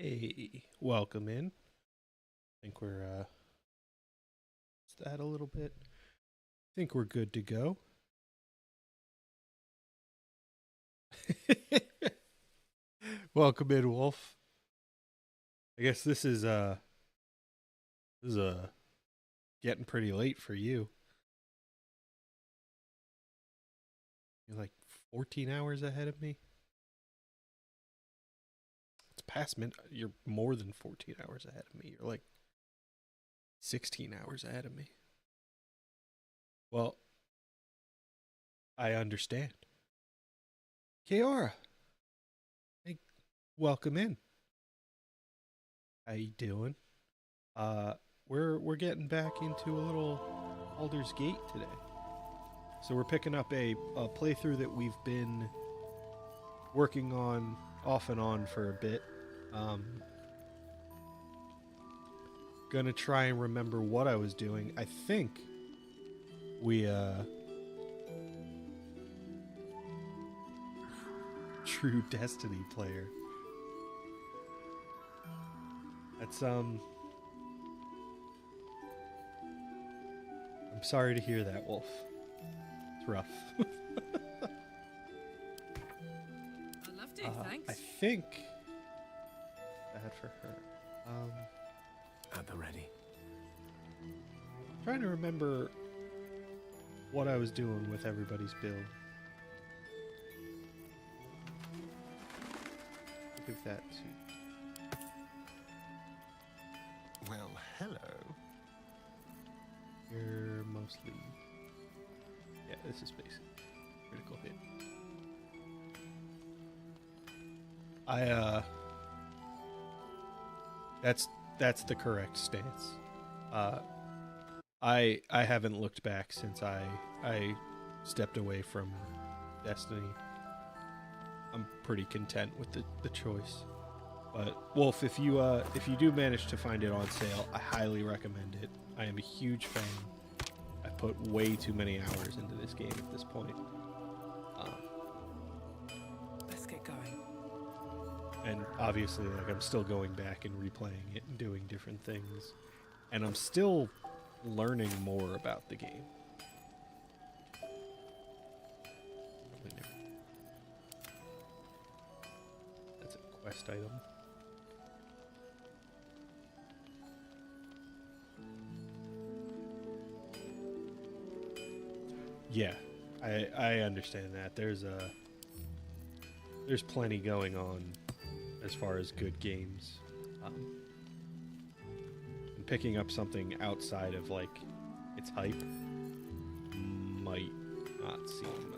Hey, welcome in. I think we're just that a little bit. I think we're good to go. Welcome in, Wolf. I guess this is getting pretty late for you. You're like 14 hours ahead of me. It's past mid. You're more than 14 hours ahead of me. You're like 16 hours ahead of me. Well, I understand. Kiara, hey, welcome in. How you doing? Uh, we're getting back into a little Baldur's Gate today. So we're picking up a playthrough that we've been working on off and on for a bit. Um, gonna try and remember what I was doing. I think we true Destiny player. That's I'm sorry to hear that, Wolf. It's rough. I'd love to, thanks. I think bad for her. At the ready. Trying to remember what I was doing with everybody's build. I'll give that to. Well, hello. You're mostly. Yeah, this is basic. Critical hit. That's the correct stance. I haven't looked back since I stepped away from Destiny. I'm pretty content with the choice. But Wolf, if you do manage to find it on sale, I highly recommend it. I am a huge fan. I put way too many hours into this game at this point. Let's get going. And obviously, like, I'm still going back and replaying it and doing different things. And I'm still learning more about the game. That's a quest item. Yeah, I understand that. There's plenty going on as far as good games. And picking up something outside of like its hype might not seem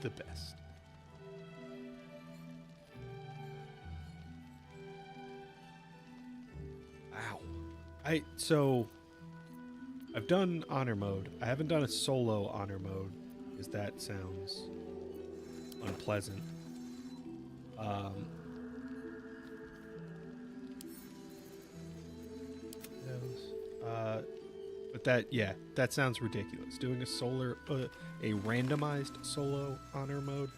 the best. Ow. I've done honor mode. I haven't done a solo honor mode because that sounds unpleasant. But that sounds ridiculous. Doing a randomized solo honor mode.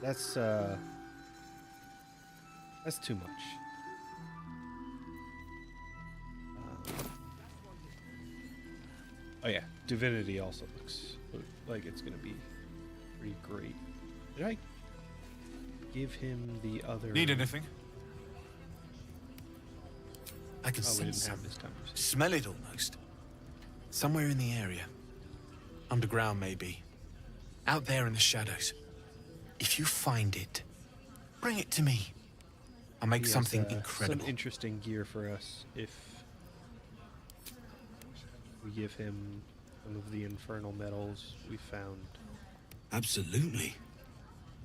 That's too much. Oh yeah, Divinity also looks like it's gonna be pretty great. Did I give him the other? Need anything? I can Oh, we sense didn't some. have this conversation. Smell it almost. Somewhere in the area. Underground, maybe. Out there in the shadows. If you find it, bring it to me. I'll make He has, something incredible. Some interesting gear for us if we give him some of the infernal metals we found. Absolutely.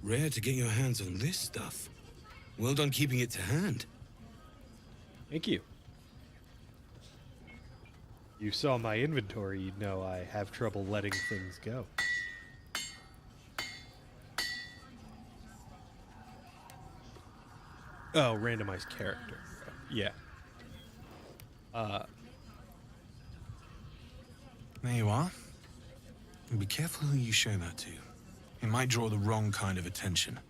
Rare to get your hands on this stuff. Well done keeping it to hand. Thank you. You saw my inventory, you'd know I have trouble letting things go. Oh, randomized character. Yeah. There you are. And be careful who you show that to. It might draw the wrong kind of attention.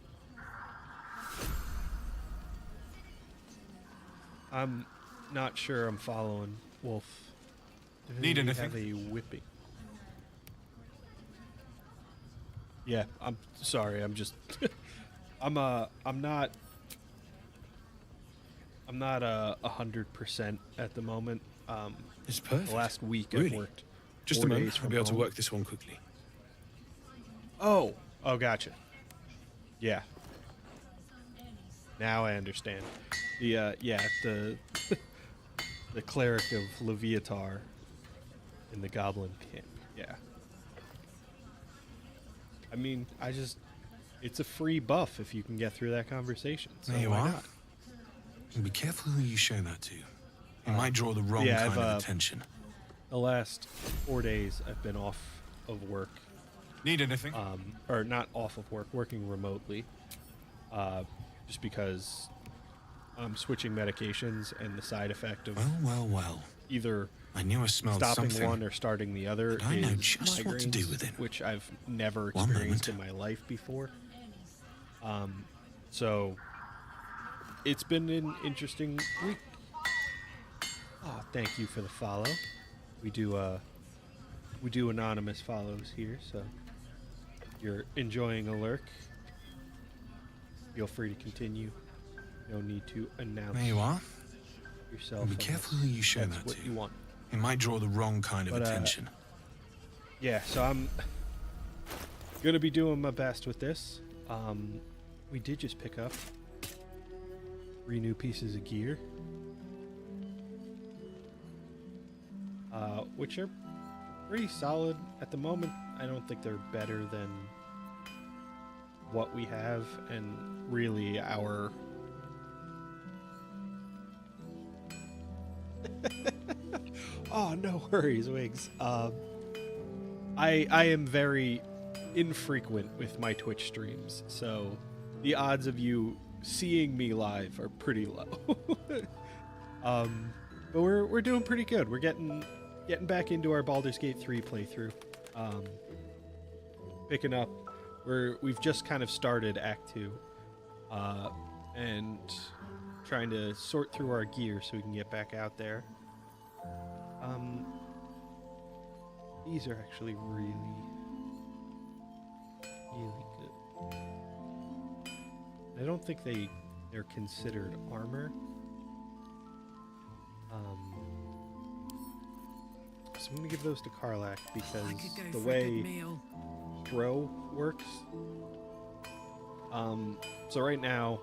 I'm not sure I'm following, Wolf. Need We anything? have a whipping. Yeah, I'm sorry. I'm just I'm not 100% at the moment. It's perfect. The last week I've Really? worked Just 4 a days moment. I'll from be able to home. work this one quickly. Oh, gotcha. Yeah. Now I understand. The the the cleric of Leviatar in the goblin camp. Yeah. I mean, it's a free buff if you can get through that conversation. So There you why are. not? And be careful who you show that to. It might draw the wrong yeah, kind I've, of attention. The last 4 days I've been off of work. Need anything? Or not off of work, working remotely. Just because I'm switching medications and the side effect of Well. either I knew I smelled stopping something. one or starting the other But I know is just what to do migraines, with it. which I've never One experienced in moment. my life before. So it's been an interesting week. Oh, thank you for the follow. We do anonymous follows here, so if you're enjoying a lurk, feel free to continue. No need to announce There you are. yourself. And be unless careful who you show that's that what to. you want. It might draw the wrong kind of But, attention. Yeah, so I'm gonna be doing my best with this. We did just pick up 3 new pieces of gear, which are pretty solid at the moment. I don't think they're better than what we have, and really our oh, no worries, Wigs. I am very infrequent with my Twitch streams, so the odds of you seeing me live are pretty low. But we're doing pretty good. We're getting back into our Baldur's Gate 3 playthrough. Picking up. We've just kind of started Act 2, and trying to sort through our gear so we can get back out there. These are actually really good. I don't think they're considered armor. So I'm gonna give those to Karlak because I could go the for a good way meal. throw works. So right now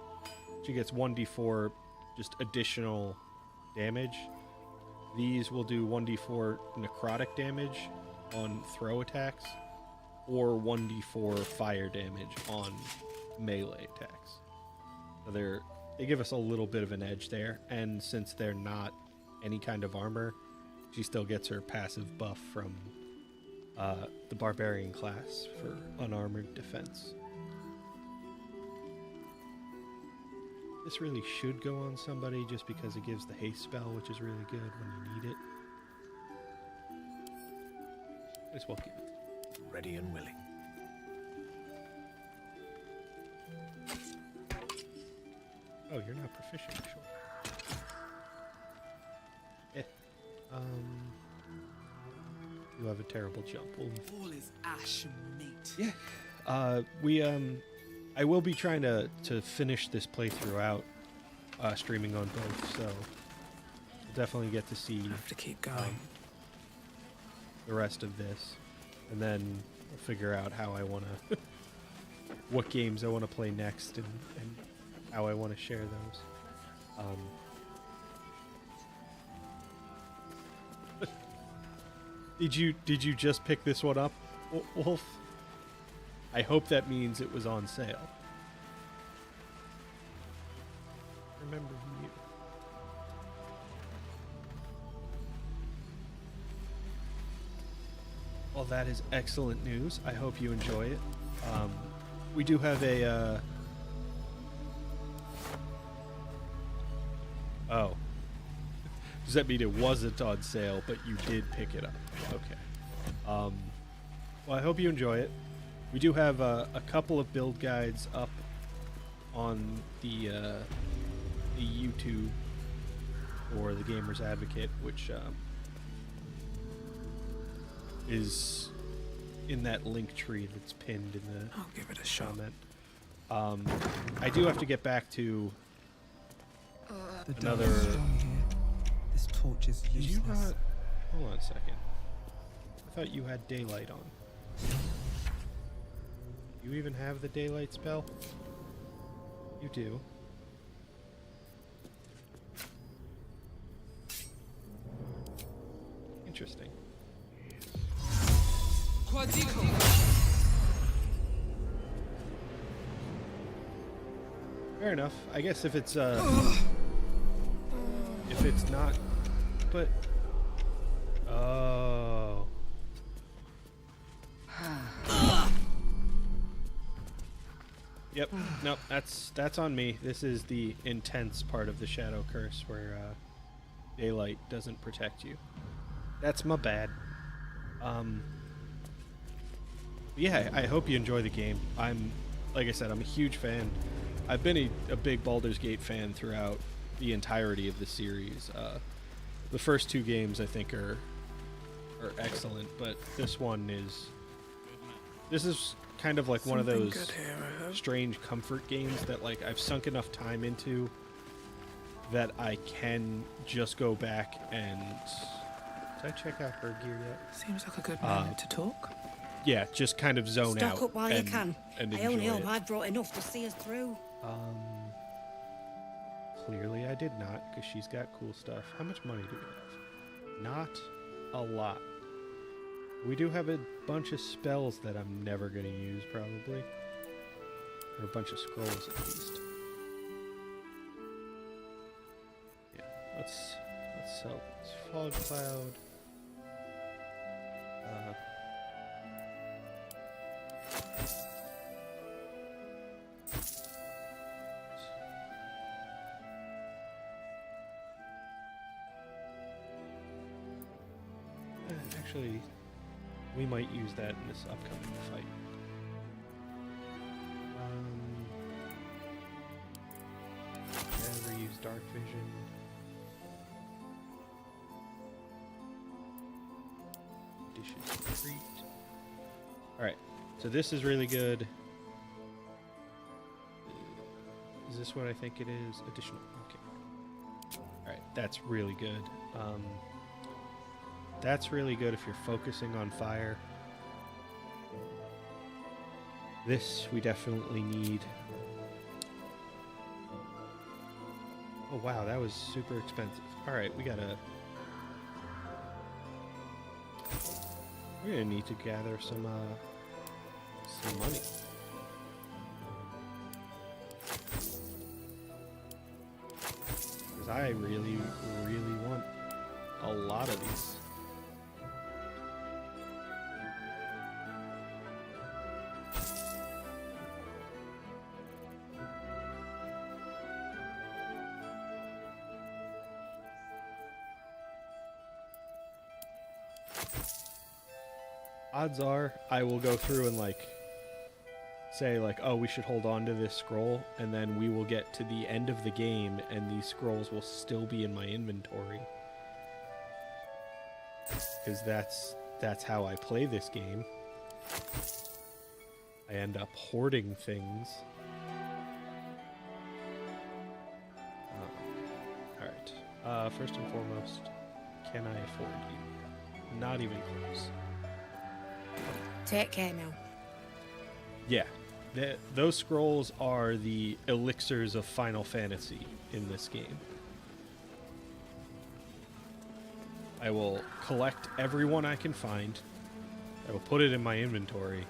she gets 1d4 just additional damage. These will do 1d4 necrotic damage on throw attacks, or 1d4 fire damage on melee attacks. So they give us a little bit of an edge there, and since they're not any kind of armor, she still gets her passive buff from the barbarian class for unarmored defense. This really should go on somebody just because it gives the haste spell, which is really good when you need it. Might as well give it. Ready and willing. Oh, you're not proficient, sure. Eh. You have a terrible jump. All is ash and meat. Yeah. I will be trying to finish this playthrough out, streaming on both, so we'll definitely get to see I have to keep going. the rest of this, and then we'll figure out how I want to, what games I want to play next, and how I want to share those. Did you just pick this one up, Wolf? I hope that means it was on sale. Remember you. Well, that is excellent news. I hope you enjoy it. We do have a... Oh. Does that mean it wasn't on sale, but you did pick it up? Okay. Well, I hope you enjoy it. We do have a couple of build guides up on the YouTube for the Gamers Advocate, which is in that link tree that's pinned in the I'll give it a shot. comment. I do have to get back to The another. dark is strong here. This torch is Did you useless. not? Hold on a second. I thought you had daylight on. You even have the daylight spell? You do. Interesting. Fair enough. I guess if it's not, but oh. Yep. Nope. That's on me. This is the intense part of the Shadow Curse where daylight doesn't protect you. That's my bad. Yeah, I hope you enjoy the game. Like I said, I'm a huge fan. I've been a big Baldur's Gate fan throughout the entirety of the series. The first two games I think are excellent, but this is kind of like one of Something those good here, I hope. strange comfort games that like I've sunk enough time into that I can just go back and did I check out her gear yet? Seems like a good moment to talk. Yeah, just kind of zone out. Stock up while you can. And I only enjoy hope it. I've brought enough to see us through. Clearly I did not, because she's got cool stuff. How much money do we have? Not a lot. We do have a bunch of spells that I'm never going to use, probably. Or a bunch of scrolls, at least. Yeah, let's sell this fog cloud. Actually, we might use that in this upcoming fight. Never use dark vision. Dishes treat. Alright, so this is really good. Is this what I think it is? Additional. Okay. Alright, that's really good. That's really good if you're focusing on fire. This we definitely need. Oh wow, that was super expensive. Alright, we're gonna need to gather some money. Because I really, really want a lot of these. Odds are I will go through and like say like, oh, we should hold on to this scroll, and then we will get to the end of the game and these scrolls will still be in my inventory. Because that's how I play this game. I end up hoarding things. Alright. First and foremost, can I afford you? Not even close. Take care now. Yeah, those scrolls are the elixirs of Final Fantasy in this game. I will collect every one I can find. I will put it in my inventory.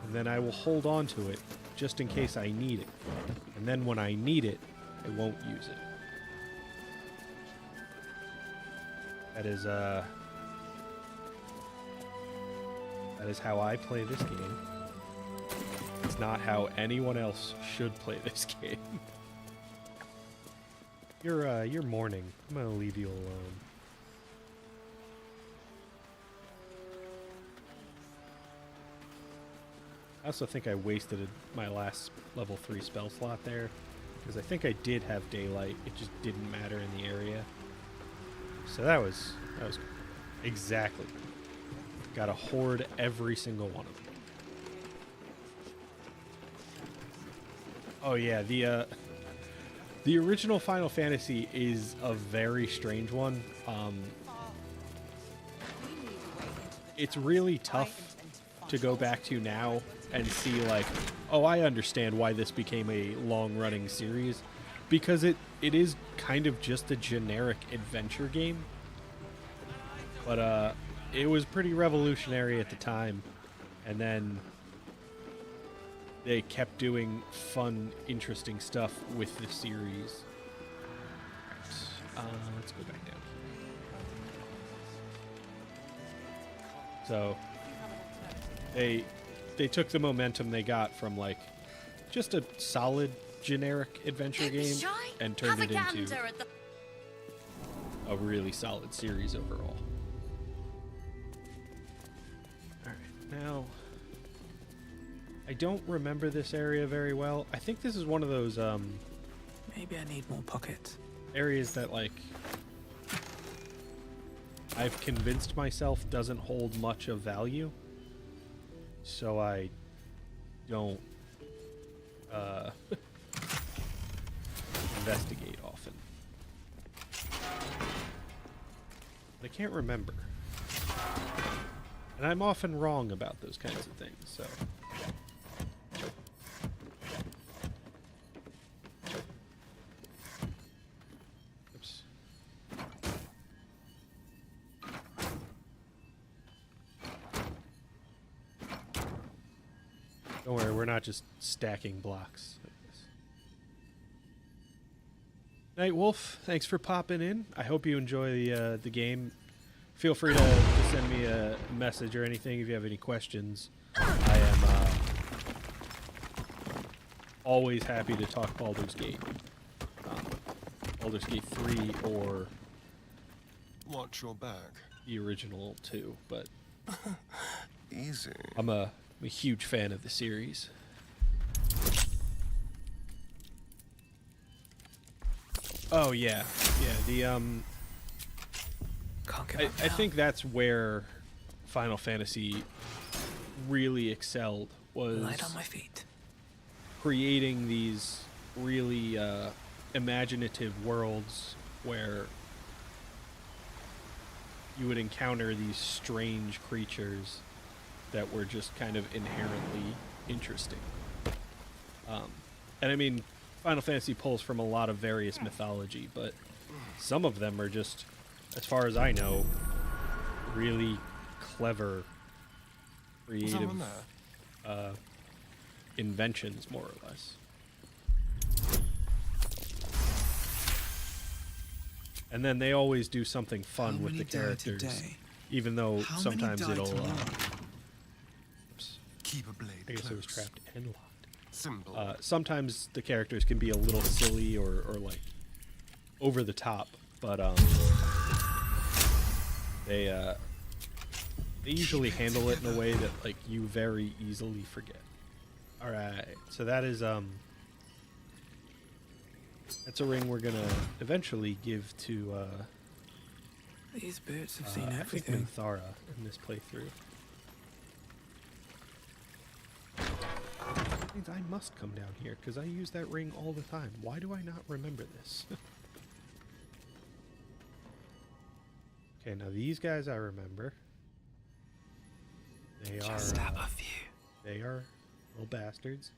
And then I will hold on to it just in case I need it. And then when I need it, I won't use it. That is how I play this game. It's not how anyone else should play this game. You're mourning. I'm gonna leave you alone. I also think I wasted my last level 3 spell slot there, because I think I did have daylight. It just didn't matter in the area. So that was exactly. Got to hoard every single one of them. Oh yeah, the original Final Fantasy is a very strange one. It's really tough to go back to now and see like, oh, I understand why this became a long-running series, because it is kind of just a generic adventure game. But it was pretty revolutionary at the time, and then they kept doing fun, interesting stuff with the series. Let's go back down. So they took the momentum they got from like just a solid generic adventure game and turned it into a really solid series overall. Alright, now I don't remember this area very well. I think this is one of those Maybe I need more pockets. areas that like I've convinced myself doesn't hold much of value, so I don't investigate often. But I can't remember, and I'm often wrong about those kinds of things, so. Oops. Don't worry, we're not just stacking blocks like this. Night Wolf, thanks for popping in. I hope you enjoy the game. Feel free to send me a message or anything if you have any questions. I am always happy to talk Baldur's Gate. Baldur's Gate 3 or Watch your back. the original 2, but Easy. I'm a huge fan of the series. Oh yeah, the Can't give I up now. think that's where Final Fantasy really excelled, was Light on my feet. creating these really imaginative worlds where you would encounter these strange creatures that were just kind of inherently interesting. And I mean, Final Fantasy pulls from a lot of various mythology, but some of them are just, as far as I know, really clever, creative Someone there? inventions, more or less. And then they always do something fun How with many the die characters, today? even though How sometimes many die it'll. tomorrow? Oops, Keep a blade I guess close. it was trapped and locked. Simple. Sometimes the characters can be a little silly or like over the top, but they usually handle it in a way that like you very easily forget. All right, so that is that's a ring we're gonna eventually give to These boots have seen I think everything. Minthara in this playthrough. Means I must come down here because I use that ring all the time. Why do I not remember this? Okay, now these guys I remember. They Just are have a few. they are little bastards.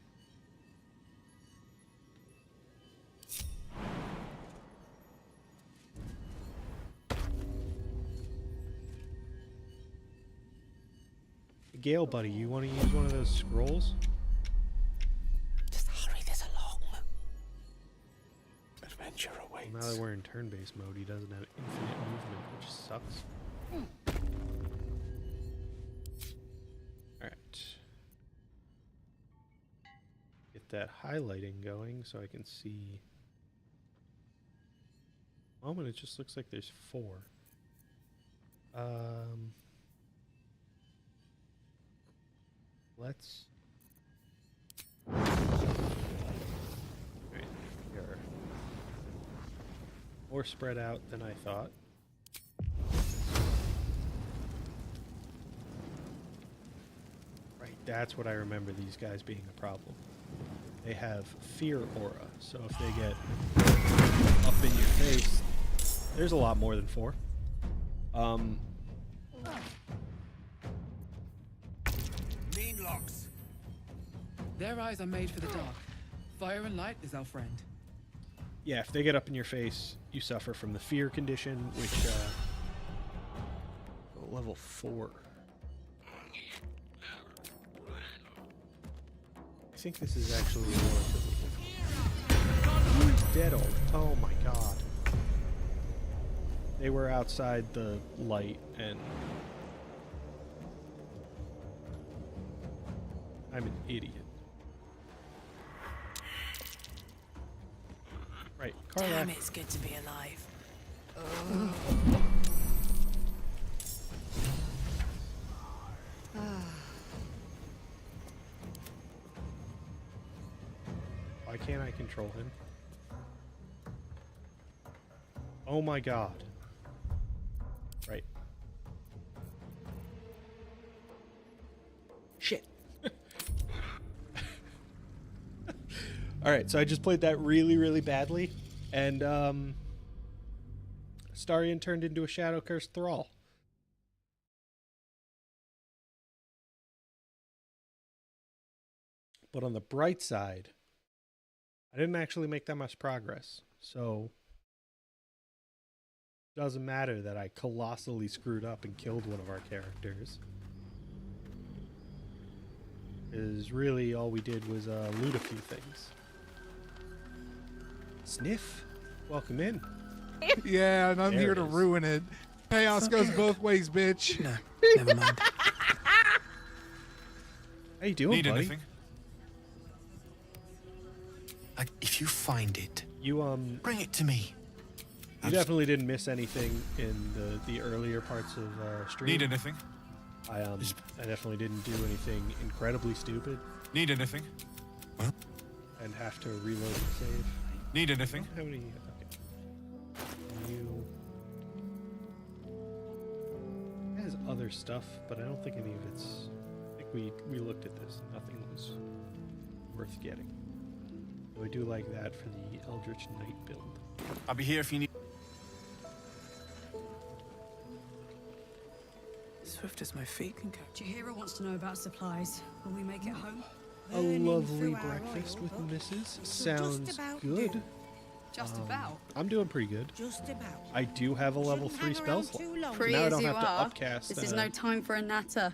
Gale, buddy, you want to use one of those scrolls? Just hurry this along. Adventure awaits. Well, now that we're in turn-based mode, he doesn't have infinite movement, which sucks. Alright. Get that highlighting going so I can see. Moment, it just looks like there's 4. Let's more spread out than I thought. Right, that's what I remember these guys being a problem. They have fear aura, so if they get up in your face, there's a lot more than 4. Mean locks. Their eyes are made for the dark. Fire and light is our friend. Yeah, if they get up in your face, you suffer from the fear condition, which, level 4. I think this is actually relatively difficult. Who's dead old? Oh my god. They were outside the light, and I'm an idiot. Right, Carla. Damn, it's good to be alive. Why can't I control him? Oh my god. Right. Shit. Alright, so I just played that really, really badly, and Starion turned into a Shadow Cursed Thrall. But on the bright side, I didn't actually make that much progress, so it doesn't matter that I colossally screwed up and killed one of our characters. Because really all we did was loot a few things. Sniff, welcome in. Yeah, and I'm There here it to is. ruin it. Chaos goes both ways, bitch. No, never mind. How you doing, Need buddy? anything? If you find it, You bring it to me. you definitely didn't miss anything in the earlier parts of stream. Need anything? I definitely didn't do anything incredibly stupid Need anything? Well, and have to reload and save. need anything? How many? Okay. You. It has other stuff, but I don't think any of it's. I think we looked at this. Nothing was worth getting. So I do like that for the Eldritch Knight build. I'll be here if you need. Swift as my feet can go. Jahira wants to know about supplies. Will we make it home? A lovely breakfast with Mrs. Sounds about good. do. Just about. I'm doing pretty good. Just about. I do have a level 3 spell slot. Free Now I as don't you have to are. upcast. This is no time for a natter.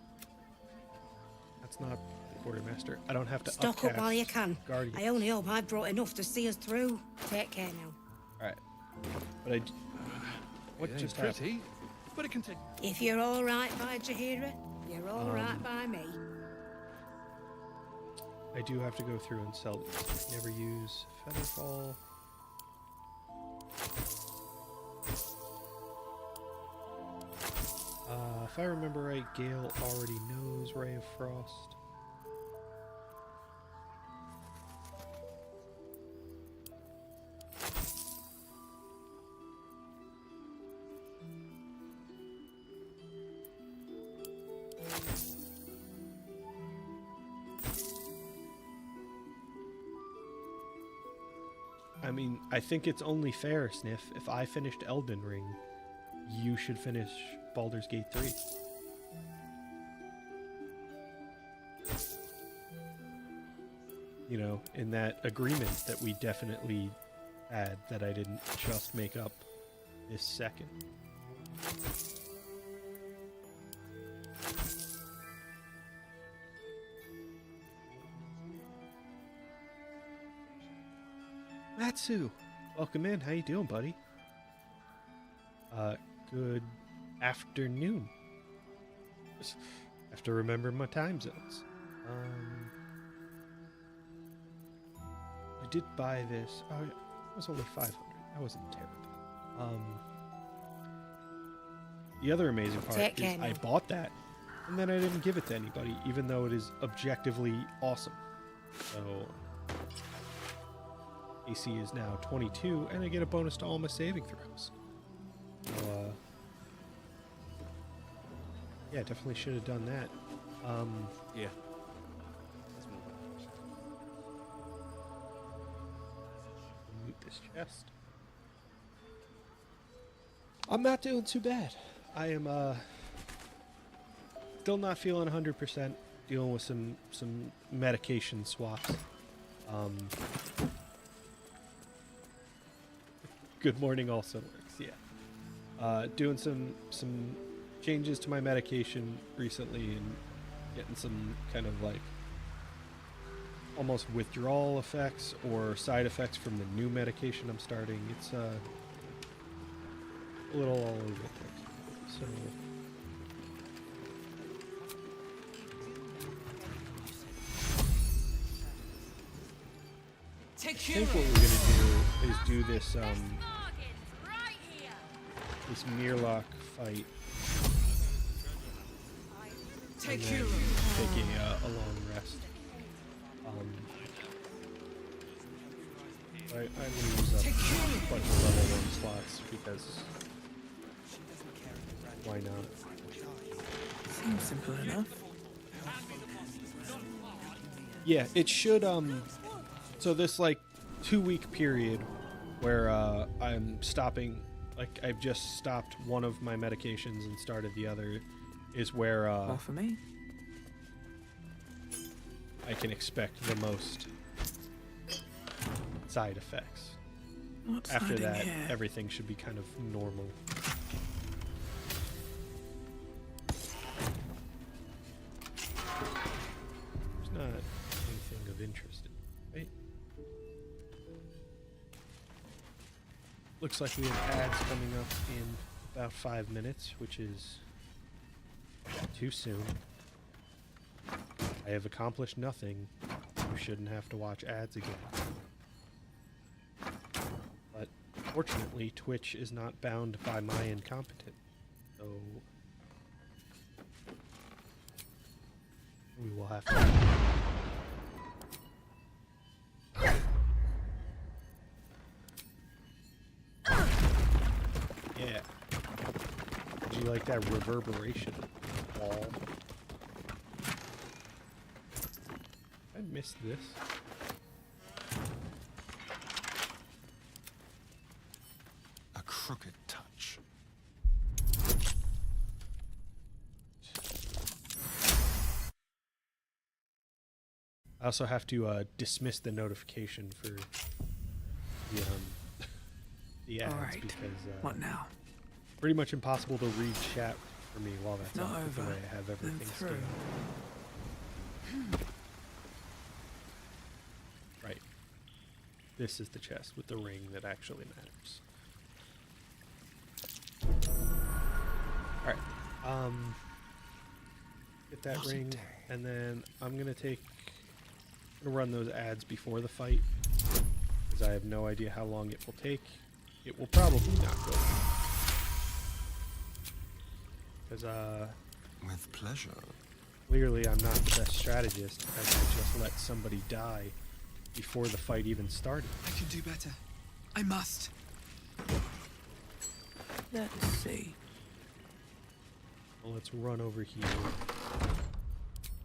That's not the quartermaster. I don't have to Stock upcast up while you can. Guardian. I only hope I've brought enough to see us through. Take care now. Alright. But what just happened? but it can take. If you're all right by Jahira, you're all right by me. I do have to go through and sell these. Never use Featherfall. If I remember right, Gale already knows Ray of Frost. I mean, I think it's only fair, Sniff. If I finished Elden Ring, you should finish Baldur's Gate 3. You know, in that agreement that we definitely had that I didn't just make up this second. Matsu, welcome in. How you doing, buddy? Good afternoon. Just have to remember my time zones. I did buy this. Oh, it was only 500. That wasn't terrible. The other amazing part Take is care I now. bought that, and then I didn't give it to anybody, even though it is objectively awesome. So AC is now 22, and I get a bonus to all my saving throws. So, yeah, definitely should have done that. Yeah. Loot this chest. I'm not doing too bad. I am still not feeling 100%. Dealing with some medication swaps. Good morning also works. Yeah. Doing some changes to my medication recently and getting some kind of like almost withdrawal effects or side effects from the new medication I'm starting. It's a little all over the place. So I think what we're gonna do is do this this Mirlock fight. And then take a long rest. I'm going to use up a bunch of level 1 slots because why not? Seems simple enough. Yeah, it should so this like 2-week period where I'm stopping, like I've just stopped one of my medications and started the other, is where More for me. I can expect the most side effects. What's After hiding that, here? everything should be kind of normal. There's not anything of interest, right? Looks like we have ads coming up in about 5 minutes, which is too soon. I have accomplished nothing. You shouldn't have to watch ads again. But fortunately, Twitch is not bound by my incompetence. So we will have to. Yeah. Did you like that reverberation wall? I missed this. A crooked touch. I also have to dismiss the notification for the the ads All right. because What now? pretty much impossible to read chat for me while that's Not on, with the over, way I have then everything through. scanned. Right. This is the chest with the ring that actually matters. Alright. Get that What a ring, day. and then I'm gonna run those ads before the fight. Because I have no idea how long it will take. It will probably not go. Because With pleasure. clearly I'm not the best strategist, as I just let somebody die before the fight even started. I can do better. I must. Let's see. Well, let's run over here.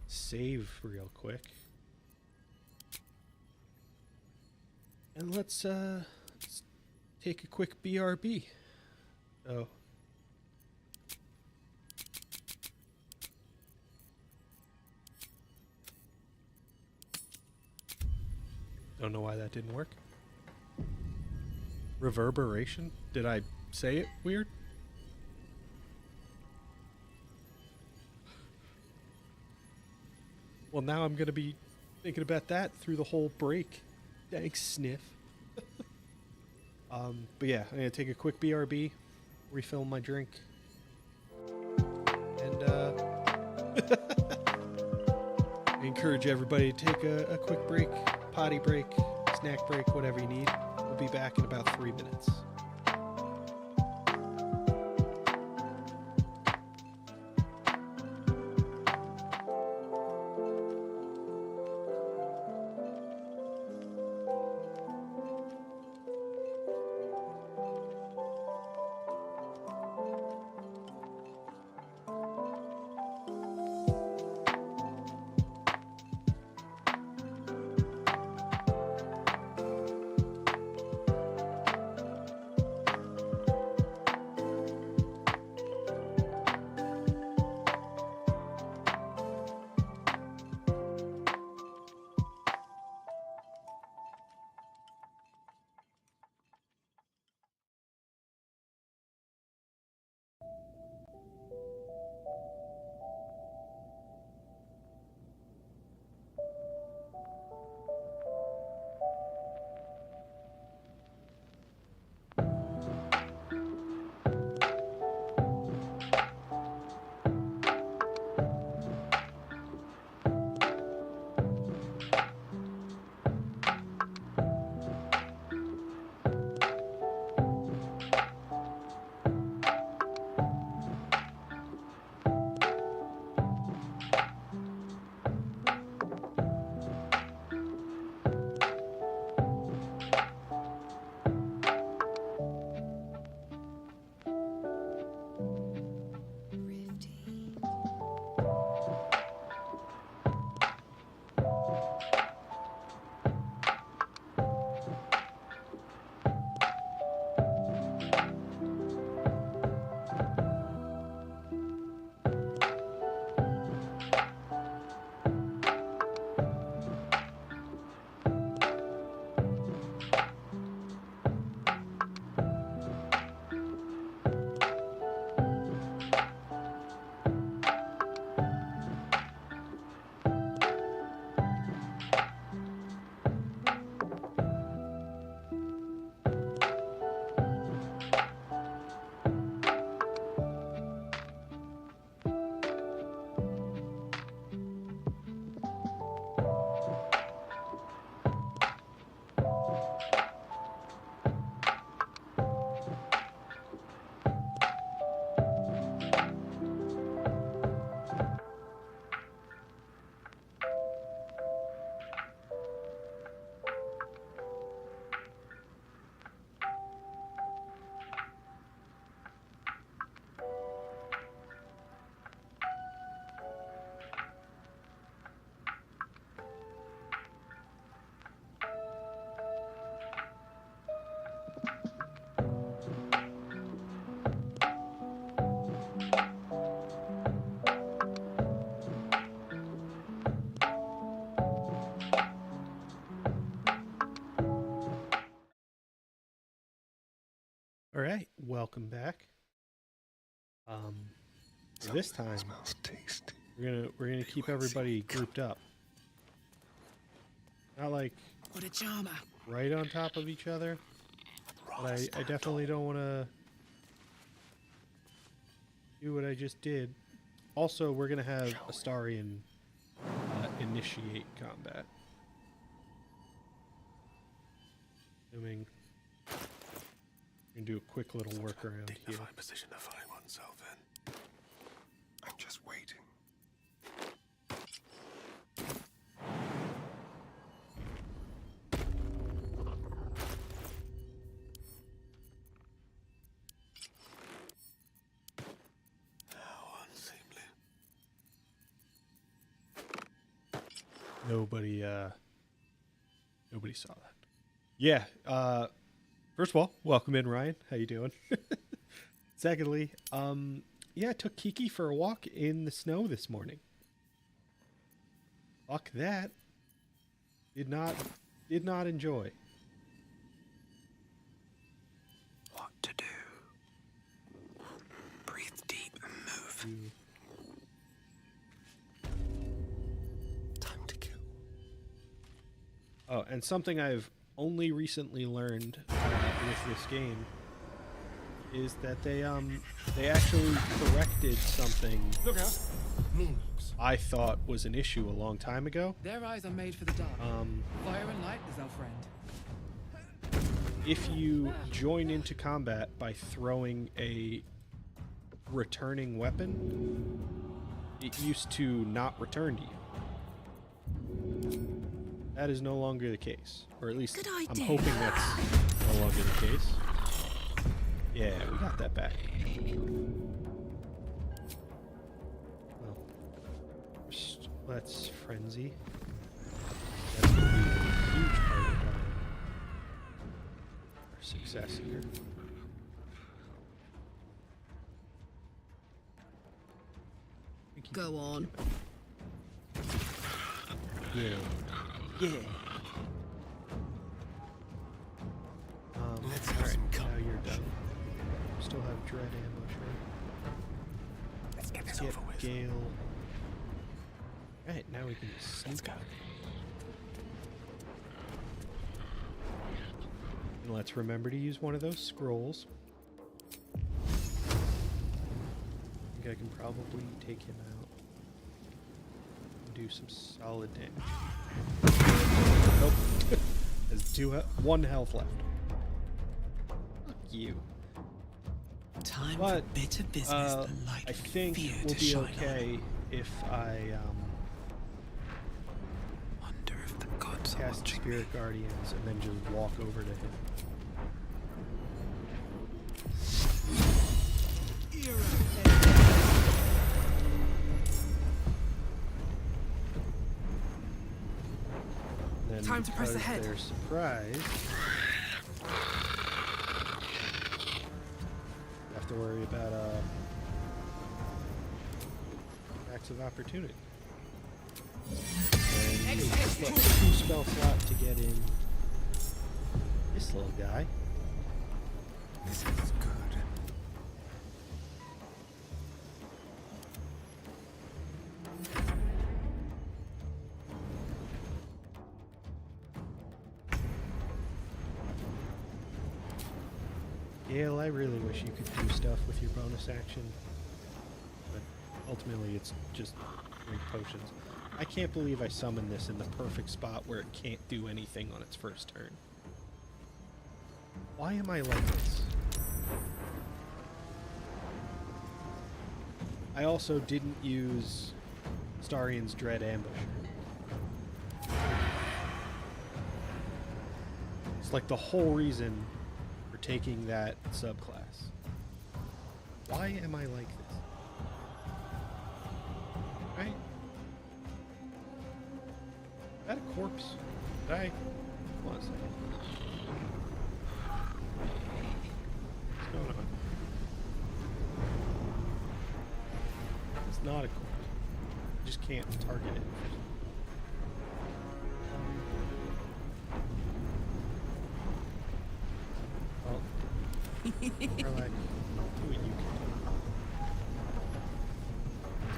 Save real quick. And let's take a quick BRB. So don't know why that didn't work. Reverberation? Did I say it weird? Well, now I'm going to be thinking about that through the whole break. Thanks, Sniff. But yeah, I'm going to take a quick BRB, refill my drink, and I encourage everybody to take a quick break, potty break, snack break, whatever you need. We'll be back in about 3 minutes. All right, welcome back. This time Smells tasty. we're gonna keep everybody grouped up. Not like What a charmer. right on top of each other, but I definitely don't want to do what I just did. Also, we're gonna have Astarion initiate combat. Assuming we're gonna do a quick little workaround here. Position to find oneself in. I'm just waiting. How unseemly. Nobody saw that. Yeah. First of all, welcome in, Ryan. How you doing? Secondly, yeah, I took Kiki for a walk in the snow this morning. Fuck that. Did not enjoy. What to do? Breathe deep and move. Time to kill. Oh, and something I've only recently learned with this game is that they actually corrected something Look out! Moonwalks. I thought was an issue a long time ago. Their eyes are made for the dark. Fire and light is our friend. If you join into combat by throwing a returning weapon, it used to not return to you. That is no longer the case. Or at least Good I'm idea. hoping that's no longer the case. Yeah, we got that back. Well, first, let's frenzy. That's going to be a huge part of our success here. Go on. Yeah. Yeah. Let's have alright, some now courage. you're done. Still have Dread Ambush, right? Let's get this Get over with. Gale. Right, now we can sneak out. And let's remember to use one of those scrolls. I think I can probably take him out and do some solid damage. Nope. Has one health left. Fuck you. Time for But bitter business. The light I think fear we'll to be shine okay if I on. Wonder if the gods are cast watching Spirit Guardians and then just walk over to him. Then Time to press because ahead. they're surprised, you have to worry about attacks of opportunity. And what, 2 spell slot to get in this little guy. This is good. Gale, I really wish you could do stuff with your bonus action, but ultimately it's just drink potions. I can't believe I summoned this in the perfect spot where it can't do anything on its first turn. Why am I like this? I also didn't use Starion's Dread Ambush. It's like the whole reason for taking that subclass. Why am I like this? Right? Is that a corpse? Did I? Hold on a second. What's going on? It's not a corpse. I just can't target it. Well, Carlac, do what you can.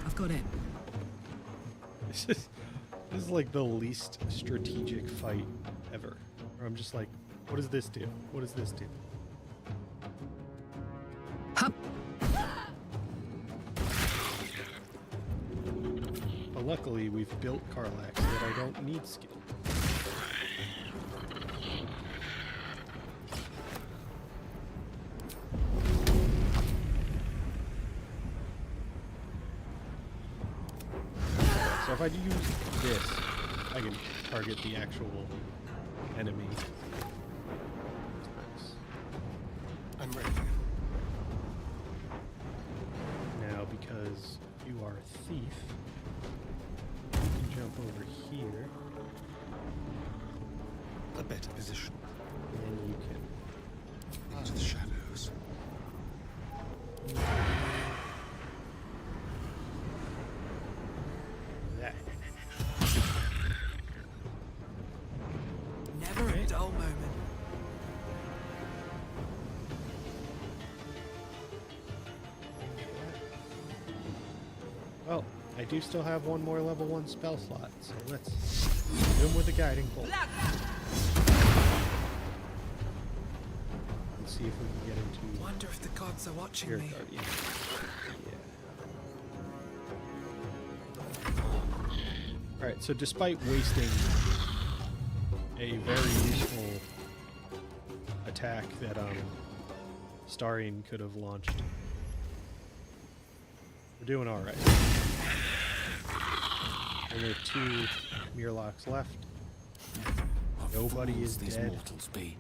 I've got it. This is like the least strategic fight ever. Where I'm just like, what does this do? What does this do? Hup. But luckily, we've built Carlac so that I don't need skill. So if I use this, I can target the actual enemy. I'm ready. Now, because you are a thief, you can jump over here, A better position. and then you can Into the shadows. that. Never a dull moment. Well, I do still have one more level 1 spell slot, so let's do him with a guiding bolt. And see if we can get into Wonder if the gods are watching Spirit me. Guardian. Yeah. Alright, so despite wasting a very useful attack that Starian could have launched, we're doing alright. Only 2 Murlocs left. Nobody is These dead mortals be.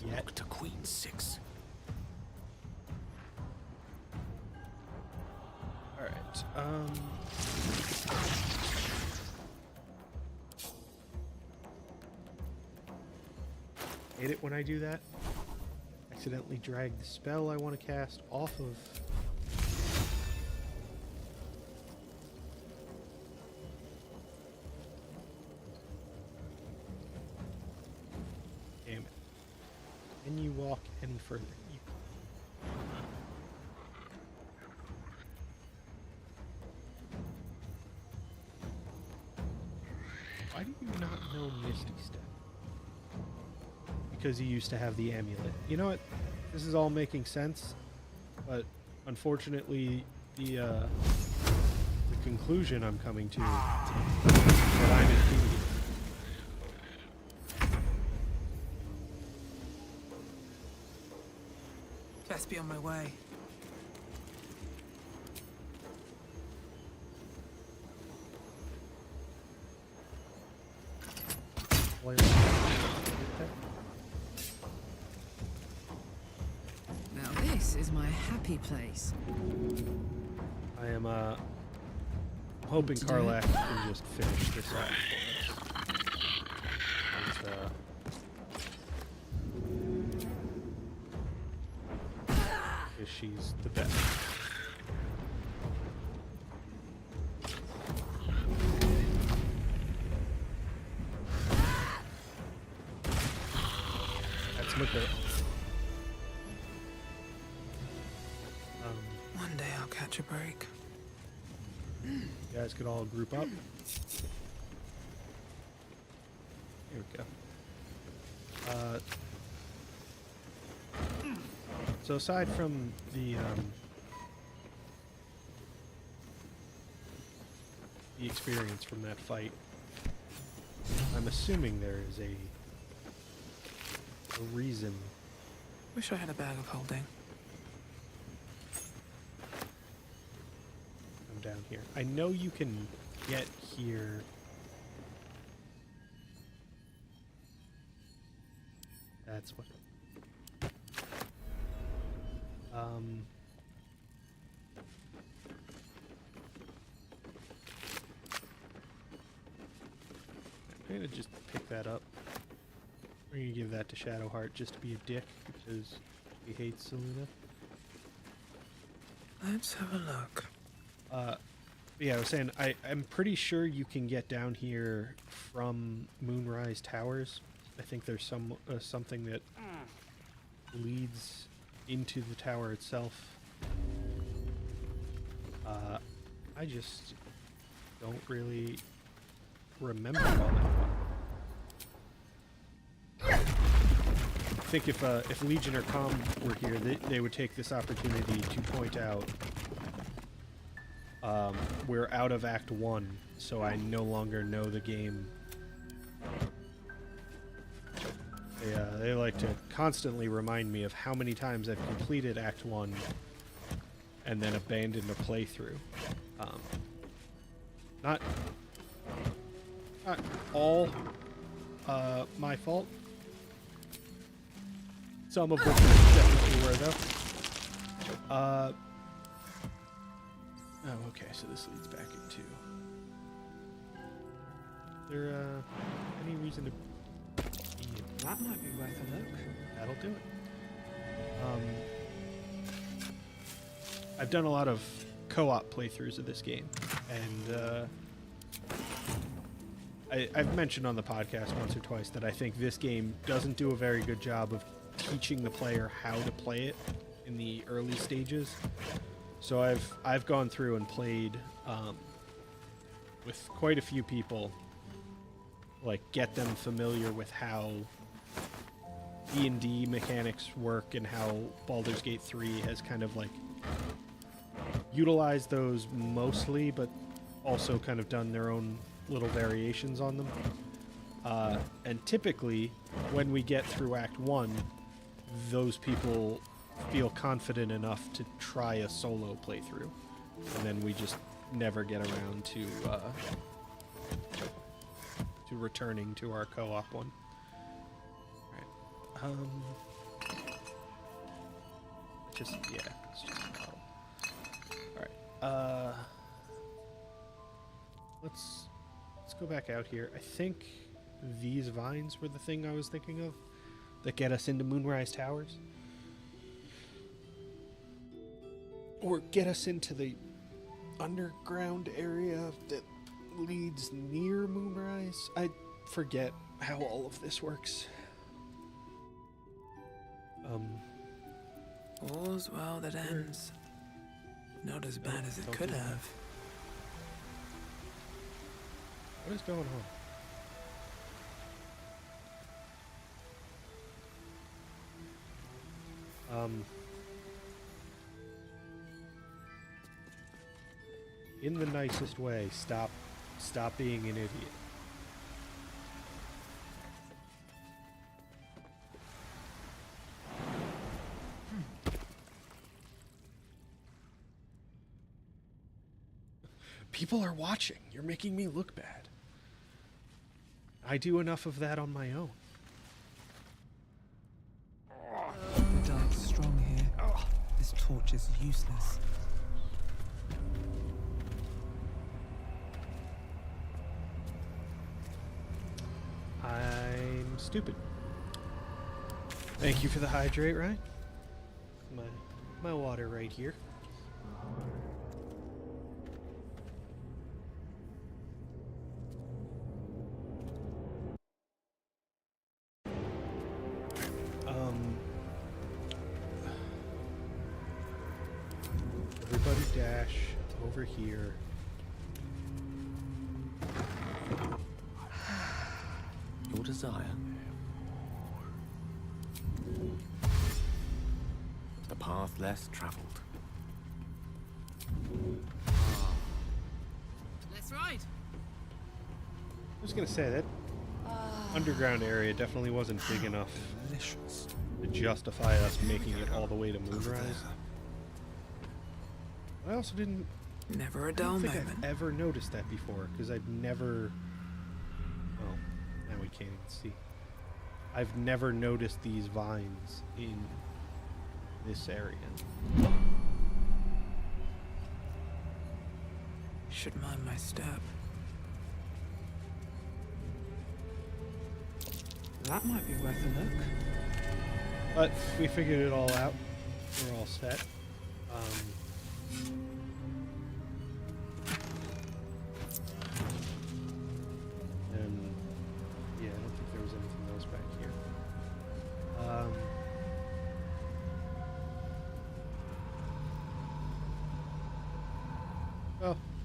yet. Look to Queen 6. Alright, hate it when I do that. Accidentally drag the spell I want to cast off of. Damn it. Can you walk any further? You... Why do you not know Misty Step? Because you used to have the amulet. You know what? This is all making sense, but unfortunately, the conclusion I'm coming to is that I'm inferior. Best be on my way. Well, Now this is my happy place. I am hoping To do Carlac it? can just finish this off for us. Because she's the best. That's my girl. One day I'll catch a break. You guys could all group up. Here we go. So aside from the experience from that fight, I'm assuming there is a reason Wish I had a bag of holding. I'm down here. I know you can get here. That's what. I'm gonna just pick that up. We're gonna give that to Shadowheart just to be a dick because he hates Selena. Let's have a look. Yeah, I was saying I'm pretty sure you can get down here from Moonrise Towers. I think there's something that leads into the tower itself. I just don't really remember all that well. I think if Legion or Com were here, they would take this opportunity to point out we're out of Act 1, so I no longer know the game. They like to constantly remind me of how many times I've completed Act 1 and then abandoned a playthrough. Not all my fault. Some of which definitely were, though. Oh, okay, so this leads back into... Is there any reason to... That might be worth a look. That'll do it. I've done a lot of co-op playthroughs of this game, and I've mentioned on the podcast once or twice that I think this game doesn't do a very good job of teaching the player how to play it in the early stages. So I've gone through and played with quite a few people, like get them familiar with how D&D mechanics work and how Baldur's Gate 3 has kind of like utilized those mostly, but also kind of done their own little variations on them. And typically, when we get through Act 1, those people feel confident enough to try a solo playthrough. And then we just never get around to returning to our co-op one. It's just a model. Alright, let's go back out here. I think these vines were the thing I was thinking of that get us into Moonrise Towers. Or get us into the underground area that leads near Moonrise. I forget how all of this works. All's well that ends. Not as bad as it could have. What is going on? In the nicest way, stop being an idiot. People are watching. You're making me look bad. I do enough of that on my own. The dark's strong here. This torch is useless. I'm stupid. Thank you for the hydrate, right? My water right here. Everybody dash over here. Your desire. The path less traveled. Let's ride. I was gonna say that underground area definitely wasn't big enough to justify us making it all the way to Moonrise. I also didn't. Never a I dull don't think moment. I've ever noticed that before, because I've never. Oh, now we can't even see. I've never noticed these vines in this area. Should mind my step. That might be worth a look. But we figured it all out. We're all set. And yeah, I don't think there was anything else back here.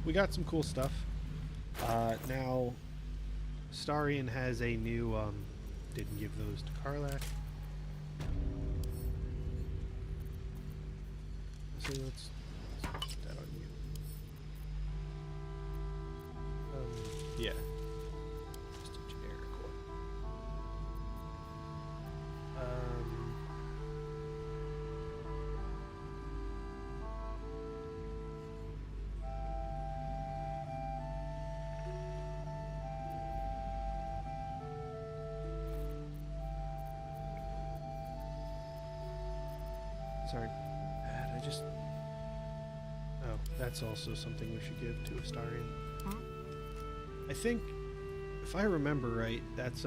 we got some cool stuff. Now, Starion has a new, didn't give those to Karlach. So let's put that on you. Yeah. Just a generic one. Sorry. Oh, that's also something we should give to Astarion. I think, if I remember right, that's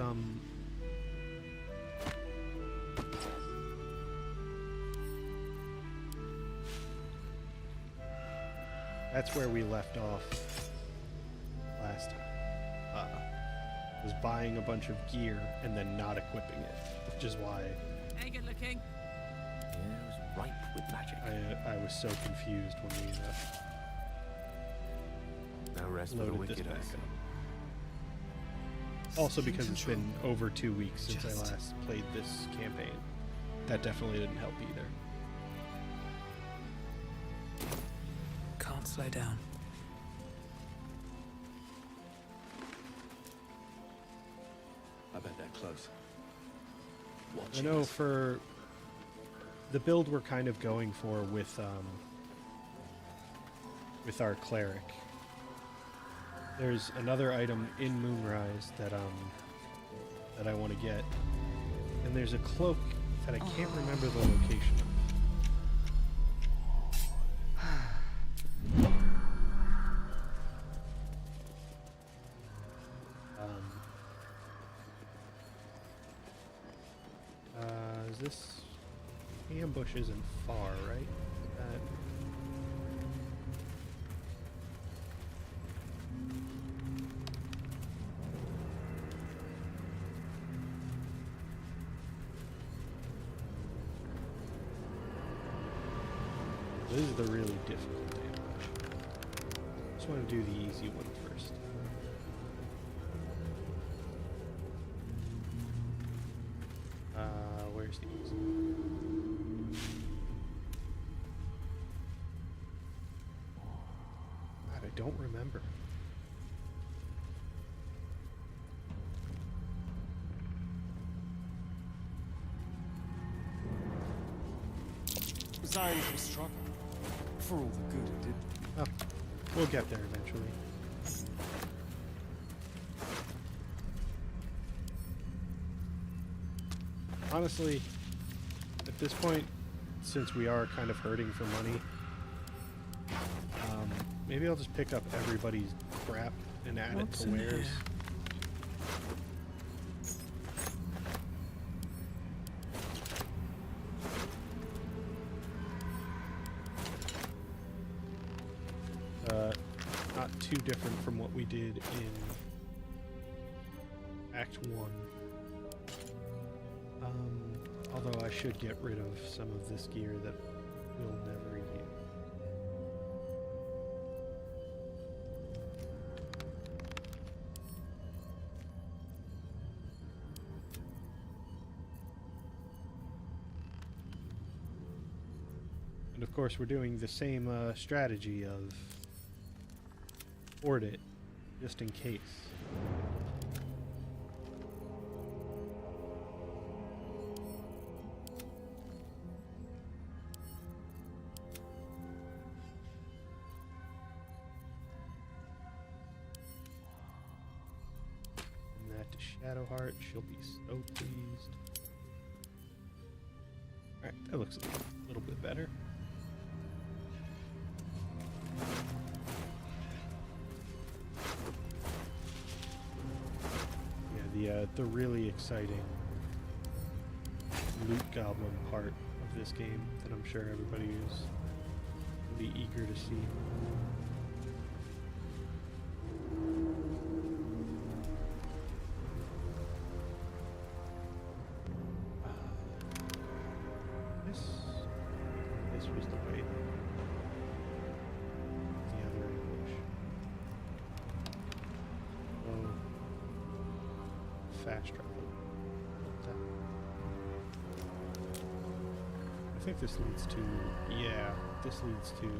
where we left off last time. Was buying a bunch of gear and then not equipping it, which is why Hey, good looking. Yeah, it was ripe with magic. I was so confused when we No rest for the loaded this wicked. back up. Also because it's been over 2 weeks since I last played this campaign. That definitely didn't help either. Can't slow down. I bet they're close. I know for the build we're kind of going for with our cleric. There's another item in Moonrise that I want to get, and there's a cloak that I can't remember the location of. Is this ambush isn't far, right? This is the really difficult ambush. Just want to do the easy one first. Where's the easy one? God, I don't remember. Signs of a struggle. For all the good it did. Oh, we'll get there eventually. Honestly, at this point, since we are kind of hurting for money, maybe I'll just pick up everybody's crap and add What's it to in wares. here? Not too different from what we did in Act 1. Although I should get rid of some of this gear that we'll never use. And of course we're doing the same strategy of hoard it, just in case. And that to Shadowheart, she'll be so pleased. Alright, that looks a little bit better. The really exciting loot goblin part of this game that I'm sure everybody is will be eager to see. This was the way. The other English. fast travel. I think this leads to, yeah, this leads to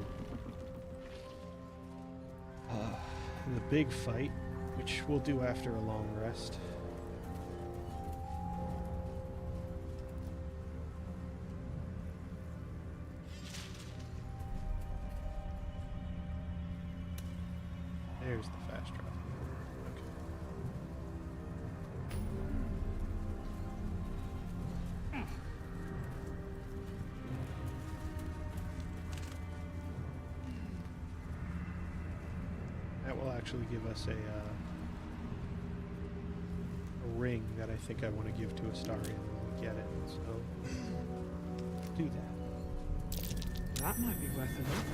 the big fight, which we'll do after a long rest. There's the fast travel. Okay. That will actually give us a ring that I think I want to give to Astarion when we get it. So, do that. That might be worth a look.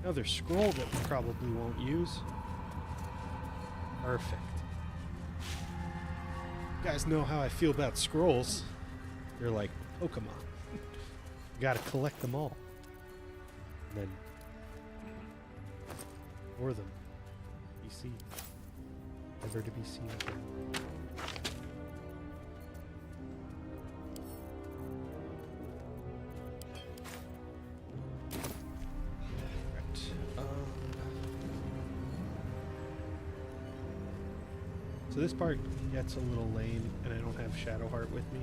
Another scroll that we probably won't use. Perfect. You guys know how I feel about scrolls. They're like Pokemon. You gotta collect them all. And then or them. Be seen. Never to be seen again. So this part gets a little lame, and I don't have Shadowheart with me.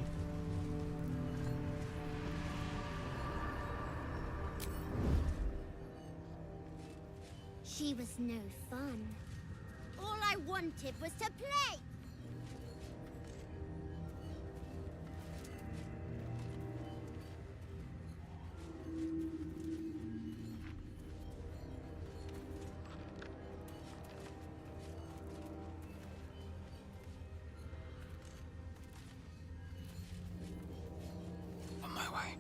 She was no fun. All I wanted was to play. On my way.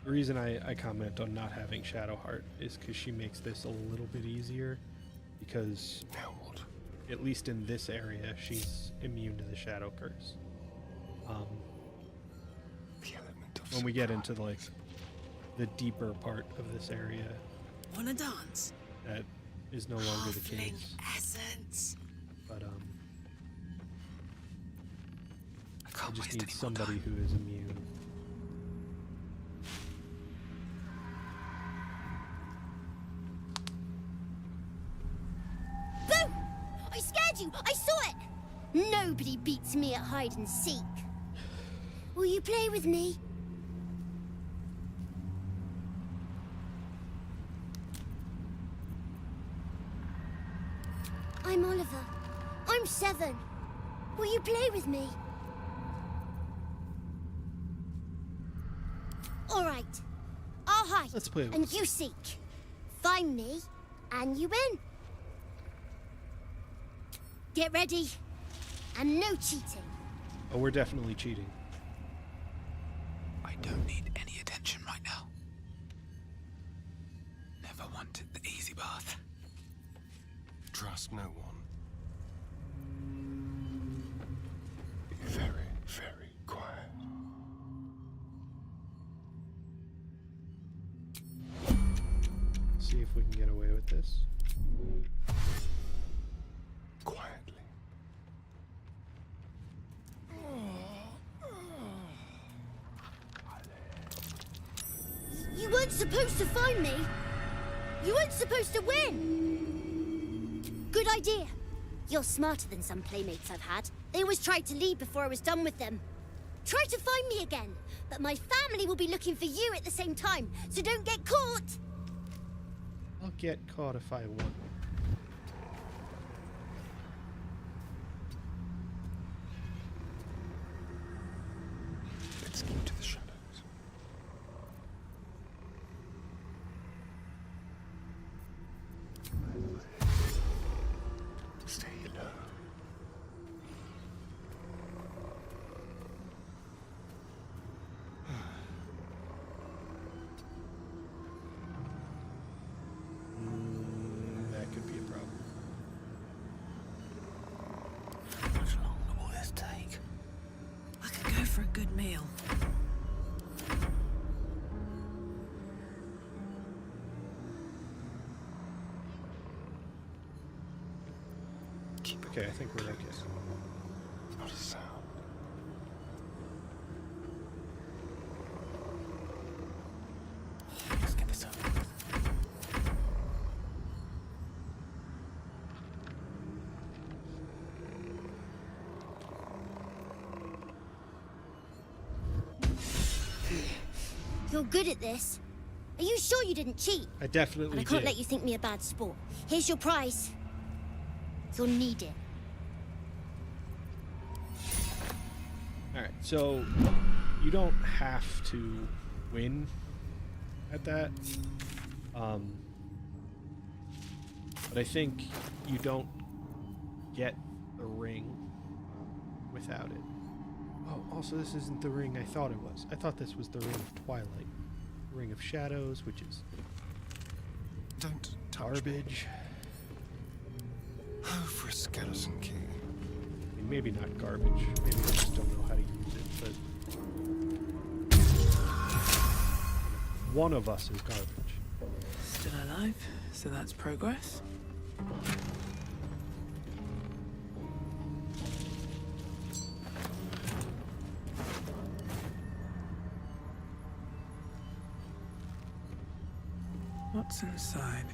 The reason I comment on not having Shadowheart is because she makes this a little bit easier, because Now what? at least in this area, she's immune to the Shadow Curse. The element of When we get into like the deeper part of this area, Wanna dance? that is no longer the Halfling case. essence. But I I can't just waste need any more somebody time. who is immune. Boo! I scared you! I saw it! Nobody beats me at hide and seek. Will you play with me? I'm Oliver. I'm 7. Will you play with me? All right. I'll hide. Let's play with And this. you seek. Find me, and you win. Get ready. And no cheating. Oh, we're definitely cheating. I don't need any attention right now. Never wanted the easy path. Trust no one. Be very, very quiet. See if we can get away with this. Quietly. You weren't supposed to find me. You weren't supposed to win. Good idea. You're smarter than some playmates I've had. They always tried to leave before I was done with them. Try to find me again, but my family will be looking for you at the same time, so don't get caught. I'll get caught if I want. Let's keep to the shadows. Stay low. That veil. Okay, I think we're okay. Not a sound. Let's get this over with. You're good at this. Are you sure you didn't cheat? I definitely And I can't did. let you think me a bad sport. Here's your prize. You'll need it. Alright, so you don't have to win at that. But I think you don't get the ring without it. Oh, also this isn't the ring I thought it was. I thought this was the Ring of Twilight. Ring of Shadows, which is Don't touch me. garbage. Oh, for a skeleton key. I mean, maybe not garbage. Maybe I just don't know how to use it, but one of us is garbage. Still alive, so that's progress. What's inside?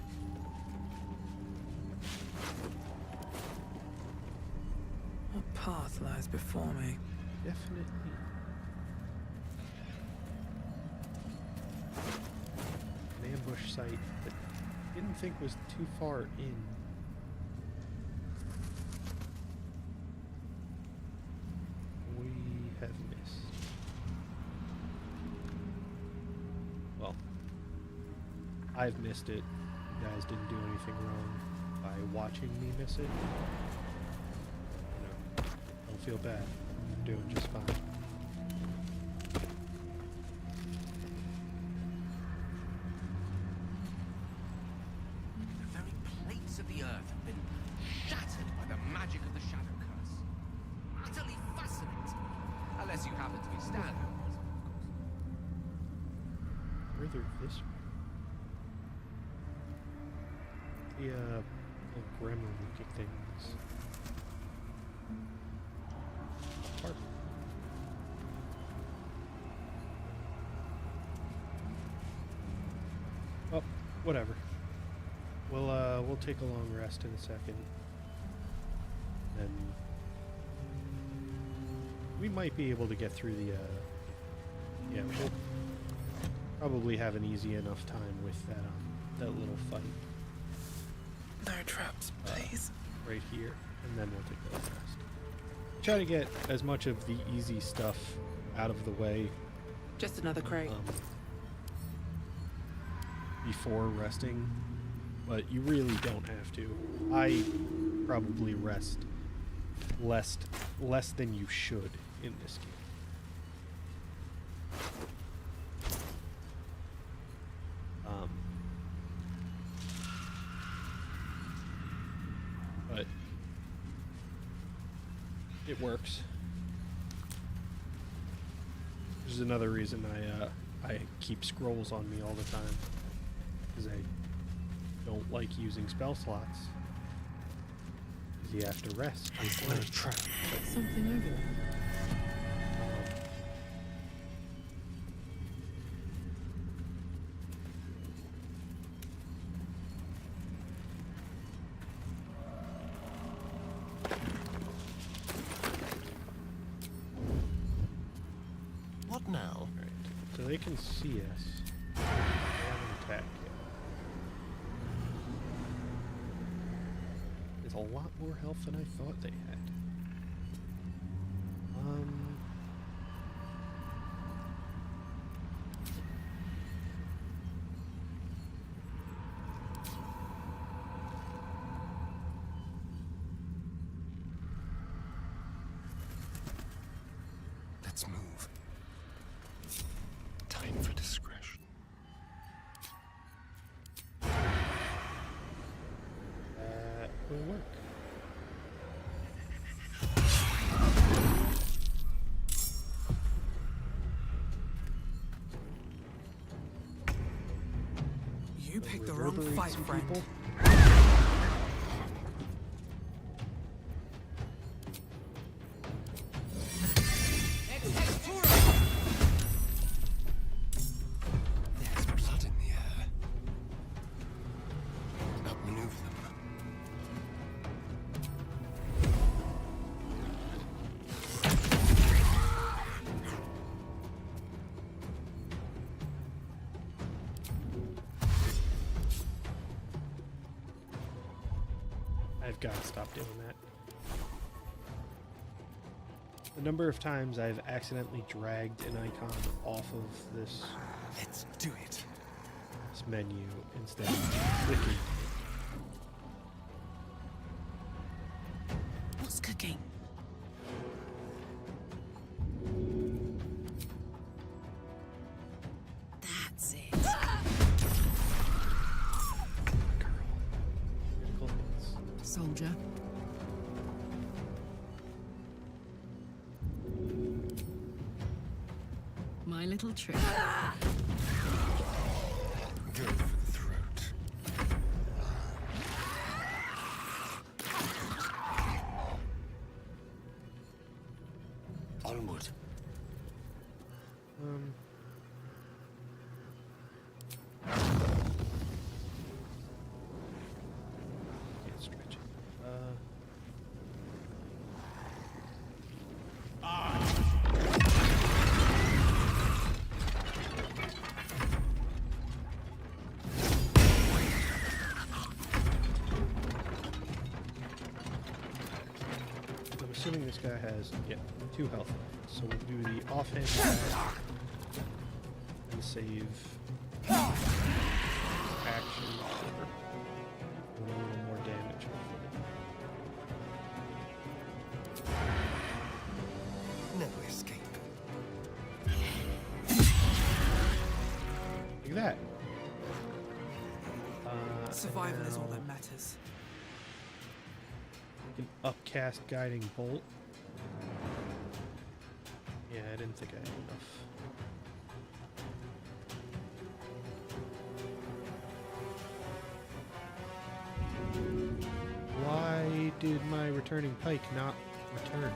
What path lies before me? Definitely. An ambush site that I didn't think was too far in. We have missed. Well, I've missed it. You guys didn't do anything wrong by watching me miss it. You know, don't feel bad. I'm doing just fine. The very plates of the earth have been shattered by the magic of the Shadow Curse. Utterly fascinating. Unless you happen to be standing on it, of course. Further this way. The little gremlin looking things. Apart. Oh, whatever. We'll take a long rest in a second. Then we might be able to get through the yeah, we'll probably have an easy enough time with that little fight No traps, please. right here, and then we'll take a long rest. Try to get as much of the easy stuff out of the way Just another crate. before resting, but you really don't have to. I probably rest less than you should in this game. But it works. This is another reason I keep scrolls on me all the time, because I don't like using spell slots. Because you have to rest. It's no trap. Something over there. What now? Right. So they can see us. They haven't attacked yet. There's a lot more health than I thought they had. Let's move. Time for discretion. That will work. wrong murderate fight, some friend. people. There's blood in the air. Outmaneuver them. I've got to stop doing that. The number of times I've accidentally dragged an icon off of this Let's do it. menu instead of clicking. What's cooking? That's it. Critical hits. Soldier. My little trick. Go for the throat. Onward. Can't stretch it. I'm assuming this guy has, 2 health left. So we'll do the offhand attack and save action for a little more damage, hopefully. Never escape. Like that. Survival is all now that matters. we can upcast Guiding Bolt. Yeah, I didn't think I had enough. Why did my returning pike not return?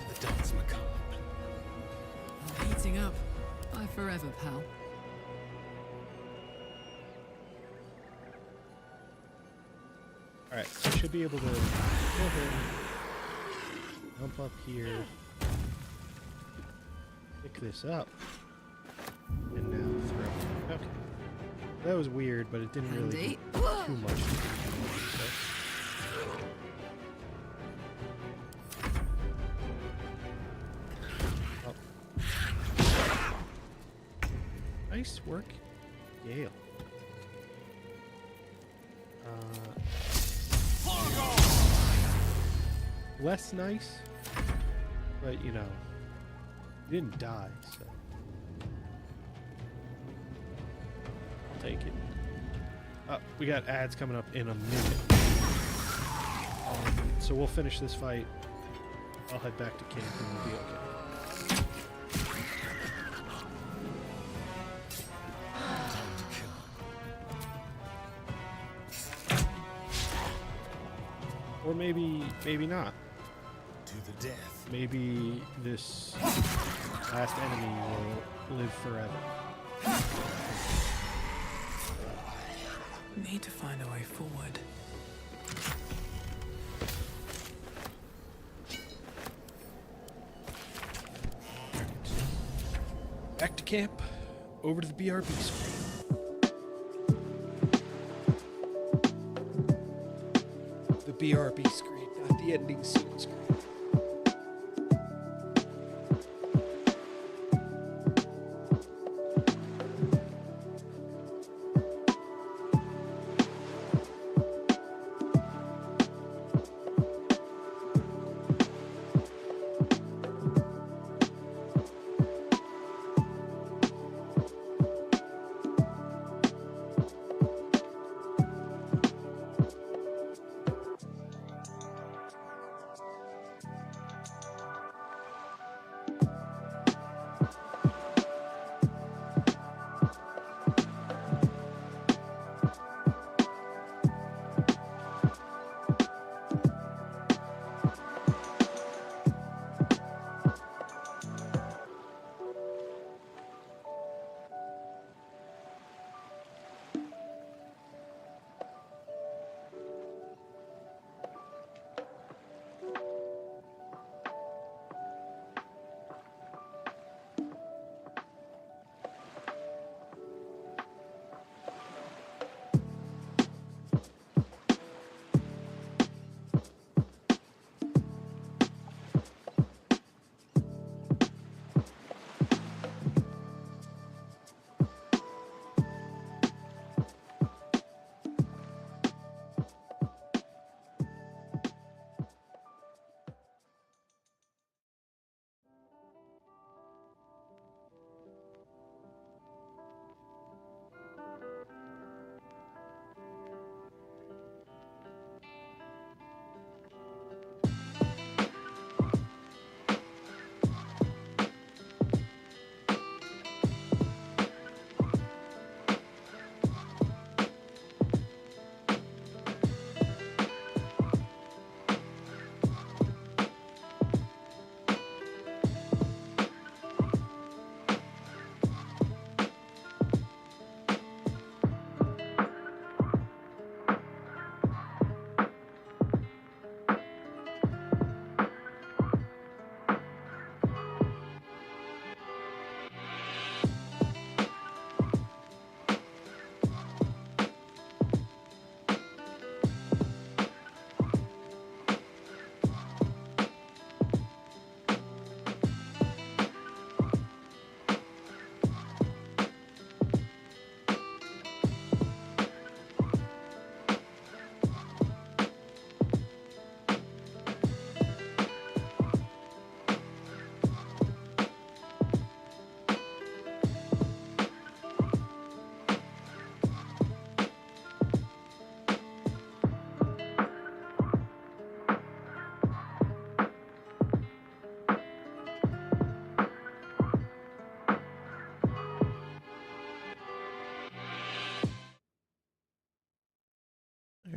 The dance macabre. I'm heating up. Bye forever, pal. Alright, so I should be able to go ahead, jump up here, pick this up, and now throw. Okay. That was weird, but it didn't really do too much. So. Oh. Nice work, Gale. Less nice, but you know, you didn't die, so I'll take it. We got ads coming up in a minute, so we'll finish this fight. I'll head back to camp and we'll be okay. Or maybe not. To the death. Maybe this last enemy will live forever. Need to find a way forward. Back to camp, over to the BRB screen. The BRB screen, not the ending scene screen.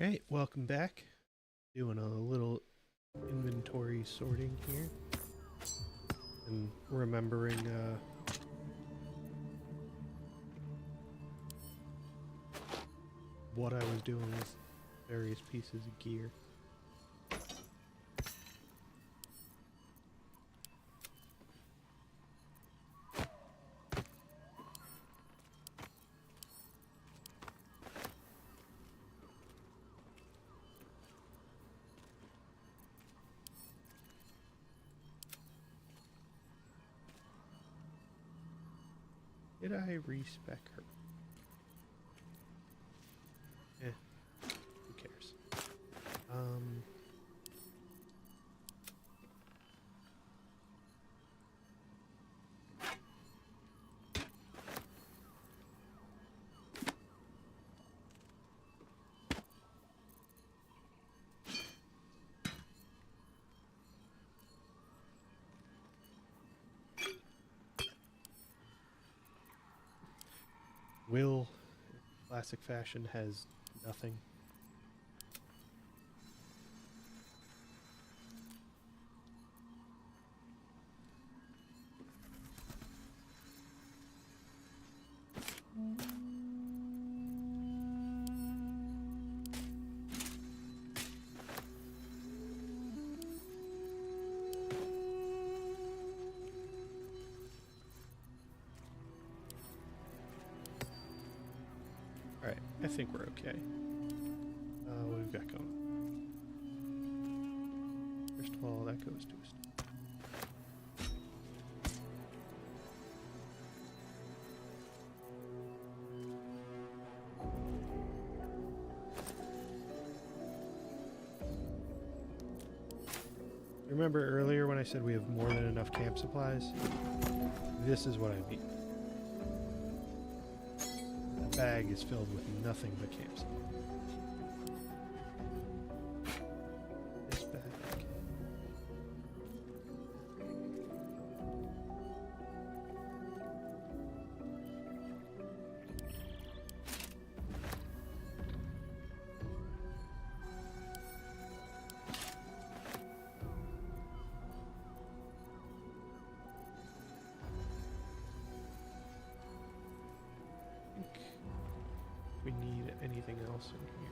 Alright, welcome back. Doing a little inventory sorting here. And remembering what I was doing with various pieces of gear. Did I respec her? Who cares? Will, classic fashion, has nothing. Alright, I think we're okay. What we've got going. First of all, that goes to us. Remember earlier when I said we have more than enough camp supplies? This is what I mean. The bag is filled with nothing but camp supplies. This bag. We need anything else in here.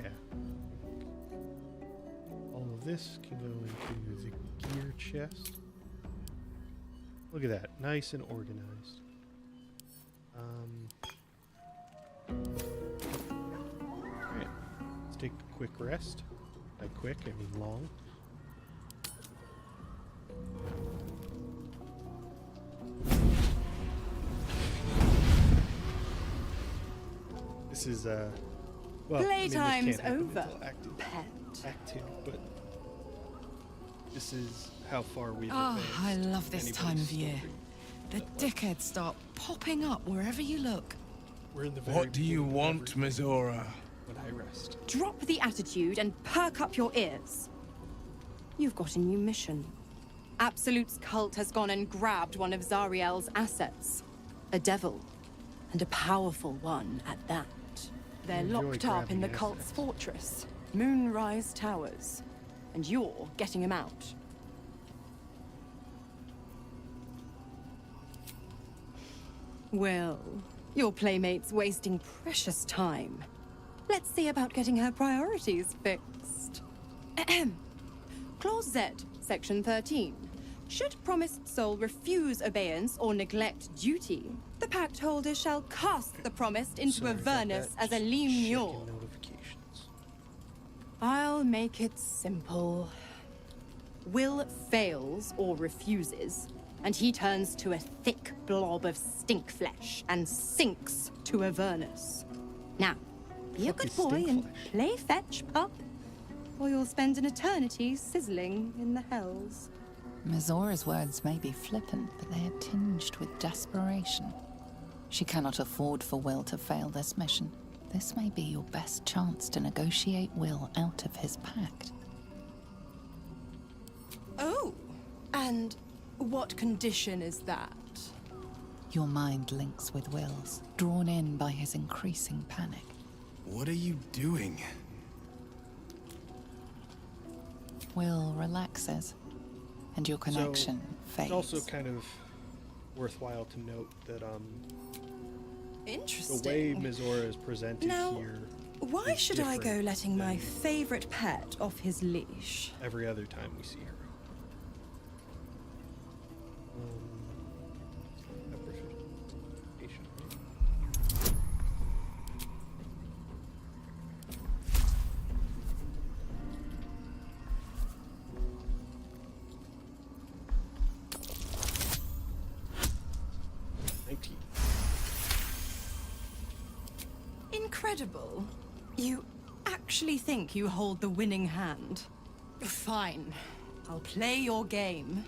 Yeah. All of this can go into the gear chest. Look at that, nice and organized. Alright, let's take a quick rest. By quick, I mean long. This is well, Playtime's I mean, this can't happen over, until pet. Act 2, but this is how far we've Oh, advanced. I love this Anybody's time of year. story. The dickheads start popping up wherever you look. We're in the very What do you beginning of want, everything Mizora? when I rest. Drop the attitude and perk up your ears. You've got a new mission. Absolute's cult has gone and grabbed one of Zariel's assets. A devil. And a powerful one at that. They're Enjoy locked up in grabbing the cult's assets. fortress, Moonrise Towers. And you're getting him out. Well, your playmate's wasting precious time. Let's see about getting her priorities fixed. Clause Z, Section 13. Should promised soul refuse obeyance or neglect duty, the pact holder shall cast the promised into Sorry about Avernus that. as a Just lean checking mule. notifications. I'll make it simple. Will fails or refuses, and he turns to a thick blob of stink flesh and sinks to Avernus. Now, be a Fuck good is boy stink and flesh? play fetch, pup, or you'll spend an eternity sizzling in the hells. Mizora's words may be flippant, but they are tinged with desperation. She cannot afford for Will to fail this mission. This may be your best chance to negotiate Will out of his pact. Oh, and What condition is that? Your mind links with Will's, drawn in by his increasing panic. What are you doing? Will relaxes, and your connection fades. It's also kind of worthwhile to note that Interesting. the way Mizora is presented Now, here. Why is should I go different letting my than favorite pet off his leash? every other time we see her? Appreciation, right? Incredible. You actually think you hold the winning hand? Fine. I'll play your game.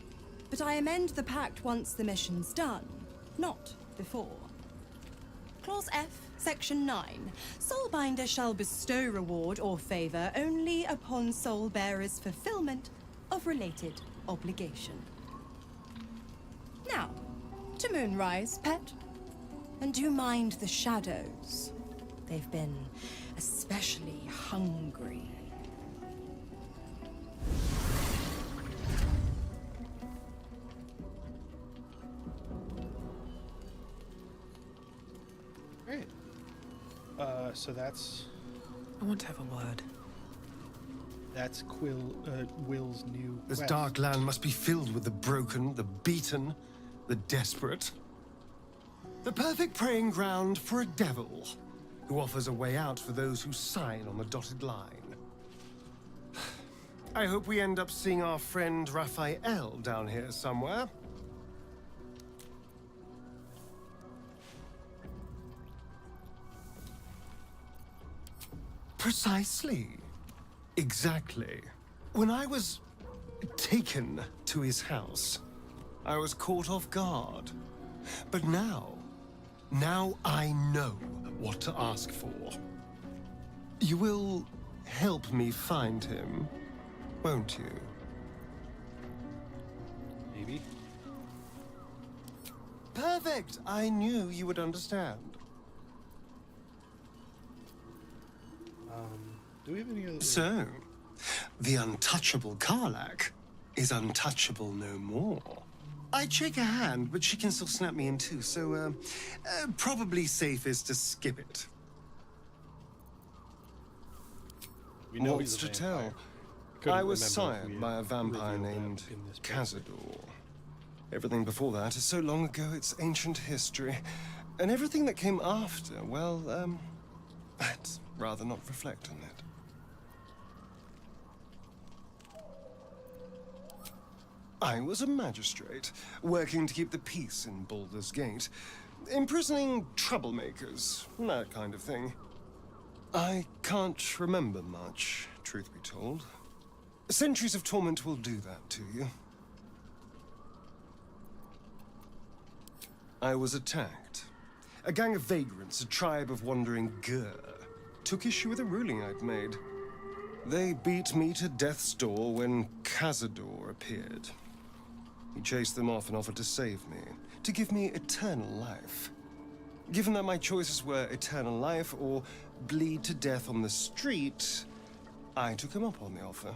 But I amend the pact once the mission's done, not before. Clause F, Section 9. Soulbinder shall bestow reward or favor only upon soul bearer's fulfillment of related obligation. Now, to Moonrise, pet. And do mind the shadows. They've been especially hungry. Great. So that's I want to have a word. Will's new This quest. dark land must be filled with the broken, the beaten, the desperate. The perfect preying ground for a devil who offers a way out for those who sign on the dotted line. I hope we end up seeing our friend Raphael down here somewhere. Precisely. Exactly. When I was taken to his house, I was caught off guard. But now I know what to ask for. You will help me find him, won't you? Maybe. Perfect! I knew you would understand. Do we have any other... So, the untouchable Karlak is untouchable no more. I'd shake her hand, but she can still snap me in two, so, probably safest to skip it. We know What's he's a to vampire. tell? Couldn't I was remember if we sired had by a vampire revealed that named in this place. Cazador. Everything before that is so long ago it's ancient history. And everything that came after, well, I'd rather not reflect on it. I was a magistrate, working to keep the peace in Baldur's Gate, imprisoning troublemakers, that kind of thing. I can't remember much, truth be told. Centuries of torment will do that to you. I was attacked. A gang of vagrants, a tribe of wandering Gur, took issue with a ruling I'd made. They beat me to death's door when Cazador appeared. He chased them off and offered to save me, to give me eternal life. Given that my choices were eternal life or bleed to death on the street, I took him up on the offer.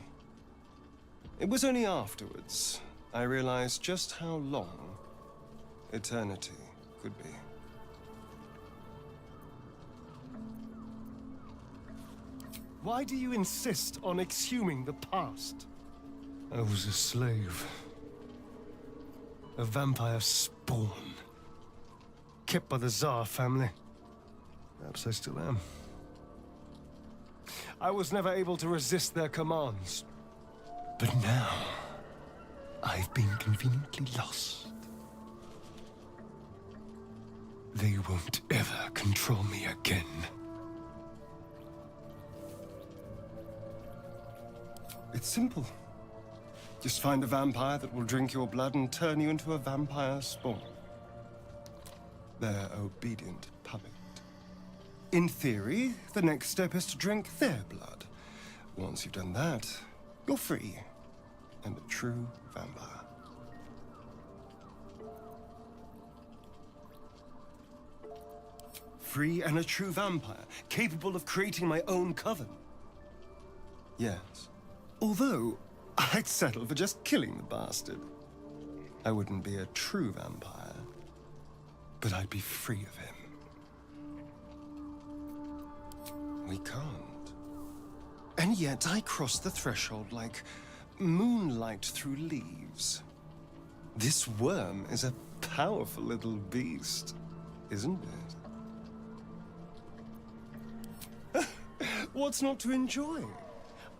It was only afterwards I realized just how long eternity could be. Why do you insist on exhuming the past? I was a slave. A vampire spawn. Kept by the Tsar family. Perhaps I still am. I was never able to resist their commands. But now, I've been conveniently lost. They won't ever control me again. It's simple. Just find a vampire that will drink your blood and turn you into a vampire spawn. Their obedient puppet. In theory, the next step is to drink their blood. Once you've done that, you're free and a true vampire. free and a true vampire, capable of creating my own coven. Yes. Although, I'd settle for just killing the bastard. I wouldn't be a true vampire, but I'd be free of him. We can't. And yet I cross the threshold like moonlight through leaves. This worm is a powerful little beast, isn't it? What's not to enjoy?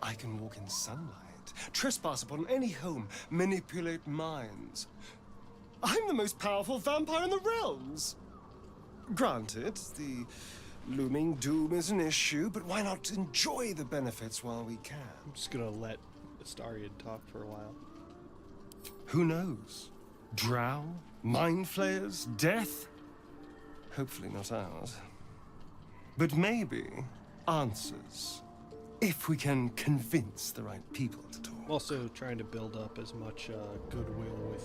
I can walk in sunlight, trespass upon any home, manipulate minds. I'm the most powerful vampire in the realms. Granted, the looming doom is an issue, but why not enjoy the benefits while we can? I'm just gonna let Astarion talk for a while. Who knows? Drow? Mind flayers? Death? Hopefully not ours. But maybe answers. If we can convince the right people to talk. I'm also trying to build up as much goodwill with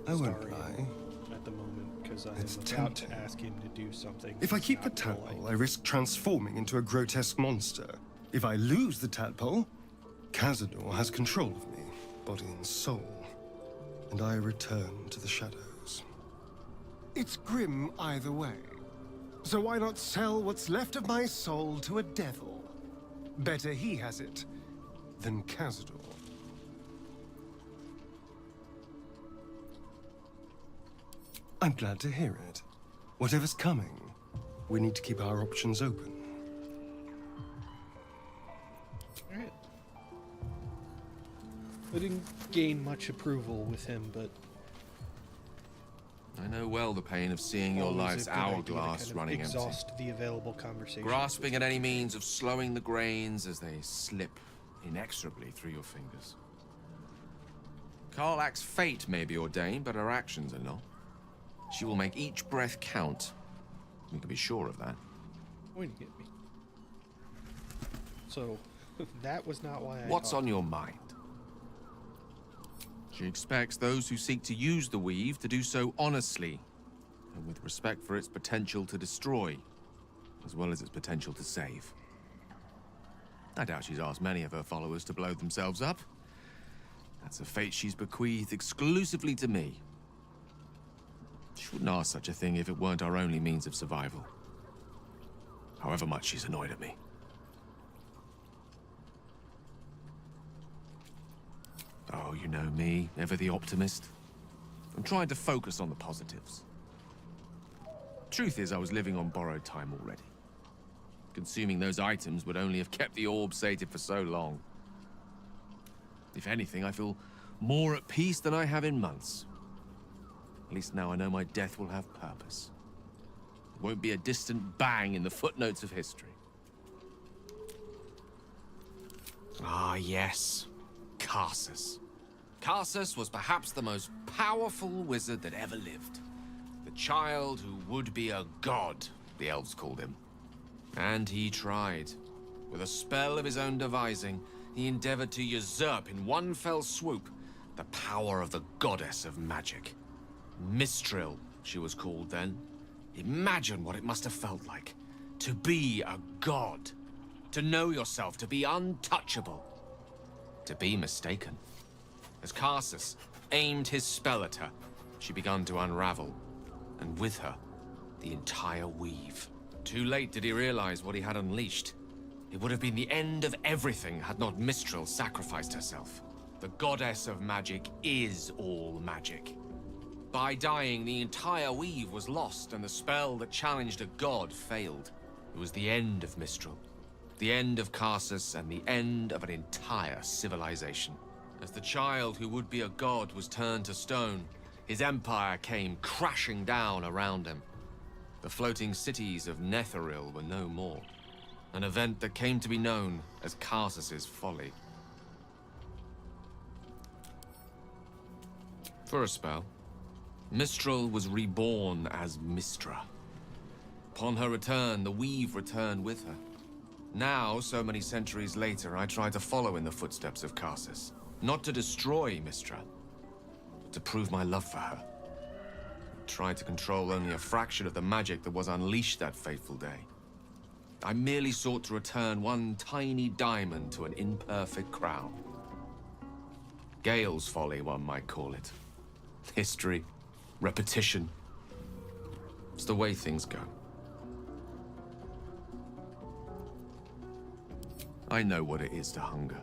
I won't Astarion lie. at the moment, because I It's am about tempting. to ask him to do something. If I he's keep the not gonna tadpole, like. I risk transforming into a grotesque monster. If I lose the tadpole, Cazador has control of me, body and soul, and I return to the shadows. It's grim either way. So why not sell what's left of my soul to a devil? Better he has it than Cazador. I'm glad to hear it. Whatever's coming, we need to keep our options open. Alright. I didn't gain much approval with him, but I know well the pain of seeing your always a life's good idea to hourglass kind of running empty. exhaust the available conversation. Grasping at any means of slowing the grains as they slip inexorably through your fingers. Karlach's fate may be ordained, but her actions are not. She will make each breath count. You can be sure of that. Pointing at me. So, that was not why I What's talked. on your mind? She expects those who seek to use the weave to do so honestly, and with respect for its potential to destroy, as well as its potential to save. I doubt she's asked many of her followers to blow themselves up. That's a fate she's bequeathed exclusively to me. She wouldn't ask such a thing if it weren't our only means of survival. However much she's annoyed at me. Oh, you know me, ever the optimist. I'm trying to focus on the positives. Truth is, I was living on borrowed time already. Consuming those items would only have kept the orb sated for so long. If anything, I feel more at peace than I have in months. At least now I know my death will have purpose. It won't be a distant bang in the footnotes of history. Ah, yes. Karsus. Karsus was perhaps the most powerful wizard that ever lived. The child who would be a god, the elves called him. And he tried. With a spell of his own devising, he endeavored to usurp in one fell swoop the power of the goddess of magic. Mistral, she was called then. Imagine what it must have felt like. To be a god. To know yourself, to be untouchable. To be mistaken. As Karsus aimed his spell at her, she began to unravel. And with her, the entire weave. Too late did he realize what he had unleashed. It would have been the end of everything had not Mistral sacrificed herself. The goddess of magic is all magic. By dying, the entire weave was lost, and the spell that challenged a god failed. It was the end of Mistral. The end of Karsus, and the end of an entire civilization. As the child who would be a god was turned to stone, his empire came crashing down around him. The floating cities of Netheril were no more. An event that came to be known as Karsus's folly. For a spell, Mistral was reborn as Mistra. Upon her return, the weave returned with her. Now, so many centuries later, I try to follow in the footsteps of Karsus. Not to destroy Mistra, but to prove my love for her. tried to control only a fraction of the magic that was unleashed that fateful day. I merely sought to return one tiny diamond to an imperfect crown. Gale's folly, one might call it. History, repetition. It's the way things go. I know what it is to hunger.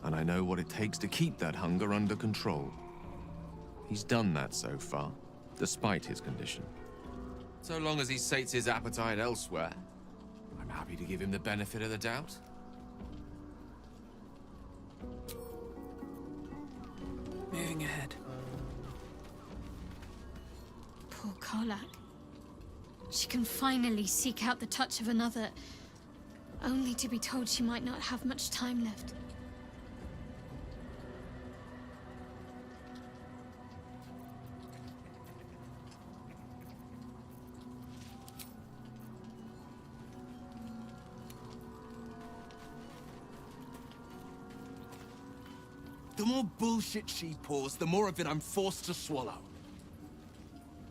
And I know what it takes to keep that hunger under control. He's done that so far, despite his condition. So long as he sates his appetite elsewhere, I'm happy to give him the benefit of the doubt. Moving ahead. Poor Karlak. She can finally seek out the touch of another, only to be told she might not have much time left. The more bullshit she pours, the more of it I'm forced to swallow.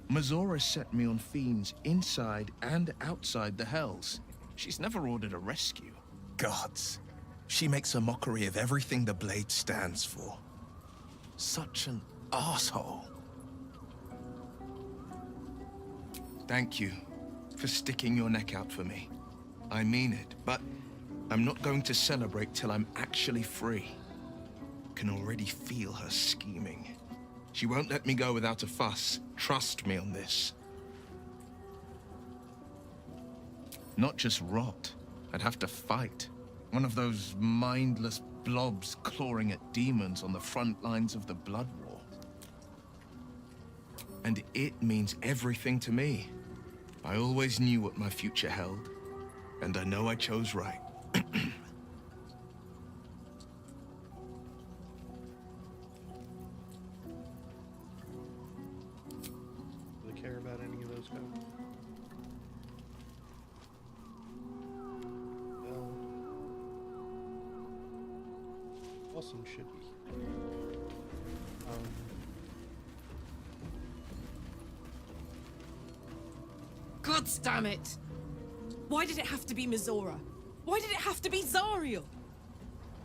Mazora set me on fiends inside and outside the Hells. She's never ordered a rescue. Gods. She makes a mockery of everything the Blade stands for. Such an asshole. Thank you for sticking your neck out for me. I mean it, but I'm not going to celebrate till I'm actually free. Can already feel her scheming. She won't let me go without a fuss. Trust me on this. Not just rot. I'd have to fight. One of those mindless blobs clawing at demons on the front lines of the Blood War. And it means everything to me. I always knew what my future held, and I know I chose right. Do they care about any of those guys? Well, awesome should be. God damn it! Why did it have to be Mazora? Why did it have to be Zariel?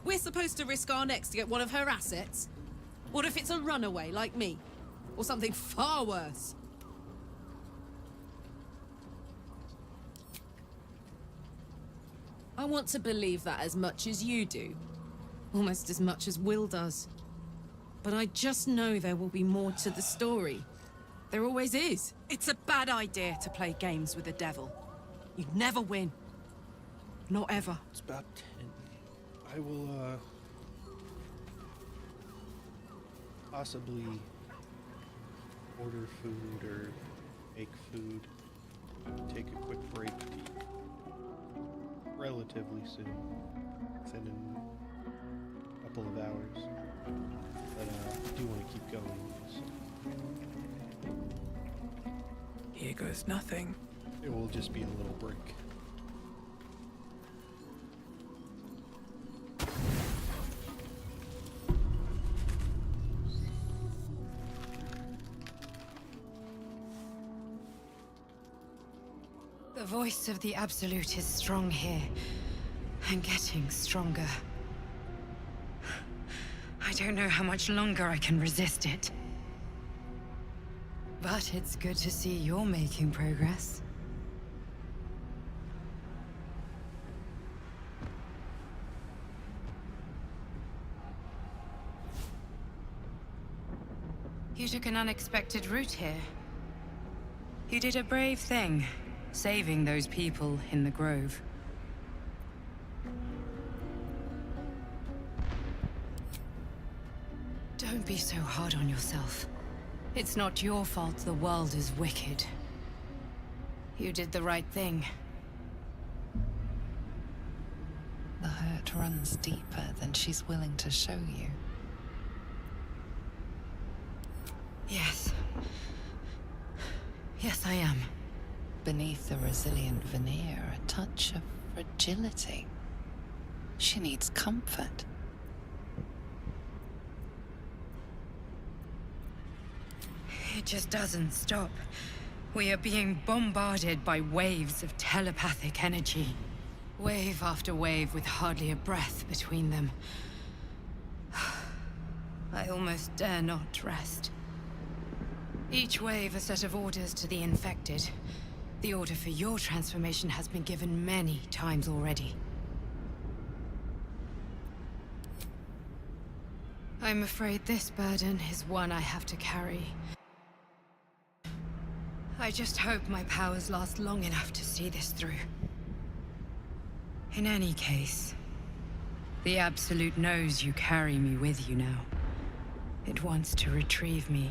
We're supposed to risk our necks to get one of her assets? What if it's a runaway like me? Or something far worse? I want to believe that as much as you do. Almost as much as Will does. But I just know there will be more to the story. There always is. It's a bad idea to play games with the devil. You'd never win. Not ever. It's about 10. I will, possibly order food or make food. Take a quick break relatively soon. Within a couple of hours. But, I do want to keep going. So. Here goes nothing. It will just be a little break. The voice of the Absolute is strong here, and getting stronger. I don't know how much longer I can resist it. But it's good to see you're making progress. You took an unexpected route here. You did a brave thing, saving those people in the Grove. Don't be so hard on yourself. It's not your fault the world is wicked. You did the right thing. The hurt runs deeper than she's willing to show you. Yes. Yes, I am. Beneath the resilient veneer, a touch of fragility. She needs comfort. It just doesn't stop. We are being bombarded by waves of telepathic energy. Wave after wave with hardly a breath between them. I almost dare not rest. Each wave a set of orders to the infected. The order for your transformation has been given many times already. I'm afraid this burden is one I have to carry. I just hope my powers last long enough to see this through. In any case, the Absolute knows you carry me with you now. It wants to retrieve me.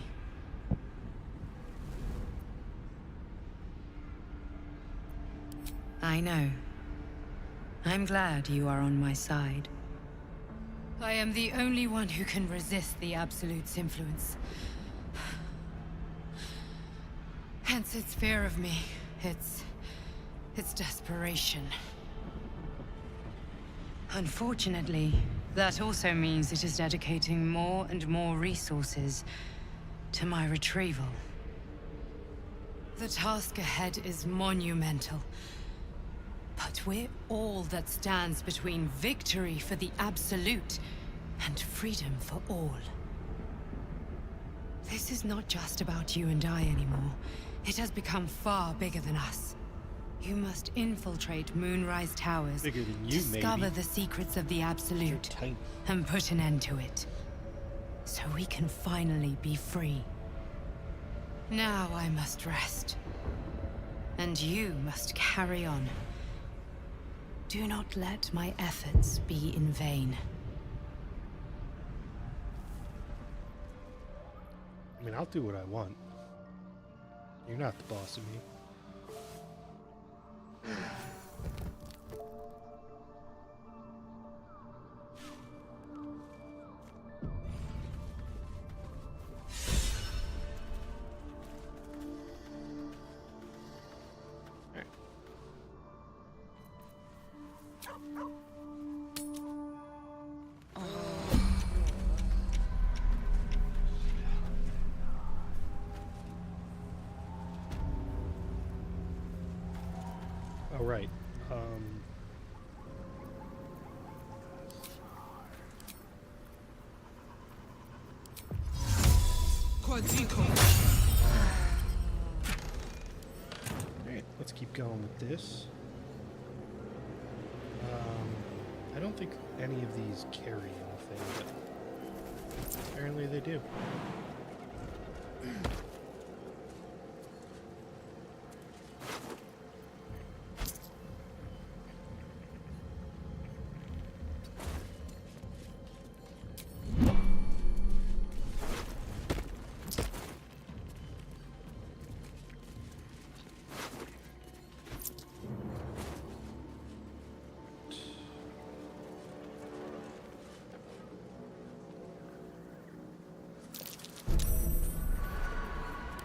I know. I'm glad you are on my side. I am the only one who can resist the Absolute's influence. Hence its fear of me, its desperation. Unfortunately, that also means it is dedicating more and more resources to my retrieval. The task ahead is monumental. But we're all that stands between victory for the Absolute and freedom for all. This is not just about you and I anymore. It has become far bigger than us. You must infiltrate Moonrise Towers, Bigger than you, discover maybe. the secrets of the Absolute, and put an end to it. So we can finally be free. Now I must rest. And you must carry on. Do not let my efforts be in vain. I mean, I'll do what I want. You're not the boss of me. All right. Alright, let's keep going with this. I don't think any of these carry anything, but apparently they do.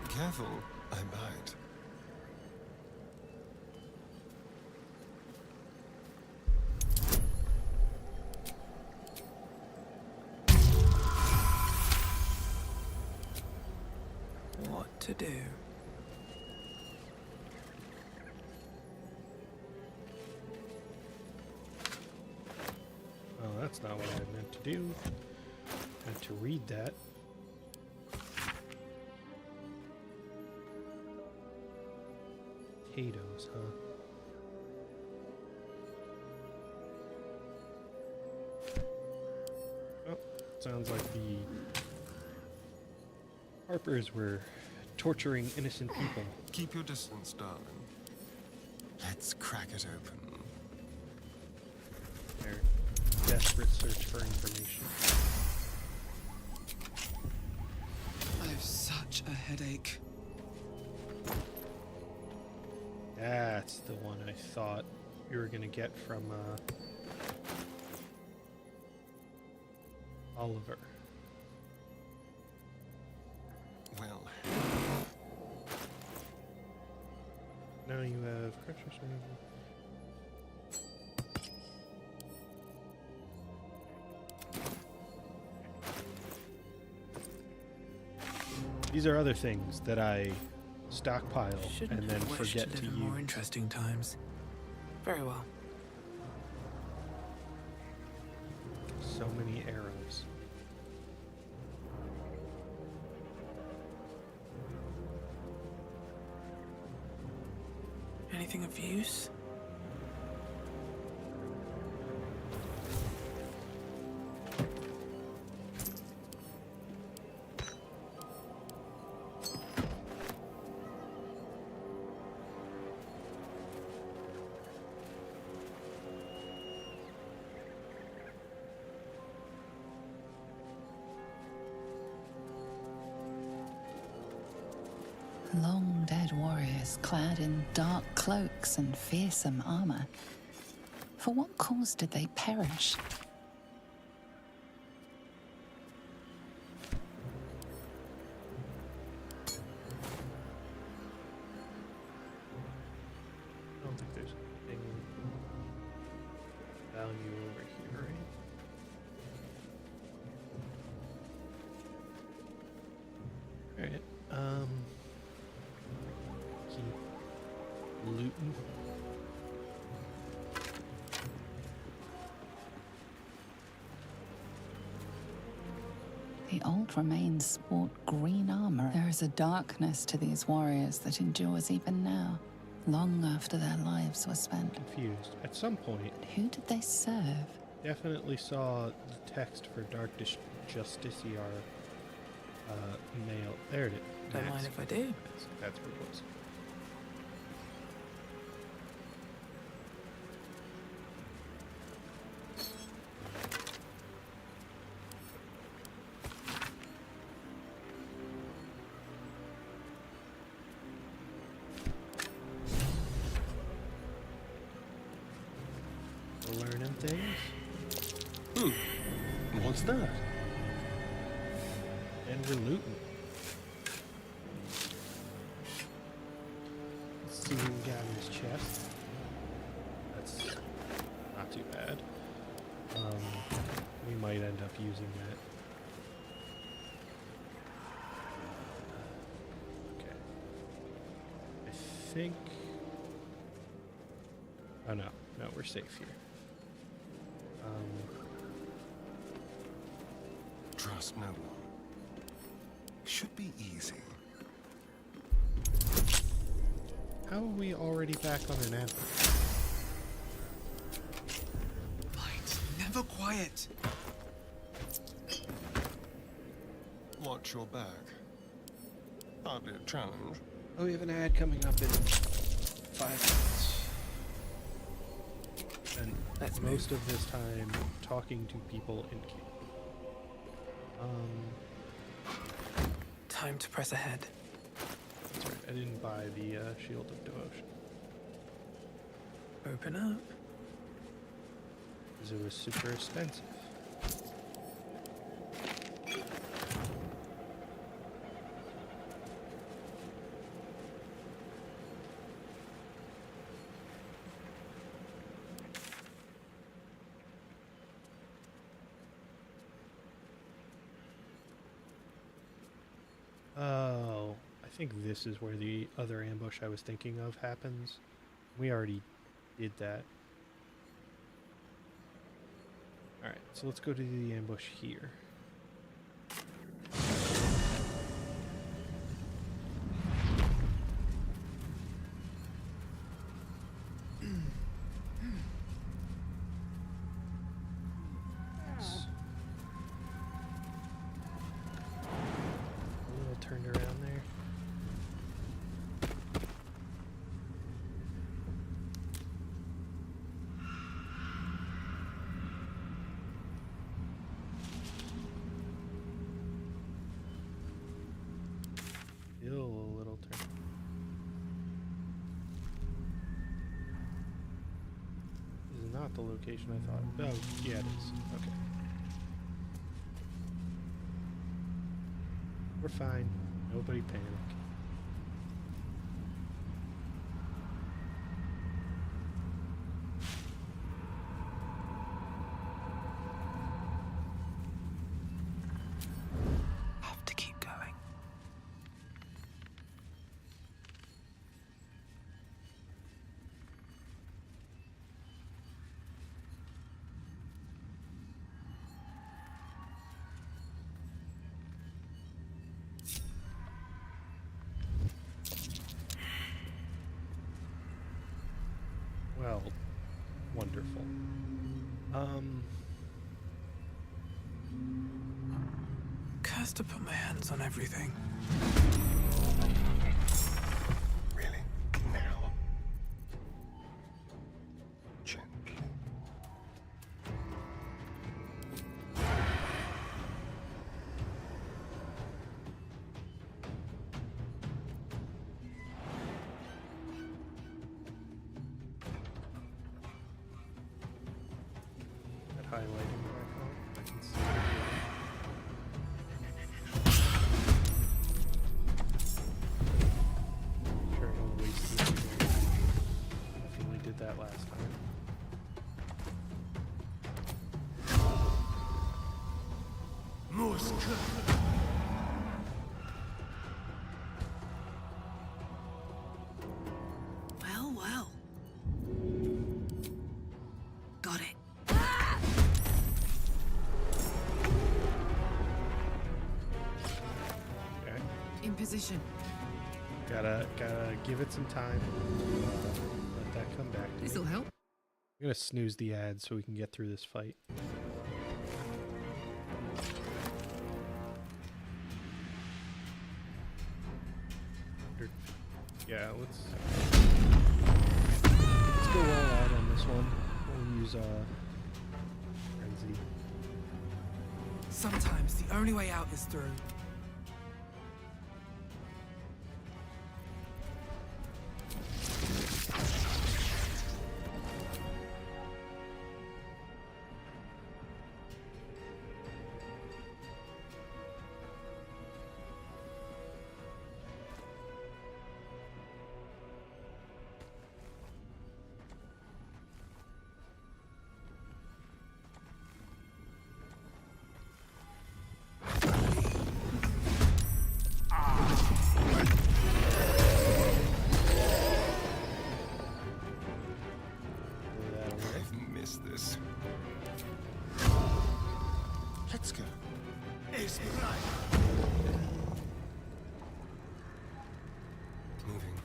Careful, I might. What to do? Oh, that's not what I meant to do. I meant to read that. Potatoes, huh? Oh, sounds like the Harpers were torturing innocent people. Keep your distance, darling. Let's crack it open. Their desperate search for information. I have such a headache. That's the one I thought you were gonna get from Oliver. Well, now you have Crusher Swing. These are other things that I stockpile Shouldn't and then have wished forget to to live in more use. interesting times. Very well. So many arrows. Anything of use? Long dead warriors clad in dark cloaks and fearsome armor. For what cause did they perish? I don't think there's anything of value over here, right? Alright, keep looting. The old remains sport green armor. There is a darkness to these warriors that endures even now, long after their lives were spent. Confused. At some point, Who did they serve? definitely saw the text for Dark Justiciar mail. There it is. Don't mind if I do. That's what it was. Learning things. What's that? And we're looting. Let's see what we got in this chest. That's not too bad. We might end up using that. Okay. I think... Oh no, no, we're safe here. Trust no one. Should be easy. How are we already back on an end? Light, never quiet. Watch your back. Hardly a challenge. Oh, we have an ad coming up in 5 minutes. And Let's most of this time talking to people in camp. Time to press ahead. That's right, I didn't buy the Shield of Devotion. Open up. Because it was super expensive. Oh, I think this is where the other ambush I was thinking of happens. We already did that. Alright, so let's go to the ambush here. Turned around there. Still a little turn. This is not the location I thought. Oh, yeah, it is. Okay. We're fine. Nobody panic. Have to keep going. Wonderful. Cursed to put my hands on everything. Really? Now? Gently. That highlighting back on. I can see it. Sure, I don't waste this again. Definitely did that last time. Well, well. Got it. Okay. In position. Gotta give it some time. Let that come back to This'll me. help. I'm gonna snooze the ad so we can get through this fight. Yeah, let's go all out on this one. We'll use frenzy. Sometimes the only way out is through. I've missed this. Let's go. Moving.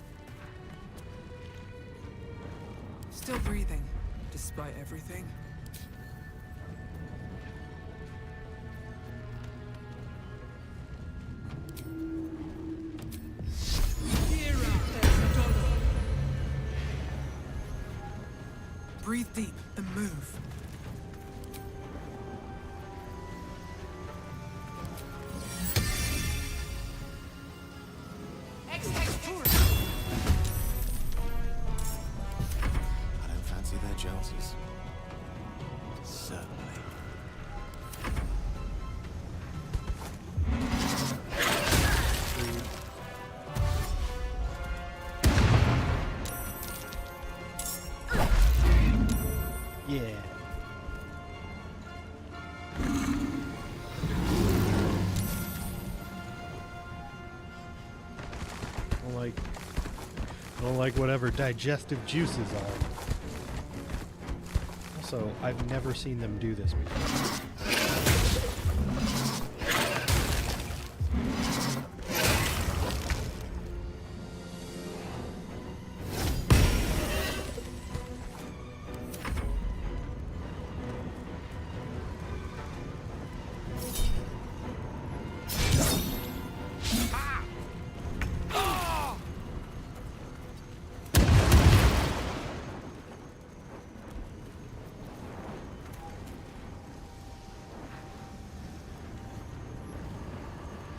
Still breathing, despite everything. Breathe deep and move. I don't fancy their chances. Certainly. Yeah. I don't like whatever digestive juices are. Also, I've never seen them do this before.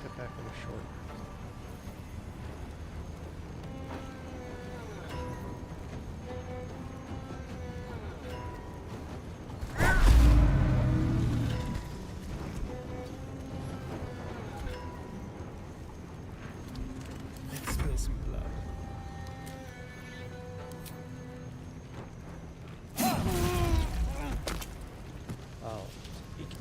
Get back on a short. Let's spill some blood. Oh, take it.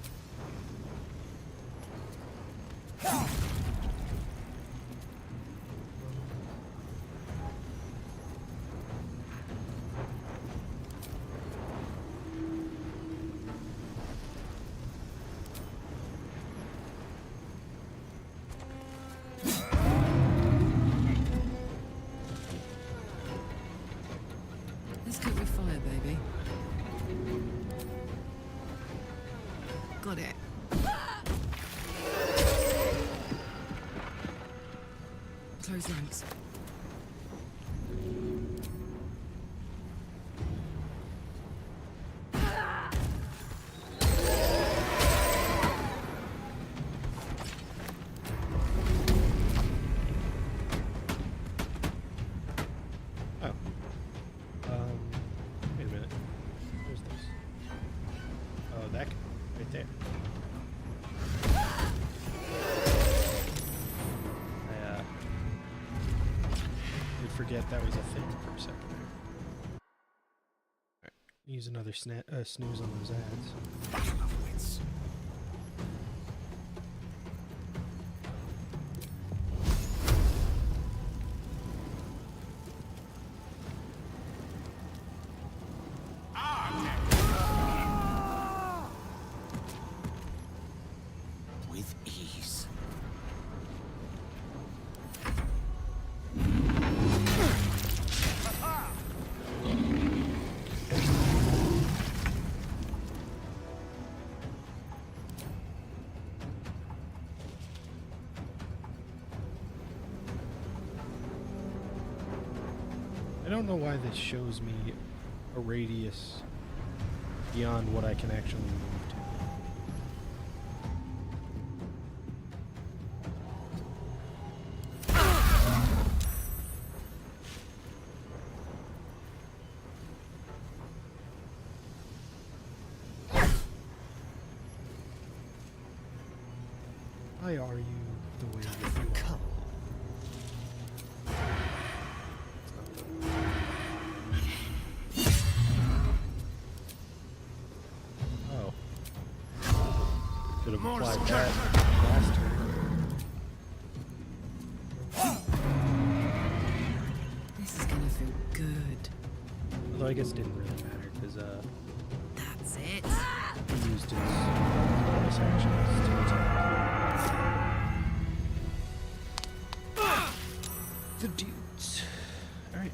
Got it. Close ranks. Wait a minute. Where's this? Oh, that guy. Right there. I did forget that was a thing for a second there. Alright. Use another snooze on those ads. Battle of wits. With ease. I don't know why this shows me a radius beyond what I can actually move to. Why are you the way that you are? Oh. Should have applied that last turn. This is gonna feel good. Although I guess it didn't really matter because That's it. he used his bonus actions to attack. The dudes. Alright,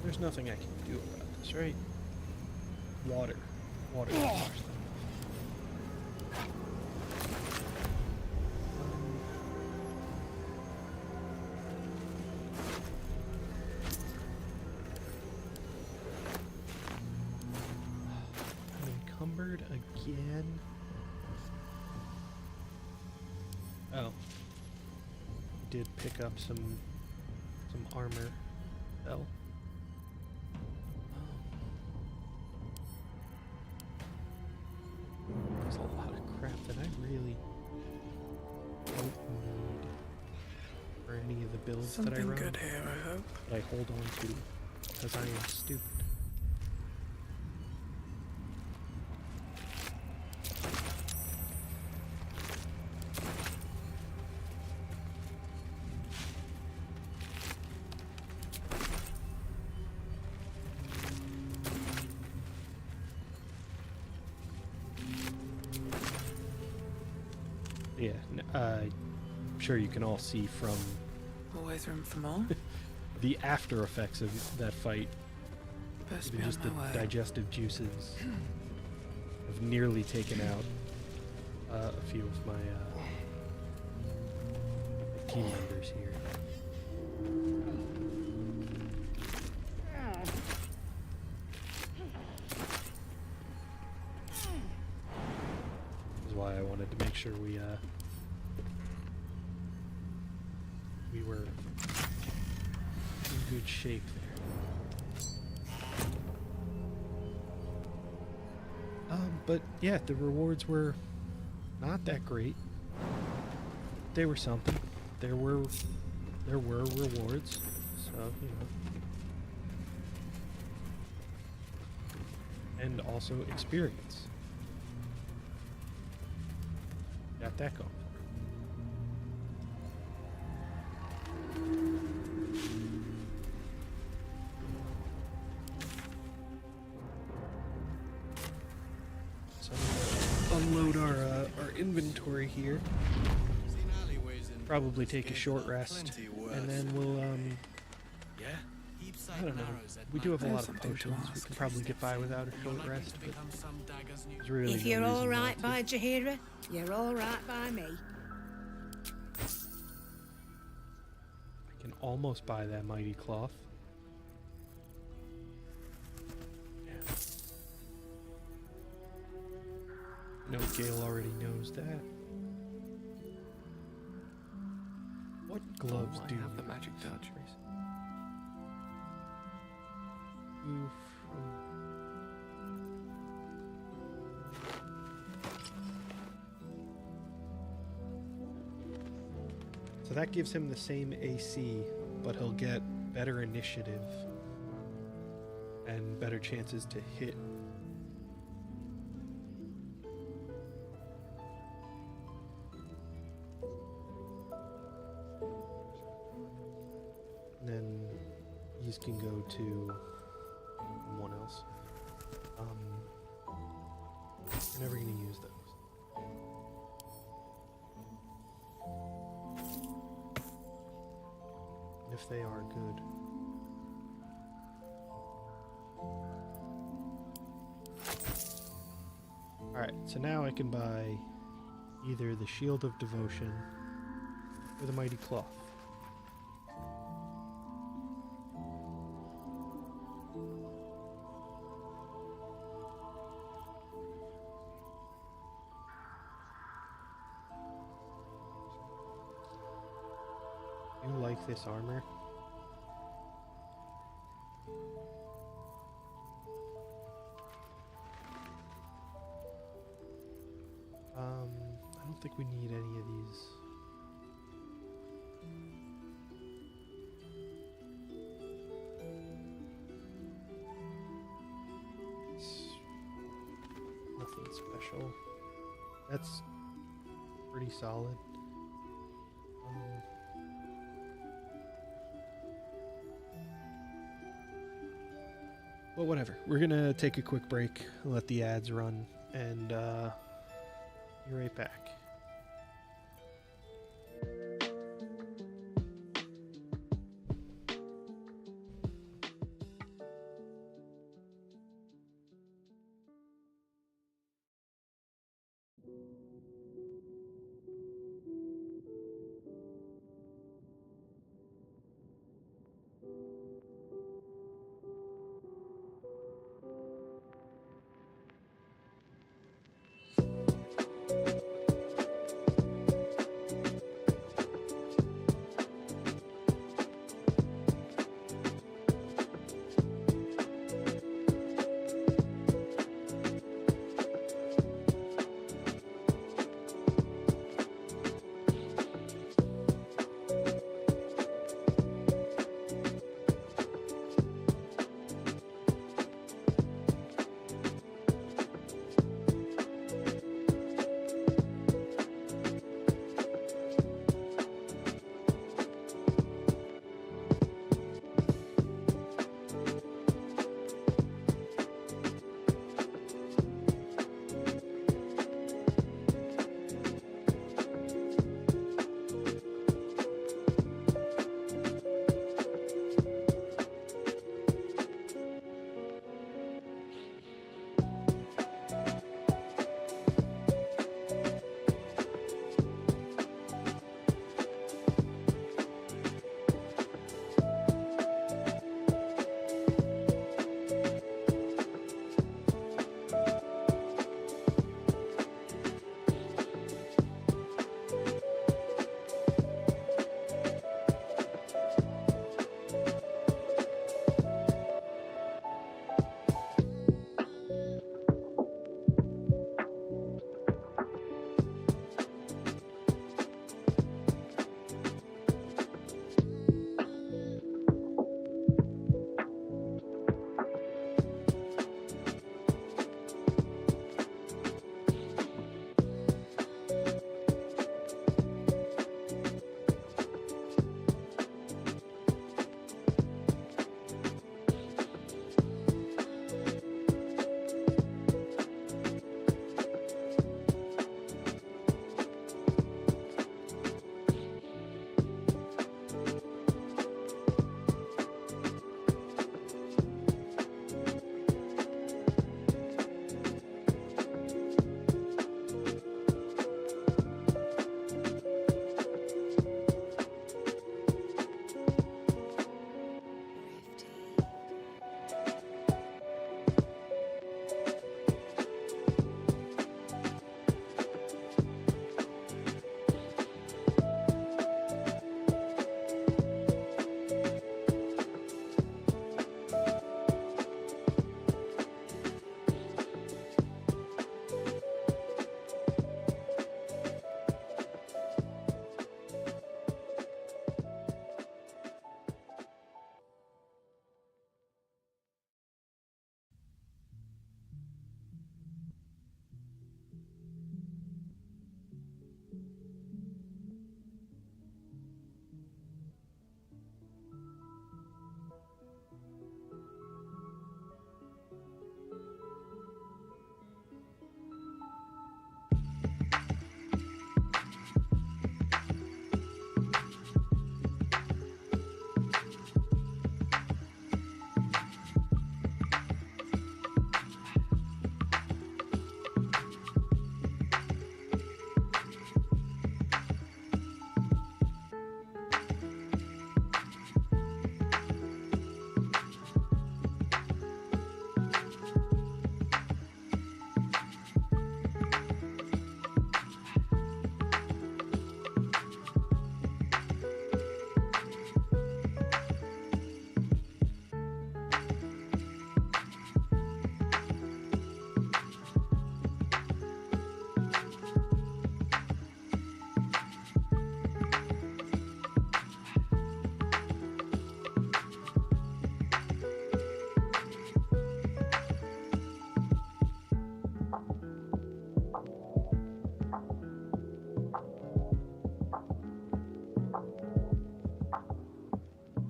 there's nothing I can do about this, right? Water. Water. I'm encumbered again. Oh. Did pick up some armor. Fell. There's a lot of crap that I really don't need for any of the builds that I run. Something good here, I hope. That I hold on to because I am stupid. Yeah, I'm sure you can all see from Always room for more. the after effects of that fight. Best Even be on just the my way. digestive juices have nearly taken out a few of my team members here. This is why I wanted to make sure we were in good shape there. But yeah, the rewards were not that great. They were something. There were rewards, so you know. And also experience. Got that going. So unload our inventory here. Seen alleyways in probably take a short rest, and then we'll I don't know. We do have a lot of potions. We can probably get by without a short rest, but there's really If no you're all reason right not by Jahira, you're all right by me. I can almost buy that mighty cloth. No, Gale already knows that. What gloves do have the magic touch? Oof. So that gives him the same AC, but he'll get better initiative and better chances to hit. And then these can go to someone else. We're never going to use those. And if they are good. Alright, so now I can buy either the Shield of Devotion or the Mighty Cloth. You like this armor? I don't think we need any of these. Nothing special. That's pretty solid. Well, whatever. We're gonna take a quick break, let the ads run, and be right back.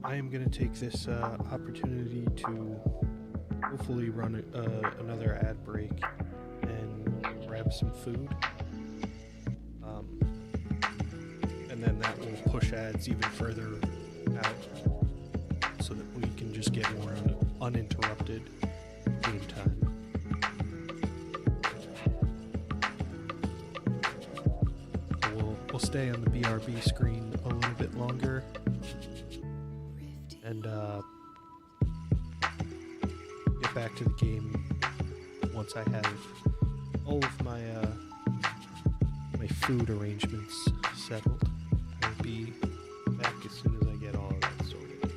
I am going to take this opportunity to hopefully run another ad break and grab some food. And then that will push ads even further out so that we can just get more uninterrupted game time. So we'll stay on the BRB screen a little bit longer and get back to the game once I have all of my my food arrangements settled. I'll be back as soon as I get all of that sorted.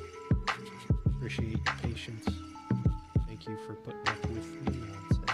Appreciate your patience. Thank you for putting up with me nonsense.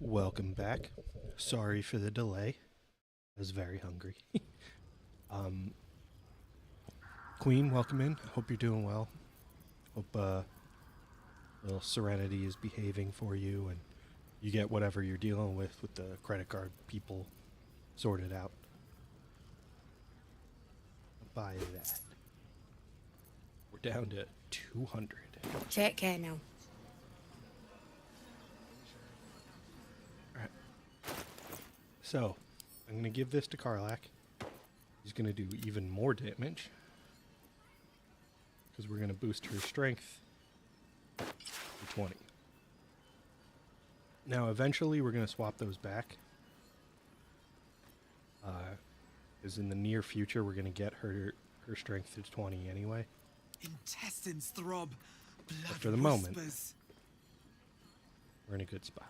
Welcome back. Sorry for the delay. I was very hungry. Queen, welcome in. Hope you're doing well. Hope little Serenity is behaving for you and you get whatever you're dealing with the credit card people sorted out. Buy that. We're down to 200. Take care now. Alright. So, I'm going to give this to Karlak. He's going to do even more damage. Because we're going to boost her strength to 20. Now, eventually, we're going to swap those back. Because in the near future, we're going to get her strength to 20 anyway. Intestines throb. Blood But for the moment, whispers. we're in a good spot.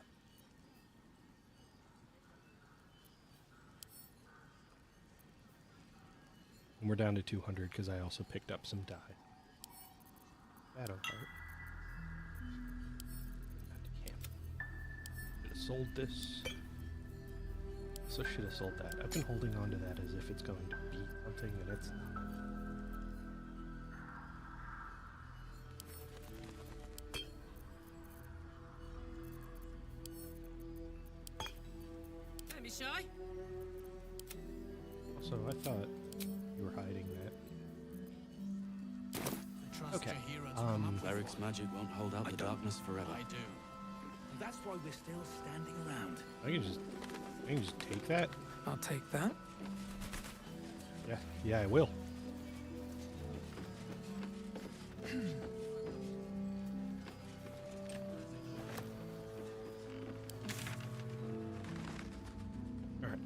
And we're down to 200 because I also picked up some dye. That'll hurt. Not to camp. Should have sold this. Also should have sold that. I've been holding on to that as if it's going to be something, and it's not. Don't be shy. Also, I thought you were hiding that. Okay. Cleric's magic won't hold out the darkness forever. I do. That's why we're still standing around. I can just take that. I'll take that. Yeah, I will. All right.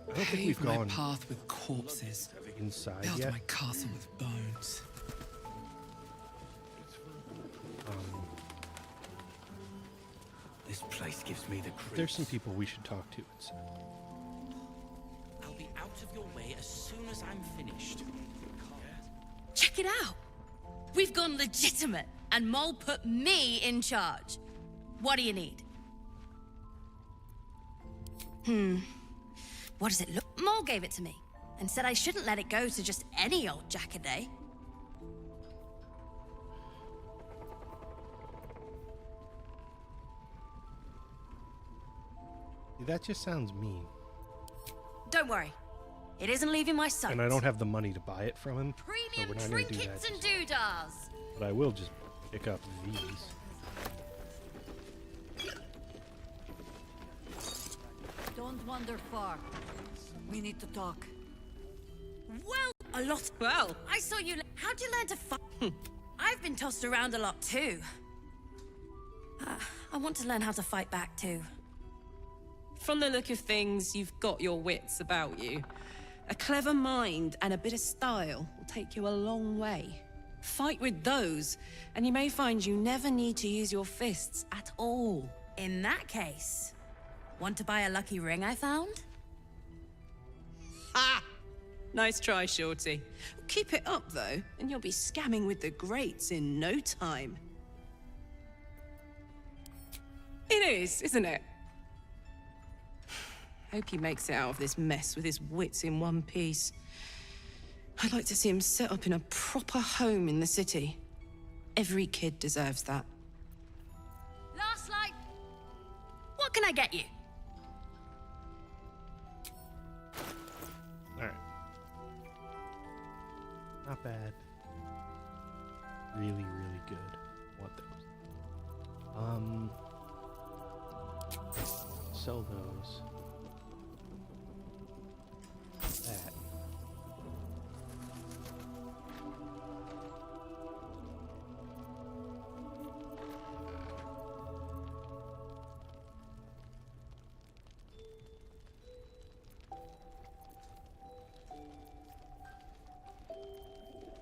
I don't think we've Pave my gone path with corpses. inside Build yet. my castle with bones. This place gives me the creeps. There's some people we should talk to inside. I'll be out of your way as soon as I'm finished. Check it out. We've gone legitimate, and Mole put me in charge. What do you need? What does it look? Mole gave it to me and said I shouldn't let it go to just any old jackaday. That just sounds mean. Don't worry. It isn't leaving my sight. And I don't have the money to buy it from him. So Premium we're not going to do trinkets that. and doodahs. But I will just pick up these. Don't wander far. We need to talk. Well, a lot. Well, I saw you. How'd you learn to fight? I've been tossed around a lot too. I want to learn how to fight back too. From the look of things, you've got your wits about you. A clever mind and a bit of style will take you a long way. Fight with those, and you may find you never need to use your fists at all. In that case, want to buy a lucky ring I found? Ha! Nice try, Shorty. Keep it up, though, and you'll be scamming with the greats in no time. It is, isn't it? Hope he makes it out of this mess with his wits in one piece. I'd like to see him set up in a proper home in the city. Every kid deserves that. Last light. What can I get you? Alright. Not bad. Really, really good. Want those. Sell those. That.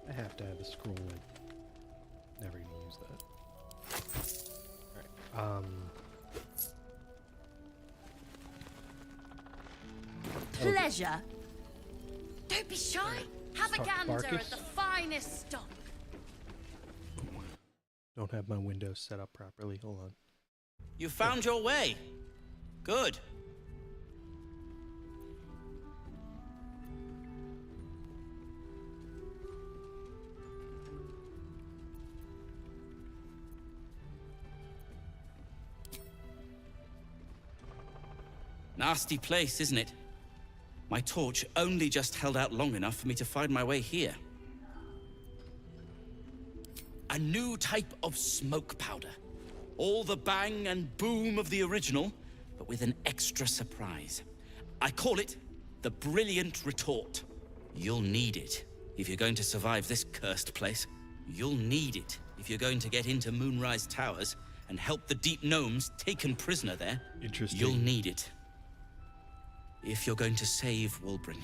I have to have a scroll. Never even use that. Alright, Pleasure. Don't be shy. Have a gander Barkus? at the finest stock. Don't have my windows set up properly. Hold on. You found your way. Good. Nasty place, isn't it? My torch only just held out long enough for me to find my way here. A new type of smoke powder. All the bang and boom of the original, but with an extra surprise. I call it the Brilliant Retort. You'll need it if you're going to survive this cursed place. You'll need it if you're going to get into Moonrise Towers and help the Deep Gnomes taken prisoner there. Interesting. You'll need it if you're going to save Wulbren.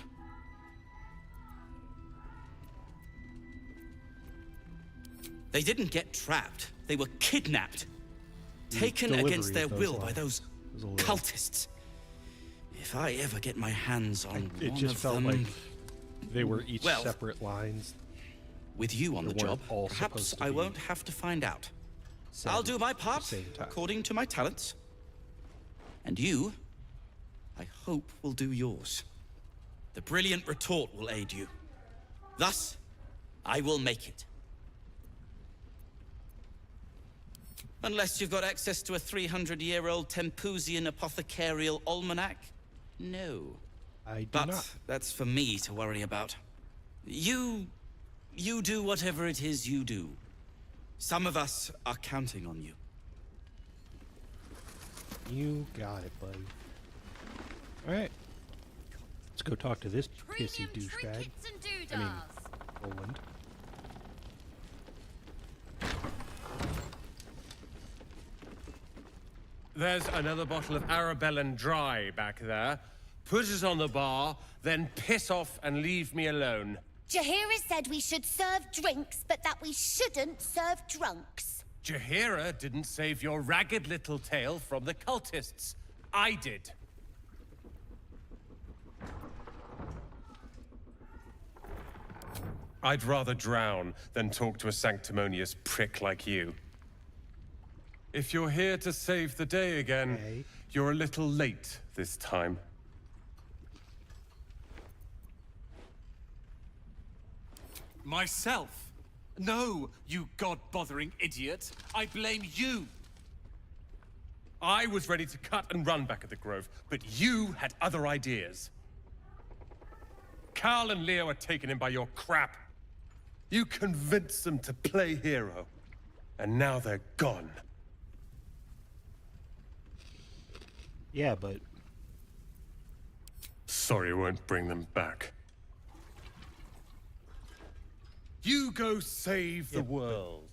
They didn't get trapped. They were kidnapped. Taken against their will by those cultists. If I ever get my hands on It one just of felt them... like they were each Well, separate lines. with you on They the weren't job, all perhaps supposed to I be won't have to find out. said I'll do my at the part same time. according to my talents. And you, I hope, will do yours. The Brilliant Retort will aid you. Thus, I will make it. Unless you've got access to a 300-year-old Tempusian apothecarial almanac? No. I do But not. that's for me to worry about. You do whatever it is you do. Some of us are counting on you. You got it, buddy. Alright. Let's go talk to this pissy douchebag. I mean, Roland. There's another bottle of Arabellan Dry back there. Put it on the bar, then piss off and leave me alone. Jahira said we should serve drinks, but that we shouldn't serve drunks. Jahira didn't save your ragged little tail from the cultists. I did. I'd rather drown than talk to a sanctimonious prick like you. If you're here to save the day again, you're a little late this time. Myself? No, you god-bothering idiot. I blame you. I was ready to cut and run back at the Grove, but you had other ideas. Carl and Leo are taken in by your crap. You convinced them to play hero, and now they're gone. Yeah, but... Sorry, won't bring them back. You go save the world.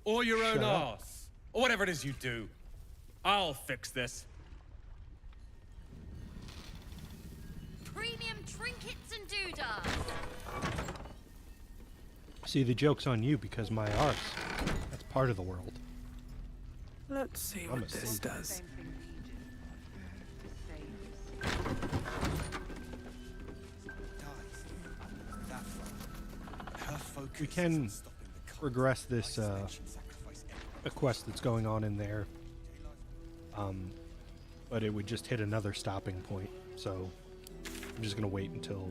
Or your own Shut up. arse. Or whatever it is you do. I'll fix this. Premium trinkets and doodads. See, the joke's on you because my arse. That's part of the world. Let's see I'm what a this saint. does. We can regress this a quest that's going on in there, but it would just hit another stopping point. So I'm just gonna wait until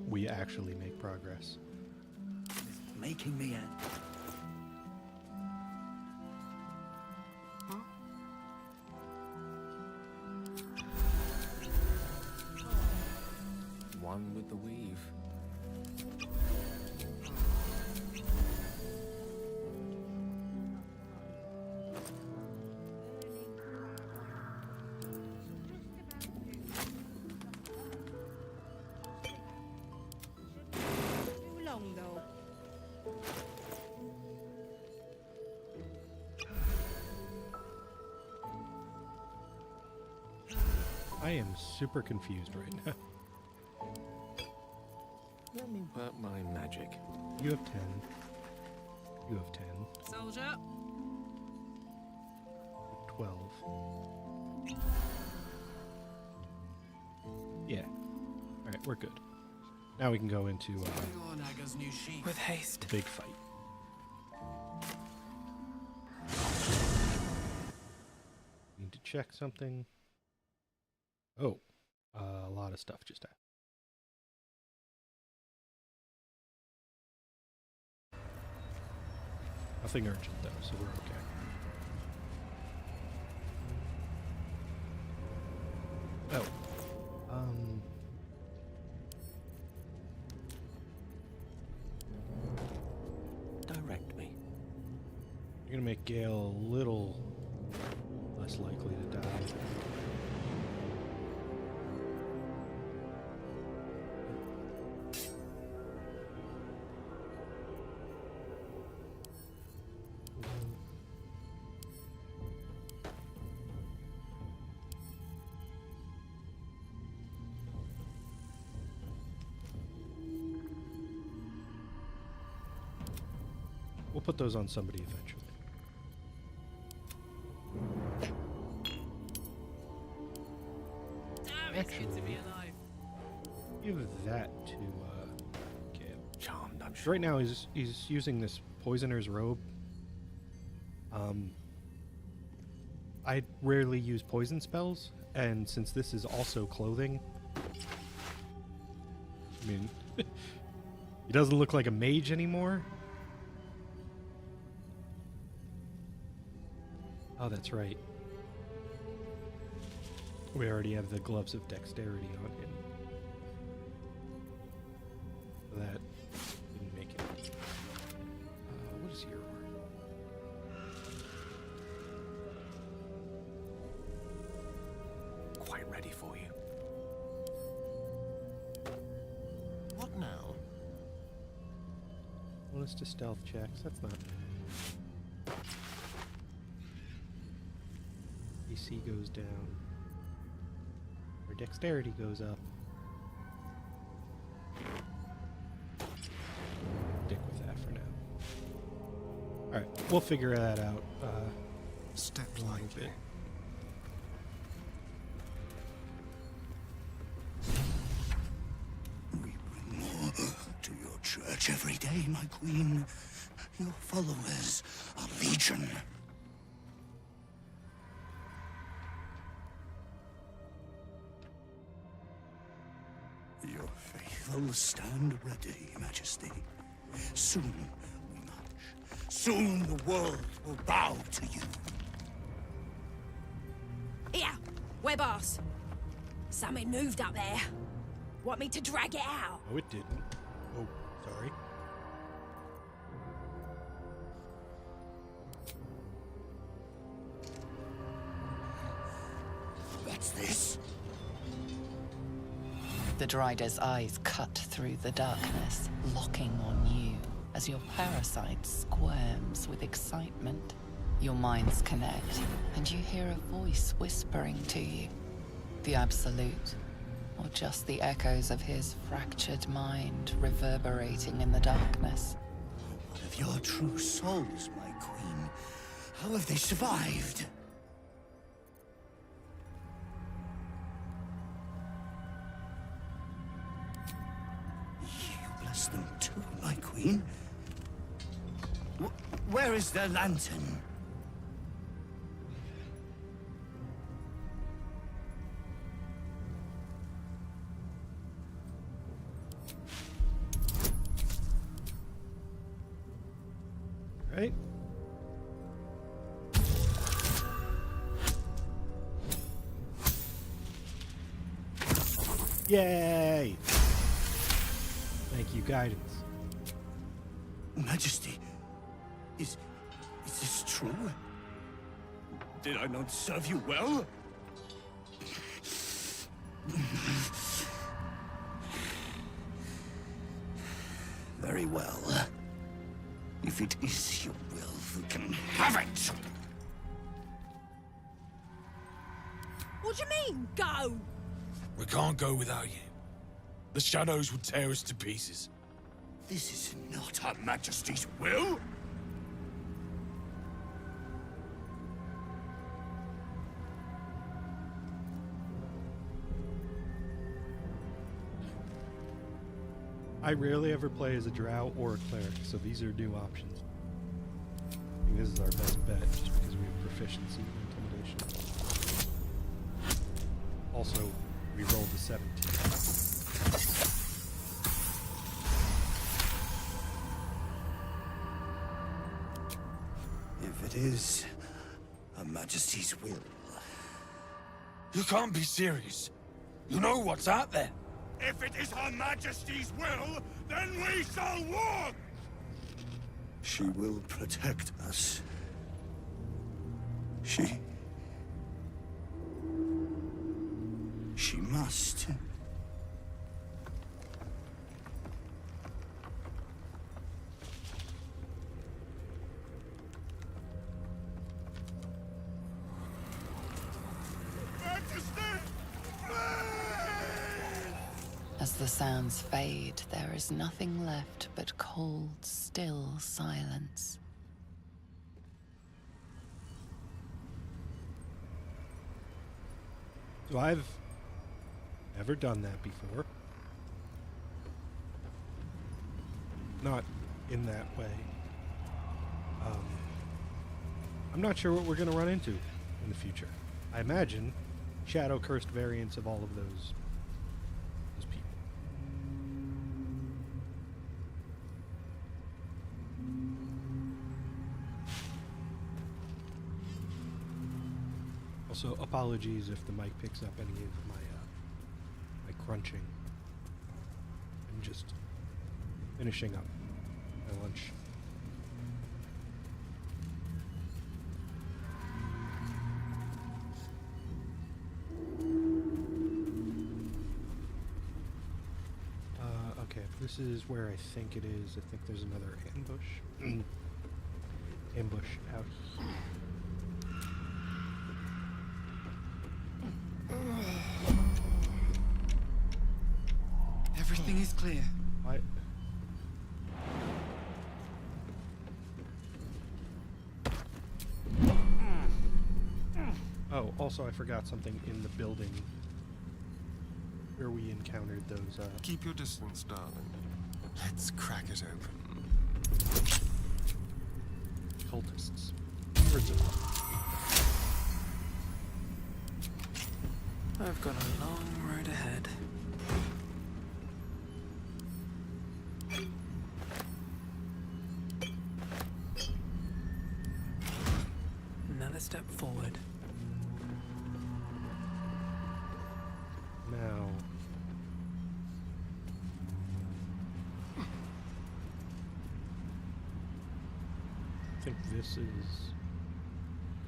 we actually make progress. Making me end. One with the weave. Too long, though. I am super confused right now. Let me work my magic. You have 10. You have 10. Soldier. 12. Yeah. Alright, we're good. Now we can go into With haste. the big fight. check something. Oh, a lot of stuff just happened. Nothing urgent though, so we're okay. Oh. Direct me. You're gonna make Gale a little less likely to die. We'll put those on somebody eventually. Damn, it's good to be alive. Give that to Gale. Charmed, I'm sure. Right now he's using this poisoner's robe. I rarely use poison spells, and since this is also clothing, I mean, he doesn't look like a mage anymore. Oh, that's right. We already have the gloves of dexterity on him. So that didn't make it. What is your Quite ready for you. What now? bonus to stealth checks? That's not. AC goes down. Our dexterity goes up. Stick with that for now. Alright, we'll figure that out. Step lightly. Bit. To your church every day, my queen. Your followers are legion. Your faithful stand ready, Majesty. Soon we march. Soon the world will bow to you. Here, web ass. Something moved up there. Want me to drag it out? Oh, it didn't. Oh, sorry. What's this? The Drider's eyes cut through the darkness, locking on you as your parasite squirms with excitement. Your minds connect, and you hear a voice whispering to you. The Absolute, or just the echoes of his fractured mind reverberating in the darkness. What of your true souls, my queen? How have they survived? You bless them too, my queen. Where is their lantern? Right? Yay! Thank you, guidance. Majesty, is this true? Did I not serve you well? Very well. If it is your will, we can have it! What do you mean, go? We can't go without you. The shadows will tear us to pieces. This is not Her Majesty's will! I rarely ever play as a drow or a cleric, so these are new options. I think this is our best bet, just because we have proficiency in intimidation. Also, we rolled a 17. If it is Her Majesty's will. You can't be serious. You know what's out there. If it is Her Majesty's will, then we shall walk! She will protect us. She must. As the sounds fade, there is nothing left but cold, still silence. So I've never done that before. Not in that way. I'm not sure what we're going to run into in the future. I imagine shadow cursed variants of all of those people. Also, apologies if the mic picks up any of my crunching. I'm just finishing up my lunch. Okay, this is where I think it is. I think there's another ambush. Ambush out here. Everything is clear. What? Oh, also I forgot something in the building where we encountered those, Keep your distance, darling. Let's crack it open. cultists. Birds of war. I've got a long road ahead. Another step forward. Now, I think this is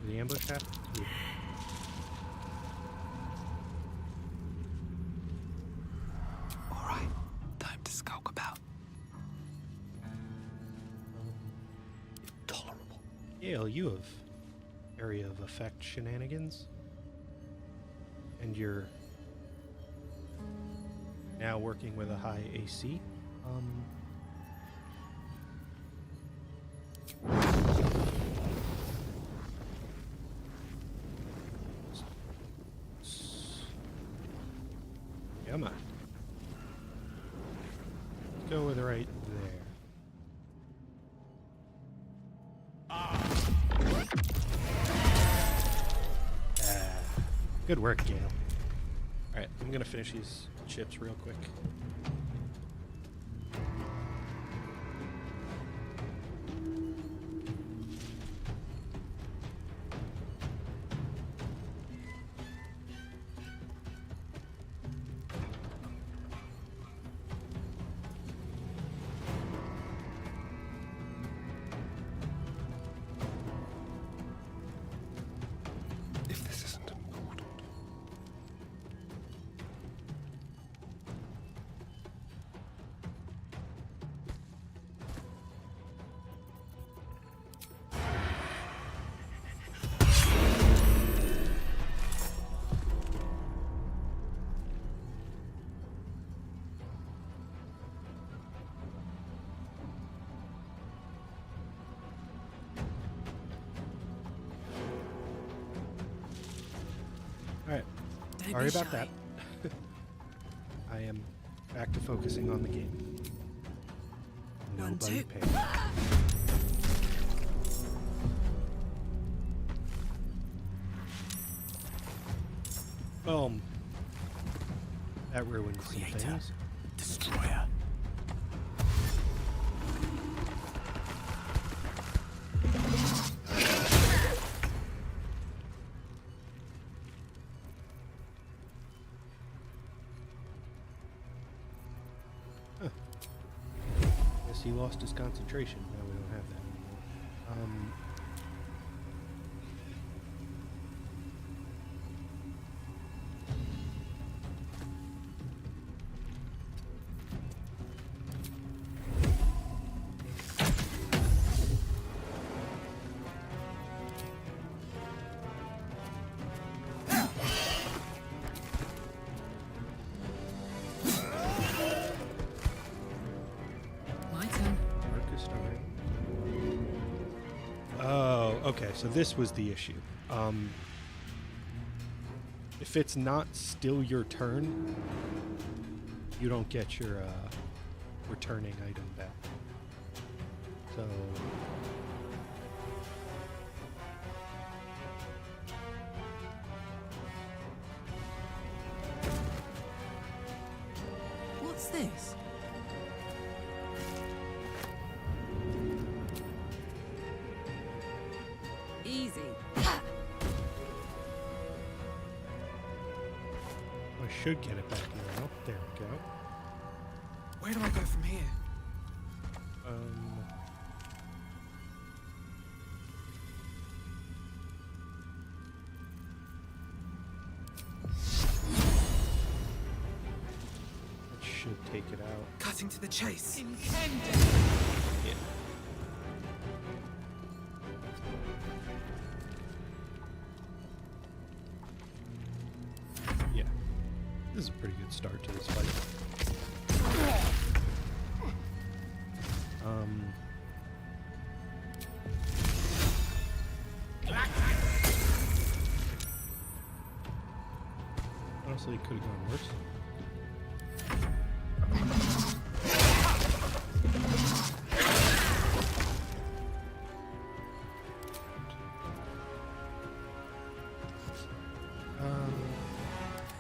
the ambush happened. Yeah. Alright, time to skulk about. Tolerable. Yale, you have area of effect shenanigans. And you're now working with a high AC. Come on. Let's go with right there. Good work, Gale. Alright, I'm gonna finish these chips real quick. If this isn't important. Alright, Don't sorry be about shy. that. I am back to focusing on the game. One, Nobody two. paid. Boom. That ruined some things. Destroyer. Guess he lost his concentration. Now we don't have that anymore. Okay, so this was the issue. If it's not still your turn, you don't get your returning item back. So What's this? Easy. I should get it back now. There we go. Where do I go from here? That should take it out. Cutting to the chase. Yeah. Yeah. This is a pretty good start to this fight. Honestly, it could have gone worse.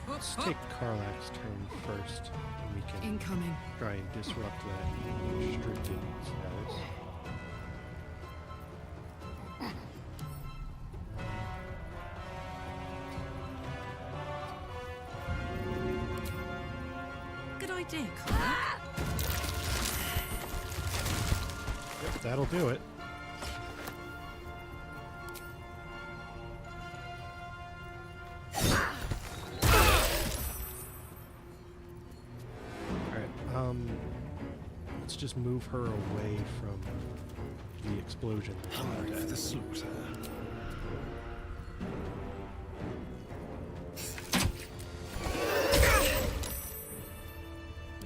Let's take Karlach's turn first, and we can Incoming. try and disrupt that restricted status. Good idea, Connor. Yep, that'll do it. Let's just move her away from the explosion. Hungry for the slaughter.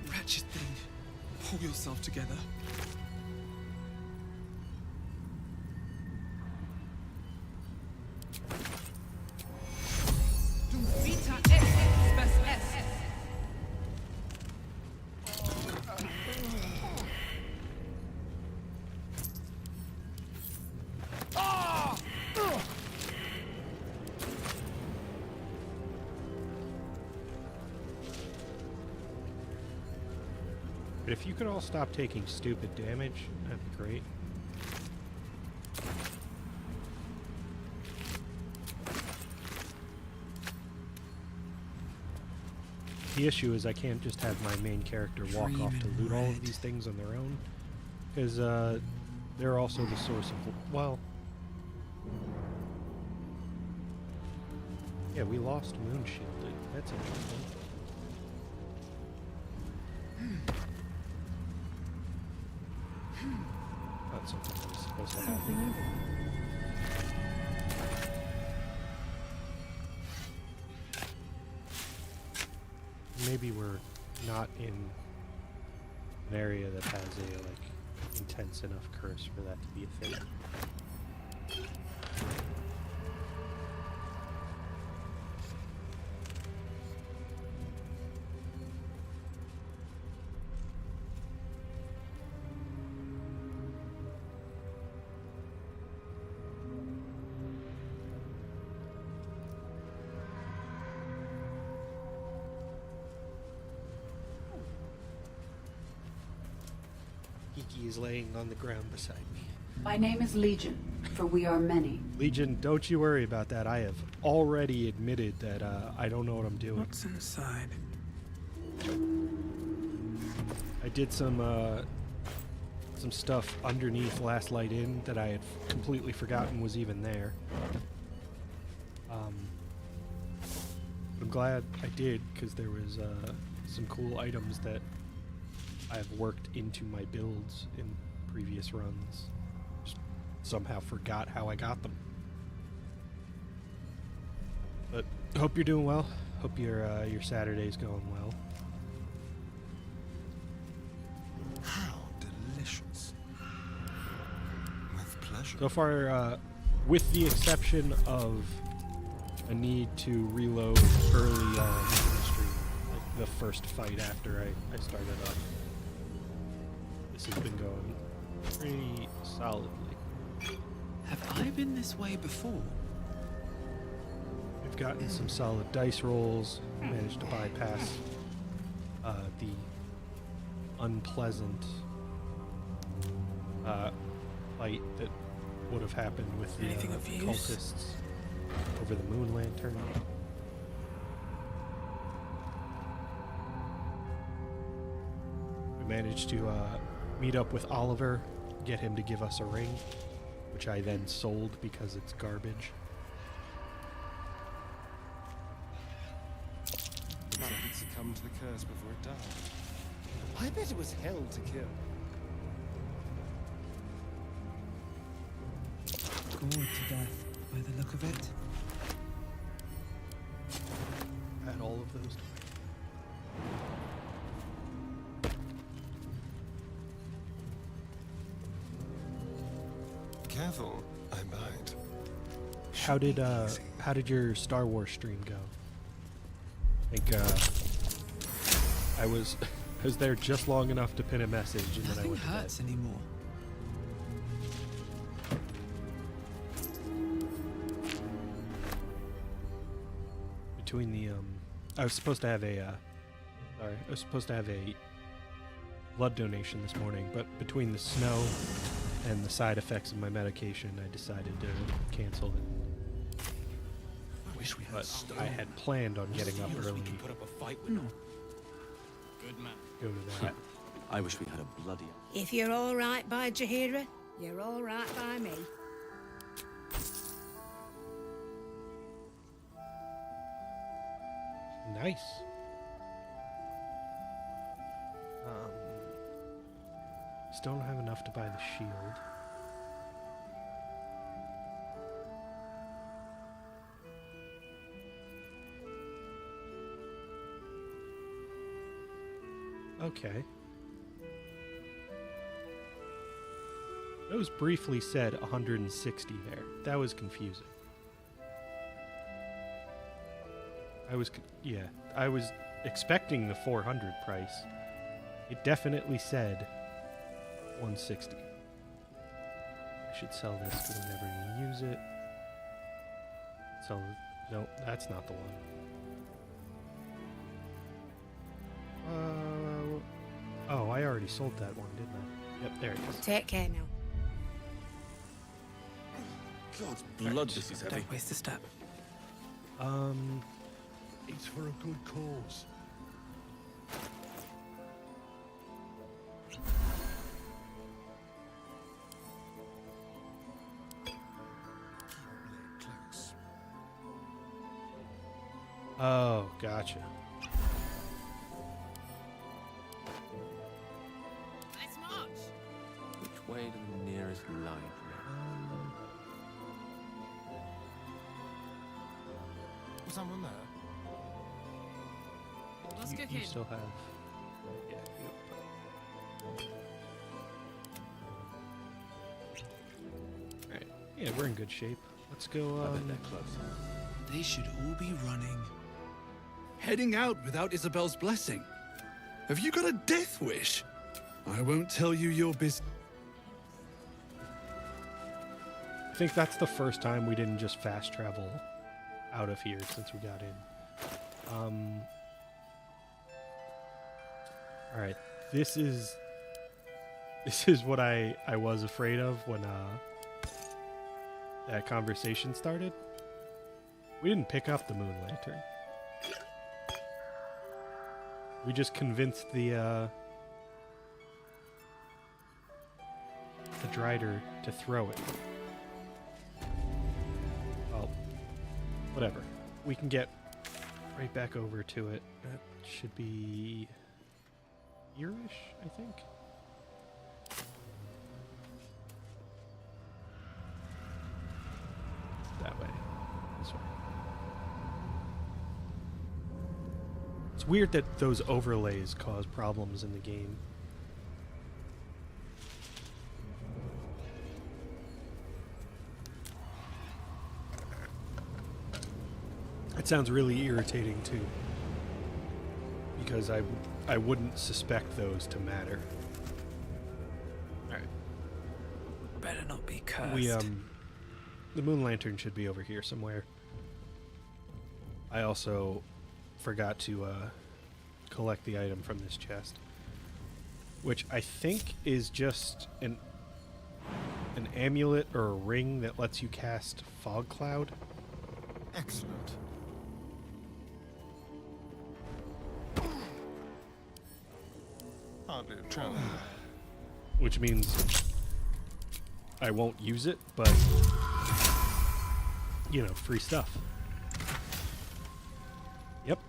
Wretched thing. Pull yourself together. But if you could all stop taking stupid damage, that'd be great. The issue is I can't just have my main character walk off to loot all of these things on their own, because they're also the source of, well, yeah, we lost Moonshielded. That's interesting. Not something that was supposed to happen. Maybe we're not in an area that has a intense enough curse for that to be a thing. whiskey is laying on the ground beside me. My name is Legion, for we are many. Legion, don't you worry about that. I have already admitted that I don't know what I'm doing. What's inside? I did some stuff underneath Last Light In that I had completely forgotten was even there. I'm glad I did, because there was some cool items that I've worked into my builds in previous runs. Just somehow forgot how I got them. But hope you're doing well. Hope your Saturday's going well. How delicious. With pleasure. So far, with the exception of a need to reload early on in the stream, like the first fight after I started up, this has been going pretty solidly. Have I been this way before? We've gotten some solid dice rolls, managed to bypass the unpleasant fight that would have happened with the cultists over the Moon Lantern. We managed to meet up with Oliver, get him to give us a ring, which I then sold because it's garbage. Looks like it succumbed to the curse before it died. I bet it was hell to kill. Gored to death, by the look of it. Add all of those to Careful, I might. How did your Star Wars stream go? I think I was there just long enough to pin a message, and then I went to bed. Hurts anymore. Between the I was supposed to have a blood donation this morning, but between the snow and the side effects of my medication, I decided to cancel it. I wish we had stone. I had planned on getting up early. We can put up a fight with. No. Good man. Go to that. I wish we had a bloody. If you're all right by Jahira, you're all right by me. Nice. Still don't have enough to buy the shield. Okay. Those briefly said 160 there. That was confusing. I was expecting the 400 price. It definitely said 160. I should sell this because I'm never going to use it. No, that's not the one. Oh, I already sold that one, didn't I? Yep, there it is. Take care now. God's blood, this is heavy. Don't waste a step. It's for a good cause. Oh, gotcha. Let's march. Which way to the nearest library? Was someone there? What's You cooking? still have... Yeah, Alright. Yeah, we're in good shape. Let's go, I bet they're close. They should all be running. Heading out without Isabel's blessing. Have you got a death wish? I won't tell you your business. I think that's the first time we didn't just fast travel out of here since we got in. Alright, this is This is what I was afraid of when that conversation started. We didn't pick up the moon lantern. We just convinced the Drider to throw it. Well, whatever. We can get right back over to it. That should be here-ish, I think. That way. This way. It's weird that those overlays cause problems in the game. It sounds really irritating too, because I wouldn't suspect those to matter. All right. Better not be cursed. The moon lantern should be over here somewhere. I also forgot to collect the item from this chest, which I think is just an amulet or a ring that lets you cast fog cloud. Excellent. Hardly a challenge. Which means I won't use it, but, you know, free stuff. Yep.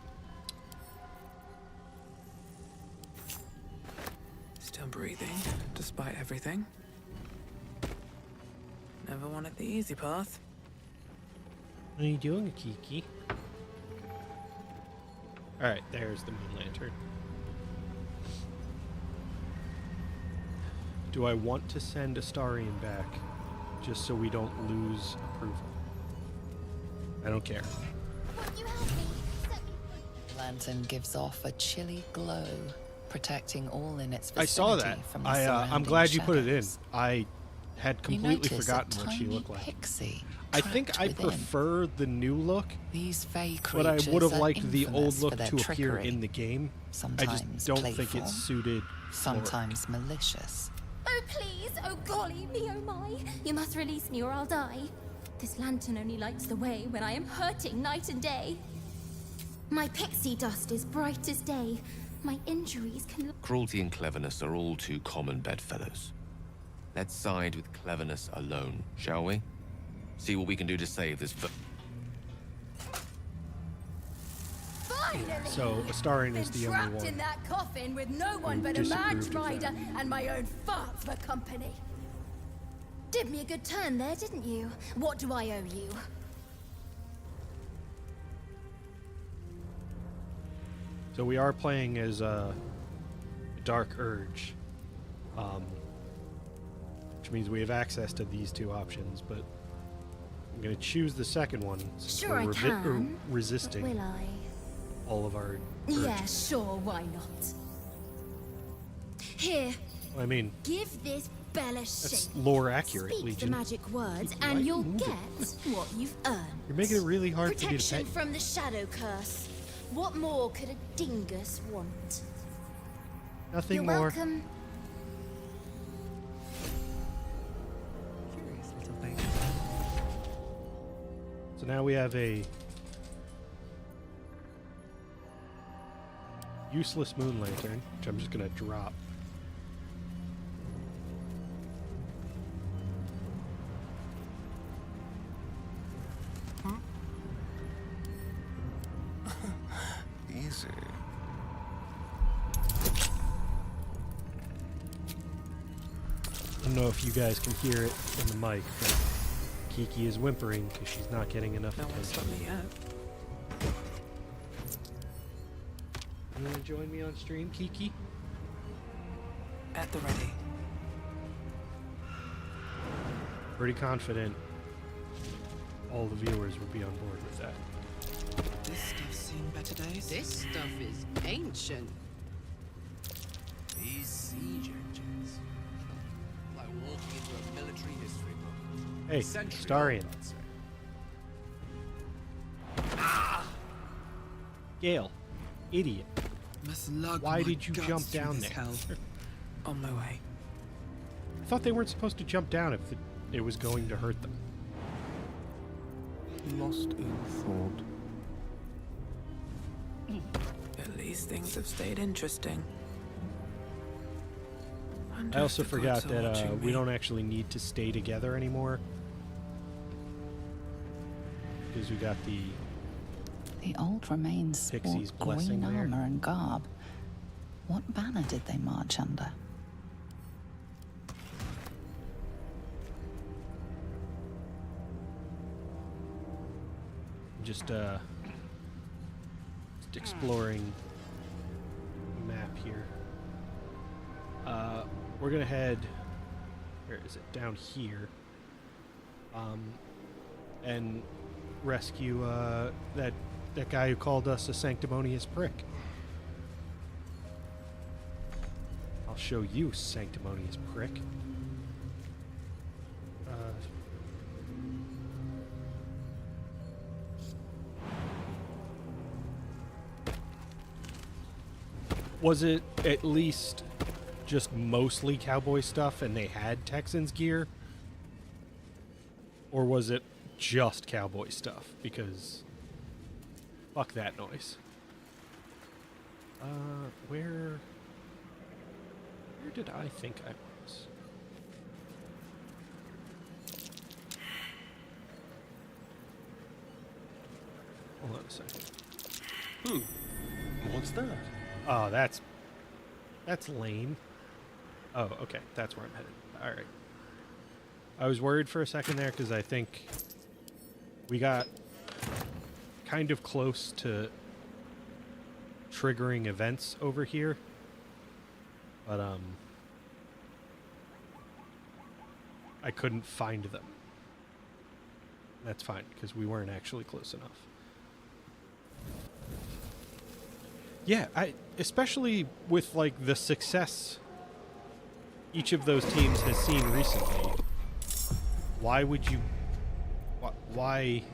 Still breathing, despite everything. Never wanted the easy path. What are you doing, Kiki? Alright, there's the moon lantern. Do I want to send Astarion back just so we don't lose approval? I don't care. The lantern gives off a chilly glow, protecting all in its vicinity. I saw that. From the I'm glad you put it in. shadows. I had completely forgotten what she looked like. I think I prefer the new look, These fey but I would have creatures are liked the old infamous look for their to appear trickery. in the game. I Sometimes just don't think playful, it's suited. sometimes malicious. Oh, please! Oh, golly me, oh my! You must release me or I'll die. This lantern only lights the way when I am hurting night and day. My pixie dust is bright as day. My injuries can... Cruelty and cleverness are all too common bedfellows. Let's side with cleverness alone, shall we? See what we can do to save this... Finally! So, Astarion is the only Trapped one. in that coffin with no one who but a mad disapproved of rider that. and my own farts for company. Did me a good turn there, didn't you? What do I owe you? So we are playing as Dark Urge, which means we have access to these two options, but I'm going to choose the second one since Sure we're I can, resisting Will I? all of our Yeah, urges. sure, why not? Here, I mean, give this bell a that's shake. lore accurate, Speak Legion. the magic words Keep and right you'll moving. get what you've earned. You're making it really hard for me to Protection pay. from the shadow curse. What more could a dingus want? Nothing You're more. welcome. Curious little thing. So now we have a useless moon lantern, which I'm just going to drop. Easy. I don't know if you guys can hear it in the mic, but Kiki is whimpering because she's not getting enough No one's attention. done me yet. You want to join me on stream, Kiki? At the ready. Pretty confident all the viewers would be on board with that. This stuff's seen better days. This stuff is ancient. These siege engines. Like walking into a military history book. Hey, Century Astarion. old, I'd say. Gale, idiot. Must lug Why my did you guts jump through down this there? hell. On my way. thought they weren't supposed to jump down if it was going to hurt them. Lost in thought. At least things have stayed interesting. I also forgot that we don't actually need to stay together anymore. Because we got the old remains sport Pixie's blessing green there. armor and garb. What banner did they march under? Just exploring the map here. We're gonna head, where is it? Down here. And rescue that guy who called us a sanctimonious prick. I'll show you, sanctimonious prick. Was it at least just mostly cowboy stuff and they had Texans gear? Or was it just cowboy stuff? Because fuck that noise. Where did I think I was? Hold on a second. What's that? Oh, that's lame. Oh, okay. That's where I'm headed. All right. I was worried for a second there because I think we got kind of close to triggering events over here. But, I couldn't find them. That's fine, because we weren't actually close enough. Yeah, especially with, like, the success each of those teams has seen recently. Why would you... Why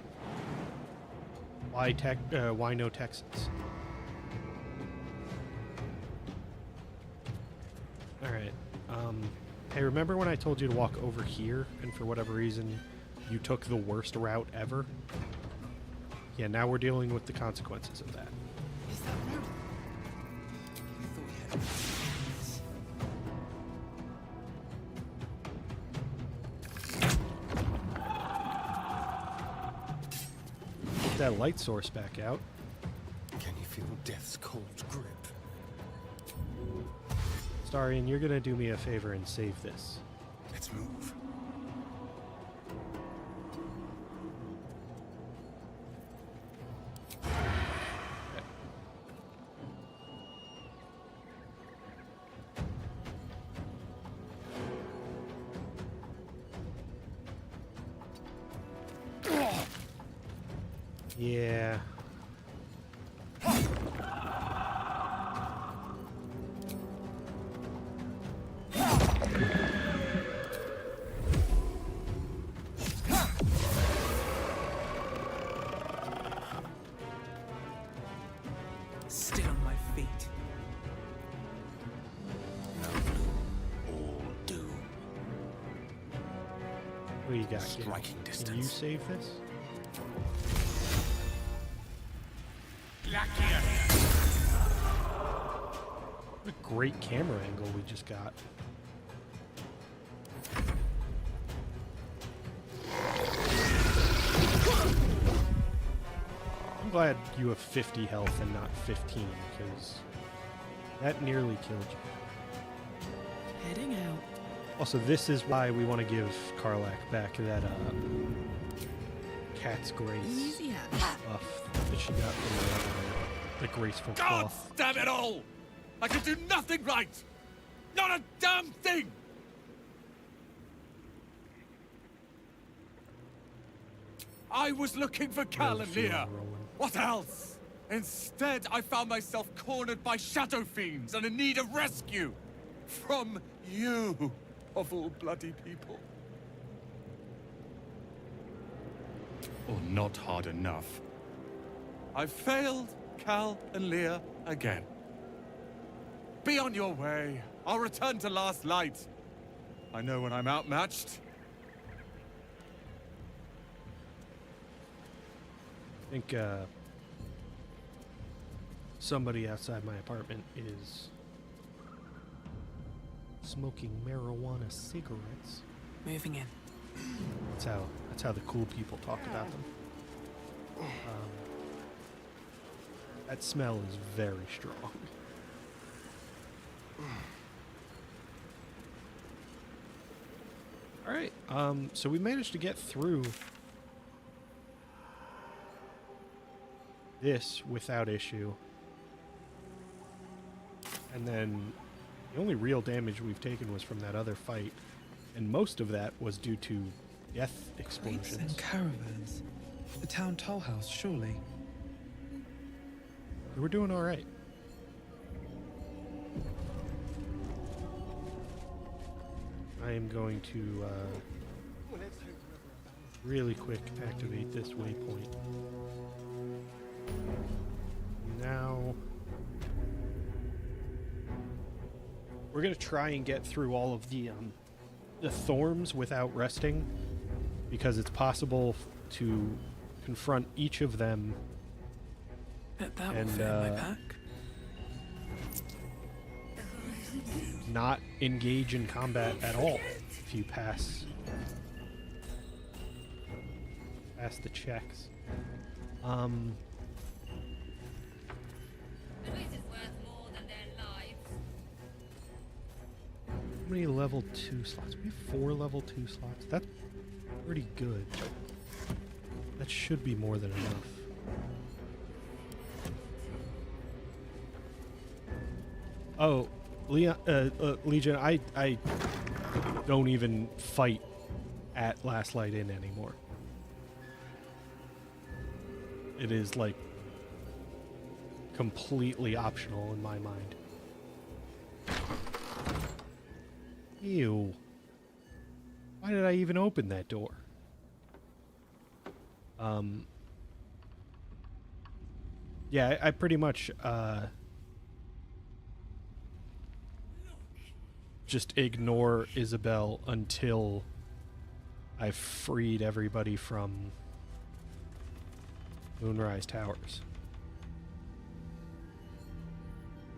no Texans? Alright, hey, remember when I told you to walk over here, and for whatever reason, you took the worst route ever? Yeah, now we're dealing with the consequences of that. Is that real? I thought we had... Get that light source back out. Can you feel death's cold grip? Starian, you're gonna do me a favor and save this. Let's move. Yeah. Still on my feet. All doom. What do you got? Striking Can distance. you save this? What a great camera angle we just got. I'm glad you have 50 health and not 15, because that nearly killed you. Heading out. Also, this is why we want to give Karlak back that Cat's Grace Easy buff that she got from the graceful God cloth. damn it all! I can do nothing right! Not a damn thing! I was looking for Cal and Leah. What else? Instead, I found myself cornered by shadow fiends and in need of rescue. From you, of all bloody people. Or not hard enough. I've failed Cal and Leah again. Be on your way. I'll return to Last Light. I know when I'm outmatched. I think somebody outside my apartment is smoking marijuana cigarettes. Moving in. That's how the cool people talk about them. That smell is very strong. All right, so we managed to get through this without issue. And then the only real damage we've taken was from that other fight, and most of that was due to death explosions. And caravans. The town toll house, surely. We're doing all right. I am going to really quick activate this waypoint. Now we're gonna try and get through all of the thorns without resting, because it's possible to confront each of them Bet that will fit in my pack. Not engage in combat at all if you pass the checks. How many level 2 slots? We have 4 level 2 slots. That's pretty good. That should be more than enough. Oh, Legion, I don't even fight at Last Light Inn anymore. It is, like, completely optional in my mind. Ew. Why did I even open that door? Yeah, I pretty much, just ignore Isabel until I've freed everybody from Moonrise Towers.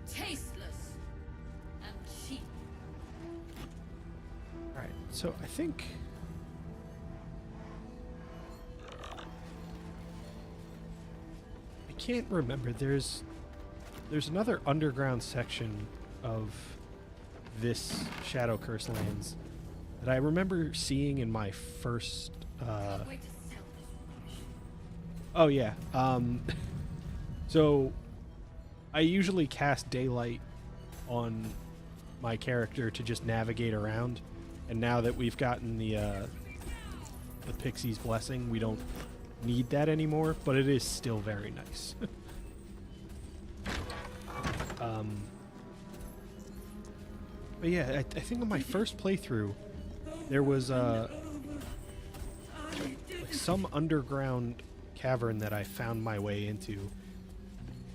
Tasteless and cheap. Alright, so I think I can't remember. There's another underground section of this Shadow Curse lands that I remember seeing in my first oh yeah. So I usually cast daylight on my character to just navigate around, and now that we've gotten the Pixie's Blessing, we don't need that anymore, but it is still very nice. But yeah, I think on my first playthrough, there was like some underground cavern that I found my way into,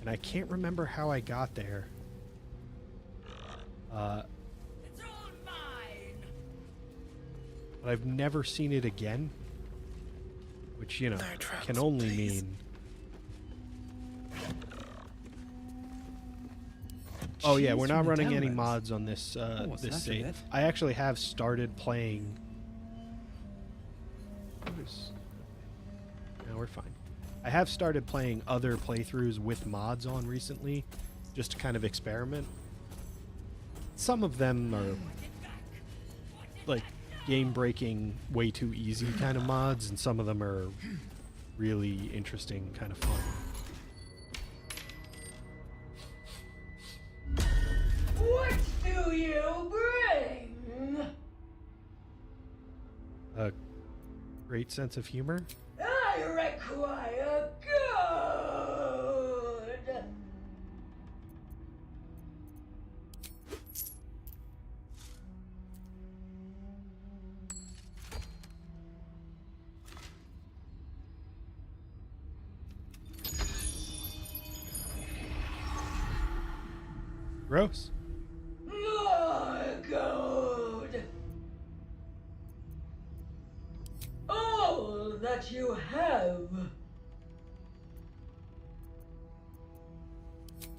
and I can't remember how I got there. But I've never seen it again, which, you know, can only mean... Oh yeah, we're not running any mods on this this save. I actually have started playing... No, we're fine. I have started playing other playthroughs with mods on recently, just to kind of experiment. Some of them are like game-breaking, way too easy kind of mods, and some of them are really interesting, kind of fun. What do you bring? A great sense of humor. I require good. Gross. More good. that you have.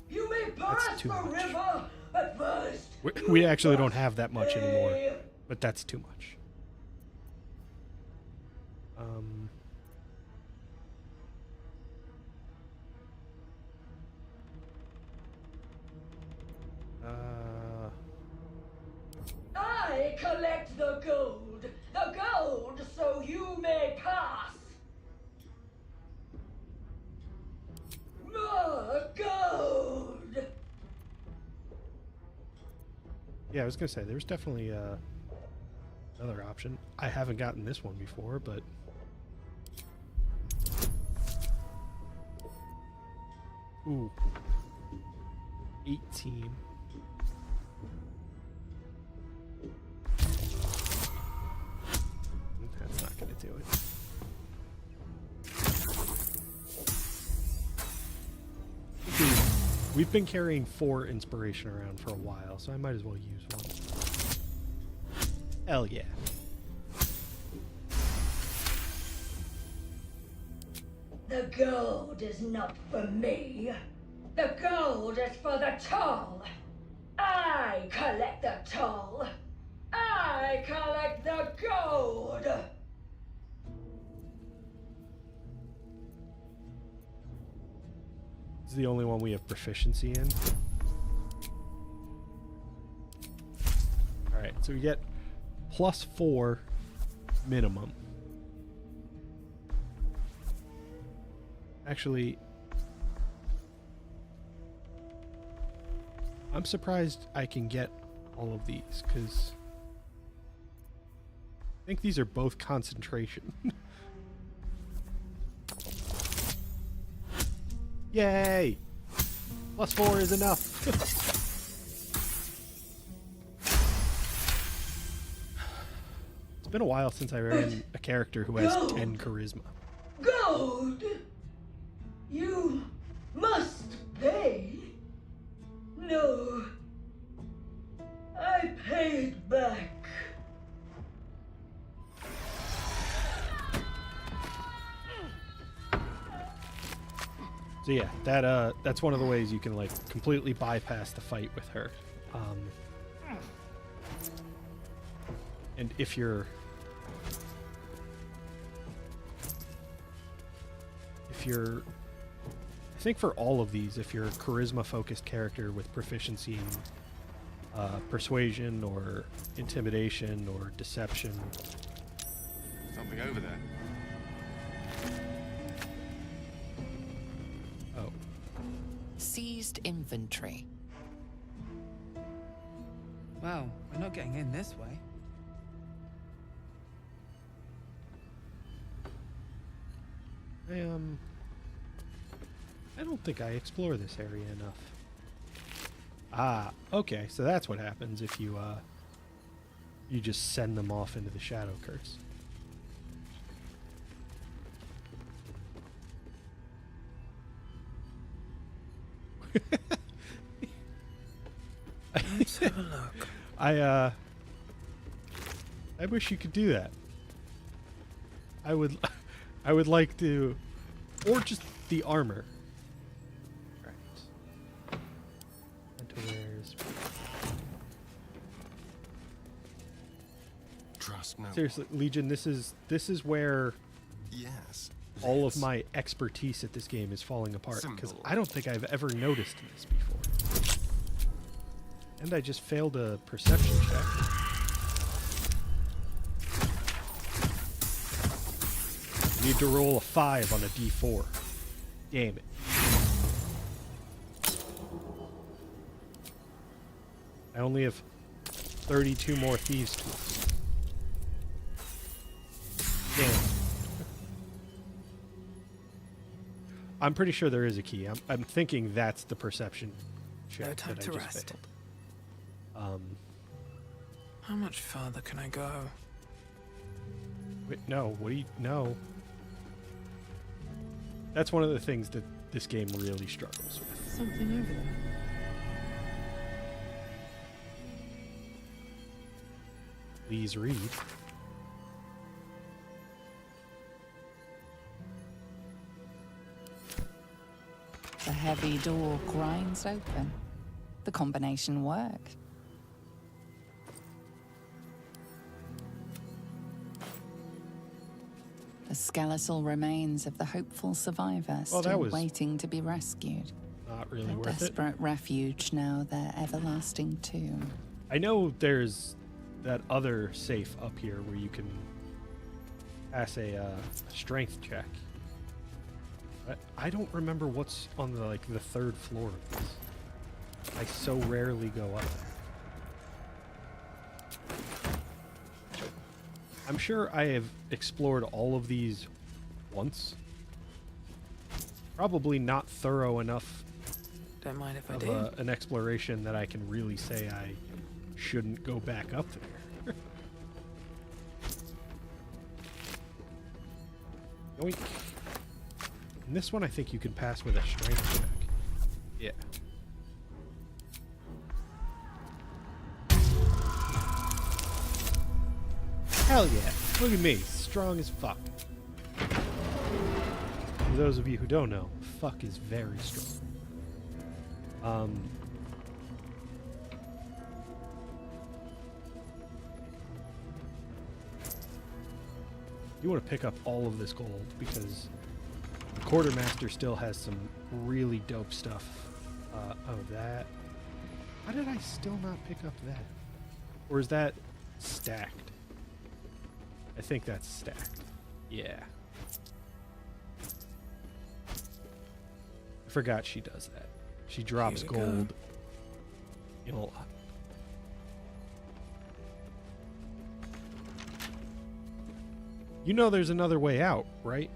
You may pass too the much. river at first. We actually don't have that much anymore, but that's too much. I collect the gold so you may pass. More gold. Yeah, I was gonna say there's definitely another option. I haven't gotten this one before, but ooh, 18. That's not gonna do it. We've been carrying 4 inspiration around for a while, so I might as well use one. Hell yeah. The gold is not for me. The gold is for the toll. I collect the toll. I collect the gold. This is the only one we have proficiency in. Alright, so we get +4 minimum. Actually, I'm surprised I can get all of these, because I think these are both concentration. Yay! +4 is enough. It's been a while since I ran a character who has 10 charisma. Gold! You must pay. No. I pay it back. So yeah, that's one of the ways you can like completely bypass the fight with her. And if you're I think for all of these, if you're a charisma focused character with proficiency in persuasion or intimidation or deception. Something over there. Oh. Seized inventory. Wow, we're not getting in this way. I don't think I explore this area enough. Ah, okay, so that's what happens if you you just send them off into the Shadow Curse. Let's have a look. I wish you could do that. I would like to, or just the armor. Right. Underwears. Trust no. Seriously, Legion, this is where Yes. all of my expertise at this game is falling apart, because I don't think I've ever noticed this before. And I just failed a perception check. Need to roll a 5 on a d4. Damn it. I only have 32 more thieves tools. Damn it. I'm pretty sure there is a key. I'm thinking that's the perception check No time that I to just rest. failed. How much farther can I go? Wait, no, what do you... No. That's one of the things that this game really struggles with. Something over there. Please read. heavy door grinds open. The combination worked. The skeletal remains of the hopeful survivor still waiting to be rescued. Not really A worth it. desperate refuge now their everlasting tomb. I know there's that other safe up here where you can pass a strength check. But I don't remember what's on the third floor of this. I so rarely go up there. I'm sure I have explored all of these once. Probably not thorough enough Don't mind if I of do. an exploration that I can really say I shouldn't go back up there. Yoink. And this one I think you can pass with a strength check. Yeah. Hell yeah. Look at me. Strong as fuck. For those of you who don't know, fuck is very strong. You want to pick up all of this gold because the Quartermaster still has some really dope stuff. That. How did I still not pick up that? Or is that stacked? I think that's stacked. Yeah. I forgot she does that. She drops gold in a lot. You know there's another way out, right?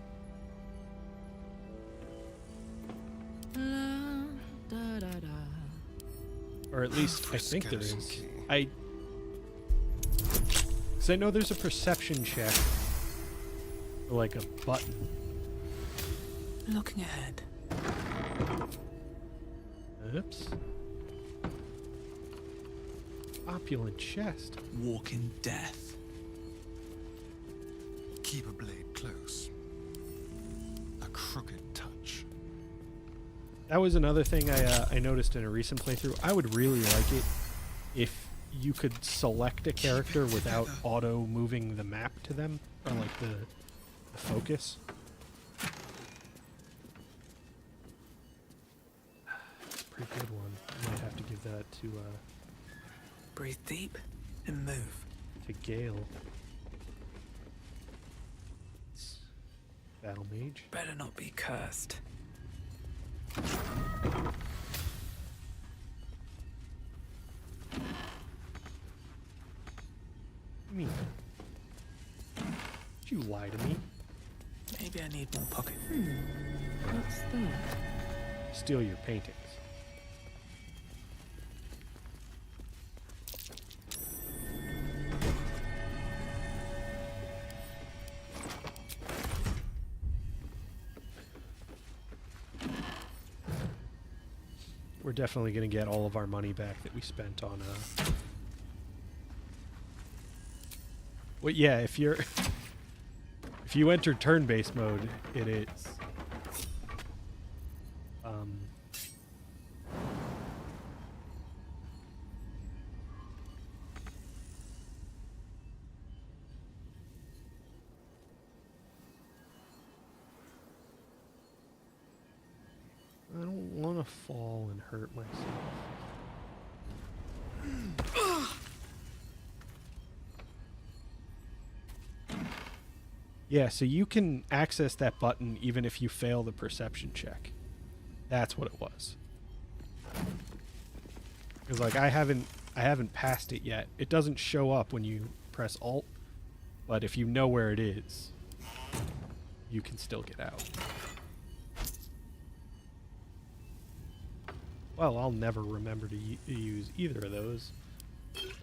Or at least I think there is. Because I know there's a perception check for like a button. Looking ahead. Oops. Opulent chest. Walk in death. Keep a blade close. A crooked touch. That was another thing I noticed in a recent playthrough. I would really like it if you could select a character without auto moving the map to them, or like the focus. It's a pretty good one. I might have to give that to Breathe deep and move. To Gale. Battle mage. Better not be cursed. Me. Did you lie to me? Maybe I need more pocket. What's that? Steal your paintings. We're definitely going to get all of our money back that we spent on well, yeah, if you enter turn-based mode, it is I don't want to fall and hurt myself. Yeah, so you can access that button even if you fail the perception check. That's what it was. Because like I haven't passed it yet. It doesn't show up when you press Alt, but if you know where it is, you can still get out. Well, I'll never remember to use either of those.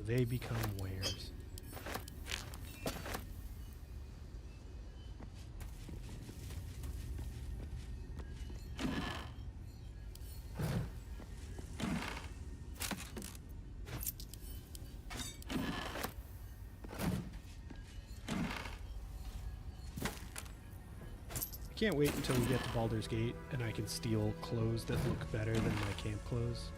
They become wares. Can't wait until we get to Baldur's Gate and I can steal clothes that look better than my camp clothes.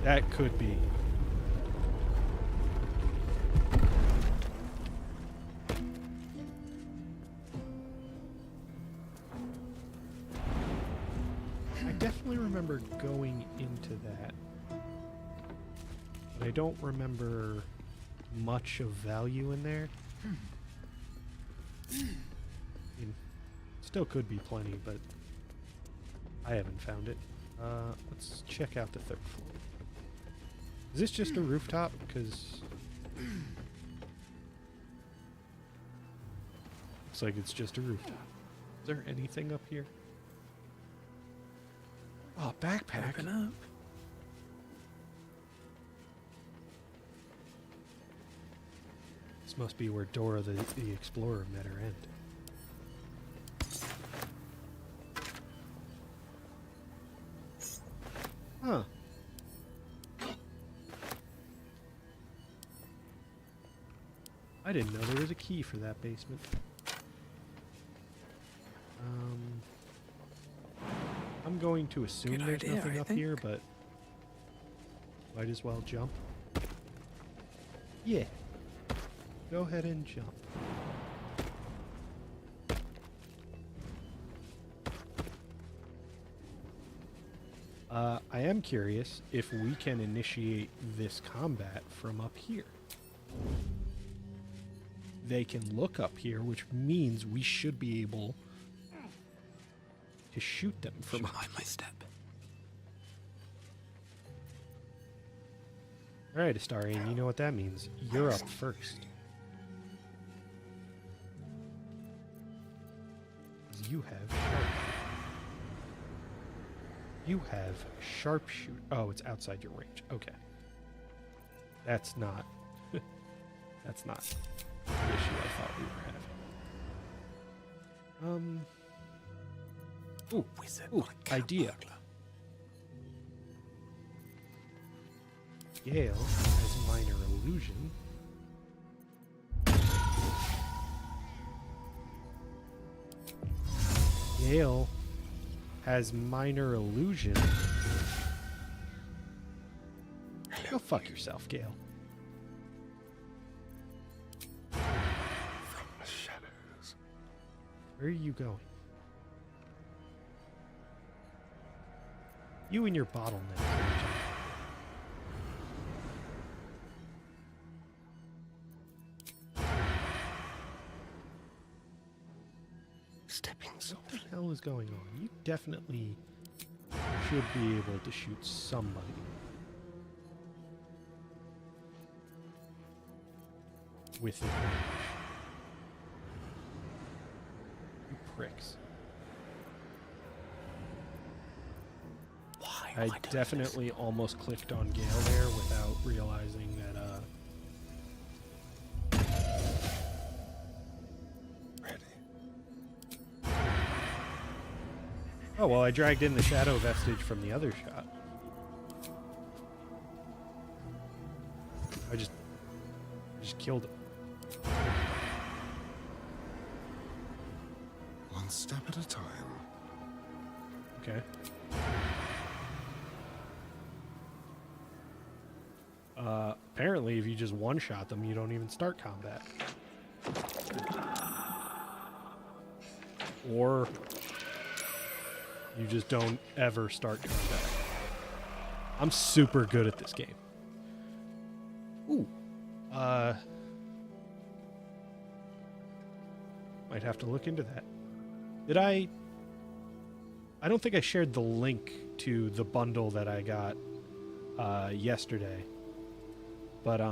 That could be. I definitely remember going into that. But I don't remember much of value in there. I mean, still could be plenty, but I haven't found it. Let's check out the third floor. Is this just a rooftop? Because looks like it's just a rooftop. Is there anything up here? Oh, backpack. Open up. This must be where Dora the Explorer met her end. Huh. I didn't know there was a key for that basement. I'm going to assume Good there's idea, nothing I up think. here, but might as well jump. Yeah. Go ahead and jump. I am curious if we can initiate this combat from up here. They can look up here, which means we should be able to shoot them from Behind my step. All right, Astarian, you know what that means. You're up first. You have sharpshooter. Oh, it's outside your range. Okay. That's not that's not the issue I thought we were having. Ooh, idea. Gale has minor illusion. Gale has minor illusion. Go fuck yourself, Gale. From the shadows. Where are you going? You and your bottleneck. Stepping What the hell is going on? You definitely should be able to shoot somebody. With advantage. You pricks. Why? I definitely almost clicked on Gale there without realizing that oh, well, I dragged in the shadow vestige from the other shot. I just killed him. One step at a time. Okay. Apparently, if you just one-shot them, you don't even start combat. Or you just don't ever start combat. I'm super good at this game. Ooh. Might have to look into that. Did I don't think I shared the link to the bundle that I got yesterday. But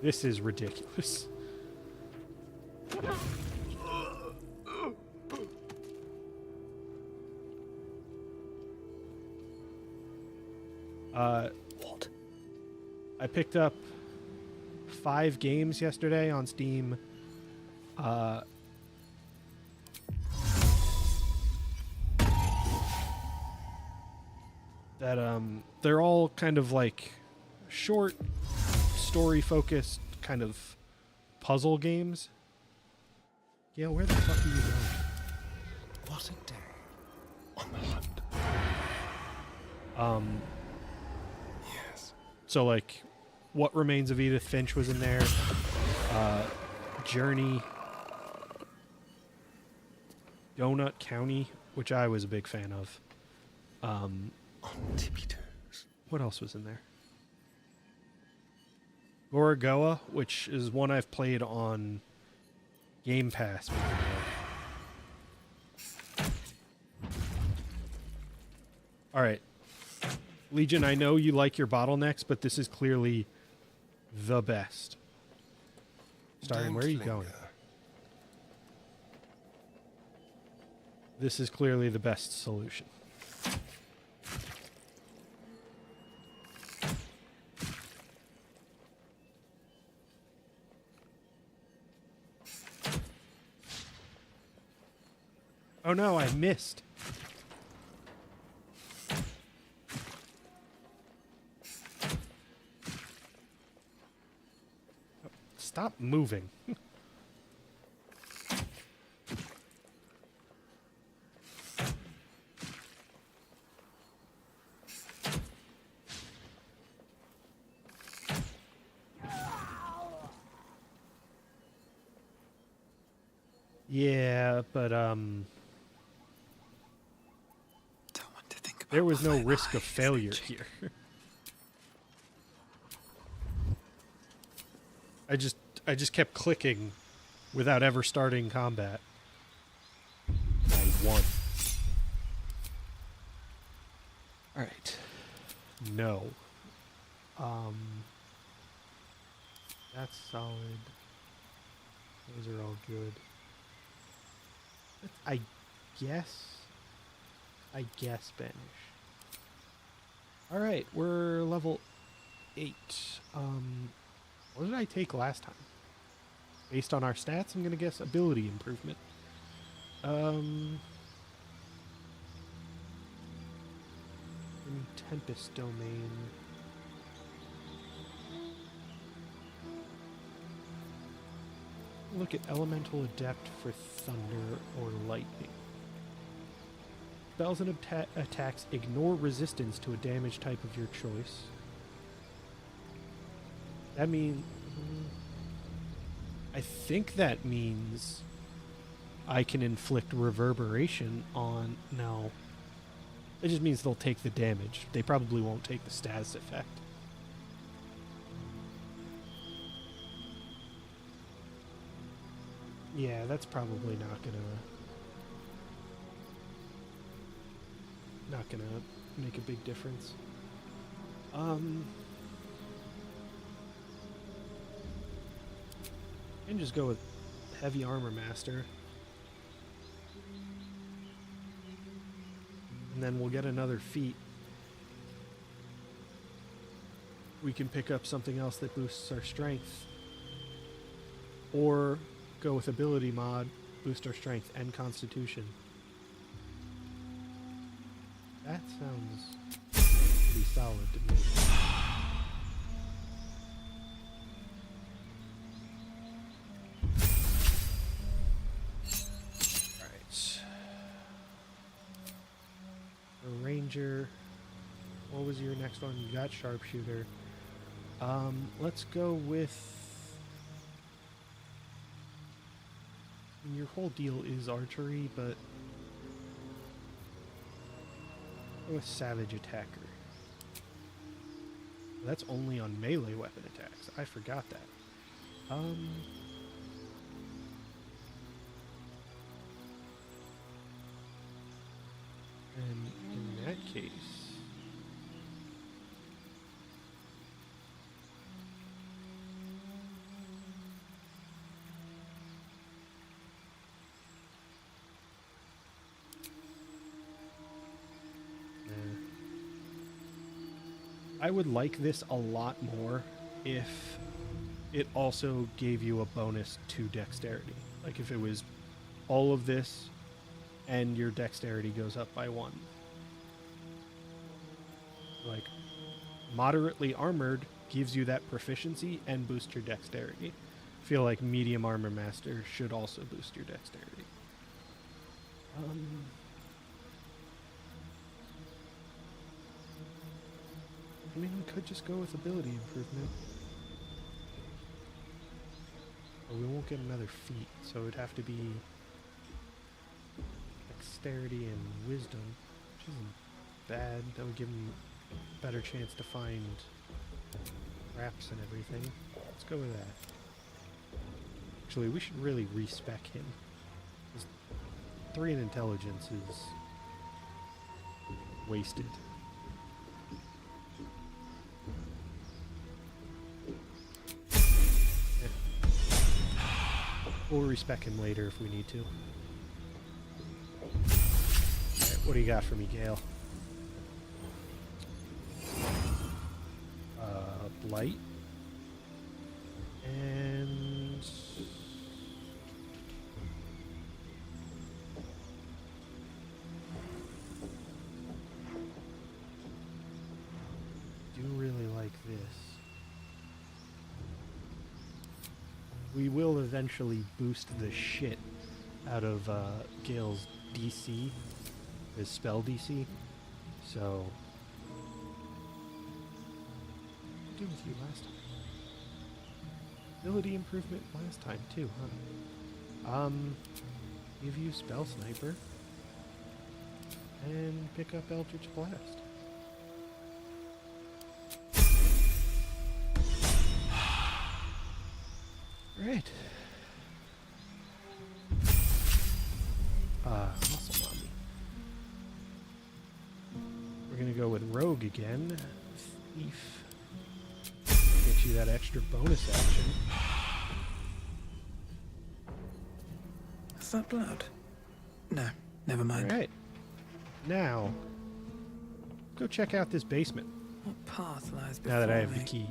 this is ridiculous. What? I picked up 5 games yesterday on Steam. that they're all kind of like short, story-focused kind of puzzle games. Yeah, where the fuck are you going? What a day on the hunt. Yes. So like, What Remains of Edith Finch was in there. Journey. Donut County, which I was a big fan of. On tippy toes. What else was in there? Gorogoa, which is one I've played on Game Pass before. All right. Legion, I know you like your bottlenecks, but this is clearly the best. Starting, where are you going? This is clearly the best solution. Oh no, I missed. Stop moving. Yeah, but there was no risk of failure here. I just kept clicking without ever starting combat. I won. All right. No. That's solid. Those are all good. I guess Spanish. All right, we're level 8. What did I take last time? Based on our stats, I'm gonna guess ability improvement. Tempest domain. Look at elemental adept for thunder or lightning. Spells and attacks ignore resistance to a damage type of your choice. That means... I think that means I can inflict reverberation on... No. It just means they'll take the damage. They probably won't take the status effect. Yeah, that's probably not gonna make a big difference. And just go with Heavy Armor Master. And then we'll get another feat. We can pick up something else that boosts our strength. Or go with ability mod, boost our strength and constitution. That sounds pretty solid to me. Alright. A ranger. What was your next one? You got sharpshooter. Let's go with... Your whole deal is archery, but with savage attacker. That's only on melee weapon attacks. I forgot that. And in that case, I would like this a lot more if it also gave you a bonus to dexterity. Like if it was all of this and your dexterity goes up by 1. Like, moderately armored gives you that proficiency and boost your dexterity. I feel like medium armor master should also boost your dexterity. I mean, we could just go with ability improvement. Or we won't get another feat, so it'd have to be dexterity and wisdom, which isn't bad. That would give him a better chance to find traps and everything. Let's go with that. Actually, we should really respec him. 'Cause 3 in intelligence is wasted. We'll respec him later if we need to. Alright, what do you got for me, Gale? Blight. And... do really like this. We will eventually boost the shit out of Gale's DC, his spell DC. So, what did I do with you last time? Ability improvement last time too, huh? Give you Spell Sniper and pick up Eldritch Blast. Right. Muscle Mommy. We're gonna go with Rogue again. Thief. Get you that extra bonus action. Is that blood? No, never mind. Alright. Now, go check out this basement. What path lies before Now that I have me? the key.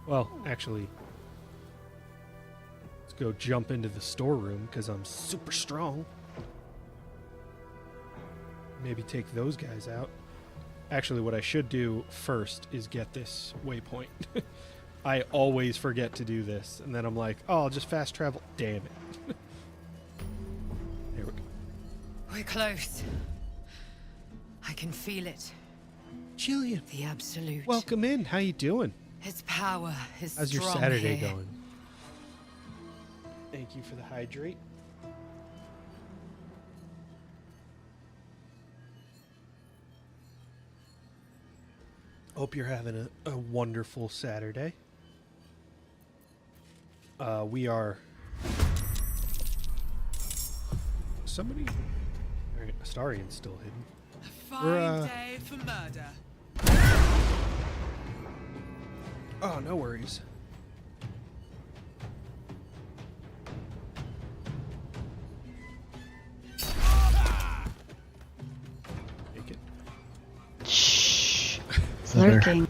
Well, actually, let's go jump into the storeroom because I'm super strong. Maybe take those guys out. Actually, what I should do first is get this waypoint. I always forget to do this, and then I'm like, oh, I'll just fast travel. Damn it. There we go. We're close. I can feel it. Jillian. The absolute. Welcome in. How you doing? His power is How's your strong Saturday here. going? Thank you for the hydrate. Hope you're having a wonderful Saturday. We are... Somebody... Alright, Astarian's still hidden. A fine day for murder. Oh, no worries. Take it. Shh. It's lurking.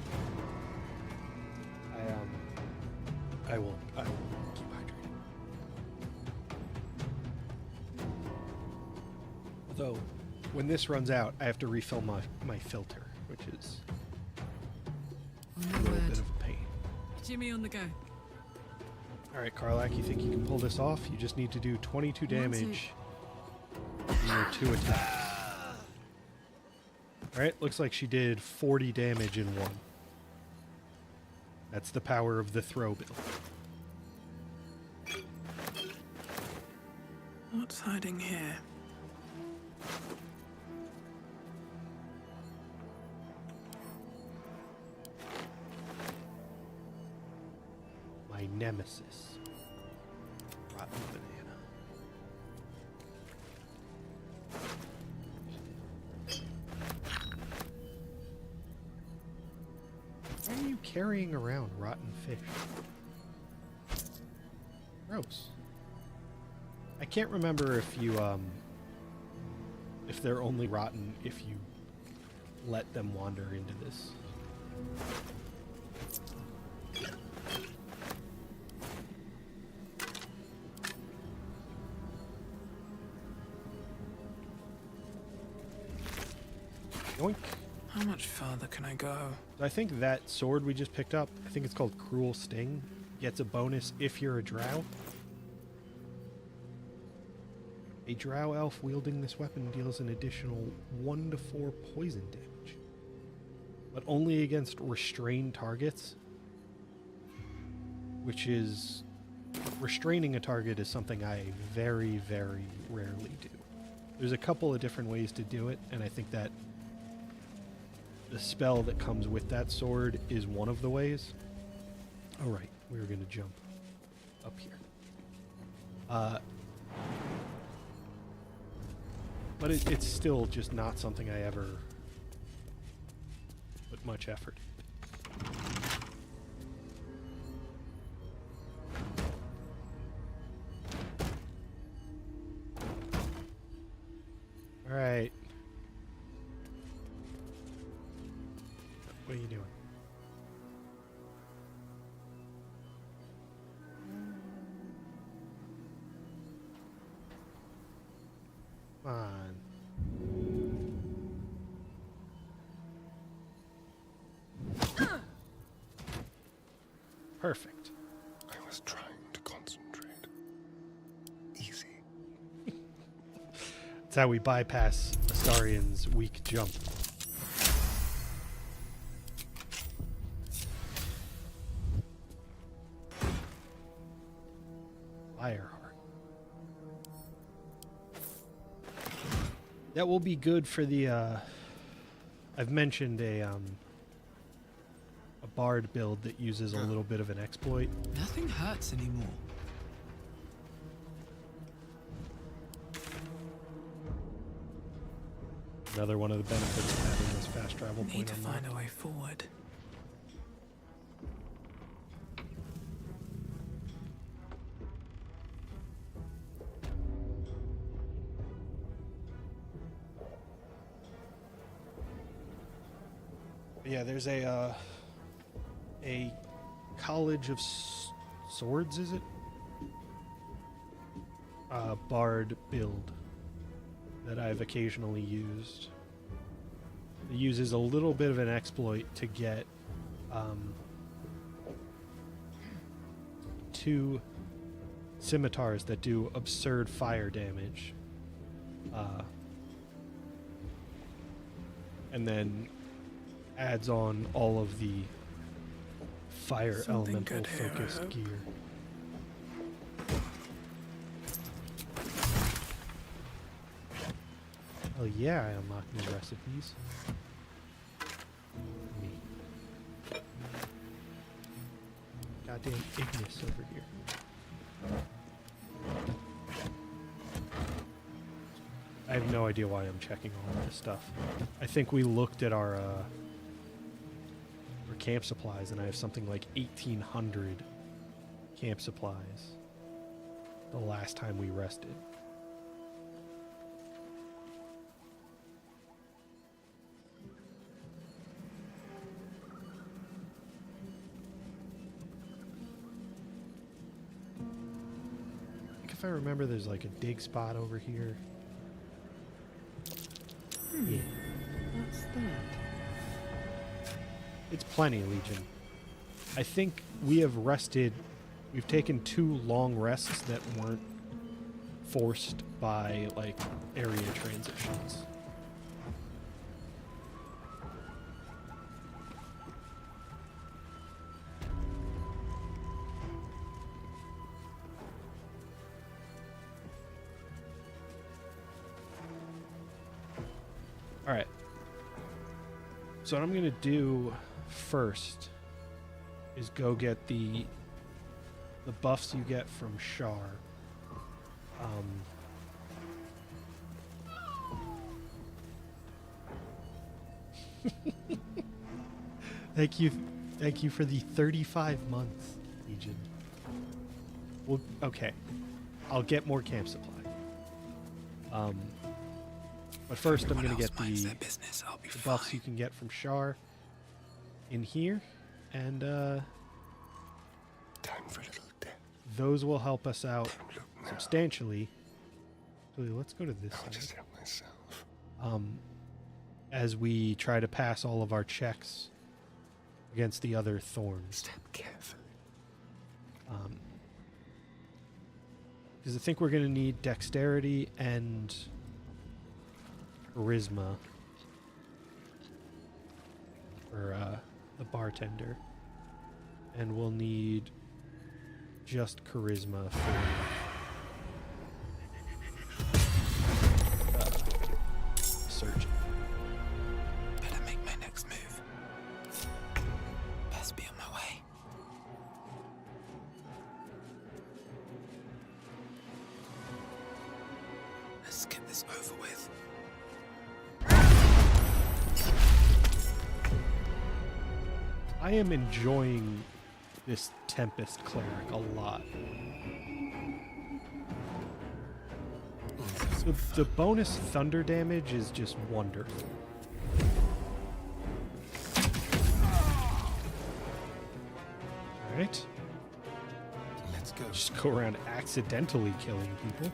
I won't keep hydrating. Although, when this runs out, I have to refill my filter, which is a little bit of a pain. Jimmy on the go. Alright, Karlak, you think you can pull this off? You just need to do 22 damage in your 2 attacks. Alright, looks like she did 40 damage in 1. That's the power of the throw bill. What's hiding here? My nemesis. Rotten banana. Why are you carrying around rotten fish? Gross. I can't remember if you, if they're only rotten if you let them wander into this. Yoink. How much farther can I go? I think that sword we just picked up, I think it's called Cruel Sting, gets a bonus if you're a drow. A drow elf wielding this weapon deals an additional 1 to 4 poison damage, but only against restrained targets, which is... restraining a target is something I very, very rarely do. There's a couple of different ways to do it, and I think that the spell that comes with that sword is one of the ways. All right, we're going to jump up here. But it's still just not something I ever put much effort into. All right. What are you doing? Come on. Perfect. I was trying to concentrate. Easy. That's how we bypass Astarian's weak jump. Fireheart. That will be good for the, I've mentioned a bard build that uses a little bit of an exploit. Nothing hurts anymore. Another one of the benefits of having this fast travel point. Need to find a way forward. Yeah, there's a College of Swords, is it? Bard build that I've occasionally used. It uses a little bit of an exploit to get 2 scimitars that do absurd fire damage. And then adds on all of the fire Something elemental good here, I focused hope. gear. Oh yeah, I unlocked new recipes. Me. Goddamn Ignis over here. I have no idea why I'm checking all this stuff. I think we looked at our camp supplies, and I have something like 1,800 camp supplies the last time we rested. I think if I remember, there's like a dig spot over here. Yeah. What's that? It's plenty, Legion. I think we have rested. We've taken 2 long rests that weren't forced by, like, area transitions. All right. So what I'm going to do first is go get the buffs you get from Shar. Thank you for the 35 months, Legion. Well, okay, I'll get more camp supply. But first I'm gonna get the buffs you can get from Shar in here, and Time for a little death. those will help us out substantially. So let's go to this I'll side. just help myself. as we try to pass all of our checks against the other thorns. Step carefully. Because I think we're going to need dexterity and charisma for the bartender. And we'll need just charisma for surgeon. Better make my next move. Best be on my way. Let's get this over with. I am enjoying this Tempest Cleric a lot. The bonus thunder damage is just wonderful. Alright. Let's go. Just go around accidentally killing people.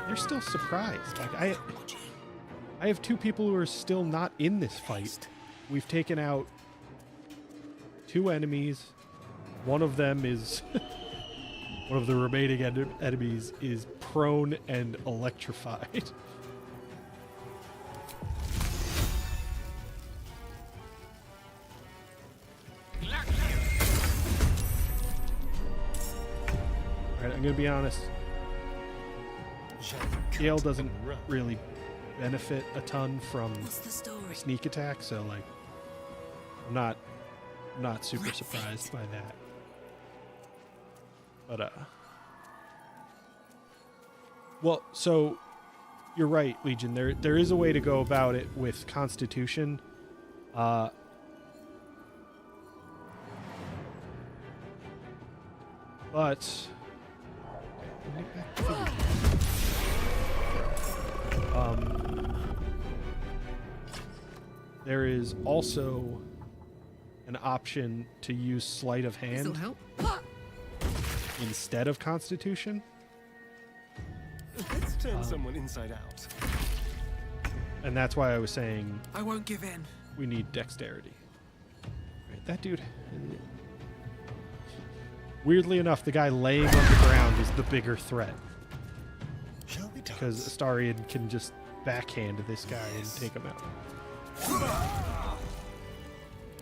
They're still surprised. Like I have two people who are still not in this fight. We've taken out 2 enemies. One of them is one of the remaining enemies is prone and electrified. Alright, I'm gonna be honest. Gale doesn't really benefit a ton from sneak attack, so like I'm not super surprised by that. But well, so you're right, Legion. There is a way to go about it with Constitution. But there is also an option to use Sleight of Hand This'll help. instead of Constitution. Let's turn someone inside out. And that's why I was saying I won't give in. we need dexterity. Right, that dude. Weirdly enough, the guy laying on the ground is the bigger threat. Because Astarion can just backhand this guy and take him out.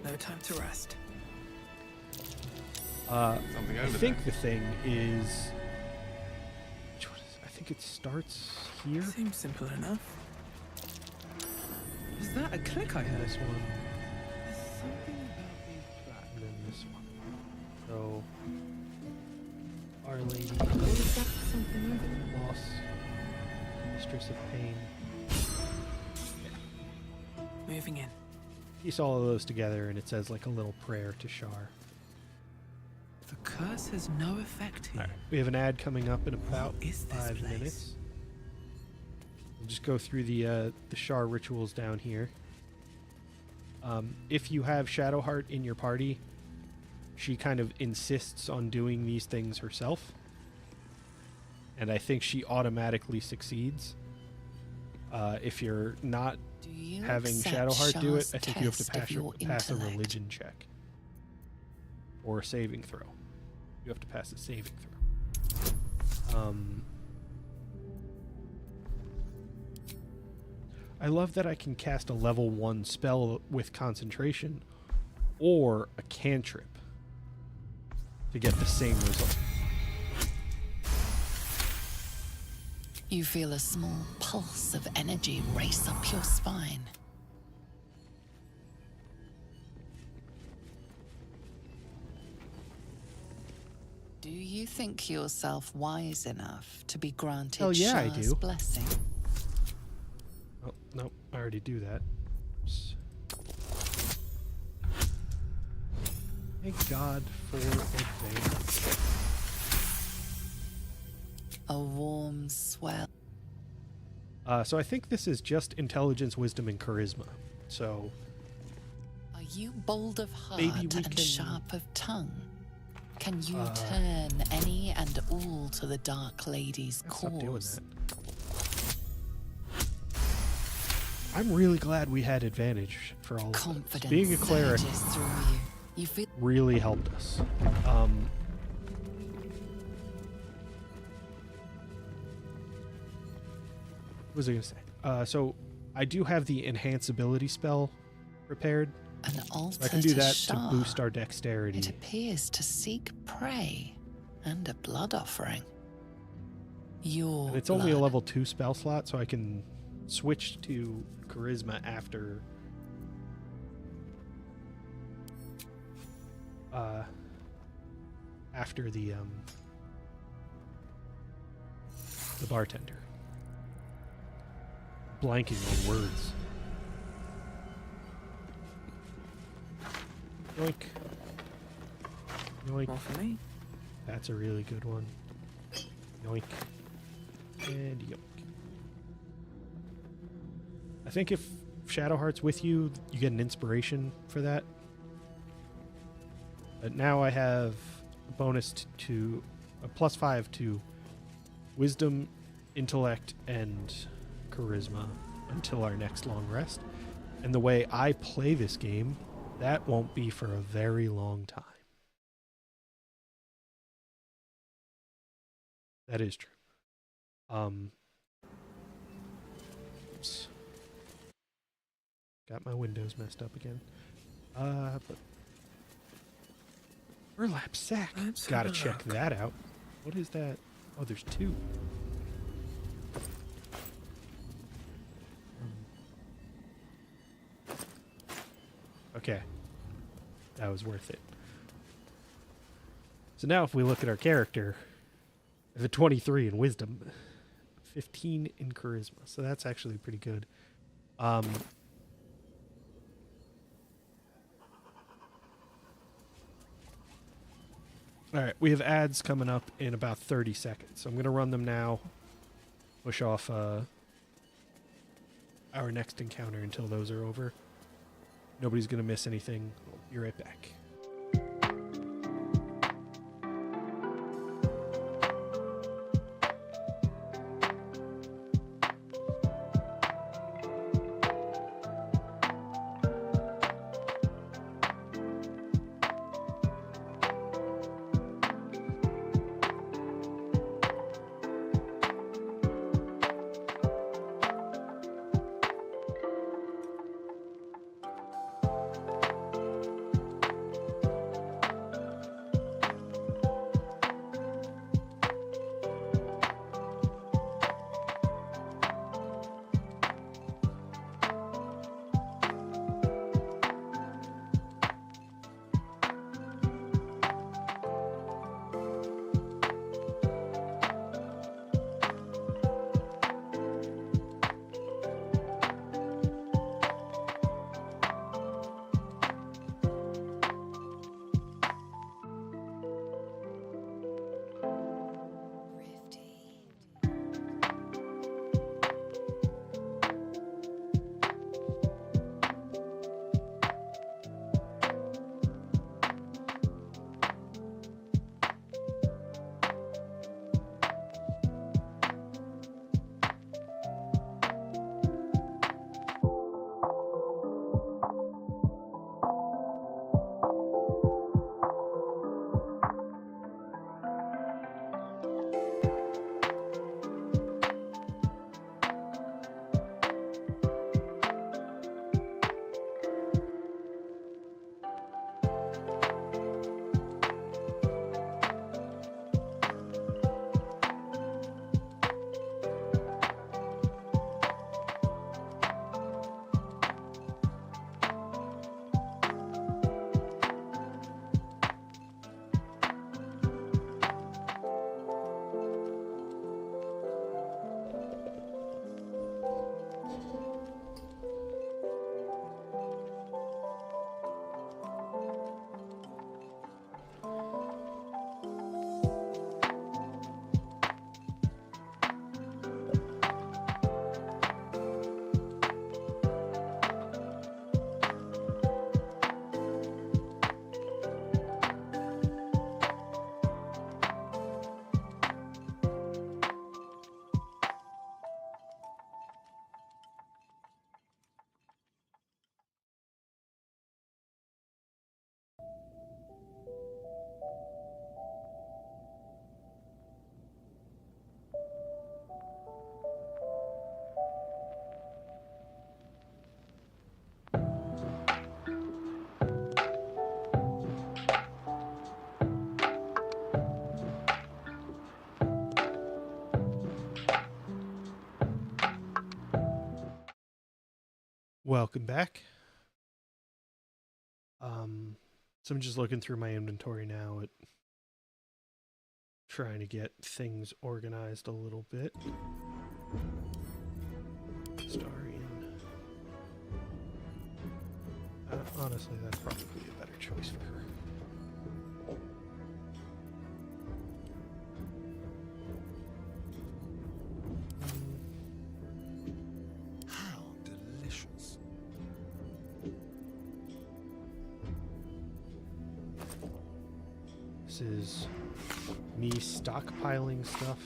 No time to rest. I think the thing is... I think it starts here. Seems simple enough. Is that a click I heard? This one. There's something about these tracks. And then this one. So... Our Lady... What is that? Something over? Loss. Mistress of Pain. Moving in. Piece all of those together and it says like a little prayer to Shar. The curse has no effect here. Alright, we have an ad coming up in about Is this 5 place? minutes. We'll just go through the Shar rituals down here. If you have Shadowheart in your party, she kind of insists on doing these things herself. And I think she automatically succeeds. If you're not having Shadowheart do it, I think you have to pass a religion check. Or a saving throw. You have to pass a saving throw. I love that I can cast a level 1 spell with concentration or a cantrip to get the same result. You feel a small pulse of energy race up your spine. Do you think yourself wise enough to be granted Hell yeah, I Shar's do. blessing? Oh, no, I already do that. Thank God for advance. A warm swell. So I think this is just intelligence, wisdom, and charisma. So Are you bold of heart maybe we and can sharp of tongue? Can you turn any and all to the Dark Lady's cause? I'm really glad we had advantage for all of this. Being a cleric really helped us. What was I going to say? So I do have the enhance ability spell prepared. An altar I can do that Shah. to boost our dexterity. It appears to seek prey and a blood offering. Your And it's only a level 2 spell slot, so I can switch to charisma after the bartender. Blanking on words. Yoink. Yoink. More for me. That's a really good one. Yoink. And yoink. I think if Shadowheart's with you, you get an inspiration for that. But now I have a bonus to a +5 to wisdom, intellect, and charisma until our next long rest. And the way I play this game, that won't be for a very long time. That is true. Oops. Got my windows messed up again. But burlap sack. Gotta check that out. What is that? Oh, there's 2. Okay. That was worth it. So now if we look at our character, I have a 23 in wisdom, 15 in charisma. So that's actually pretty good. All right, we have ads coming up in about 30 seconds. So I'm going to run them now, push off our next encounter until those are over. Nobody's going to miss anything. We'll be right back. Welcome back. So I'm just looking through my inventory now at trying to get things organized a little bit. Starian. Honestly, that's probably a better choice for her. How delicious. This is me stockpiling stuff.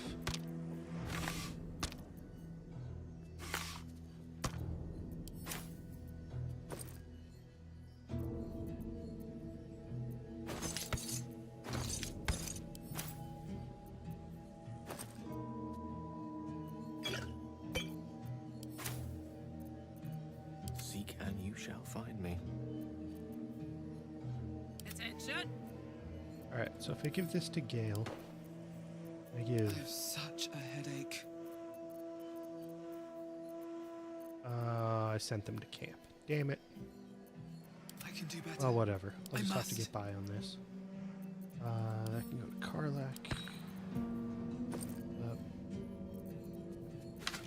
Seek and you shall find me. Attention! Alright, so if I give this to Gale, I give... I have such a headache. I sent them to camp. Damn it. I can do better. Well, whatever. I'll I just have to must. get by on this. That can go to Karlak.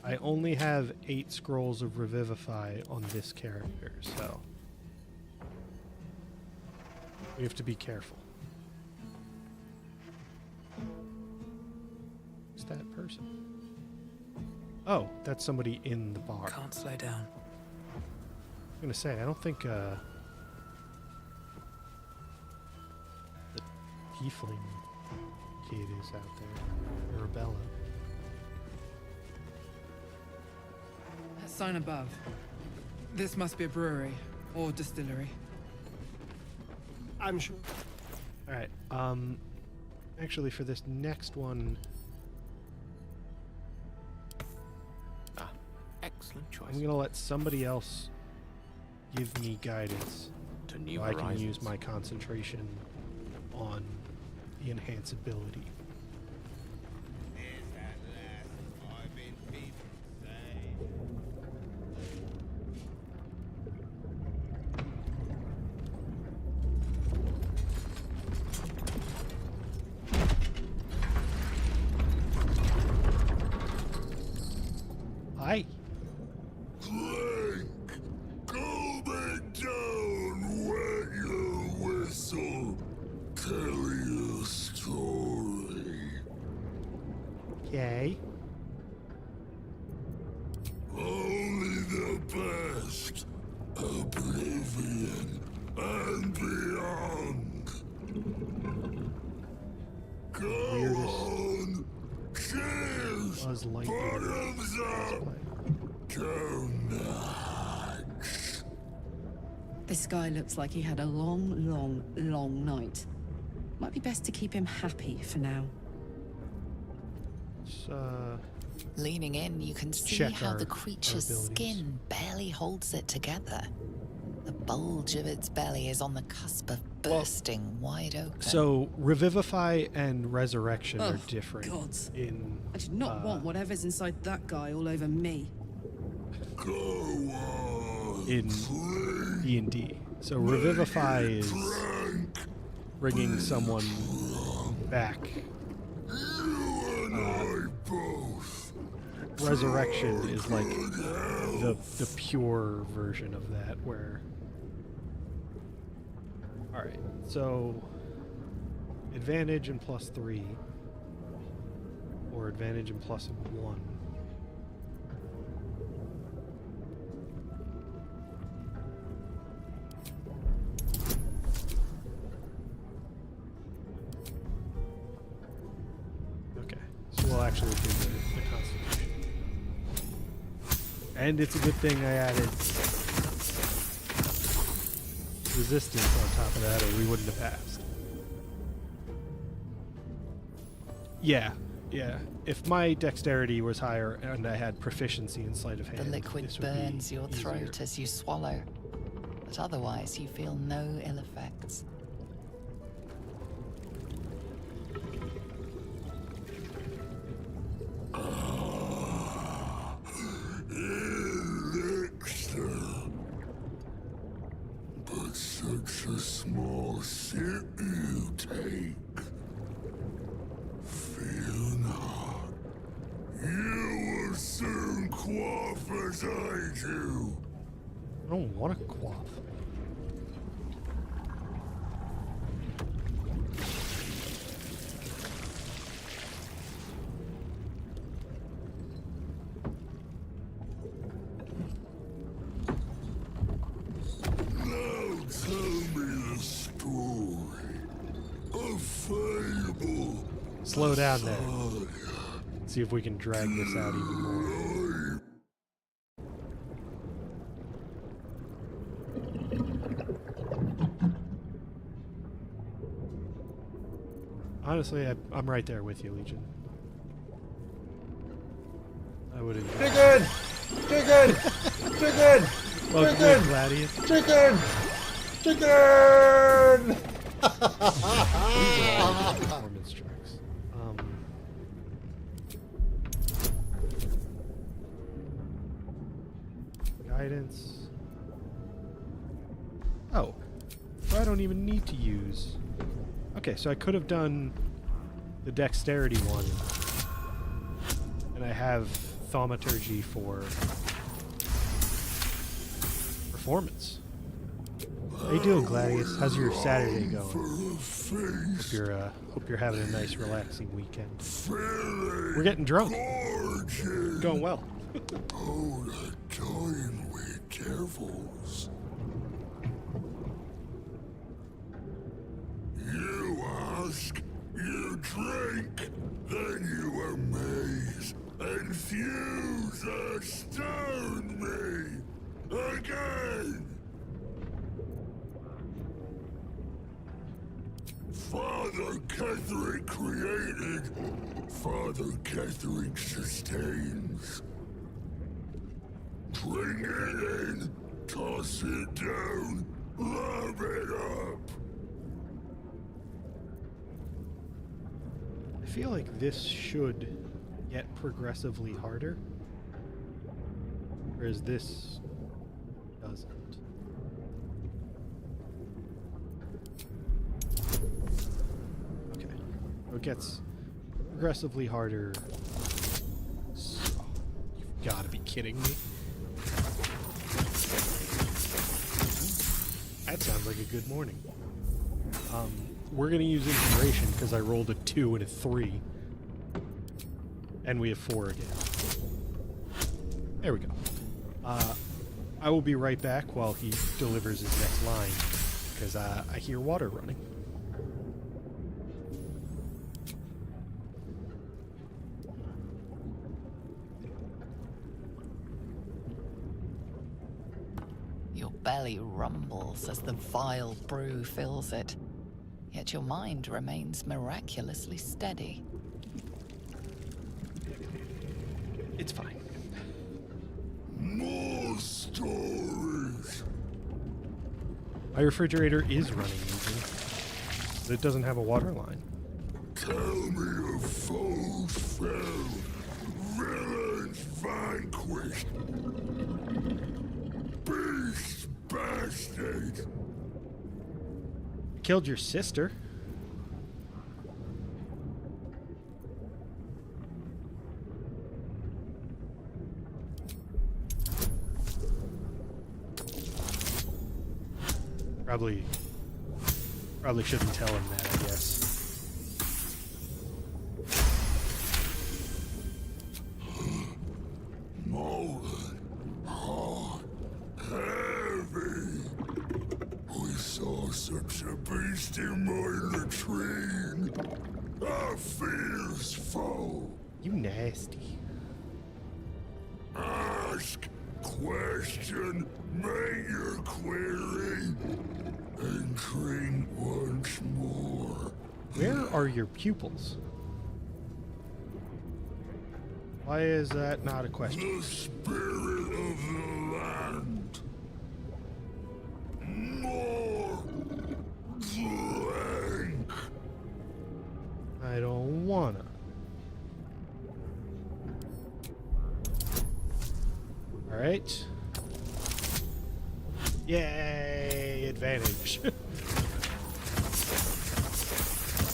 I only have 8 scrolls of Revivify on this character, so we have to be careful. Who's that person? Oh, that's somebody in the bar. Can't slow down. I'm gonna say, I don't think the tiefling kid is out there. Arabella. That sign above. This must be a brewery or distillery. I'm sure. Alright, actually for this next one, Excellent choice. I'm gonna let somebody else give me guidance To new so I can use horizons. my concentration on the enhanceability. Hi. Clank, go back down, wet your whistle, tell your story. Okay. Only the best, oblivion and beyond. Go on, cheers, bottoms up, go nuts. This guy looks like he had a long night. Might be best to keep him happy for now. Leaning in, you can see check how our- the our creature's abilities. skin barely holds it together. The bulge of its belly is on the cusp of bursting wide open. So Revivify and Resurrection are Oh, different gods. in I do not want whatever's inside that guy all over me. in D&D. So Revivify is bringing someone back. Resurrection is like the pure version of that, where... Alright, so advantage and +3, or advantage and +1. Okay, so we'll actually do the Constitution. And it's a good thing I added resistance on top of that, or we wouldn't have passed. Yeah. If my dexterity was higher and I had proficiency in sleight of hand, The liquid this would be burns your easier. throat as you swallow, but otherwise you feel no ill effects. Elixir, such a small sip you take. Fear not. You will soon quaff as I do. I don't want to quaff. Now tell me the story. A fable. Slow down there. See if we can drag this out even more. Honestly, I'm right there with you, Legion. I would enjoy. Chicken! Chicken! Chicken! Welcome Chicken! in, Gladius. Chicken! Chicken! Performance tracks. Guidance. Oh, so I don't even need to use. Okay, so I could have done the dexterity one, and I have thaumaturgy for performance. How you doing, Gladius? How's your Saturday going? Hope you're having a nice, relaxing weekend. We're getting drunk. Going well. Oh, the toying with devils. You ask, you drink, then you amaze, enthuse, astound me again. Father Ketherick created, Father Ketherick sustains. Bring it in, toss it down, love it up. I feel like this should get progressively harder, whereas this doesn't. Okay, so it gets progressively harder. So, you've got to be kidding me. That sounds like a good morning. We're going to use inspiration because I rolled a 2 and a 3. And we have 4 again. There we go. I will be right back while he delivers his next line, because I hear water running. Your belly rumbles as the vile brew fills it, yet your mind remains miraculously steady. It's fine. More stories. My refrigerator is running, Legion, but it doesn't have a water line. Tell me of foes found, villains vanquished, beast bastard. Killed your sister. Probably shouldn't tell him that, I guess. Molten, hot, heavy. We saw such a beast in my latrine. A fierce foe. You nasty. Ask, question, make your query, and drink once more. Where are your pupils? Why is that not a question? The spirit of the land. More drink. I don't wanna. Alright. Yay! advantage.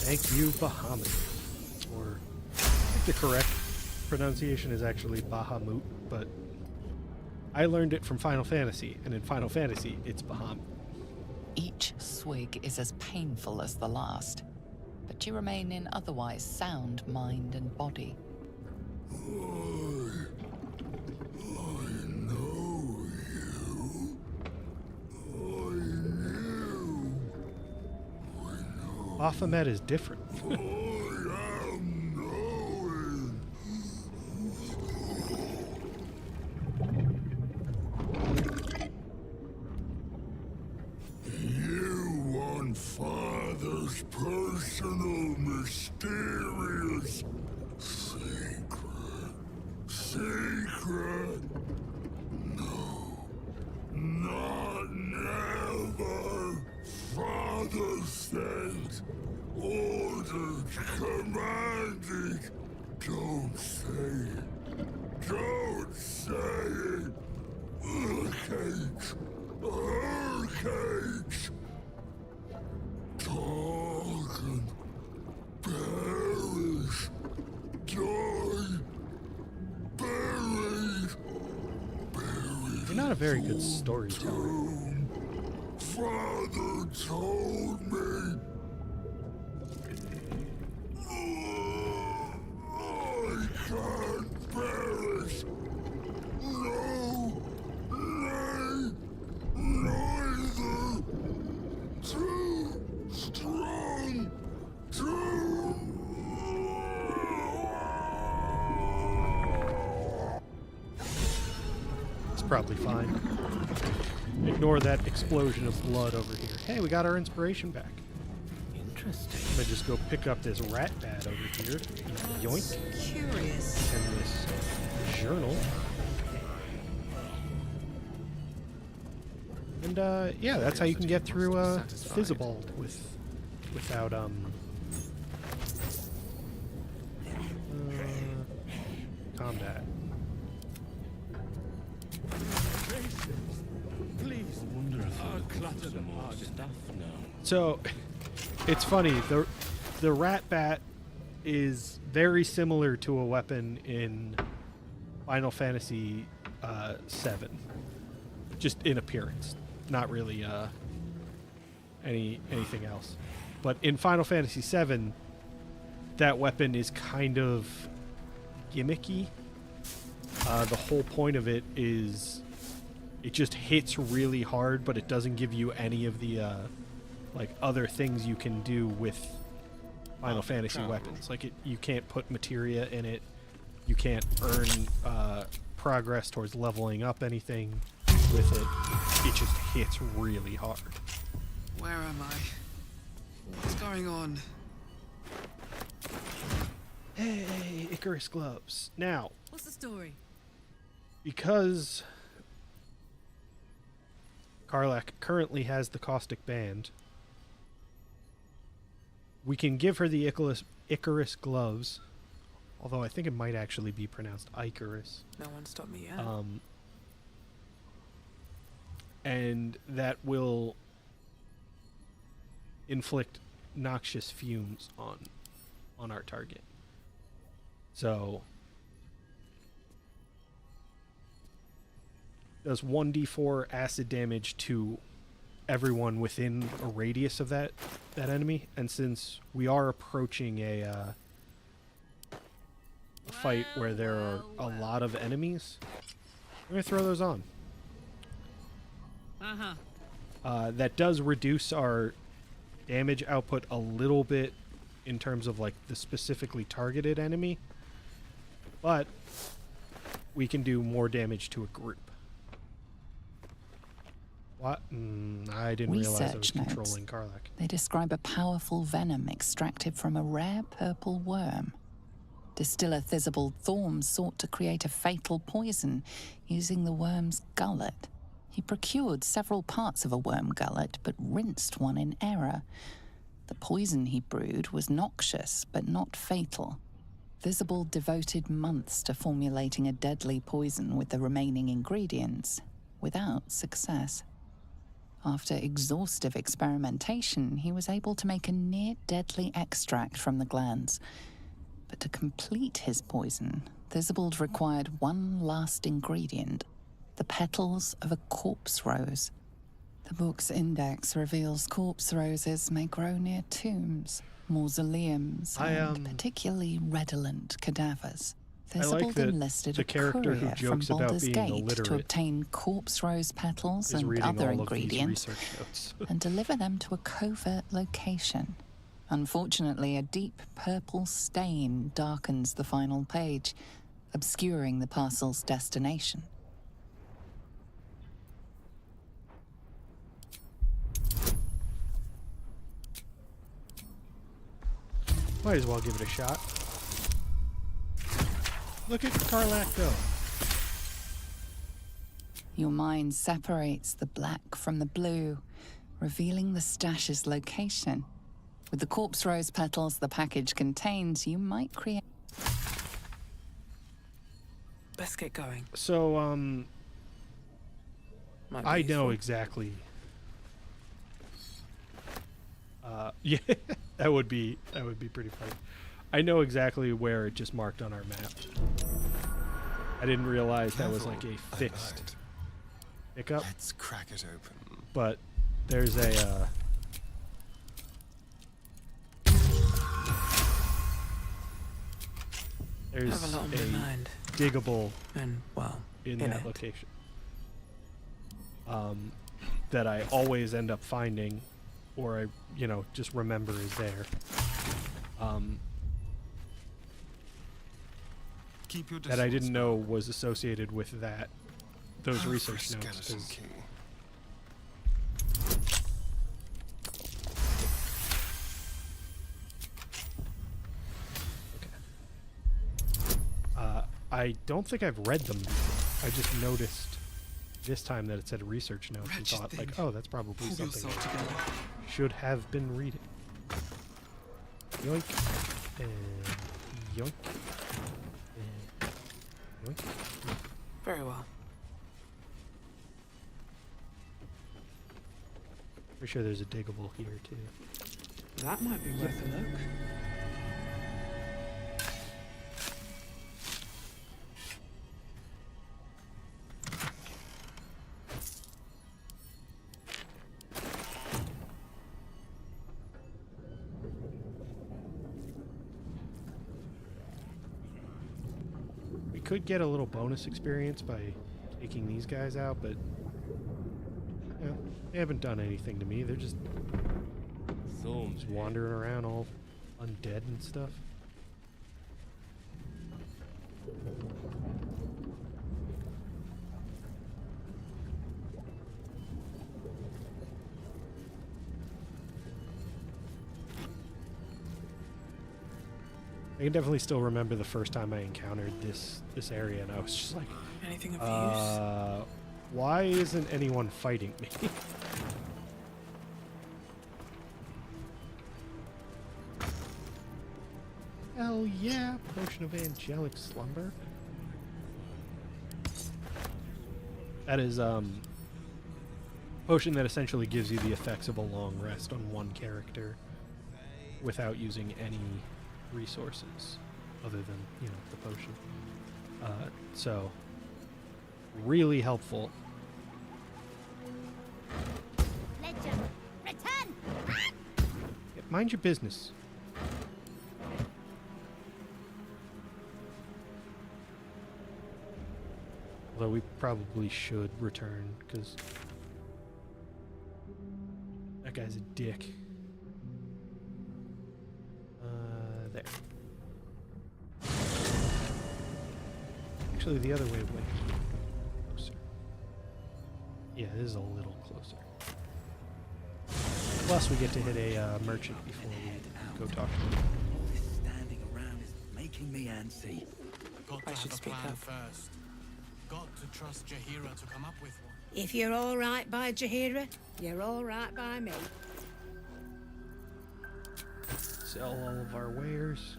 Thank you, Bahamut. Or I think the correct pronunciation is actually Bahamut, but I learned it from Final Fantasy, and in Final Fantasy, it's Bahamut. Each swig is as painful as the last, but you remain in otherwise sound mind and body. Baphomet is different. You want Father's personal, mysterious secret. Secret? No. Not never. Father says, ordered, commanded. Don't say it. Don't say it. Hurricanes. Hurricanes. Talk and perish. Die. Buried. Buried. You're not a very good storyteller. Father told me. I can't perish. No, nay, neither. Too strong. Too. It's probably fine. Ignore that explosion of blood over here. Hey, we got our inspiration back. Interesting. I'm gonna just go pick up this rat bat over here. Yoink. Curious. And this journal. And yeah, that's how you can get through Fizzibald without combat. Please. So, it's funny. The rat bat is very similar to a weapon in Final Fantasy VII, just in appearance, not really anything else. But in Final Fantasy VII, that weapon is kind of gimmicky. The whole point of it is it just hits really hard, but it doesn't give you any of the like other things you can do with Final Fantasy weapons. Like you can't put materia in it. You can't earn progress towards leveling up anything with it. It just hits really hard. Where am I? What's going on? Hey, Icarus gloves. Now, What's the story? because Karlach currently has the caustic band, we can give her the Icarus gloves, although I think it might actually be pronounced Icarus. No one stopped me yet. And that will inflict noxious fumes on our target. So does 1d4 acid damage to everyone within a radius of that enemy, and since we are approaching a fight where there are a lot of enemies, I'm gonna throw those on. That does reduce our damage output a little bit in terms of like the specifically targeted enemy, but we can do more damage to a group. What? I didn't realize I was Research notes. controlling Karlach. They describe a powerful venom extracted from a rare purple worm. Distiller Thizibald Thorm sought to create a fatal poison using the worm's gullet. He procured several parts of a worm gullet, but rinsed one in error. The poison he brewed was noxious, but not fatal. Thizibald devoted months to formulating a deadly poison with the remaining ingredients, without success. After exhaustive experimentation, he was able to make a near-deadly extract from the glands. But to complete his poison, Theobald required one last ingredient, the petals of a corpse rose. The book's index reveals corpse roses may grow near tombs, mausoleums, and particularly redolent cadavers. Theobald enlisted a courier from Baldur's Gate to obtain corpse rose petals and other ingredients and deliver them to a covert location. Unfortunately, a deep purple stain darkens the final page, obscuring the parcel's destination. Might as well give it a shot. Look at Karlak go. Your mind separates the black from the blue, revealing the stash's location. With the corpse rose petals the package contains, you might create... Let's get going. So, I know exactly. Yeah, that would be pretty funny. I know exactly where it just marked on our map. I didn't realize that was like a fixed pickup. Let's crack it open. But there's a there's Have a lot on my mind. diggable And well, in that location. That I always end up finding, or I just remember is there. That I didn't know was associated with those research notes. I don't think I've read them before. I just noticed this time that it said research notes and thought, like, oh, that's probably something I should have been reading. Yoink. And yoink. And yoink. Very well. Pretty sure there's a diggable here, too. That might be worth a look. Could get a little bonus experience by taking these guys out, but they haven't done anything to me. They're just wandering around all undead and stuff. I can definitely still remember the first time I encountered this area, and I was just like, anything of use? Why isn't anyone fighting me? Hell yeah, potion of angelic slumber. That is potion that essentially gives you the effects of a long rest on one character without using any resources other than the potion. So really helpful. Legend, return! Yeah, mind your business. Although we probably should return because that guy's a dick. There. Actually, the other way closer. Yeah, this is a little closer. Plus, we get to hit a merchant before we go talk to him. Standing around is making me antsy. I should speak up first. Got to trust Jaheira to come up with one. If you're all right by Jaheira, you're all right by me. Sell all of our wares.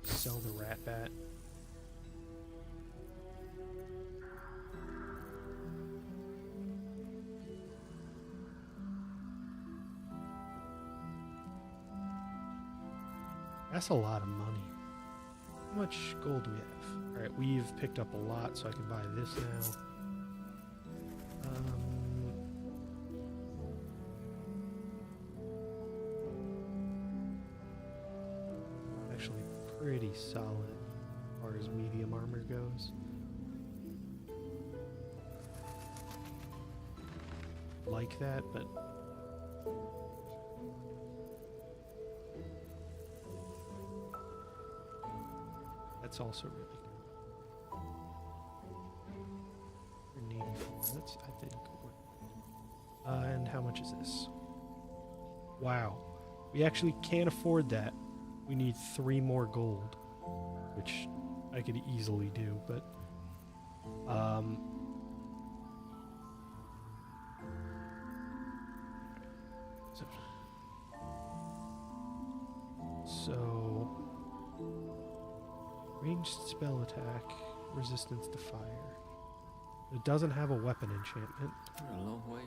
Sell the rat bat. That's a lot of money. How much gold do we have? Alright, we've picked up a lot, so I can buy this now. Actually pretty solid as far as medium armor goes. Like that, but that's also really good. 184. That's, I think. And how much is this? Wow, we actually can't afford that. We need 3 more gold, which I could easily do, but so ranged spell attack, resistance to fire. It doesn't have a weapon enchantment. We're a long way.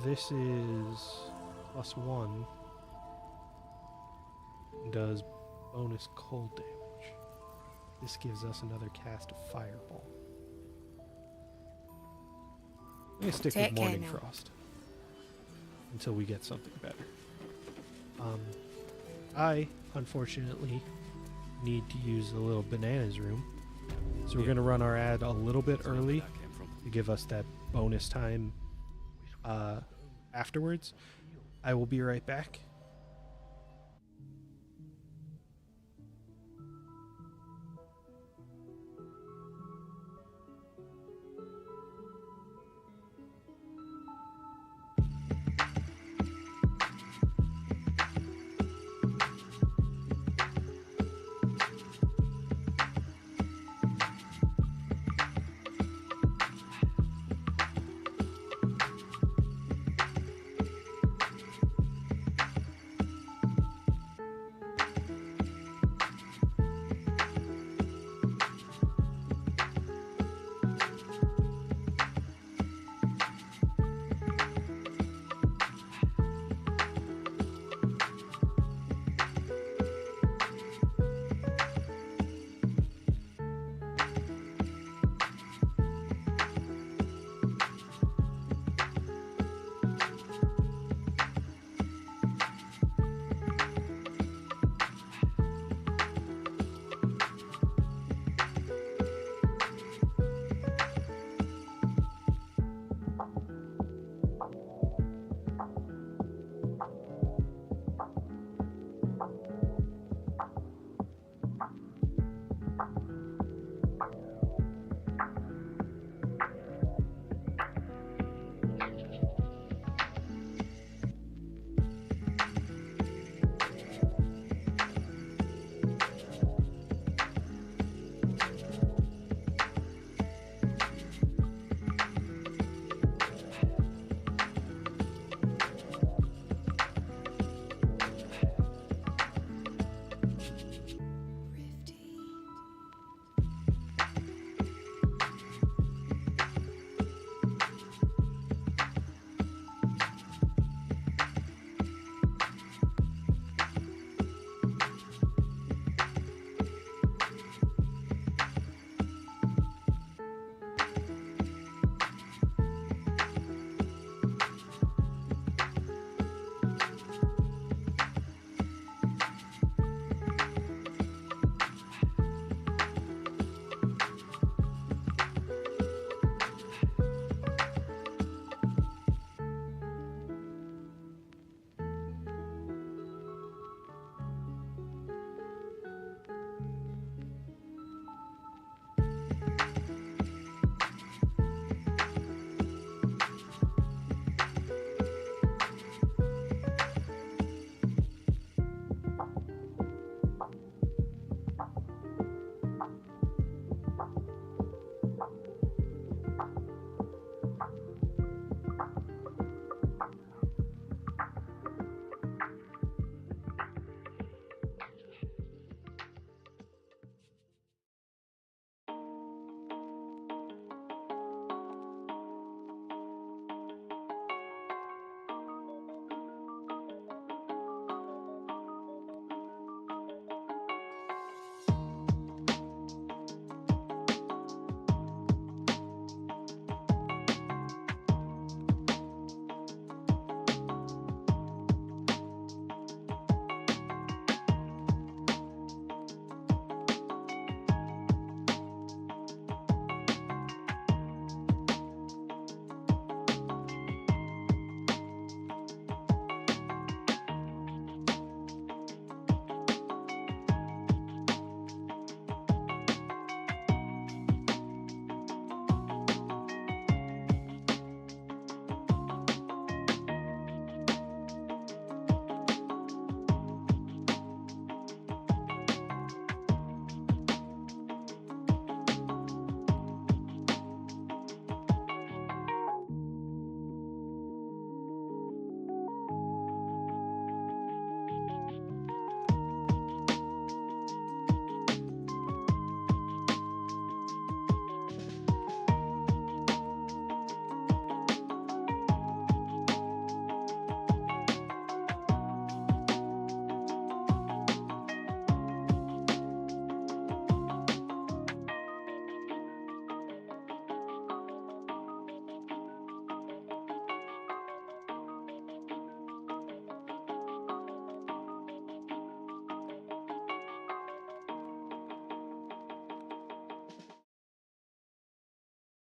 This is +1. Does bonus cold damage. This gives us another cast of fireball. I'm gonna stick with Morning Frost until we get something better. I unfortunately need to use the little bananas room, so we're gonna run our ad a little bit early to give us that bonus time afterwards. I will be right back.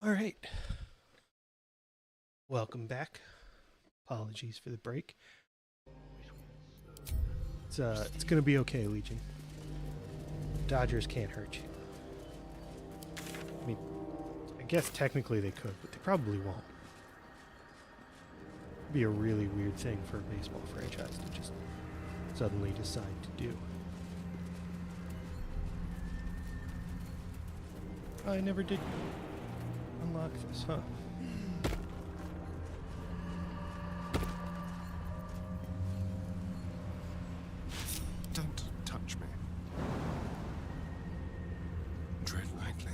All right. Welcome back. Apologies for the break. It's gonna be okay, Legion. Dodgers can't hurt you. I mean, I guess technically they could, but they probably won't. It'd be a really weird thing for a baseball franchise to just suddenly decide to do. I never did unlock this, huh? Don't touch me. Tread lightly.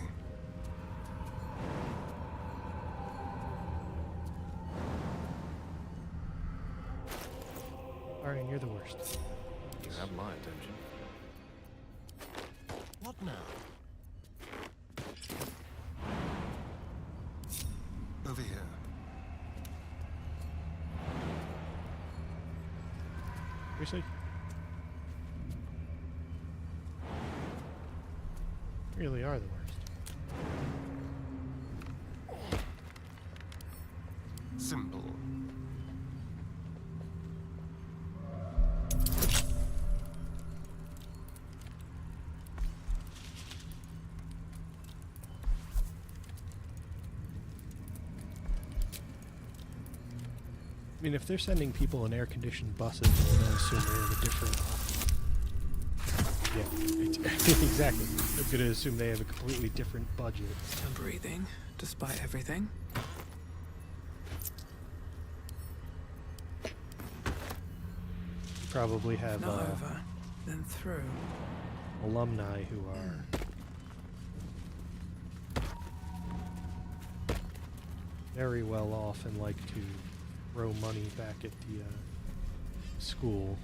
Alright, you're the worst. You have my attention. What now? Over here. Seriously? Really are the worst. Symbol. I mean, if they're sending people in air-conditioned buses, I'm going to assume they have a different... Yeah, exactly. I'm going to assume they have a completely different budget. Still breathing, despite everything. Probably have Not over, then through. alumni who are very well off and like to throw money back at the school.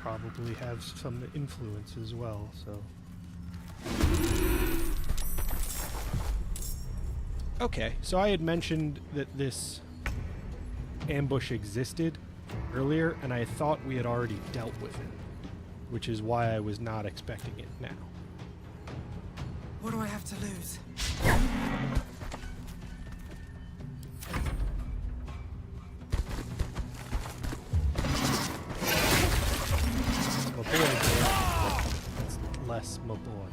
Probably have some influence as well, so. Okay, so I had mentioned that this ambush existed earlier, and I thought we had already dealt with it, which is why I was not expecting it now. What do I have to lose? My boy, boy. It's less my boy.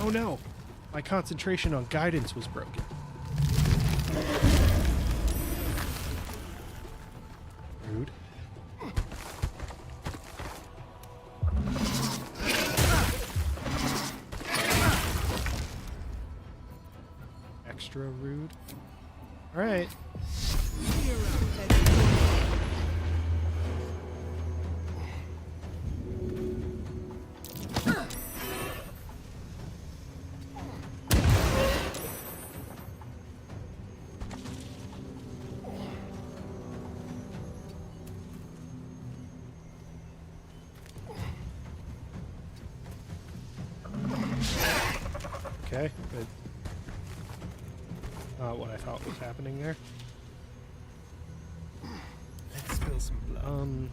Oh no! My concentration on guidance was broken. Rude. Extra rude. Alright. Okay, good. Not what I thought was happening there. Let's spill some blood.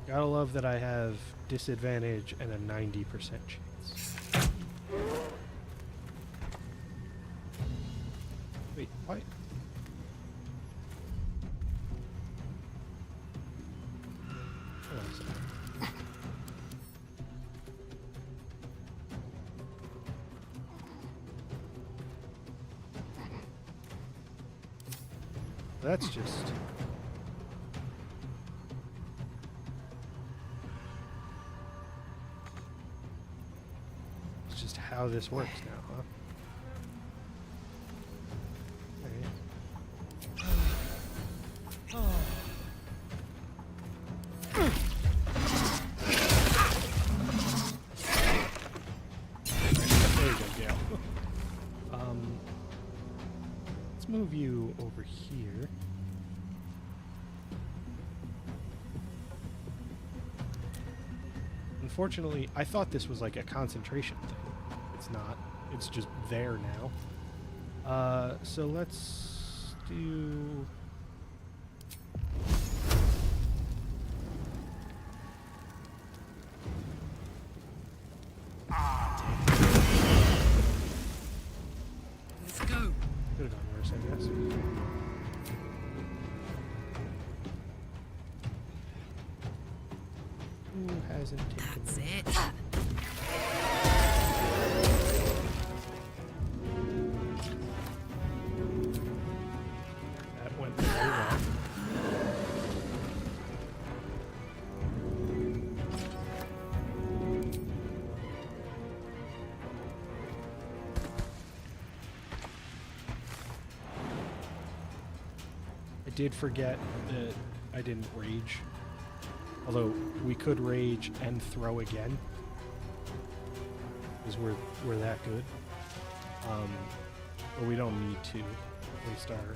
Gotta love that I have disadvantage and a 90% chance. Wait, why? Hold on a second. That's just... It's just how this works now, huh? There you go, Gale. Let's move you over here. Unfortunately, I thought this was like a concentration thing. It's not. It's just there now. So let's do... Let's go. Could have gone worse, I guess. Who hasn't taken... That's it. That went very well. I did forget that I didn't rage. Although we could rage and throw again. Because we're that good. But we don't need to waste our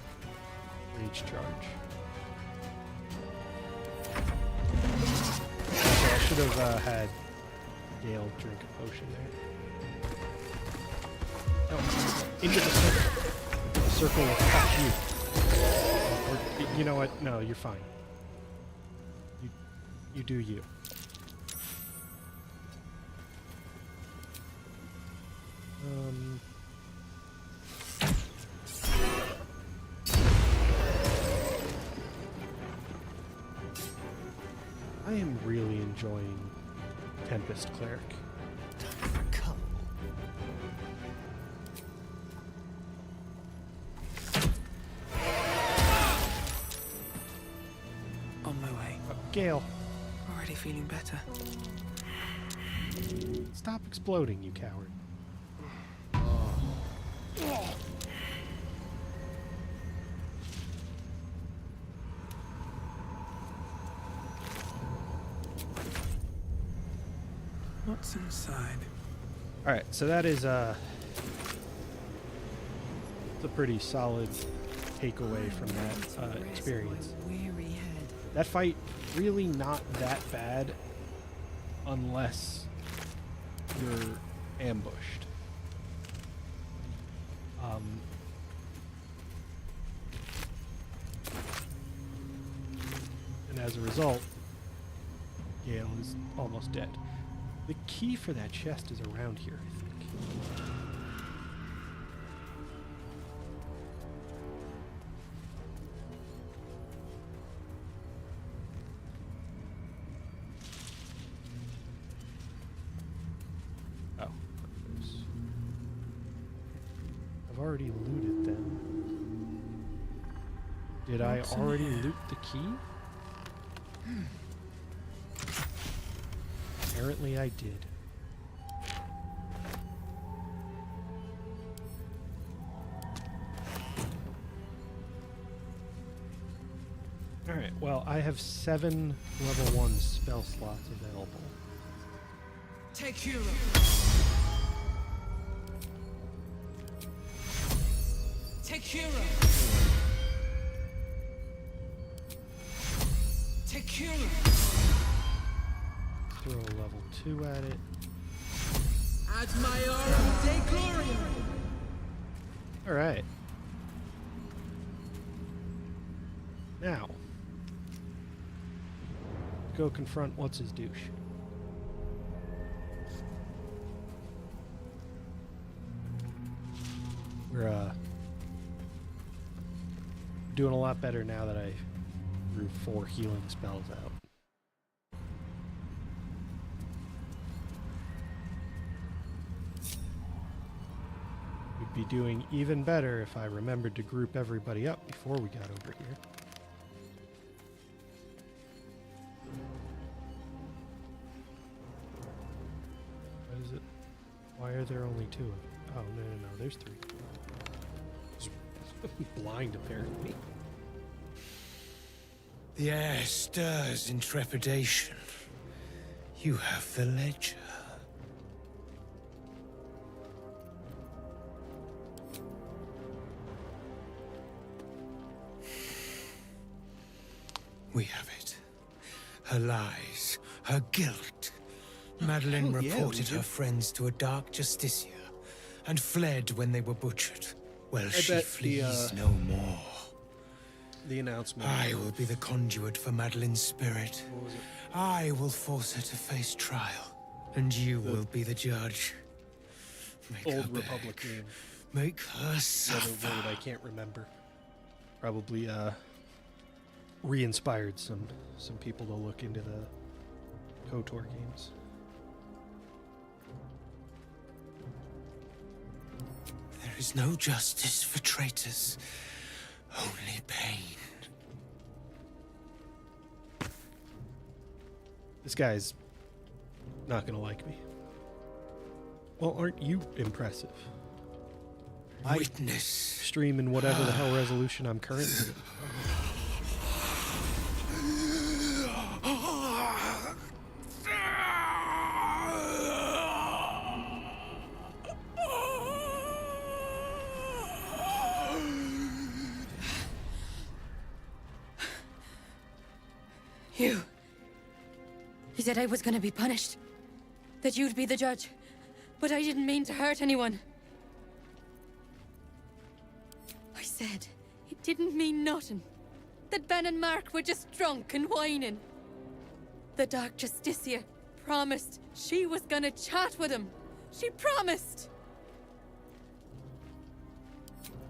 rage charge. So I should have had Gale drink a potion there. Oh, into the circle. The circle will catch you. Or, you know what? No, you're fine. You do you. I am really enjoying Tempest Cleric. On my way. Gale. Already feeling better. Stop exploding, you coward. What's inside? Alright, so that is it's a pretty solid takeaway from that experience. That fight really not that bad unless you're ambushed. And as a result, Gale is almost dead. The key for that chest is around here, I think. Oh. I've already looted them. Did I already loot the key? Apparently I did. Alright, well, I have 7 level 1 spell slots available. Take hero. Take hero. Take hero. Throw a level 2 at it. Ad Maiorum de Gloriam. Alright. Now, go confront what's his douche. We're doing a lot better now that I threw 4 healing spells out. We'd be doing even better if I remembered to group everybody up before we got over here. What is it? Why are there only 2 of them? Oh, no, there's 3. Blind, apparently. The air stirs in trepidation. You have the ledger. We have it. Her lies, her guilt, Madeline Oh, yeah, reported we did. her friends to a dark justiciar and fled when they were butchered. Well, she bet flees the, no more. The announcement. I will be the conduit for Madeline's spirit. What was it? I will force her to face trial, and you will be the judge. Make her Old beg. Republic name. Make her Another suffer. word I can't remember. Probably re-inspired some people to look into the KOTOR games. There is no justice for traitors, only pain. This guy's not gonna like me. Well, aren't you impressive? Witness. Stream in whatever the hell resolution I'm currently. You said I was gonna be punished. That you'd be the judge. But I didn't mean to hurt anyone. I said it didn't mean nothing. That Ben and Mark were just drunk and whining. The Dark Justicia promised she was gonna chat with him. She promised!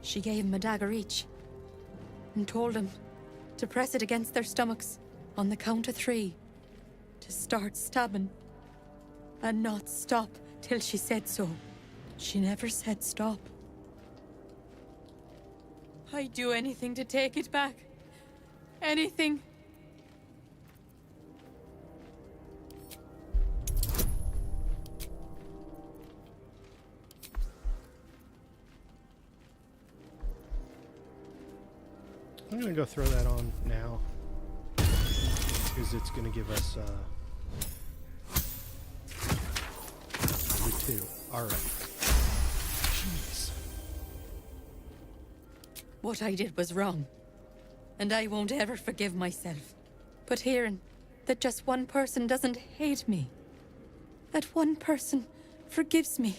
She gave him a dagger each. And told him to press it against their stomachs on the count of 3. To start stabbing. And not stop till she said so. She never said stop. I'd do anything to take it back. Anything. I'm gonna go throw that on now. Because it's gonna give us two. Alright. Jeez. What I did was wrong. And I won't ever forgive myself. But hearing that just one person doesn't hate me, that one person forgives me,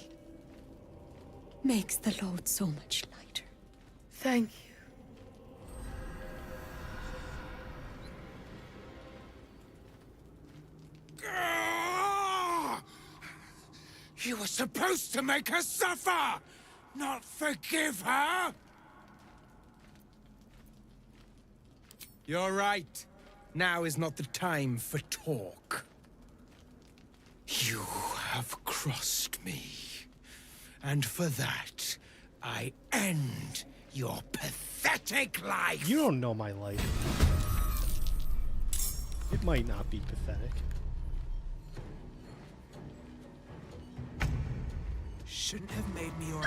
makes the load so much lighter. Thank you. You were supposed to make her suffer, not forgive her! You're right. Now is not the time for talk. You have crossed me. And for that, I end your pathetic life! You don't know my life. It might not be pathetic. Shouldn't have made me your...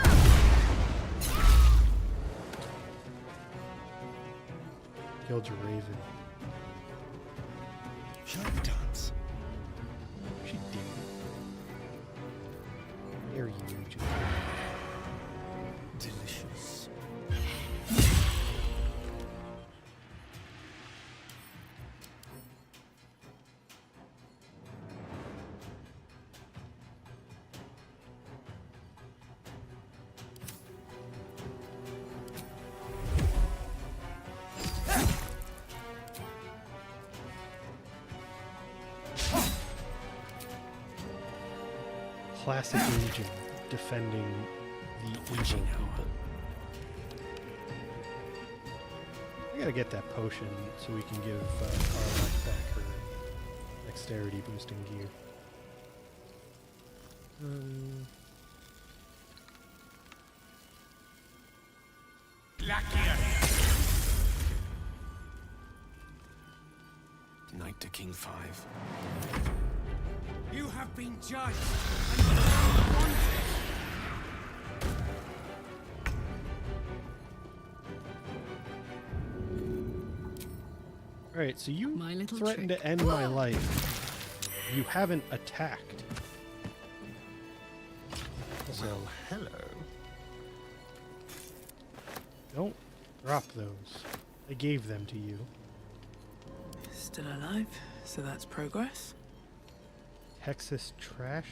Killed your raven. Shall we dance? She did. Dare you, Agent. Delicious. Classic Legion defending the evil people. I gotta get that potion so we can give Carlock back her dexterity boosting gear. Knight to King 5. You have been judged. Alright, so you My little threatened trick. to end my life. You haven't attacked. So, Well, hello. don't drop those. I gave them to you. Still alive, so that's progress. Texas trash?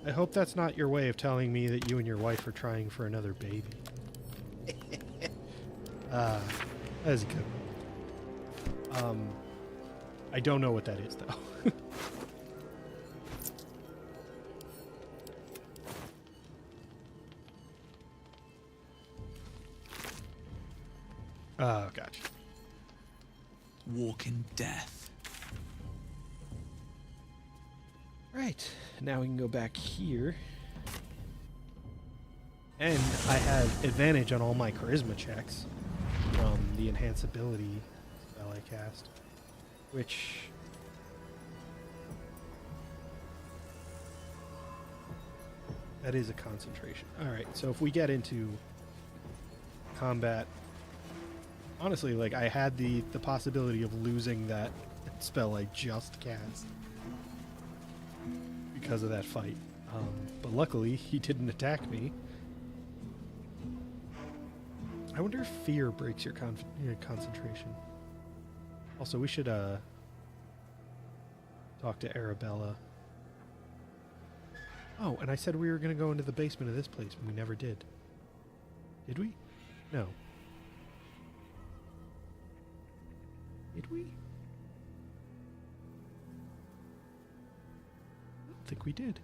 I hope that's not your way of telling me that you and your wife are trying for another baby. That is good. I don't know what that is, though. Oh, gotcha. Walk in death. Right. Now we can go back here. And I have advantage on all my charisma checks from the enhanceability spell I cast. Which... that is a concentration. Alright, so if we get into combat... honestly, like, I had the possibility of losing that spell I just cast because of that fight. But luckily, he didn't attack me. I wonder if fear breaks your concentration. Also, we should talk to Arabella. Oh, and I said we were going to go into the basement of this place, but we never did. Did we? No. Did we? I don't think we did.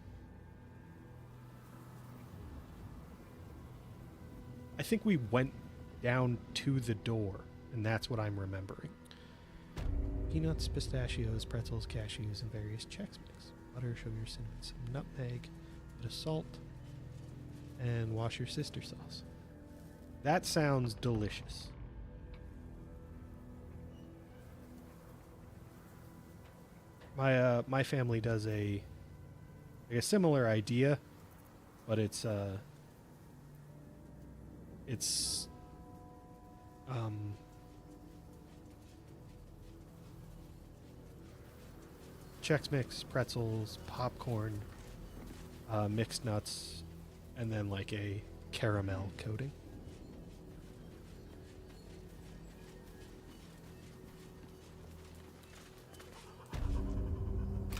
I think we went down to the door, and that's what I'm remembering. Peanuts, pistachios, pretzels, cashews, and various Chex Mix. Butter, sugar, cinnamon, some nutmeg, a bit of salt, and wash your sister sauce. That sounds delicious. My family does a similar idea, but it's Chex Mix, pretzels, popcorn, mixed nuts, and then like a caramel coating.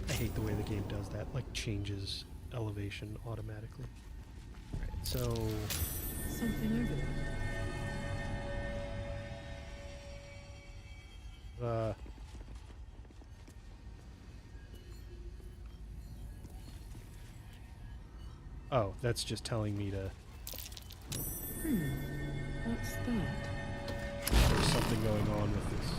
I hate the way the game does that, like changes elevation automatically. Alright, so... something over there. Oh, that's just telling me to... What's that? There's something going on with this.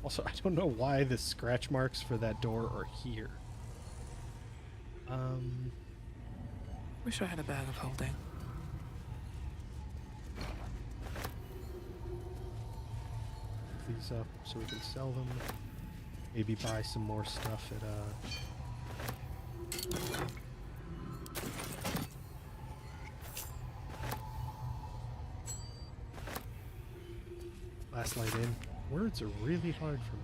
Also, I don't know why the scratch marks for that door are here. Wish I had a bag of holding. These up so we can sell them. Maybe buy some more stuff at Last Light Inn. Words are really hard for me.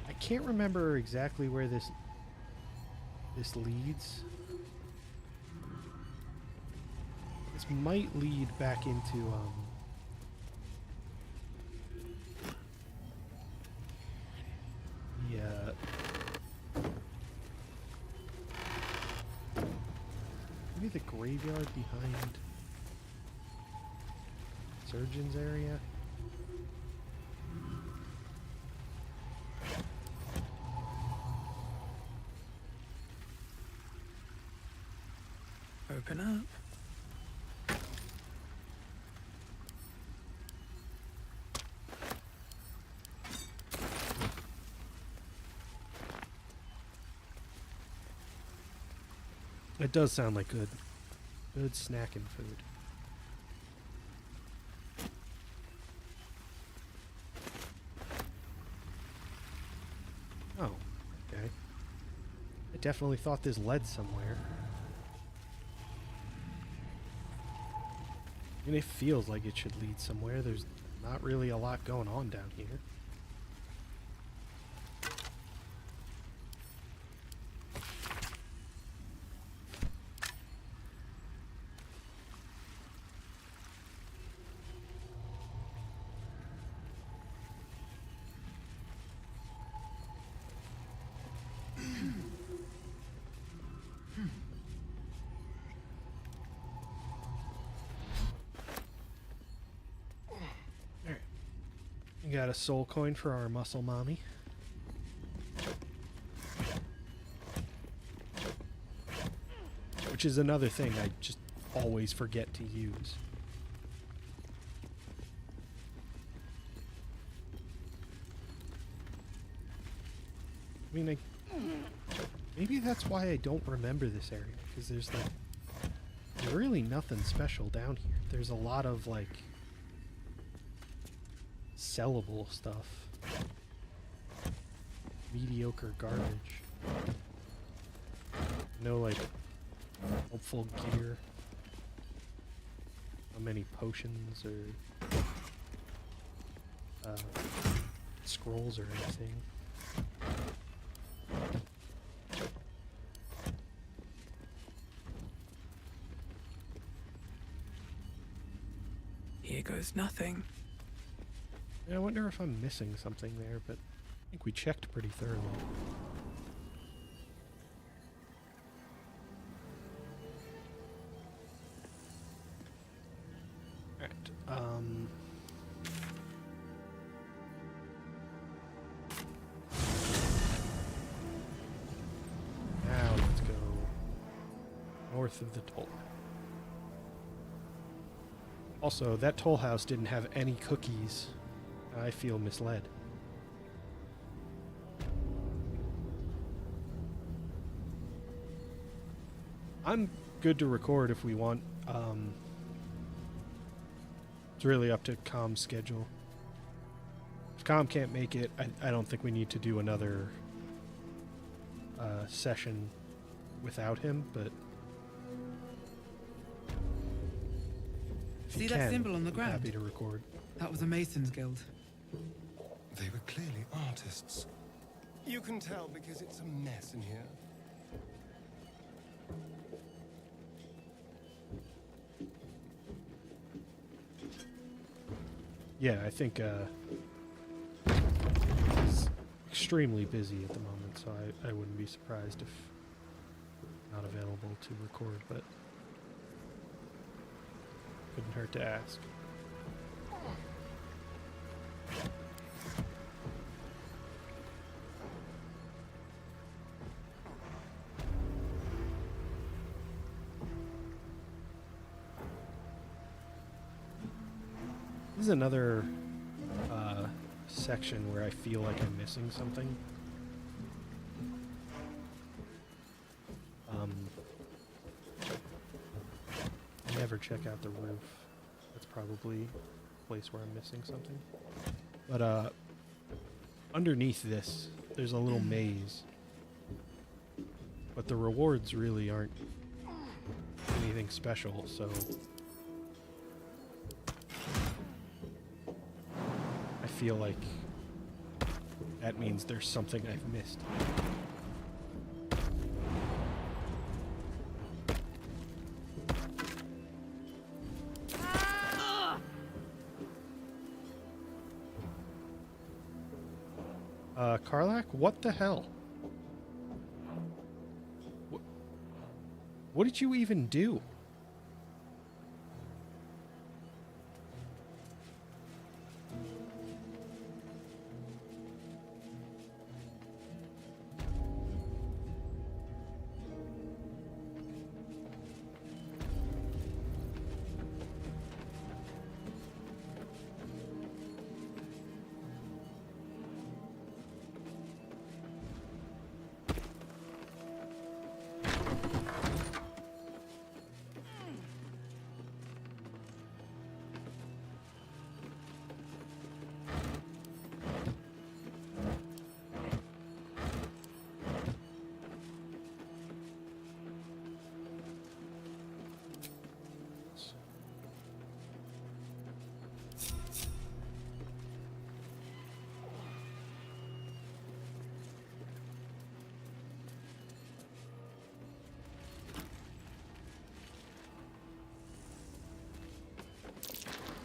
I can't remember exactly where this leads. This might lead back into maybe the graveyard behind Surgeon's area. Open up. It does sound like good snacking food. Oh, okay. I definitely thought this led somewhere. I mean, it feels like it should lead somewhere. There's not really a lot going on down here. We got a soul coin for our muscle mommy. Which is another thing I just always forget to use. I mean, maybe that's why I don't remember this area, because there's really nothing special down here. There's a lot of, like, sellable stuff. Mediocre garbage. No, like, helpful gear. Not many potions or scrolls or anything. Here goes nothing. Yeah, I wonder if I'm missing something there, but I think we checked pretty thoroughly. Alright, now let's go north of the toll. Also, that toll house didn't have any cookies. I feel misled. I'm good to record if we want. It's really up to Com's schedule. If Com can't make it, I don't think we need to do another session without him, but if See he that can, symbol on the I'm ground? happy to record. That was a Mason's Guild. They were clearly artists. You can tell because it's a mess in here. Yeah, I think he's extremely busy at the moment, so I wouldn't be surprised if not available to record, but couldn't hurt to ask. This is another section where I feel like I'm missing something. I never check out the roof. That's probably a place where I'm missing something. But underneath this, there's a little maze. But the rewards really aren't anything special, so I feel like that means there's something I've missed. Karlak, what the hell? What did you even do?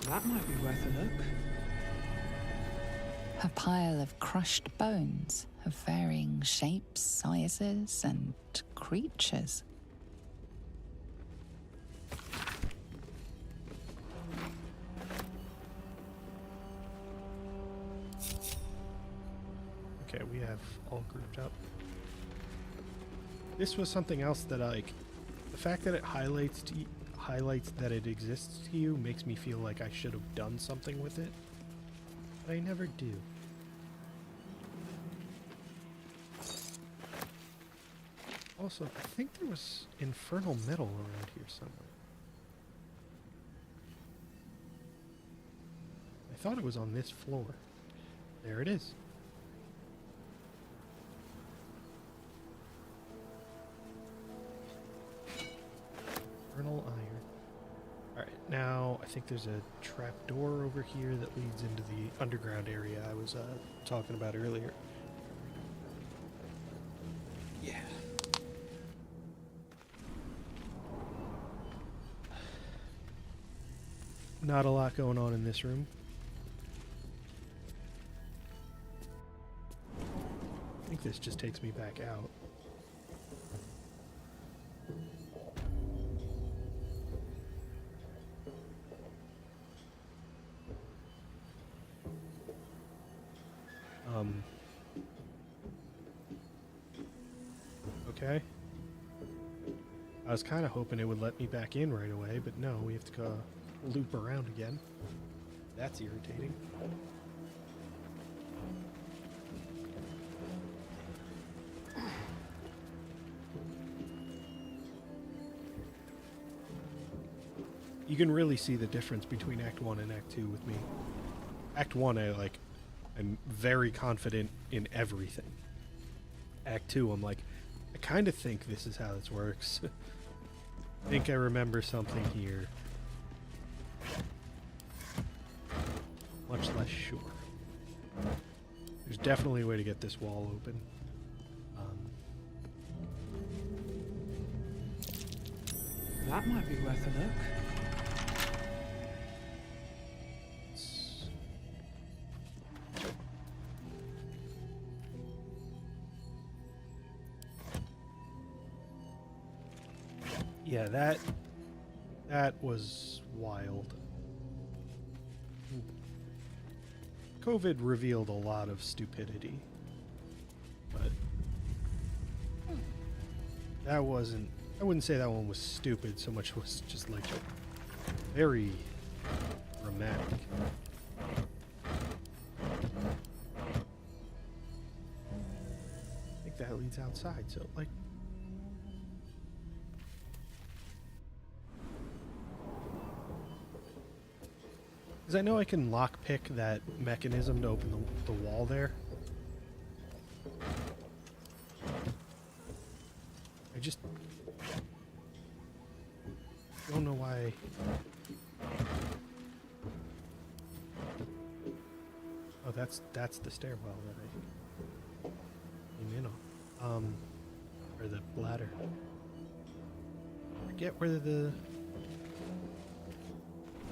That might be worth a look. A pile of crushed bones of varying shapes, sizes, and creatures. Okay, we have all grouped up. This was something else that the fact that it highlights that it exists to you makes me feel like I should have done something with it, but I never do. Also, I think there was infernal metal around here somewhere. I thought it was on this floor. There it is. Infernal iron. Alright, now I think there's a trap door over here that leads into the underground area I was talking about earlier. Yeah. Not a lot going on in this room. I think this just takes me back out. Okay. I was kind of hoping it would let me back in right away, but no, we have to go loop around again. That's irritating. You can really see the difference between Act 1 and Act 2 with me. Act 1, I'm very confident in everything. Act 2, I'm like, I kind of think this is how this works. I think I remember something here. Much less sure. There's definitely a way to get this wall open. That might be worth a look. Yeah, that was wild. COVID revealed a lot of stupidity, but that wasn't, I wouldn't say that one was stupid so much, it was just like very dramatic. I think that leads outside, so like, because I know I can lockpick that mechanism to open the wall there. I just don't know why. Oh, that's the stairwell that I came in on. Or the ladder. I forget where the...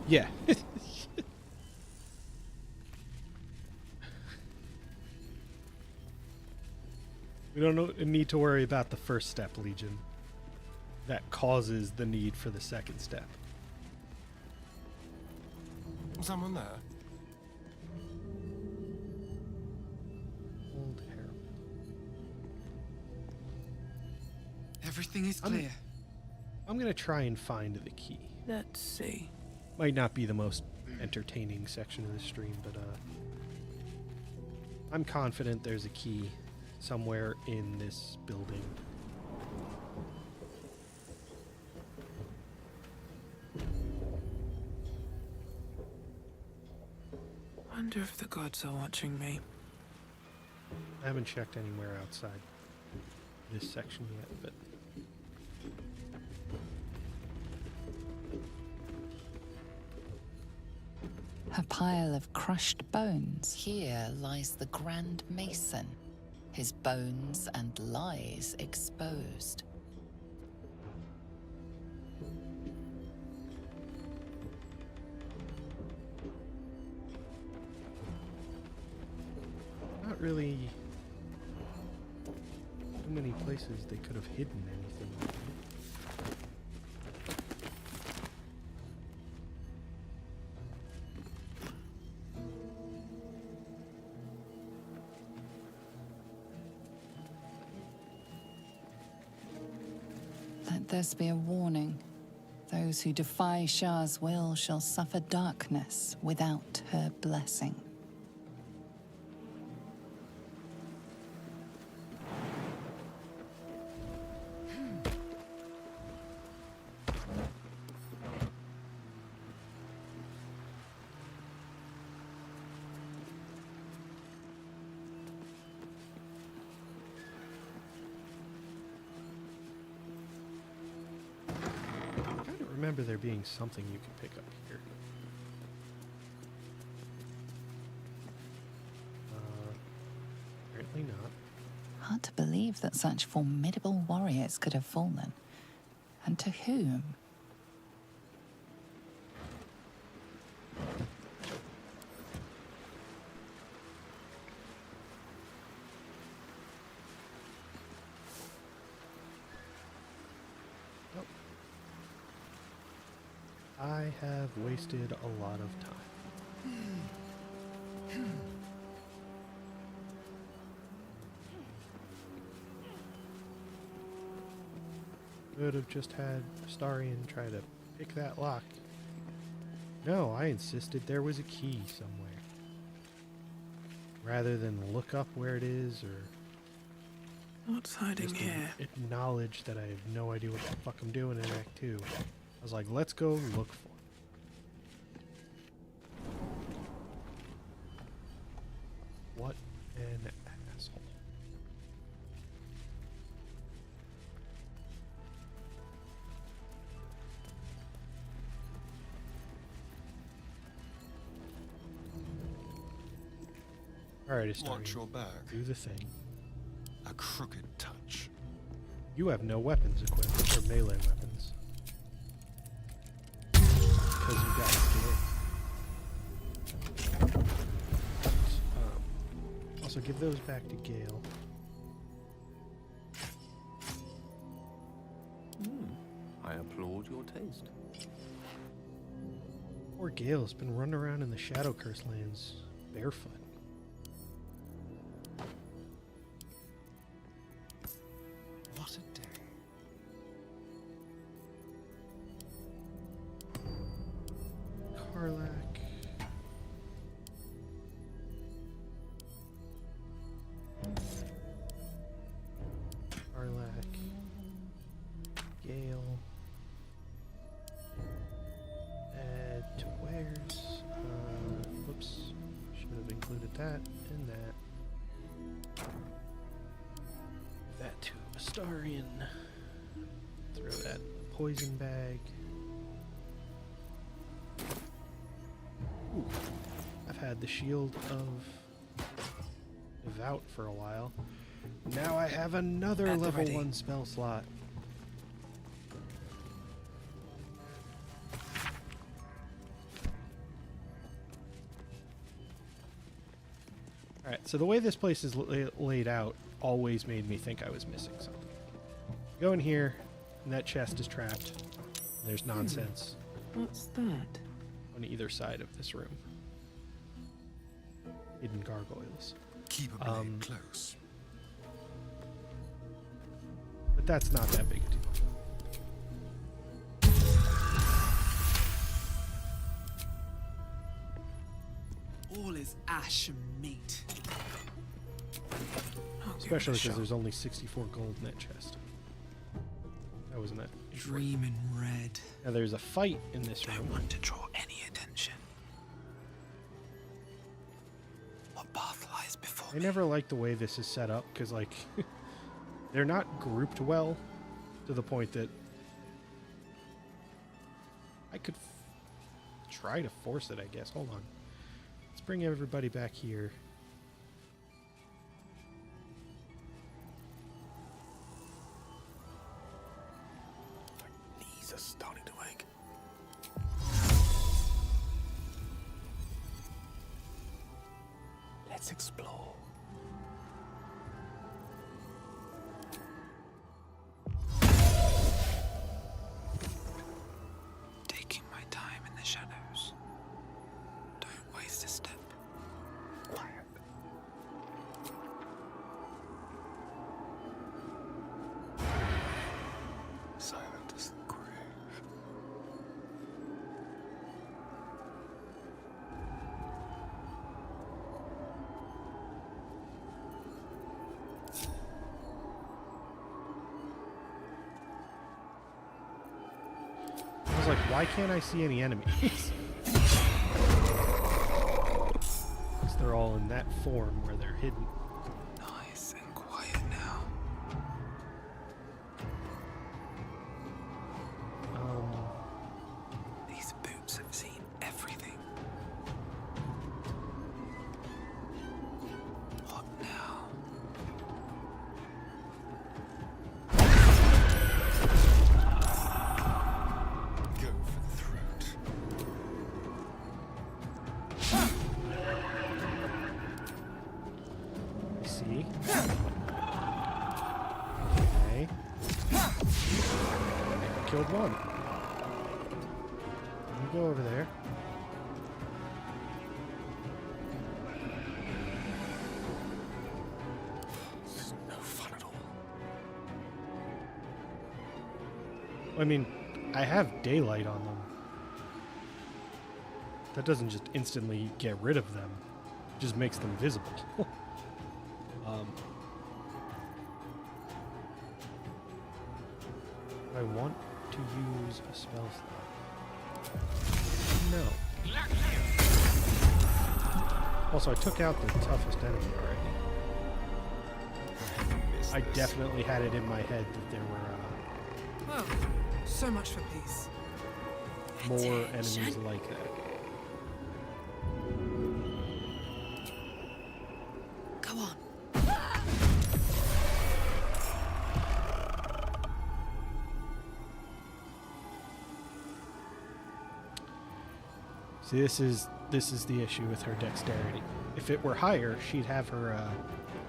Yeah. We don't need to worry about the first step, Legion. That causes the need for the second step. Someone there? Old Harold. Everything is clear. I'm gonna try and find the key. Let's see. Might not be the most entertaining section of the stream, but I'm confident there's a key somewhere in this building. Wonder if the gods are watching me. I haven't checked anywhere outside this section yet, but A pile of crushed bones. Here lies the Grand Mason, his bones and lies exposed. not really too many places they could have hidden anything. this be a warning. Those who defy Shah's will shall suffer darkness without her blessing. Remember there being something you can pick up here. Apparently not. Hard to believe that such formidable warriors could have fallen. And to whom? I have wasted a lot of time. Could have just had Starion try to pick that lock. No, I insisted there was a key somewhere. Rather than look up where it is or What's hiding just here? acknowledge that I have no idea what the fuck I'm doing in Act 2. I was like, let's go look for it. What an asshole. Alright, it's Watch your back. Do the thing. A crooked touch. You have no weapons equipped, or melee weapons. Because you got scared. Also, give those back to Gale. I applaud your taste. Poor Gale's been running around in the Shadow Curse lands barefoot. What a day. Karlak. Karlak. Gale. Add to wares. Whoops. Should have included that and that. That to Astarion. Throw that poison bag. Ooh. I've had the Shield of Devout for a while. Now I have another level 1 spell slot. Alright, so the way this place is laid out always made me think I was missing something. Go in here, and that chest is trapped. There's nonsense What's that? on either side of this room. Hidden gargoyles. Keep a blade close. But that's not that big a deal. All is ash and meat. Especially because there's only 64 gold in that chest. That wasn't that. Dream in red. Now there's a fight in this room. Don't want to draw any attention. What path lies before I never liked the way this is set up because, like, they're not grouped well to the point that I could try to force it, I guess. Hold on. Let's bring everybody back here. My knees are starting to ache. Let's explore. Taking my time in the shadows. Don't waste a step. Quiet. Silent. like, why can't I see any enemies? Because they're all in that form where they're hidden. Nice and quiet now. These boots have seen everything. What now? Go for the throat. See? Okay. Killed one. Let me go over there. This is no fun at all. I mean, I have daylight on them. That doesn't just instantly get rid of them. It just makes them visible. I want to use a spell slot. No. Also, I took out the toughest enemy already. I definitely had it in my head that there were Well, so much for peace. more enemies like that. Go on. See, this is the issue with her dexterity. If it were higher, she'd have her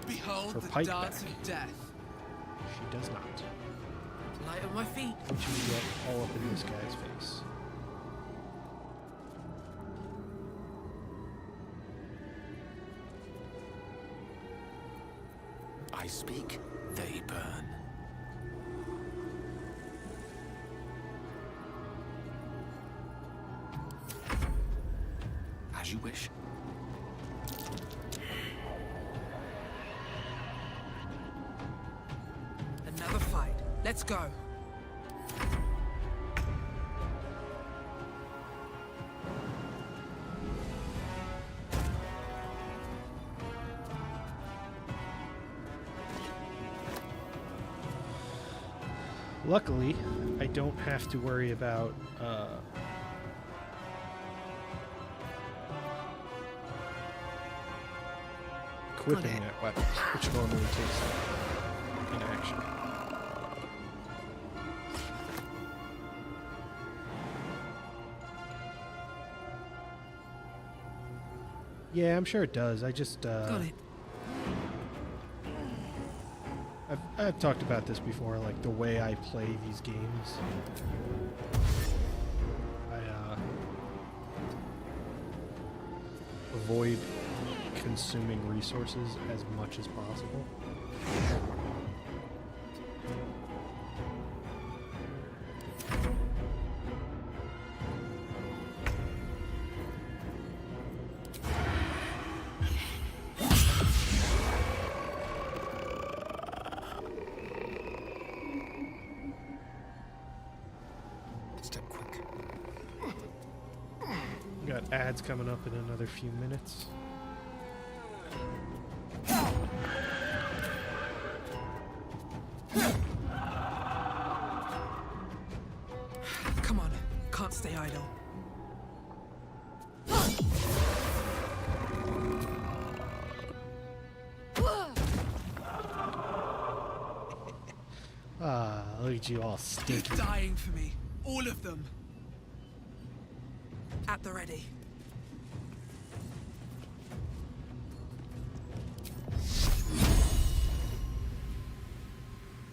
Behold her the pipe dance back. of death. She does not. Light on my feet. Which you get all up in this guy's face. I speak, they burn. As you wish. Another fight. Let's go. Luckily, I don't have to worry about equipping that weapon, which normally takes an action. Yeah, I'm sure it does. I just Got it. I've talked about this before, like the way I play these games. I avoid consuming resources as much as possible. Step quick. Got ads coming up in another few minutes. Come on. Can't stay idle. Ah, look at you all stinky. They're dying for me. All of them. At the ready.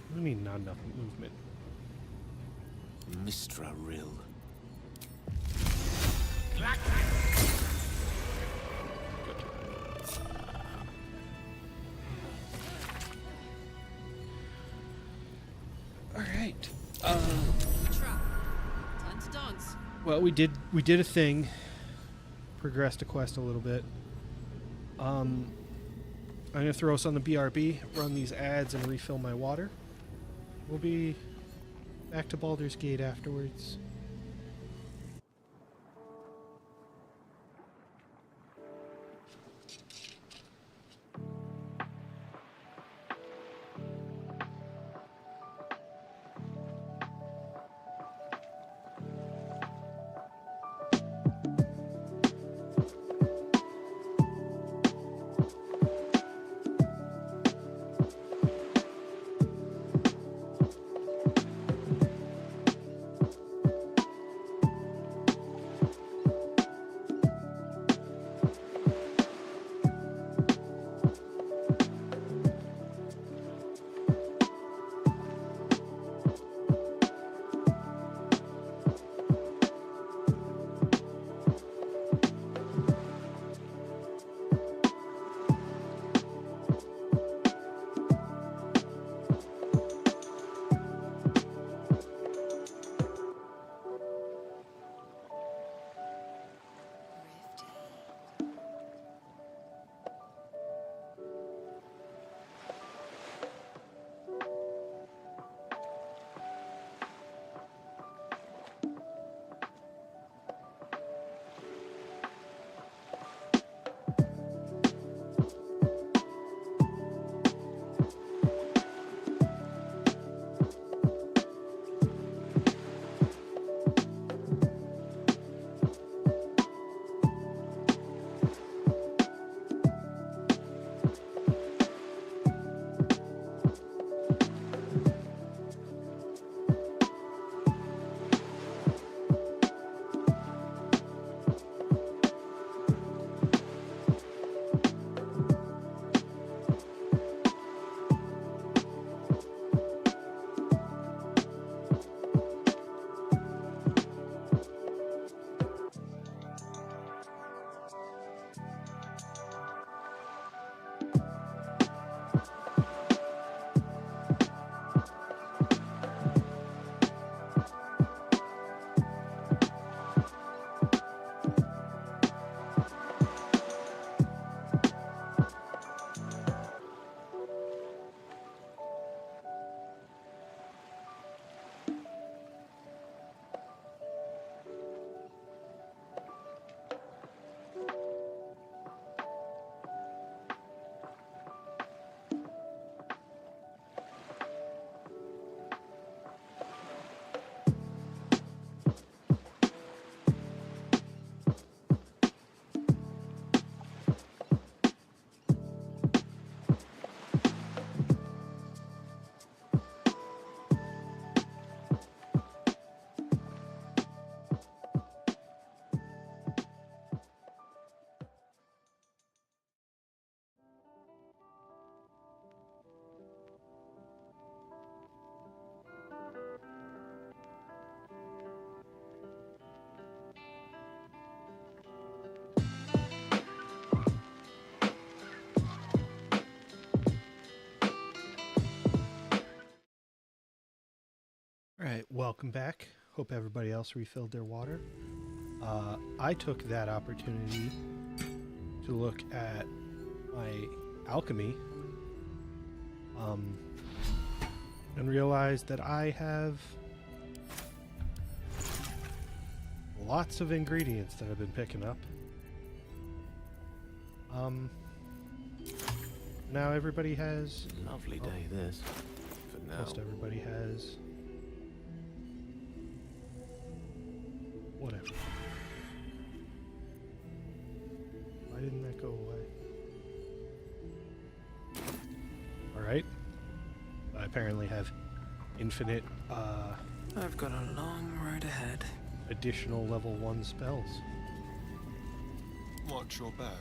What do you mean not enough movement? Mistra Rill. All right. Time to dance. Well, we did a thing. Progressed a quest a little bit. I'm gonna throw us on the BRB, run these ads, and refill my water. We'll be back to Baldur's Gate afterwards. welcome back. Hope everybody else refilled their water. I took that opportunity to look at my alchemy and realized that I have lots of ingredients that I've been picking up. Now everybody has... Lovely day, this. For now. Most everybody has... Whatever. Why didn't that go away? Alright. I apparently have infinite, I've got a long road ahead. additional level 1 spells. Watch your back.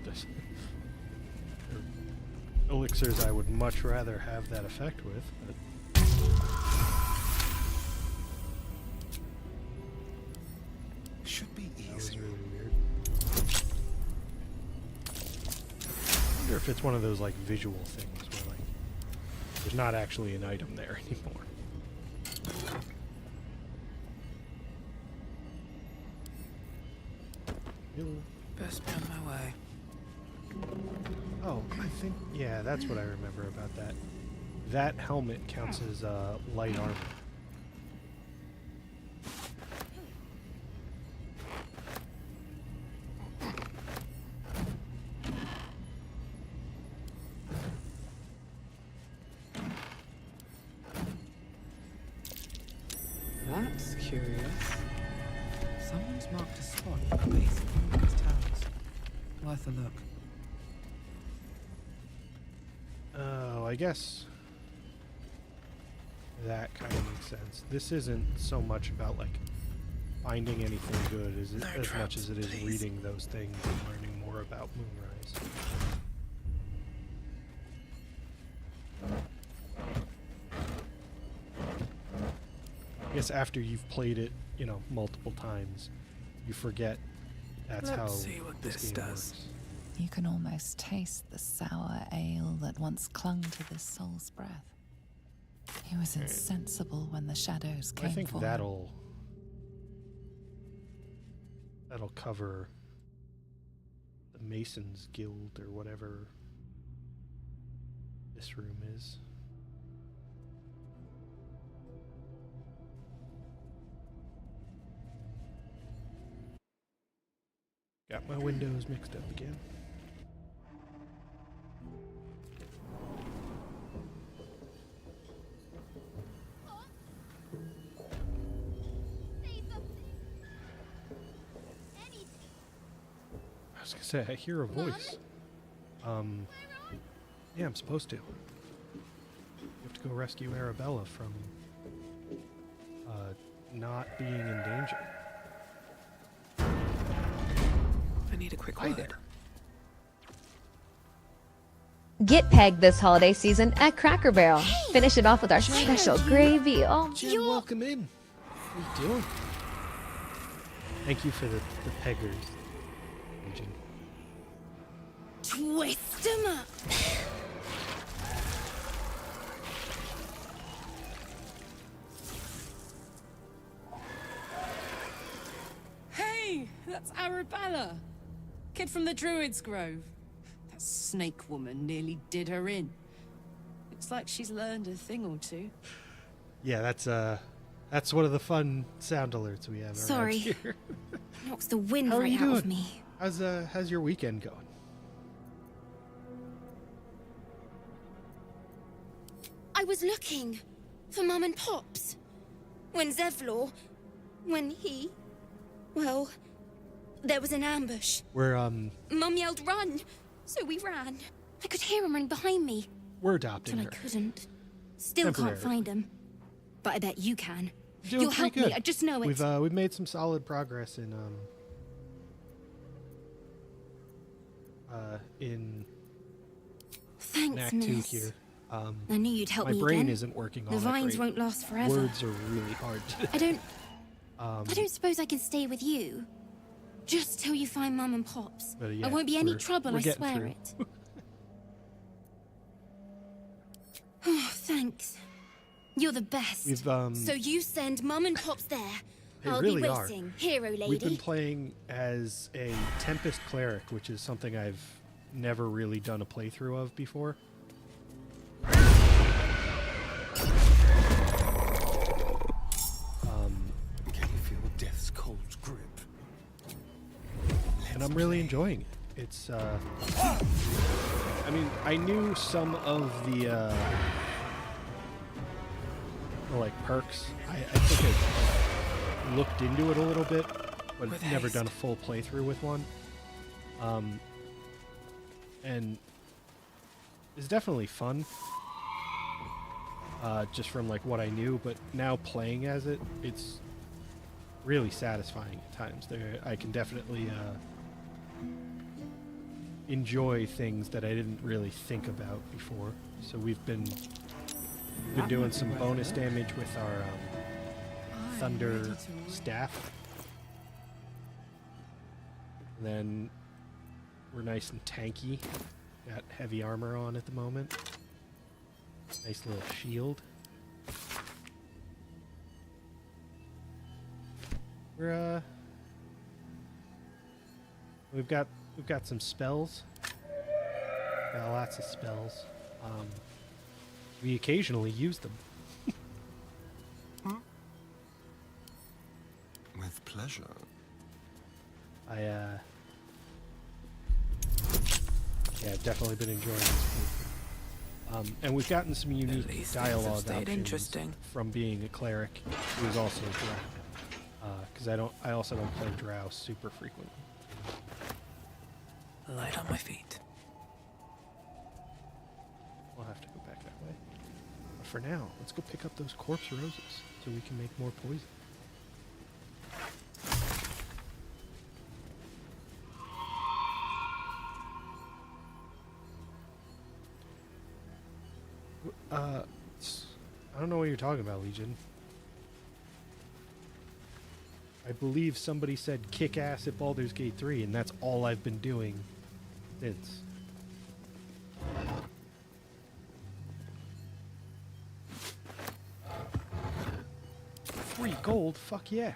This- Elixirs I would much rather have that effect with, but... Should be easy. That was really weird. I wonder if it's one of those like visual things where like there's not actually an item there anymore. Best be on my way. Oh, I think, yeah, that's what I remember about that. That helmet counts as light armor. That's curious. Someone's marked a spot at the base of one of these towers. Worth a look. Oh, I guess that kind of makes sense. This isn't so much about like finding anything good as much as it is reading those things and learning more about Moonrise. I guess after you've played it, you know, multiple times, you forget that's Let's how see what this this game does. works. You can almost taste the sour ale that once clung to this soul's breath. He was insensible when the shadows came I think for him. that'll cover the Masons Guild or whatever this room is. Got my windows mixed up again. I was gonna say, I hear a voice. Yeah, I'm supposed to. You have to go rescue Arabella from not being in danger. I need a quick Hi word. there. Get pegged this holiday season at Cracker Barrel. Finish it off with our special gravy. Oh, Jen, welcome in. How you doing? Thank you for the peggers, Jen. Twist 'em up. Hey, that's Arabella. Kid from the Druid's Grove. That snake woman nearly did her in. Looks like she's learned a thing or two. Yeah, that's one of the fun sound alerts we have Sorry. around here. Knocks the wind How are right you out of doing? me. How's your weekend going? I was looking for Mum and Pops. When well, there was an ambush. We're Mum yelled, "Run!" So we ran. I could hear him running behind me, we're adopting but her. I couldn't. Still can't Temporary. find him. But I bet you can. Doing You'll pretty help good. me, I just know it. We've made some solid progress in Thanks, Act 2 miss. here. I knew you'd help my me brain again. isn't working all The that vines great. won't last forever. Words are really hard to I don't suppose I can stay with you. Just till you find Mum and Pops. But yeah, I won't be any we're- trouble, we're I getting swear through. it. Oh, thanks. You're the best. We've So you send Mum and Pops there. They I'll really be are. waiting, hero lady. We've been playing as a Tempest cleric, which is something I've never really done a playthrough of before. Can you feel death's cold grip? And I'm really enjoying it. It's, I mean, I knew some of the like, perks. I think I looked into it a little bit, but With never haste. done a full playthrough with one. And it's definitely fun, just from, like, what I knew, but now playing as it, it's really satisfying at times. I can definitely enjoy things that I didn't really think about before. So we've been doing some bonus damage with our thunder staff. And then we're nice and tanky. Got heavy armor on at the moment. Nice little shield. We're we've got some spells. Got lots of spells. We occasionally use them. With pleasure. Yeah, I've definitely been enjoying this playthrough. And we've gotten some unique least things have dialogue stayed options interesting. from being a cleric who is also a drow. Because I also don't play drow super frequently. Light on my feet. We'll have to go back that way. But for now, let's go pick up those corpse roses so we can make more poison. I don't know what you're talking about, Legion. I believe somebody said kick ass at Baldur's Gate 3, and that's all I've been doing since. Free gold? Fuck yeah.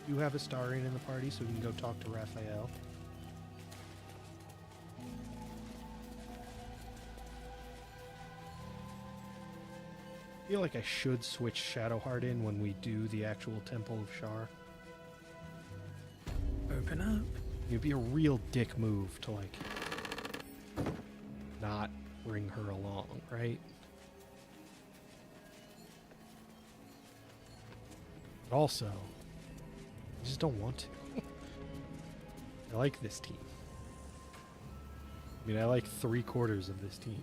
You have a Starian in the party, so we can go talk to Raphael. I feel like I should switch Shadowheart in when we do the actual Temple of Shar. Open up. It'd be a real dick move to, like, not bring her along, right? But also, I just don't want to. I like this team. I mean, I like 3/4 of this team.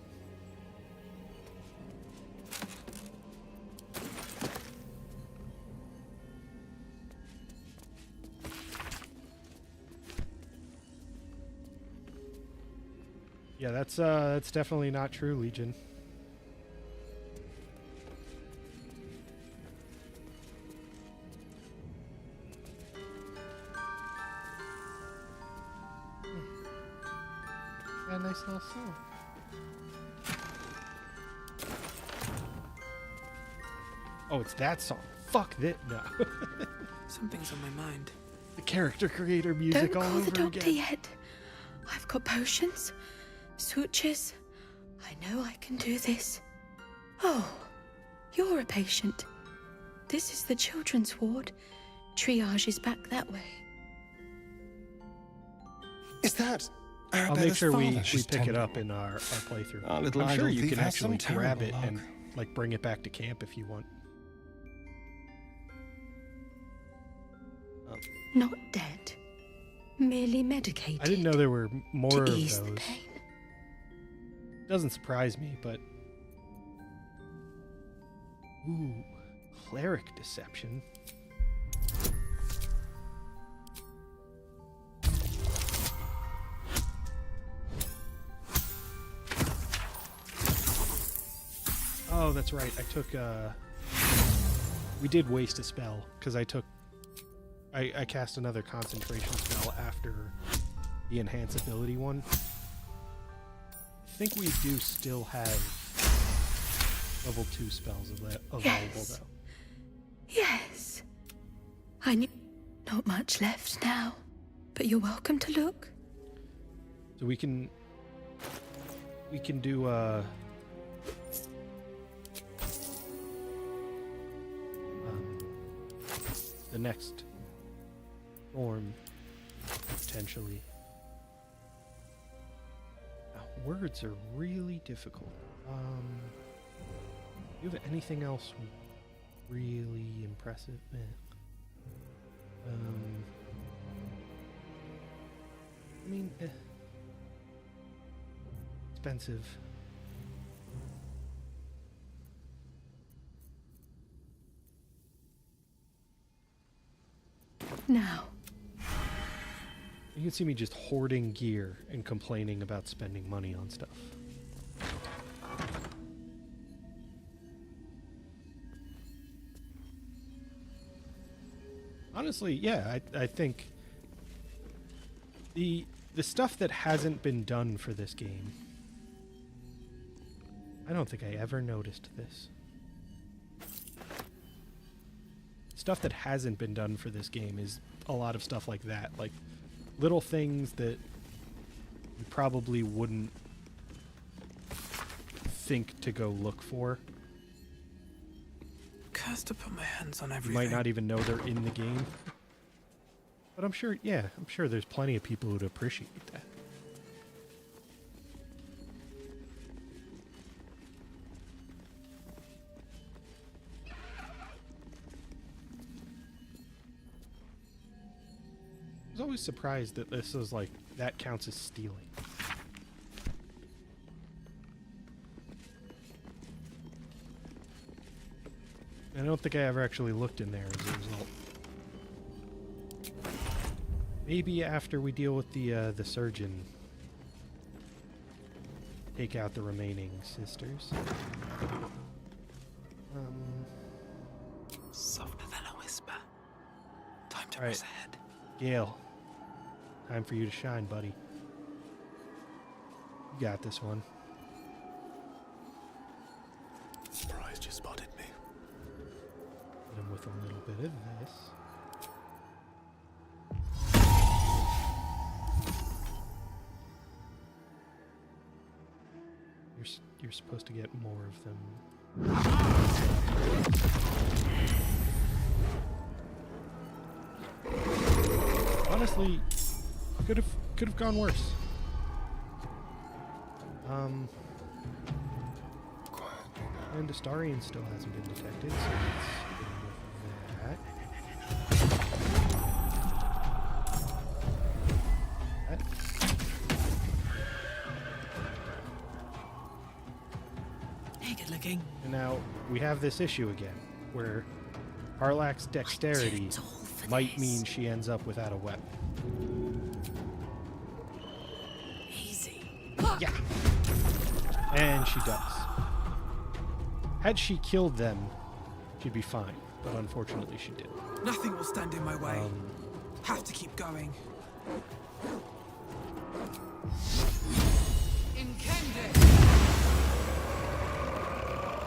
Yeah, that's definitely not true, Legion. Got a nice little song. Oh, it's that song. Fuck that. No. Something's on my mind. The character creator music Don't all call over the doctor again. yet. I've got potions, sutures. I know I can do this. Oh, you're a patient. This is the children's ward. Triage is back that way. Is that I'll make sure we She's pick it tender. up in our playthrough. Our little I'm sure idol you thief can has some actually grab terrible it and luck. like bring it back to camp if you want. Not dead. Merely medicated. I didn't know there were more to of ease those. the pain. Doesn't surprise me, but ooh, cleric deception. Oh, that's right. I took we did waste a spell because I cast another concentration spell after the enhanceability one. I think we do still have level 2 spells available Yes. though. Yes. I knew not much left now, but you're welcome to look. So we can do the next form potentially. Words are really difficult. Do you have anything else really impressive? I mean, expensive. Now. You can see me just hoarding gear and complaining about spending money on stuff. Honestly, yeah, I think the stuff that hasn't been done for this game, I don't think I ever noticed this. Stuff that hasn't been done for this game is a lot of stuff like that, like little things that you probably wouldn't think to go look for. Cursed to put my hands on You everything. might not even know they're in the game. But I'm sure there's plenty of people who'd appreciate that. I was always surprised that this is like, that counts as stealing. I don't think I ever actually looked in there as a result. Maybe after we deal with the surgeon, take out the remaining sisters. Softer than a whisper. Time to All right, press ahead. Gale, time for you to shine, buddy. You got this one. Surprised you spotted me. Hit him with a little bit of this. You're supposed to get more of them. Honestly, could have gone worse. And Astarion still hasn't been detected, so let's deal with that. Hey, good looking. And now we have this issue again, where Harlak's dexterity might mean she ends up without a weapon. Easy. Yeah. And she does. Had she killed them, she'd be fine, but unfortunately she didn't. Nothing will stand in my way. Have to keep going.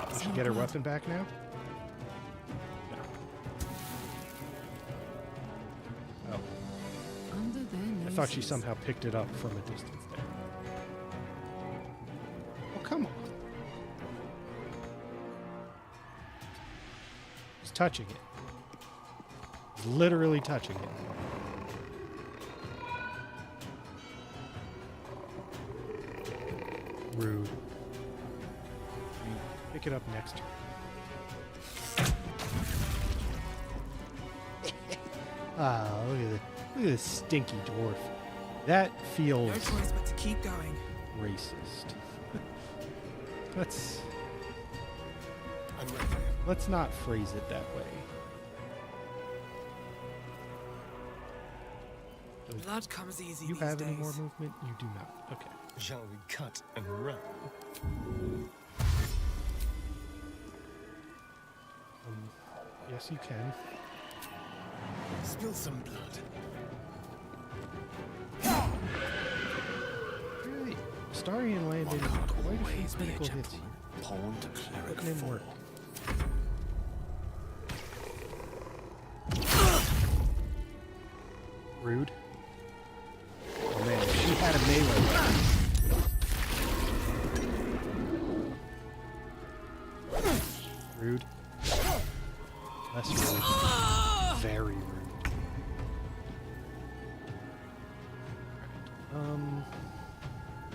Did she get her weapon back now? No. Oh. Under their I thought she noses. somehow picked it up from a distance there. Oh, come on. Just touching it. Literally touching it. Rude. Pick it up next turn. Ah, look at this stinky dwarf. That feels No choice but to keep going. racist. Let's not phrase it that way. Blood comes easy You these have days. any more movement? You do not. Okay. Shall we cut and run? Yes, you can. Spill some blood. Astarion landed quite a few critical hits here. Pawn to cleric Putting in work. Rude. Oh man, if she had a melee weapon. Rude. Less rude. Very rude.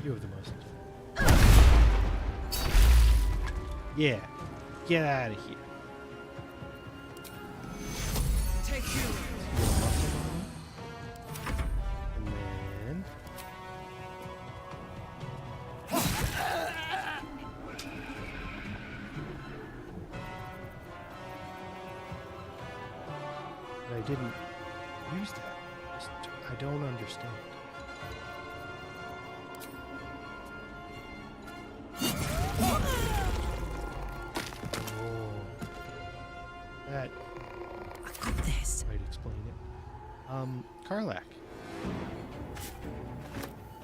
You have the most. Yeah. Get out of here. Take you. And then... But I didn't use that. I don't understand. That might explain it. Karlak.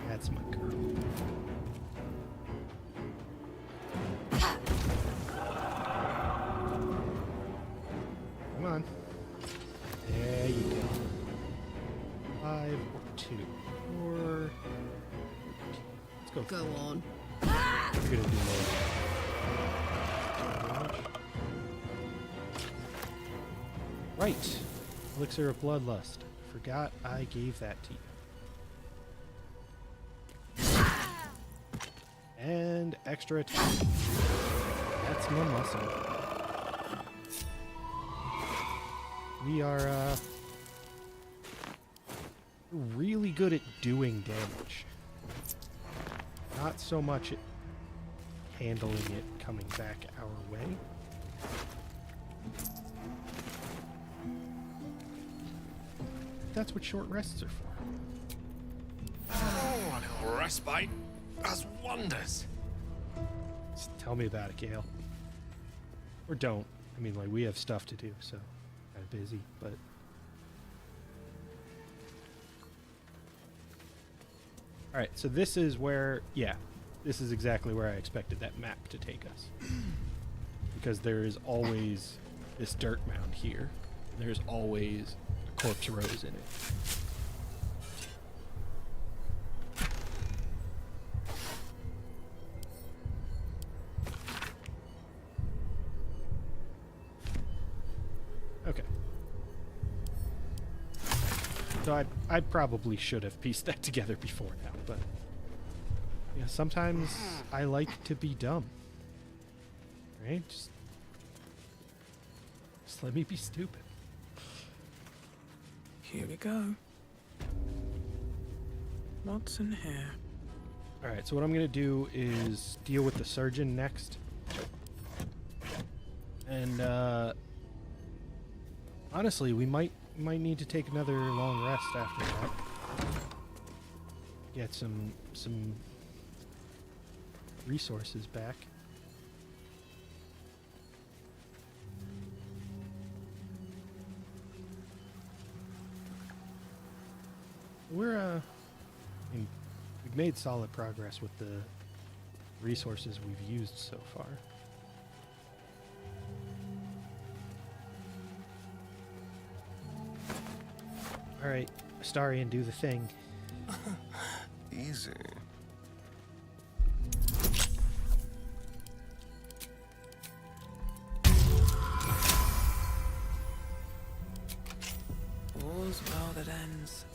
That's my girl. Come on. There you go. 5 or 2 or... Let's go. Go on. You're gonna do more. Right. Elixir of Bloodlust. Forgot I gave that to you. And extra attack. That's my muscle. We are really good at doing damage. Not so much at handling it coming back our way. That's what short rests are for. Oh, a little respite does wonders. Just tell me about it, Gale. Or don't. I mean, like, we have stuff to do, so kind of busy, but... Alright, so this is where... Yeah, this is exactly where I expected that map to take us. Because there is always this dirt mound here. There's always a corpse rose in it. Okay. So I probably should have pieced that together before now, but yeah, sometimes I like to be dumb. Right? Just let me be stupid. Here we go. What's in here? Alright, so what I'm going to do is deal with the surgeon next. And, honestly, we might need to take another long rest after that. Get some resources back. We're, I mean, we've made solid progress with the resources we've used so far. Alright, Astarion, do the thing. Easy. All's well that ends.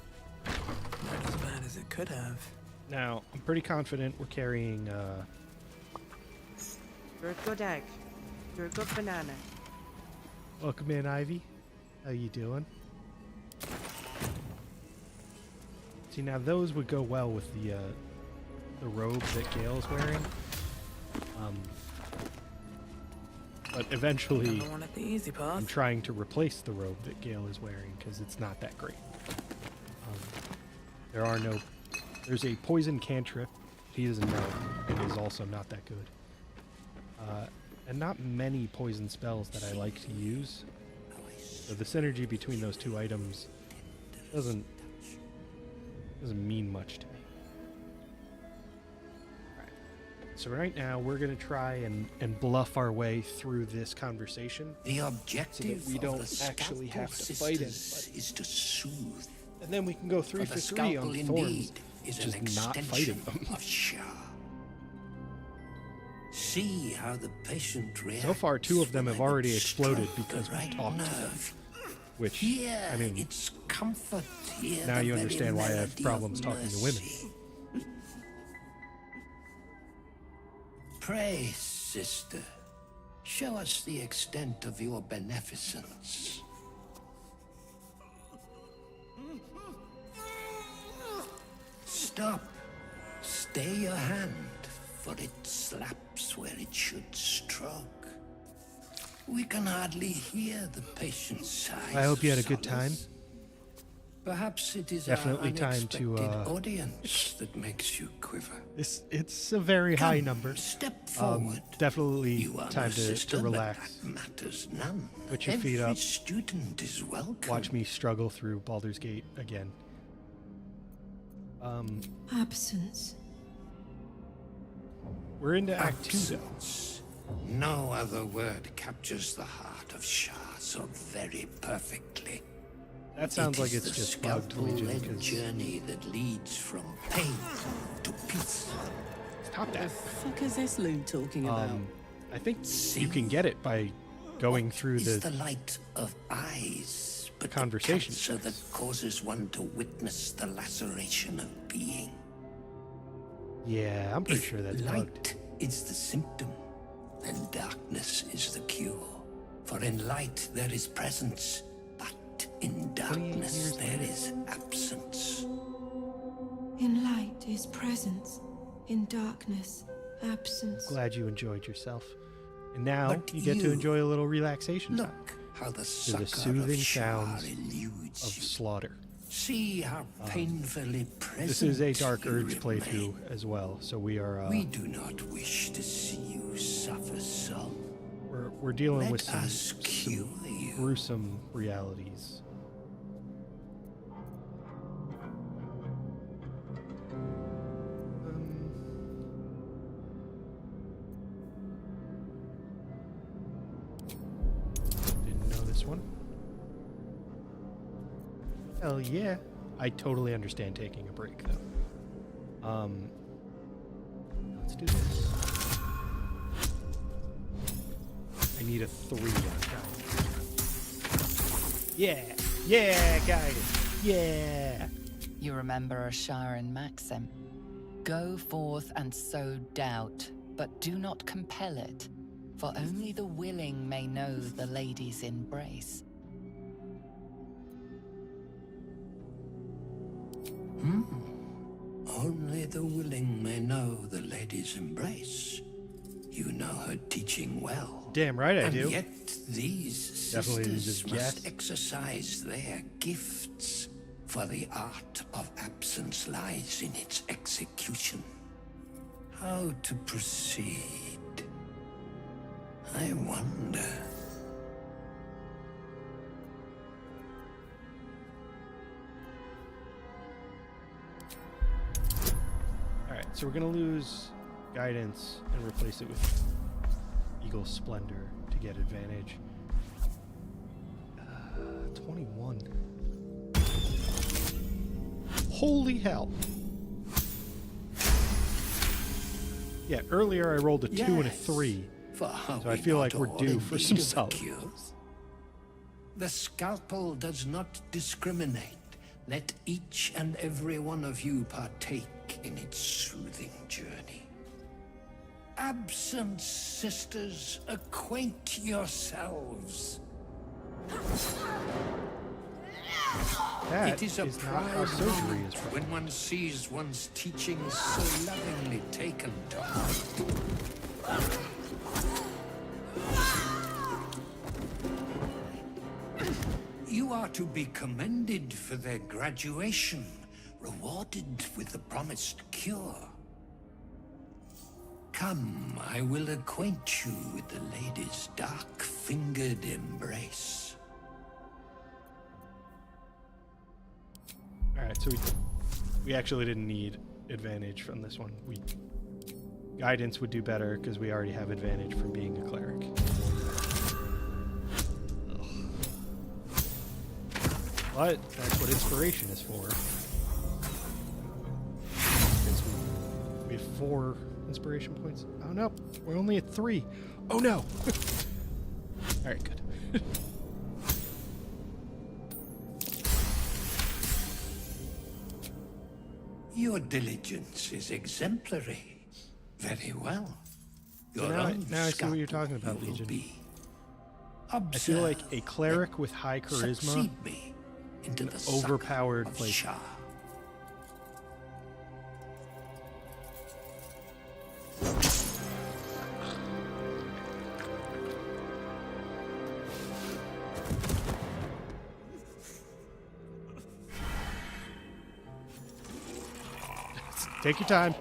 Not as bad as it could have. Now, I'm pretty confident we're carrying, You're a good egg. You're a good banana. Welcome in, Ivy. How you doing? See, now those would go well with the robe that Gale's wearing. But eventually, Never wanted the easy path. I'm trying to replace the robe that Gale is wearing because it's not that great. There's a poison cantrip. He doesn't know. It is also not that good. And not many poison spells that I like to use. So the synergy between those two items doesn't mean much to me. So right now we're gonna try and bluff our way through this conversation. The so objective that we of don't the actually Scalpel have to fight Sisters is to soothe. And then we can go 3 for the 3 on Scalpel thorns, indeed is just an not extension fighting them. of Shah. See how the patient reacts. So far, 2 of them have already exploded struck because the we right talked to them. nerve. Which, Here, I mean, it's comfort. Here, now the you very understand why I have melody problems of talking to women. mercy. Pray, sister, show us the extent of your beneficence. Stop. Stay your hand, for it slaps where it should stroke. We can hardly hear the patient's sighs. I hope you had a of good time. solace. Perhaps it is Definitely our time to, unexpected audience that makes you quiver. It's a very high number. Step forward. Definitely You are time no sister, to but relax. that matters none. Put your Every feet up. student is welcome. Watch me struggle through Baldur's Gate again. Absence. We're into Act 2 though. Absence. No other word captures the heart of Shah so very perfectly. That sounds like it's the just bugged, Legion, scalpel-led 'cause- journey that leads from pain to peace. Stop that. Fuck is this loon talking about? I think you can get it by going through Is the the light of eyes, but conversation the cancer that causes one to witness the laceration of being. Yeah, I'm pretty sure that's bugged. Light is the symptom, and darkness is the cure. For in light there is presence, but in darkness there is absence. In light is presence. In darkness, absence. Glad you enjoyed yourself. And now But you get to you- enjoy a little relaxation time Look how the to sucker the of soothing Shah sounds eludes of you. slaughter. See how painfully present This is a Dark you Urge remain. playthrough as well, so we are We do not wish to see you suffer so. we're dealing Let with some us cure you. gruesome realities. Didn't know this one. Hell yeah. I totally understand taking a break though. Let's do this. I need a 3 on guidance. Yeah! Yeah, guidance! Yeah! You remember Asharan maxim. Go forth and sow doubt, but do not compel it, for only the willing may know the lady's embrace. Only the willing may know the lady's embrace. You know her teaching well. Damn right I and do. Yet these Definitely didn't sisters just must guess. exercise their gifts, for the art of absence lies in its execution. How to proceed? I wonder. Alright, so we're gonna lose guidance and replace it with Eagle Splendor to get advantage. 21. Holy hell. Yeah, earlier I rolled a 2 and a 3. For how So I we feel like got we're all due in for need some of a solid cure. rolls. The scalpel does not discriminate. Let each and every one of you partake in its soothing journey. Absence, sisters, acquaint yourselves. That it is a is not proud how surgery moment is run. when one sees one's teachings so lovingly taken to heart. You are to be commended for their graduation, rewarded with the promised cure. Come, I will acquaint you with the lady's dark-fingered embrace. Alright, so we actually didn't need advantage from this one. We Guidance would do better because we already have advantage from being a cleric. But that's what inspiration is for. We have 4 inspiration points. Oh no, we're only at 3. Oh no! Alright, good. Your diligence is exemplary. Very well. So now I see what you're talking about, Legion. I Observe feel like a cleric with high charisma, succeed me into an the suck overpowered of place. Shah. Take your time.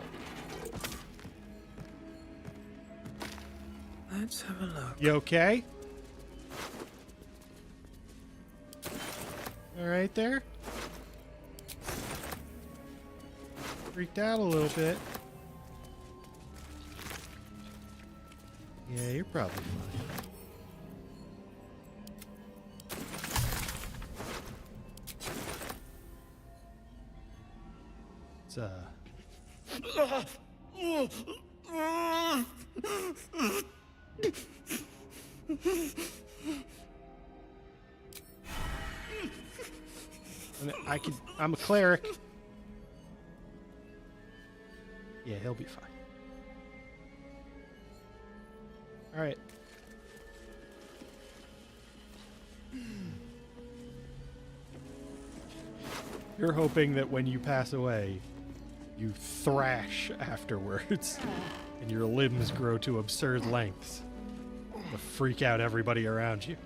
Let's have a look. You okay? All right there? Freaked out a little bit. Yeah, you're probably fine. It's I'm a cleric. Yeah, he'll be fine. All right. You're hoping that when you pass away, you thrash afterwards, and your limbs grow to absurd lengths to freak out everybody around you.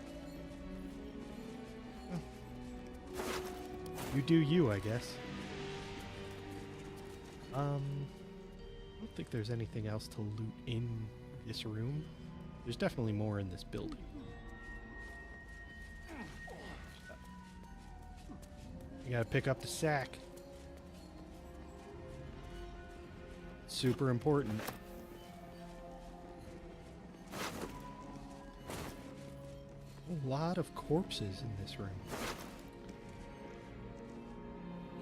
You do you, I guess. I don't think there's anything else to loot in this room. There's definitely more in this building. You gotta pick up the sack. Super important. A lot of corpses in this room.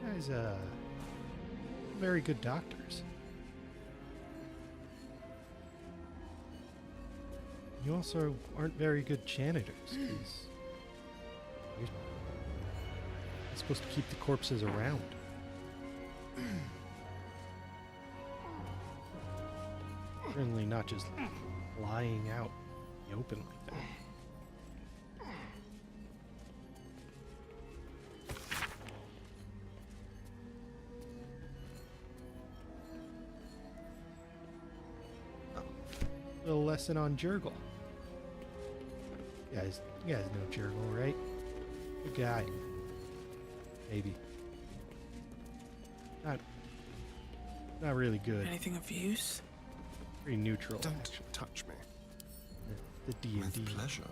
You guys, very good doctors. You also aren't very good janitors, because you're supposed to keep the corpses around. Certainly not just lying out in the open like that. Little lesson on Jurgle. You guys know Jurgle, right? Good guy. Maybe. Not really good. Anything of use? Pretty neutral. Don't actually. touch me. The D&D With pleasure.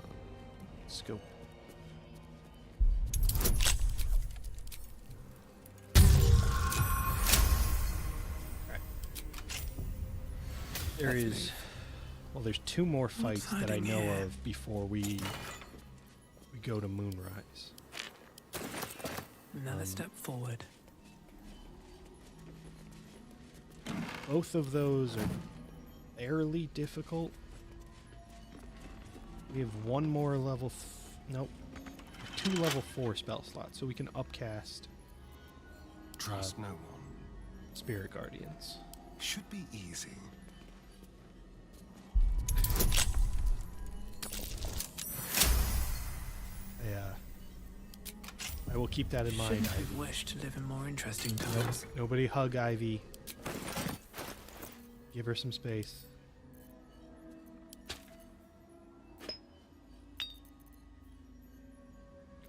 scope. Alright. There's 2 more fights that I know of before we go to Moonrise. Another step forward. Both of those are fairly difficult. We have 1 more level... nope. 2 level 4 spell slots, so we can upcast... Trust no one. Spirit Guardians. Should be easy. Yeah. I will keep that in mind. Shouldn't have wished to live in more interesting times. Nobody hug Ivy. Give her some space.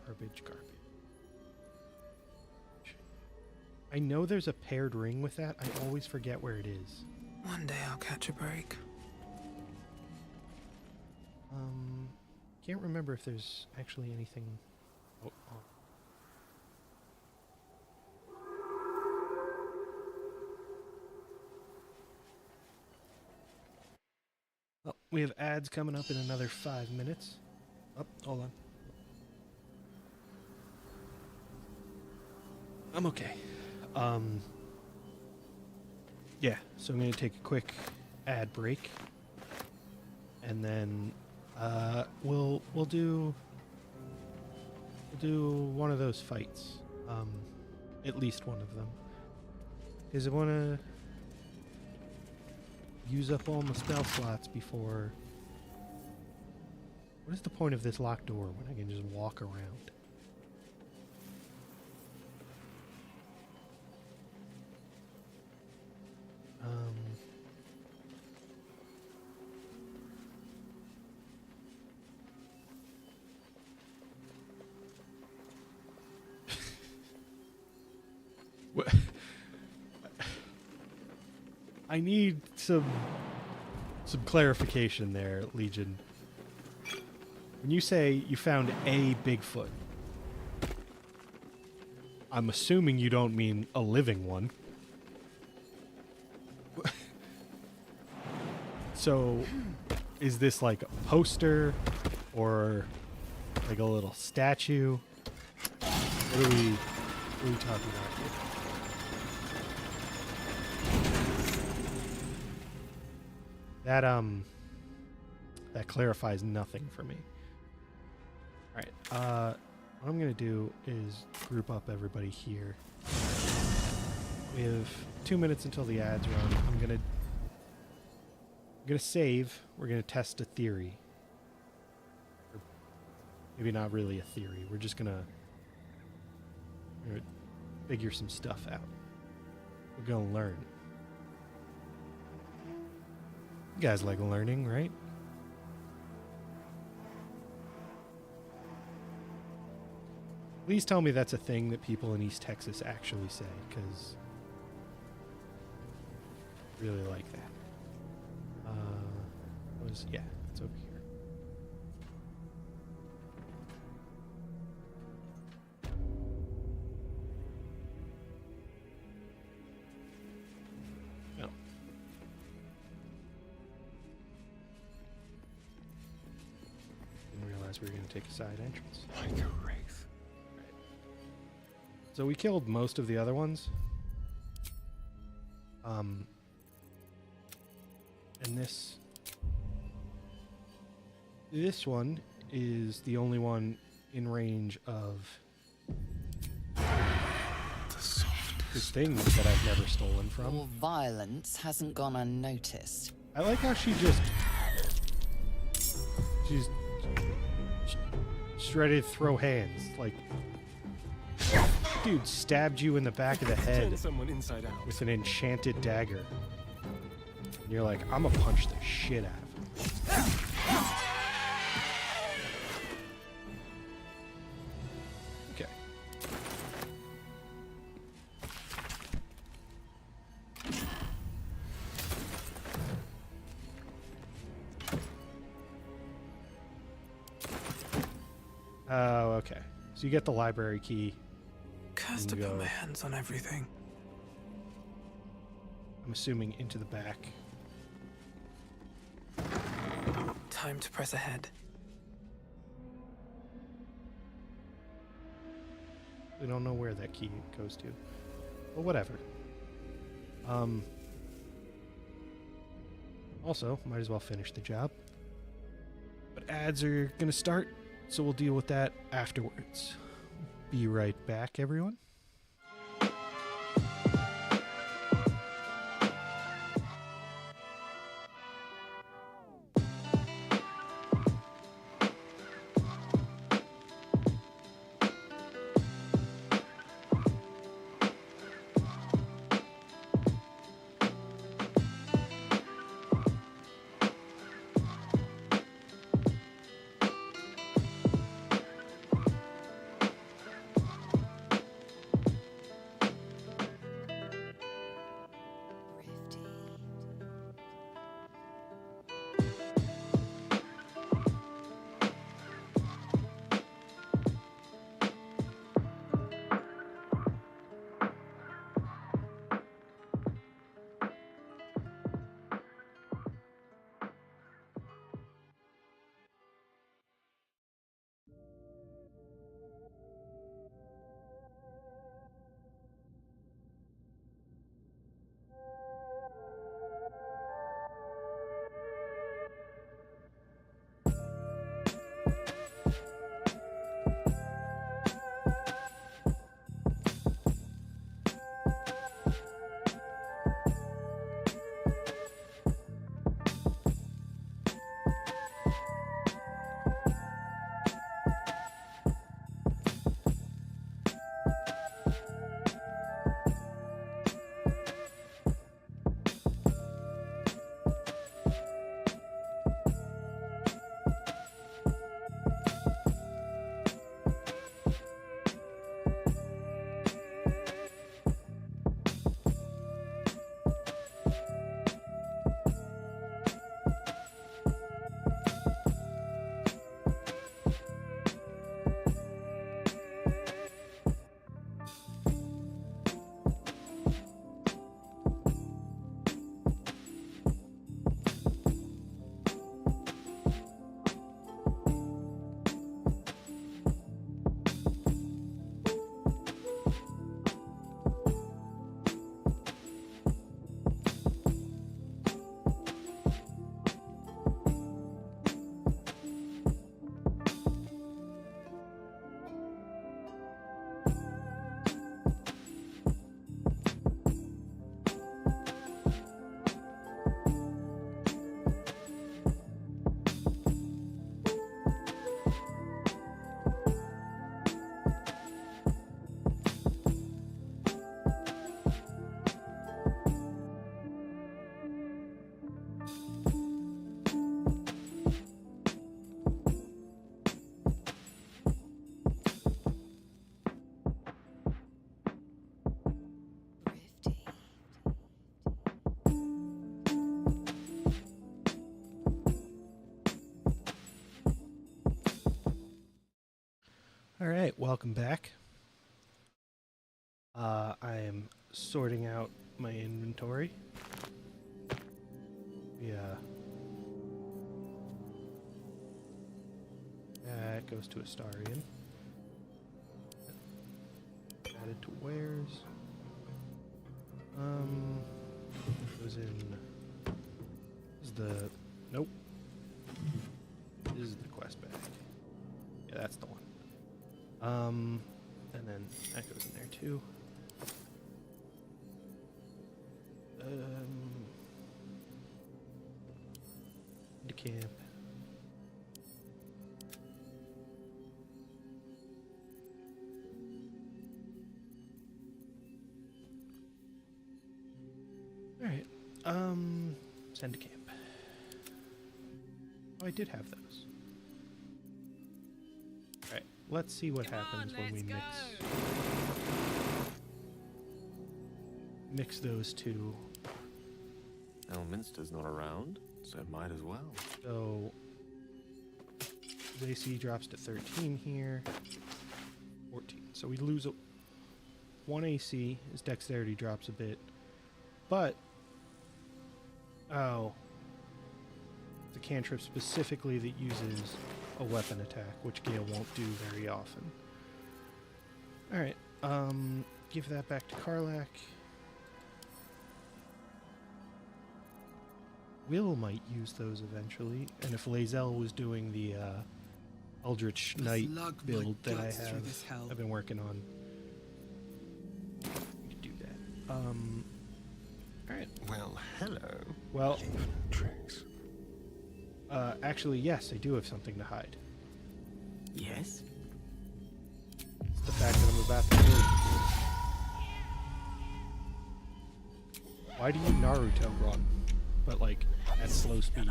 Garbage. I know there's a paired ring with that. I always forget where it is. One day I'll catch a break. Can't remember if there's actually anything. Oh. We have ads coming up in another 5 minutes. Oh, hold on. I'm okay. Yeah, so I'm going to take a quick ad break. And then we'll do one of those fights. At least one of them. Because I want to use up all my spell slots before... What is the point of this locked door when I can just walk around? I need some clarification there, Legion. When you say you found a Bigfoot, I'm assuming you don't mean a living one. So, is this like a poster or like a little statue? What are we talking about here? That clarifies nothing for me. All right, what I'm gonna do is group up everybody here. We have 2 minutes until the ads run. I'm gonna save. We're gonna test a theory. Or maybe not really a theory. We're just gonna figure some stuff out. We're gonna learn. You guys like learning, right? Please tell me that's a thing that people in East Texas actually say, because I really like that. Yeah, it's over here. Oh. Didn't realize we were going to take a side entrance. Like a wraith. Right. So we killed most of the other ones. And this one is the only one in range of the things that I've never stolen from. Your violence hasn't gone unnoticed. I like how she's ready to throw hands. Like, dude stabbed you in the back of the head Turn someone inside out. with an enchanted dagger. And you're like, I'm gonna punch the shit out of him. Okay. Oh, okay. So you get the library key. Cursed to put my hands on everything. I'm assuming into the back. Time to press ahead. We don't know where that key goes to. But whatever. Also, might as well finish the job. But ads are gonna start, so we'll deal with that afterwards. Be right back, everyone. All right, welcome back. I am sorting out my inventory. Yeah. That goes to Astarion. Added to wares. Goes in. This is the. Nope. This is the quest bag. Yeah, that's the one. And then that goes in there too. Into camp. Alright, send to camp. Oh, I did have those. Alright, let's see what happens when we mix those two. Elminster's not around, so it might as well. So his AC drops to 13 here. 14. So we lose 1 AC. His dexterity drops a bit. But the cantrip specifically that uses a weapon attack, which Gale won't do very often. Alright, give that back to Karlach. Will might use those eventually, and if Lae'zel was doing the Eldritch Knight build that I have, I've been working on, we could do that. Alright. Well, hello. Well, actually, yes, I do have something to hide. Yes? It's the fact that I'm about to do. Why do you Naruto run? But like at slow speed.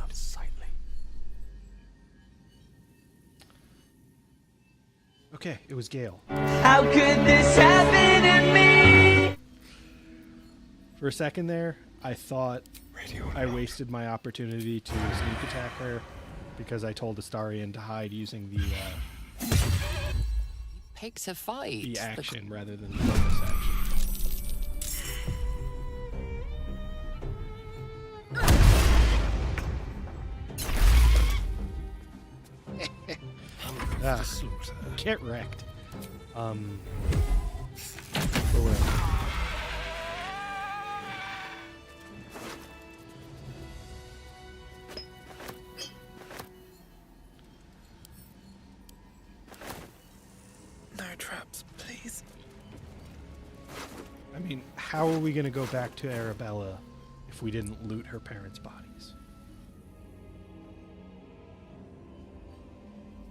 Okay, it was Gale. How could this happen to me? For a second there, I thought I wasted my opportunity to sneak attack her because I told Astarion to hide using the Pigs a fight. The action rather than the bonus action. Get wrecked. For where? No traps, please. I mean, how are we going to go back to Arabella if we didn't loot her parents' bodies?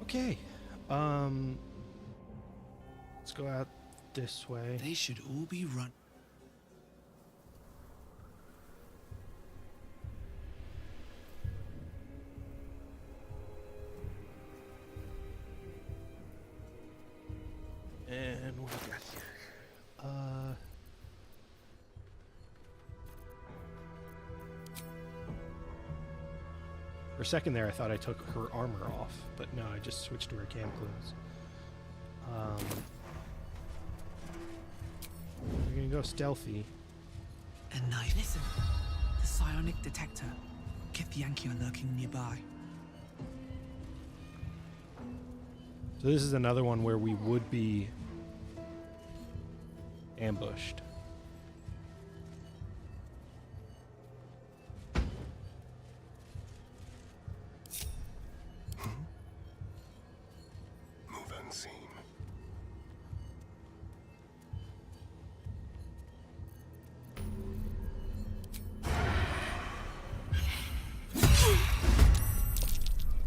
Okay. Let's go out this way. They should all be run. And what do we got here? For a second there, I thought I took her armor off, but no, I just switched to her camp clothes. We're gonna go stealthy. And night. Listen, the psionic detector. Githyanki are lurking nearby. So this is another one where we would be ambushed. Move unseen.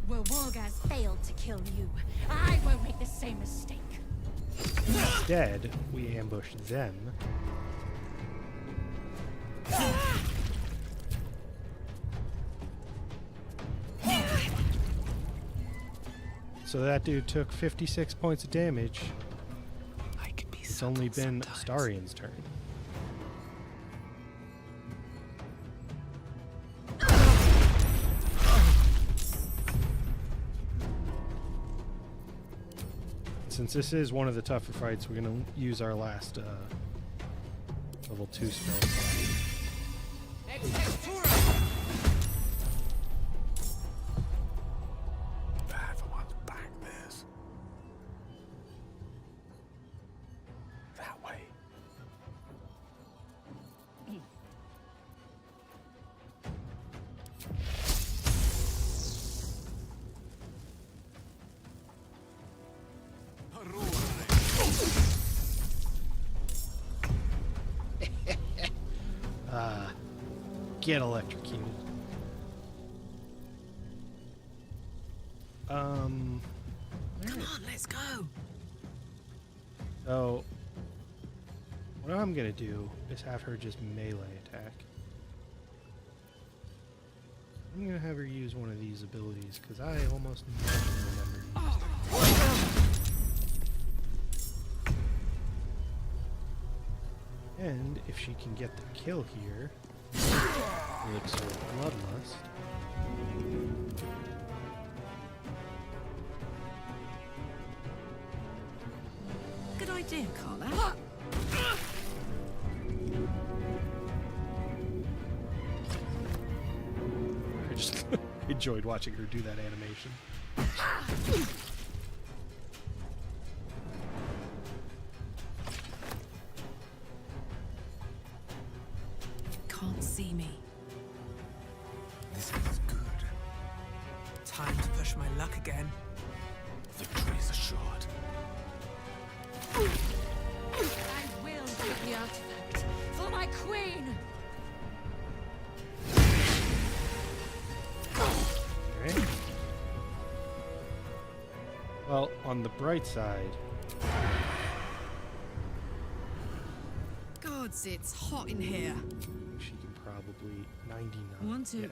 Where Wargaz failed to kill you, I won't make the same mistake. Instead, we ambush them. So that dude took 56 points of damage. It's only been Astarion's turn. since this is one of the tougher fights, we're gonna use our last level 2 spell. Bad for one's back, this. That way. Get electrocuted. Come on, let's go. So, what I'm gonna do is have her just melee attack. I'm gonna have her use one of these abilities because I almost never remember using it. And if she can get the kill here, Elixir of Bloodlust. Good idea, Carla. I just enjoyed watching her do that animation. Can't see me. This is good. Time to push my luck again. Victory is assured. I will get the artifact for my queen. Alright. Well, on the bright side, Gods, it's hot in here. she can probably 99. Want to? Yeah.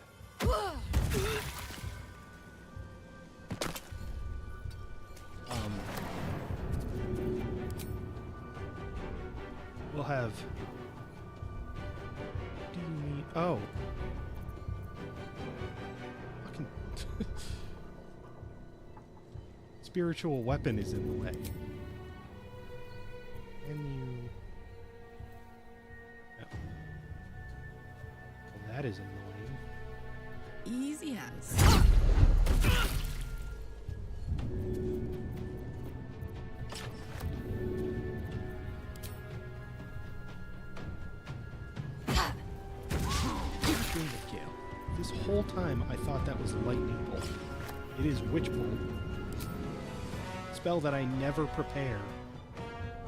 We'll have. Do you need? Oh. Fucking. Spiritual weapon is in the way. Can you? No. Well, that is annoying. Easy as. This whole time I thought that was lightning bolt. It is witch bolt. Spell that I never prepare,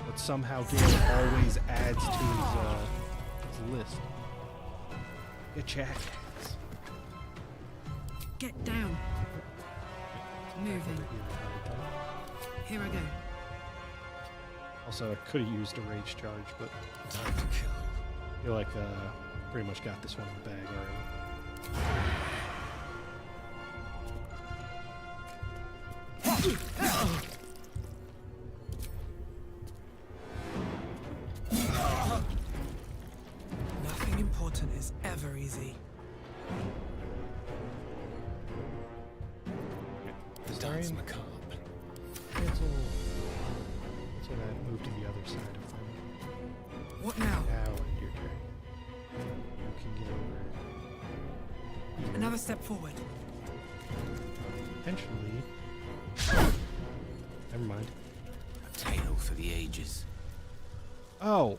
but somehow Gale always adds to his list. You jackass. Get down. Moving. Here I go. Also, I could have used a rage charge, but I feel like pretty much got this one in the bag already. Nothing important is ever easy. Dance macabre. Cancel that, move to the other side of them. What now? Now, your turn. You can get over here. Another step forward. Potentially. Never mind. A tale for the ages. Oh.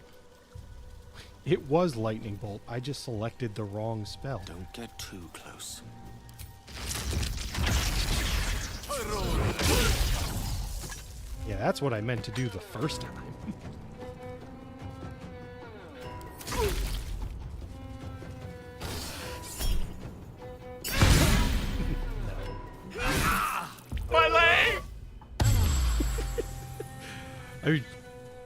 It was lightning bolt. I just selected the wrong spell. Don't get too close. Yeah, that's what I meant to do the first time. My leg! I mean,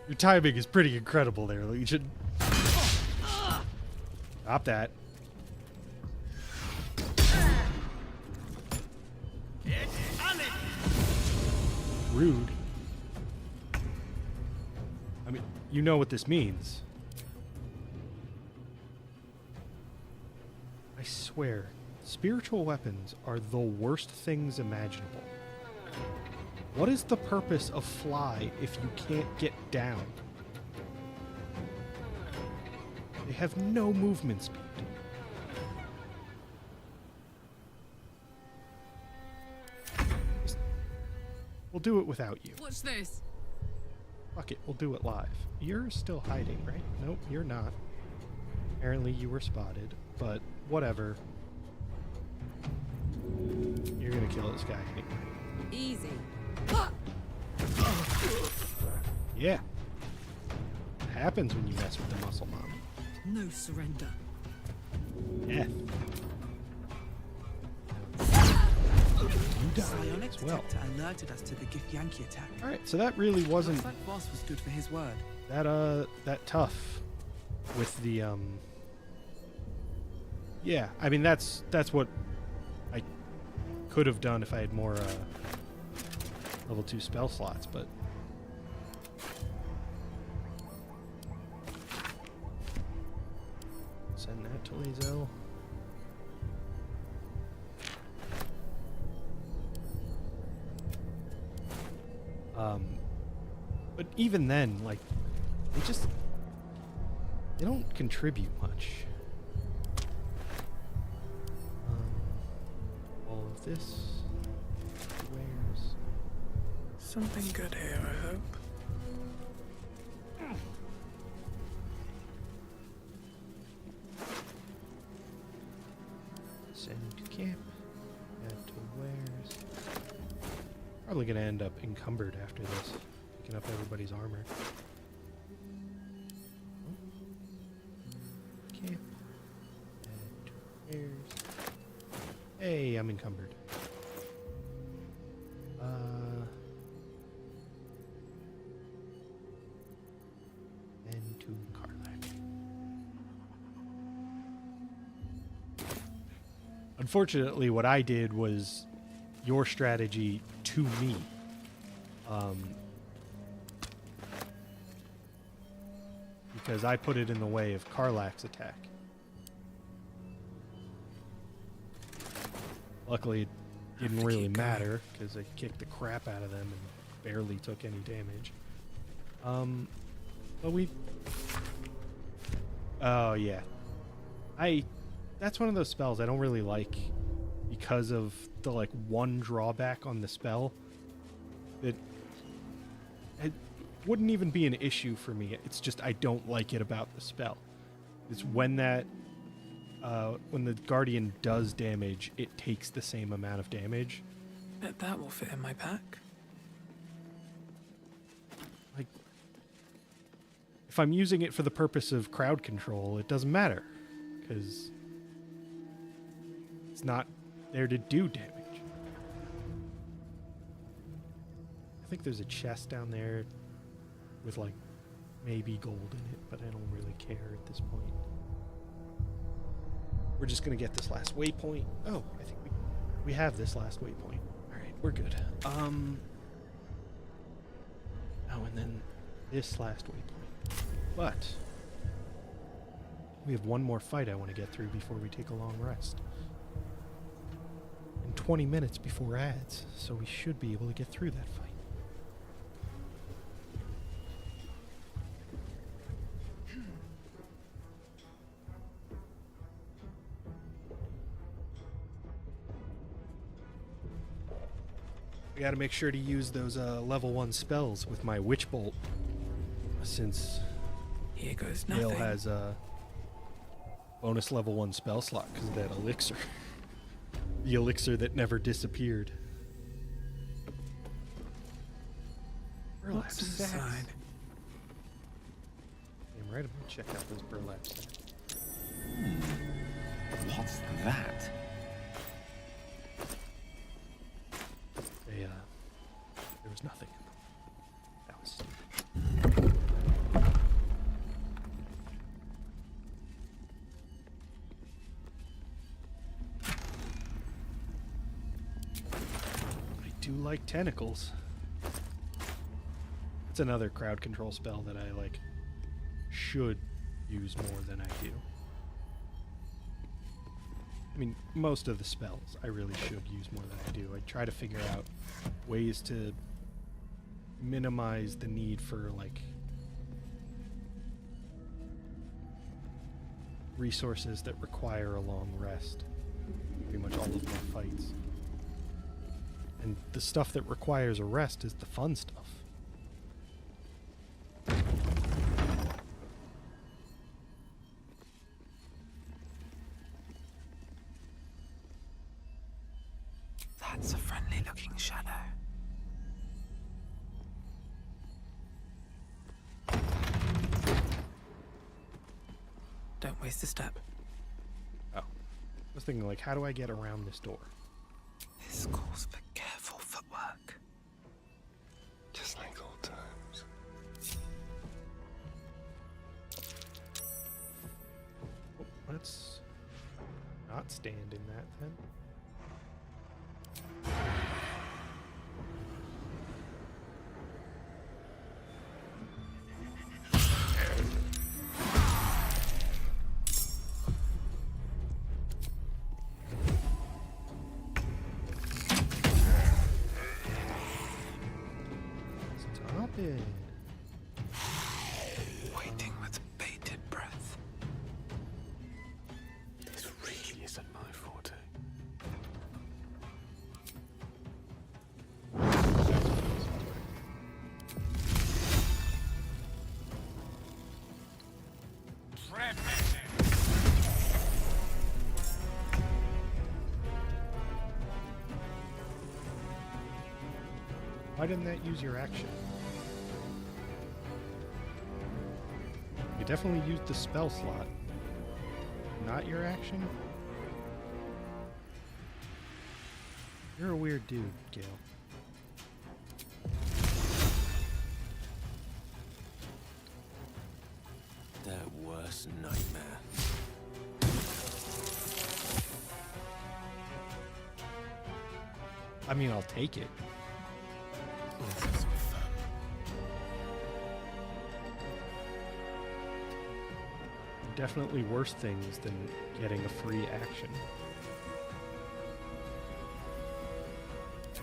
your timing is pretty incredible there, Legion. Stop that. Rude. I mean, you know what this means. I swear, spiritual weapons are the worst things imaginable. What is the purpose of fly if you can't get down? They have no movement speed. We'll do it without you. Watch this. Fuck it, we'll do it live. You're still hiding, right? Nope, you're not. Apparently you were spotted, but whatever. You're gonna kill this guy anyway. Easy. Yeah. It happens when you mess with the muscle mom. No surrender. Yeah. You die Psionic as well. detector alerted us to the Githyanki attack. Alright, so that really wasn't Looks like Voss was good for his word. that tough with the yeah, I mean that's what I could have done if I had more level 2 spell slots, but send that to Lazo. But even then, like, they don't contribute much. All of this. Where's Something good here, I hope. send to camp. Add to wares. Probably gonna end up encumbered after this, picking up everybody's armor. Camp. Add to wares. Hey, I'm encumbered. And to Karlak. Unfortunately, what I did was your strategy to me. Because I put it in the way of Karlak's attack. Luckily, it didn't really matter because I kicked the crap out of them and barely took any damage. But we... Oh, yeah. That's one of those spells I don't really like because of the, like, one drawback on the spell. That it wouldn't even be an issue for me. It's just I don't like it about the spell. It's when that... when the Guardian does damage, it takes the same amount of damage. Bet that will fit in my pack. Like, if I'm using it for the purpose of crowd control, it doesn't matter, because it's not there to do damage. I think there's a chest down there with, like, maybe gold in it, but I don't really care at this point. We're just going to get this last waypoint. Oh, I think we have this last waypoint. All right, we're good. Oh, and then this last waypoint. But we have one more fight I want to get through before we take a long rest. And 20 minutes before ads, so we should be able to get through that fight. I gotta make sure to use those level 1 spells with my Witch Bolt, since here goes Gale nothing. has a bonus level 1 spell slot because of that elixir. The elixir that never disappeared. Burlap What's sacks. inside? Damn right, I'm gonna check out those burlap sacks. What's that? There was nothing in them. That was stupid. I do like tentacles. It's another crowd control spell that I, like, should use more than I do. mean, most of the spells I really should use more than I do. I try to figure out ways to minimize the need for, like, resources that require a long rest. Pretty much all of my fights. And the stuff that requires a rest is the fun stuff. That's a friendly-looking shadow. Don't waste a step. Oh. I was thinking, like, how do I get around this door? This calls for careful footwork. Just like old times. Oh, let's not stand in that then. Stop it. Waiting with bated breath. This really isn't my forte. Why didn't that use your action? You definitely used the spell slot. Not your action? You're a weird dude, Gale. Their worst nightmare. I mean, I'll take it. Let's have some fun. Definitely worse things than getting a free action.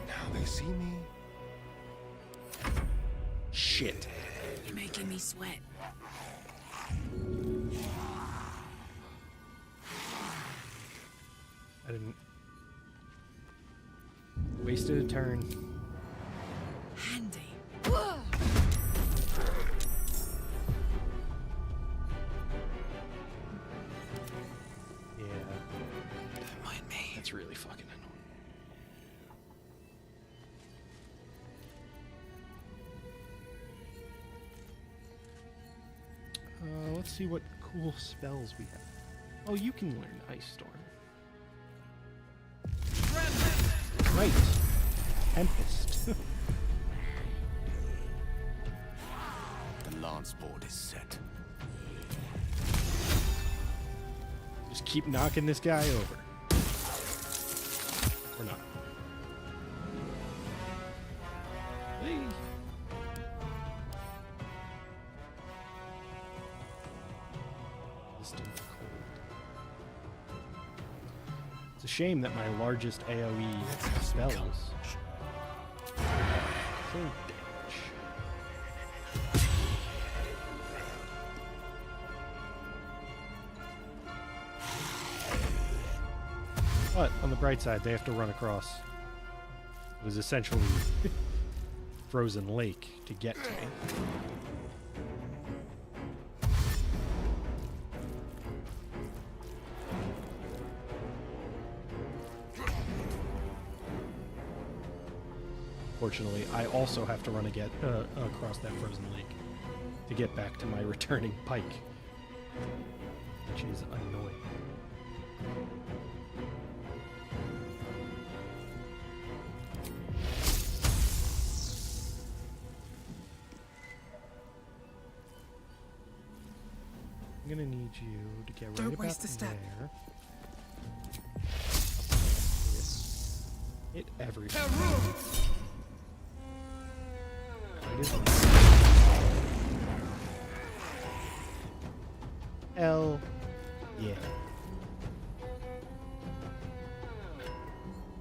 Now they see me. Shit. You're making me sweat. I didn't. Wasted a turn. Handy. Yeah. Don't mind me. That's really fucking annoying. Let's see what cool spells we have. Oh, you can learn Ice Storm. Right. Tempest. The lance board is set. Just keep knocking this guy over. Or not. Hey. Distant cold. It's a shame that my largest AoE spells full damage. But on the bright side, they have to run across what is essentially frozen lake to get to me. Fortunately, I also have to run across that frozen lake to get back to my returning pike, which is annoying. I'm gonna need you to get right Don't about waste a step. there. Hit everything. Hell yeah.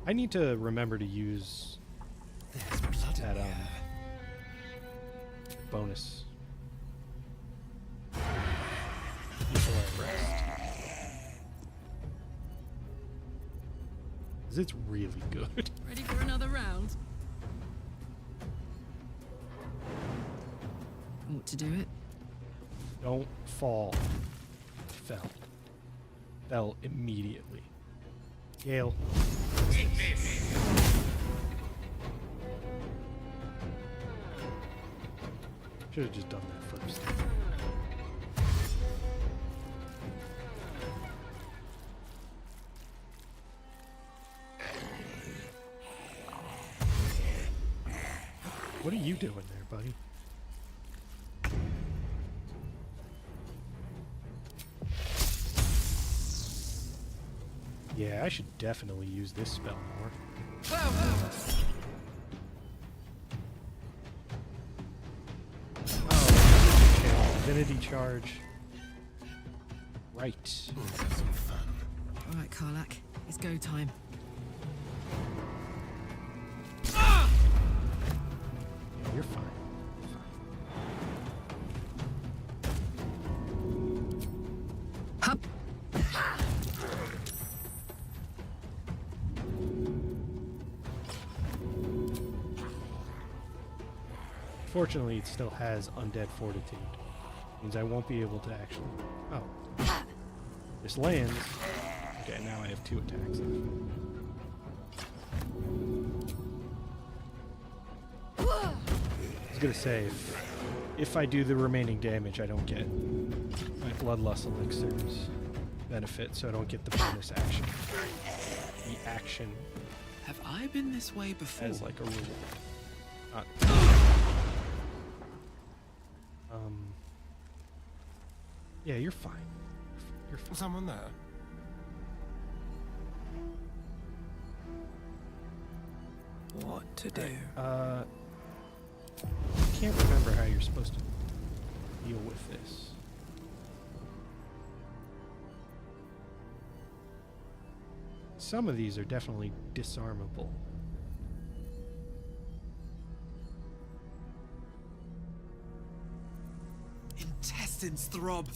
I need to remember to use that bonus before I rest. 'Cause it's really good. Ready for another round? Ought to do it. Don't fall. Fell. Fell immediately. Gale. Should have just done that first. What are you doing there, buddy? Yeah, I should definitely use this spell more. Oh, Divinity Charge. Right. All right, Karlak, it's go time. Yeah, you're fine. Hup. Fortunately, it still has undead fortitude. Means I won't be able to actually. Oh, this lands. Okay, now I have 2 attacks. I was gonna say, if I do the remaining damage, I don't get my Bloodlust Elixirs benefit, so I don't get the bonus action. The action. Have I been this way before? As like a rule. Not. Yeah, you're fine. You're fine. Someone there? What to do? I can't remember how you're supposed to deal with this. Some of these are definitely disarmable. Intestines throb,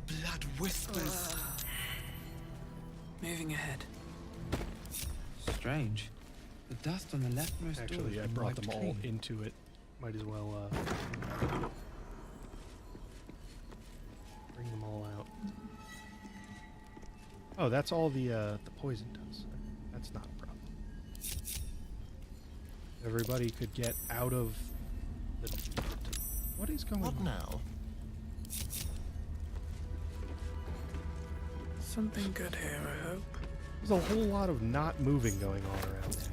blood whispers. Moving ahead. Strange. The dust on the leftmost Actually, door I brought them all clean. into it. Might as well bring them all out. Oh, that's all the poison does. That's not a problem. Everybody could get out of the. What is going on now? Something good here, I hope. There's a whole lot of not moving going on around there.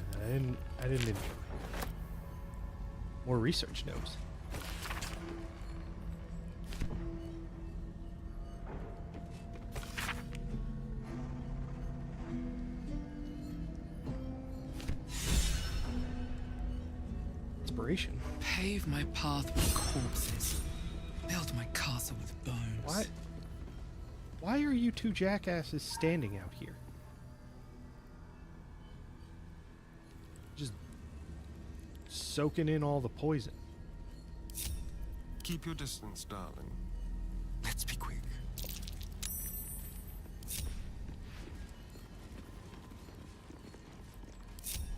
I didn't enjoy. More research notes. Inspiration. Pave my path with corpses. Build my castle with bones. Why are you 2 jackasses standing out here? Just soaking in all the poison. Keep your distance, darling. Let's be quick.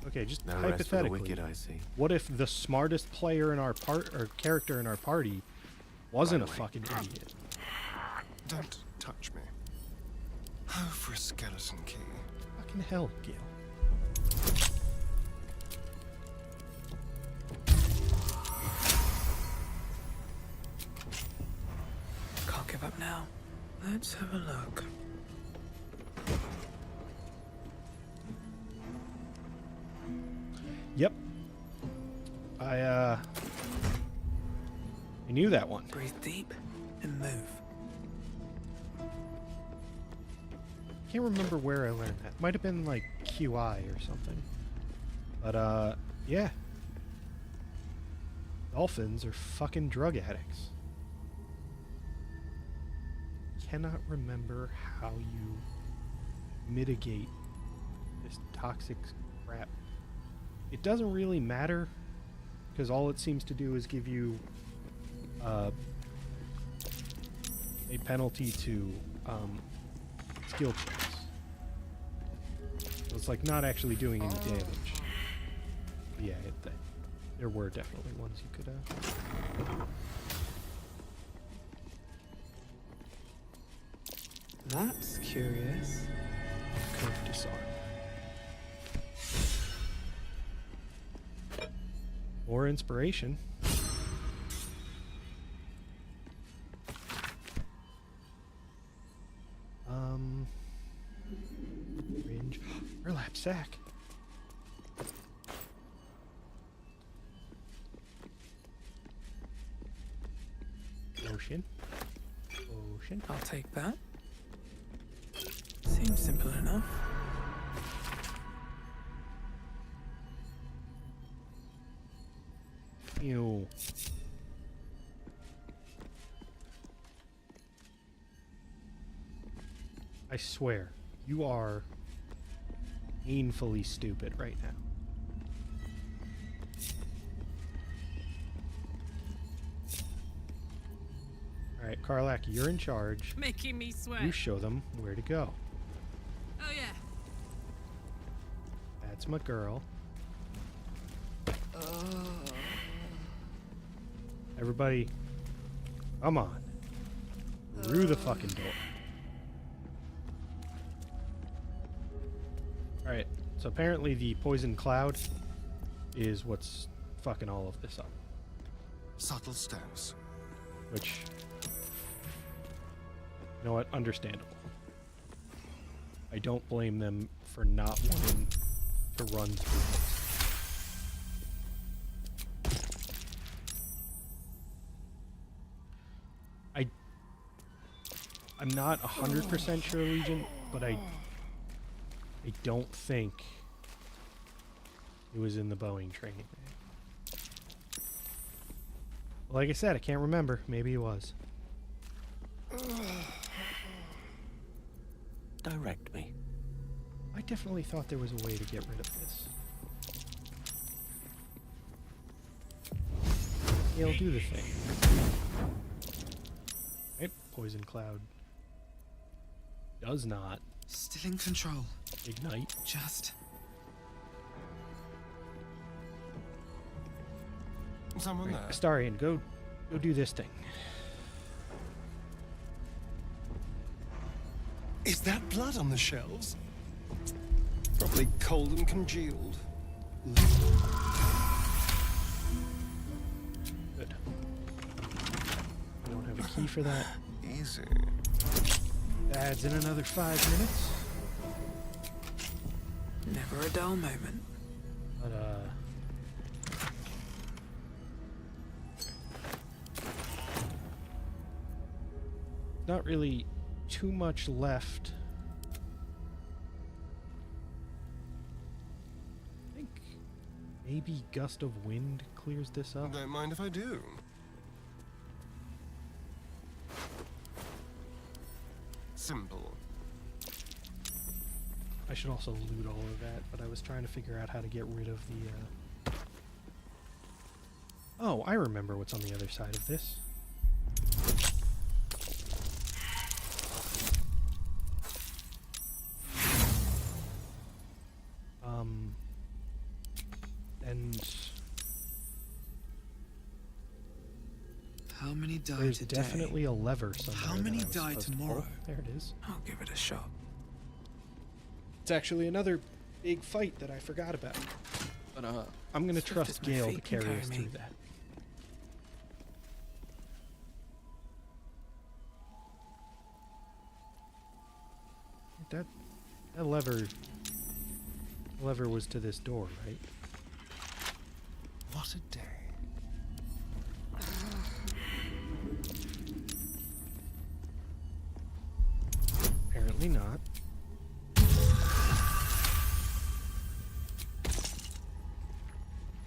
Okay, just No rest for the hypothetically. wicked, I see. What if the smartest player in our character in our party wasn't a fucking idiot? Don't touch me. Oh, for a skeleton key. Fucking hell, Gil. Can't give up now. Let's have a look. Yep. I knew that one. Breathe deep and move. Can't remember where I learned that. Might have been like QI or something. But yeah. Dolphins are fucking drug addicts. Cannot remember how you mitigate this toxic Crap. It doesn't really matter, because all it seems to do is give you a penalty to skill checks. So it's like not actually doing any damage. But yeah, there were definitely ones you could... That's curious. Curve disarm. More inspiration. Range. Burlap sack. Ocean. Ocean. I'll take that. Seems simple enough. Ew. I swear, you are painfully stupid right now. Alright, Karlak, you're in charge. Making me sweat. You show them where to go. Oh yeah. That's my girl. Everybody, come on. Through the fucking door. Alright, so apparently the poison cloud is what's fucking all of this up. Subtle steps. Which, you know what, understandable. I don't blame them for not wanting to run through this. I'm not 100% sure, Legion, but I don't think it was in the Boeing training. Like I said, I can't remember. Maybe it was. Direct me. I definitely thought there was a way to get rid of this. Gale, do the thing. Right, poison cloud does not Still in control. ignite. Just someone there. Astarion, go do this thing. Is that blood on the shelves? Probably cold and congealed. Good. I don't have a key for that. Easy. Adds in another 5 minutes. never a dull moment. But not really too much left. I think maybe gust of wind clears this up. Don't mind if I do. Simple. I should also loot all of that, but I was trying to figure out how to get rid of the Oh, I remember what's on the other side of this. And how many die there's today? definitely a lever somewhere. How many that I was die supposed to tomorrow? pull. There it is. I'll give it a shot. It's actually another big fight that I forgot about. But I'm gonna Swift trust as my Gale to feet can carry us carry me. through that. That lever was to this door, right? What a day. Apparently not.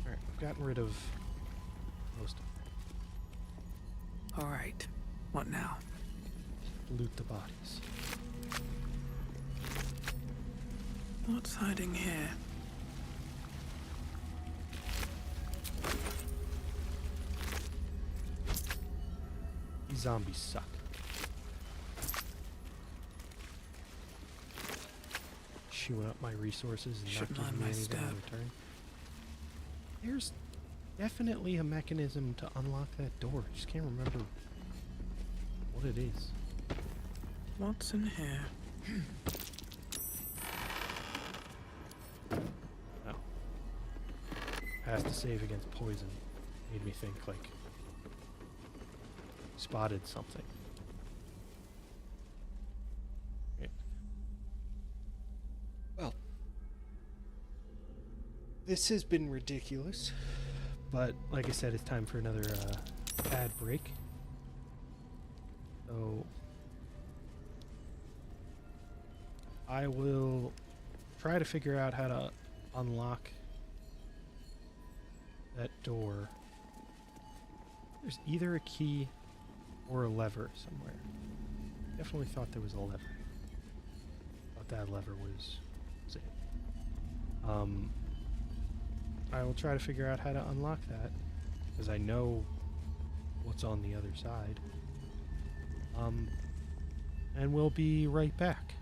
Alright, I've gotten rid of most of All right. What now? it. Loot the bodies. What's hiding here? Zombies suck. Chewing up my resources and not giving me anything in return. There's definitely a mechanism to unlock that door. I just can't remember what it is. What's in here? Oh. Has to save against poison. Made me think, like, spotted something. Okay. Well, this has been ridiculous, but like I said, it's time for another ad break. So I will try to figure out how to unlock that door. There's either a key or a lever somewhere. Definitely thought there was a lever. Thought that lever was it. I will try to figure out how to unlock that, because I know what's on the other side. And we'll be right back.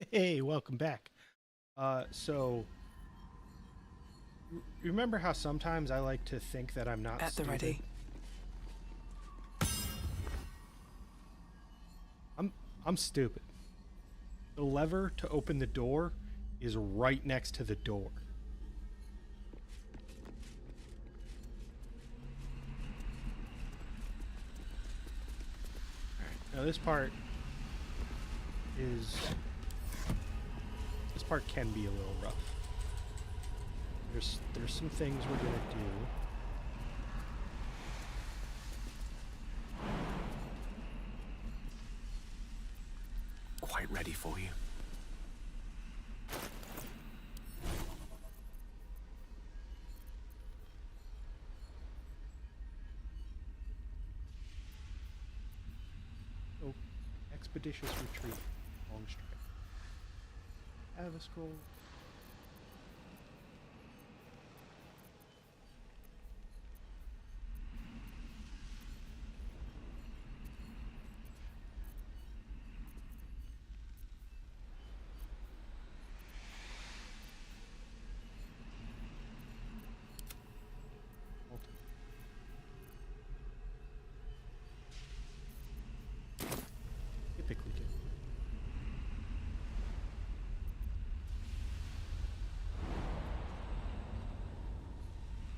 Hey, welcome back. So remember how sometimes I like to think that I'm not At the stupid? ready. I'm stupid. The lever to open the door is right next to the door. Now this part can be a little rough. There's some things we're gonna do. Quite ready for you. Oh, expeditious retreat. Long strike. Have a scroll. Typically do.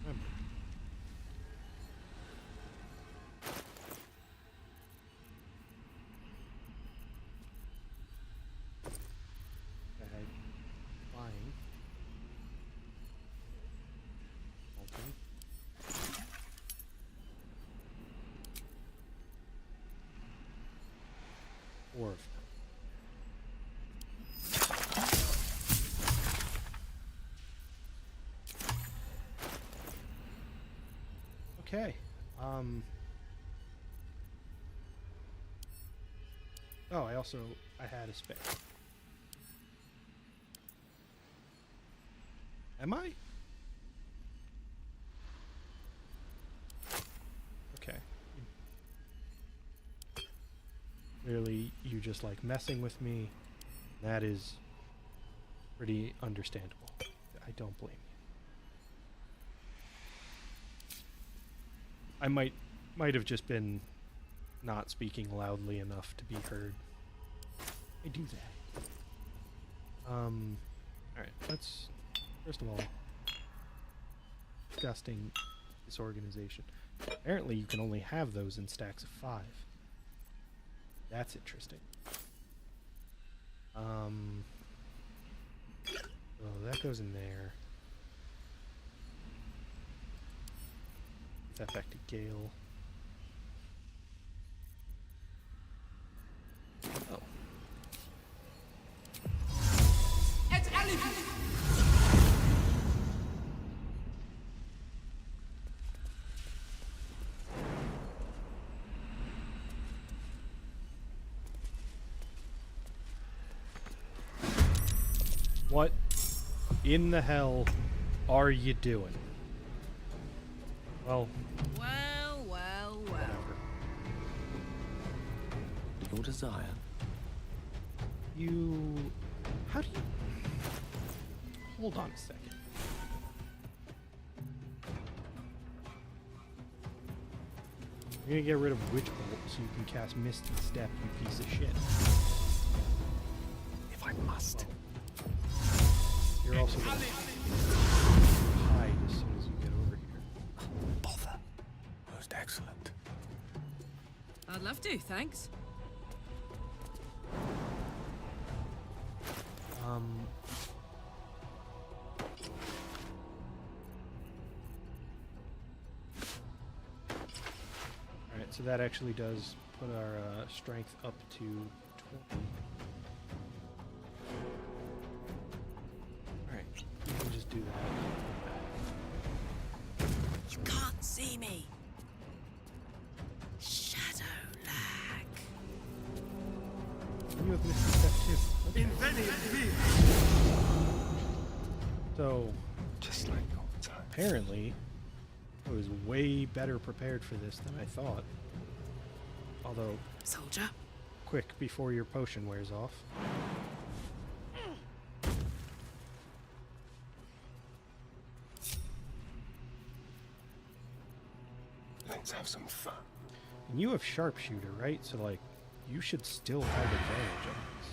Remember. Flying. Open. Four of them. Okay. Oh, I had a spare. Am I? Okay. Clearly, you just like messing with me. That is pretty understandable. I don't blame you. I might have just been not speaking loudly enough to be heard. I do that. Alright, let's first of all disgusting disorganization. Apparently you can only have those in stacks of 5. That's interesting. Oh, that goes in there. It's affected Gale. Oh. What in the hell are you doing? Well. Whatever. Your desire. How do you... Hold on a second. You're gonna get rid of Witch Bolt so you can cast Misty Step, you piece of shit. If I must. You're also gonna hide as soon as you get over here. Bother. Most excellent. I'd love to, thanks. Alright, so that actually does put our strength up to 20. Alright, you can just do that. You can't see me. Shadow lag. You have Misty Step too. Okay. So, just like all the time. Apparently, I was way better prepared for this than I thought. Although, soldier, quick before your potion wears off. Let's have some fun. And you have sharpshooter, right? So, like, you should still have advantage on this.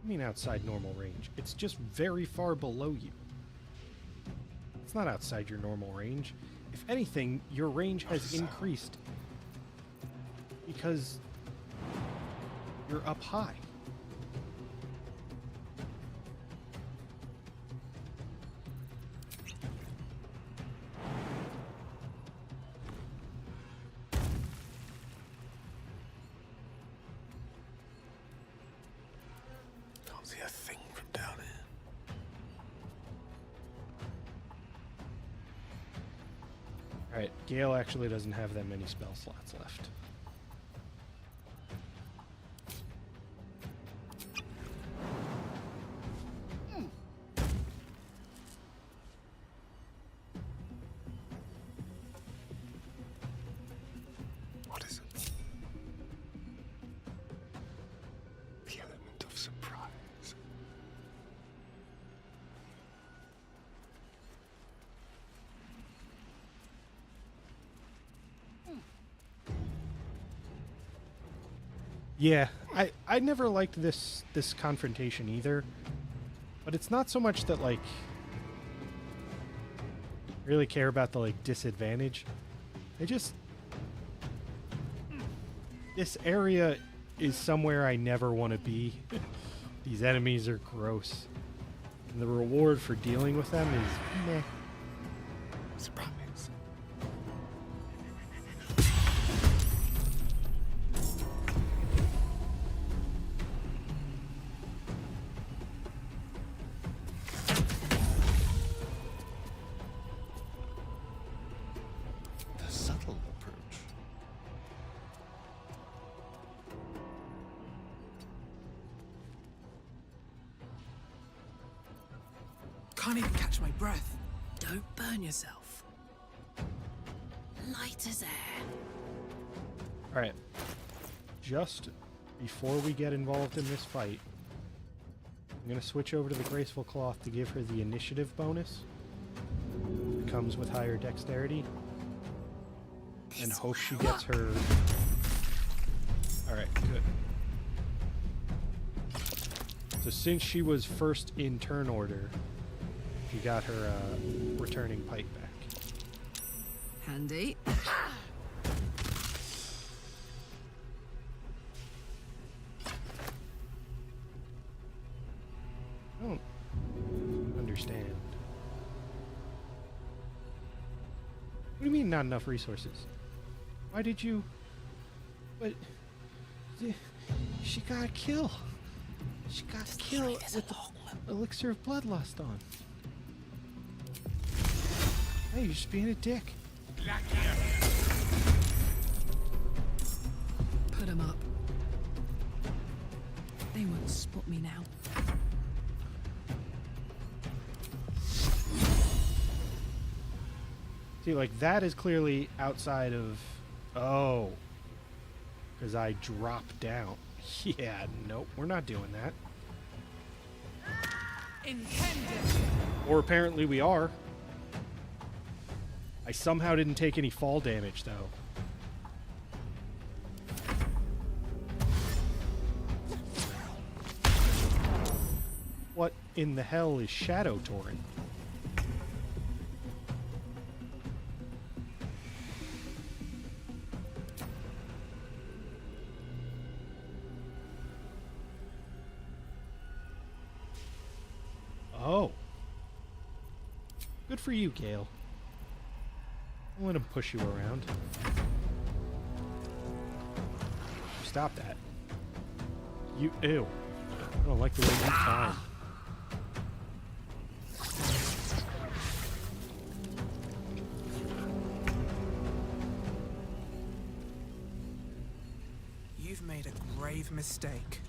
I mean outside normal range. It's just very far below you. It's not outside your normal range. If anything, your range has increased because you're up high. Can't see a thing from down here. Alright, Gale actually doesn't have that many spell slots left. What is it? The element of surprise. Yeah, I never liked this confrontation either. But it's not so much that, like, really care about the, like, disadvantage. I just... This area is somewhere I never want to be. These enemies are gross. And the reward for dealing with them is meh. Surprise. The subtle approach. Can't even catch my breath. Don't burn yourself. Light as air. Alright. Just before we get involved in this fight, I'm going to switch over to the Graceful Cloth to give her the initiative bonus. It comes with higher dexterity. And hope she gets her... Alright, good. So since she was first in turn order, you got her returning pike back. Handy. I don't understand. What do you mean not enough resources? Why did you... But... She got a kill. She got a kill with the elixir of bloodlust on. Hey, you're just being a dick. Put 'em up. They won't spot me now. See, like, that is clearly outside of... Oh. Because I dropped down. Yeah, nope, we're not doing that. Intended. Or apparently we are. I somehow didn't take any fall damage, though. What in the hell is Shadow Torrent? Oh. Good for you, Gale. Don't let him push you around. Stop that. You... Ew. I don't like the way you climb. You've made a grave mistake.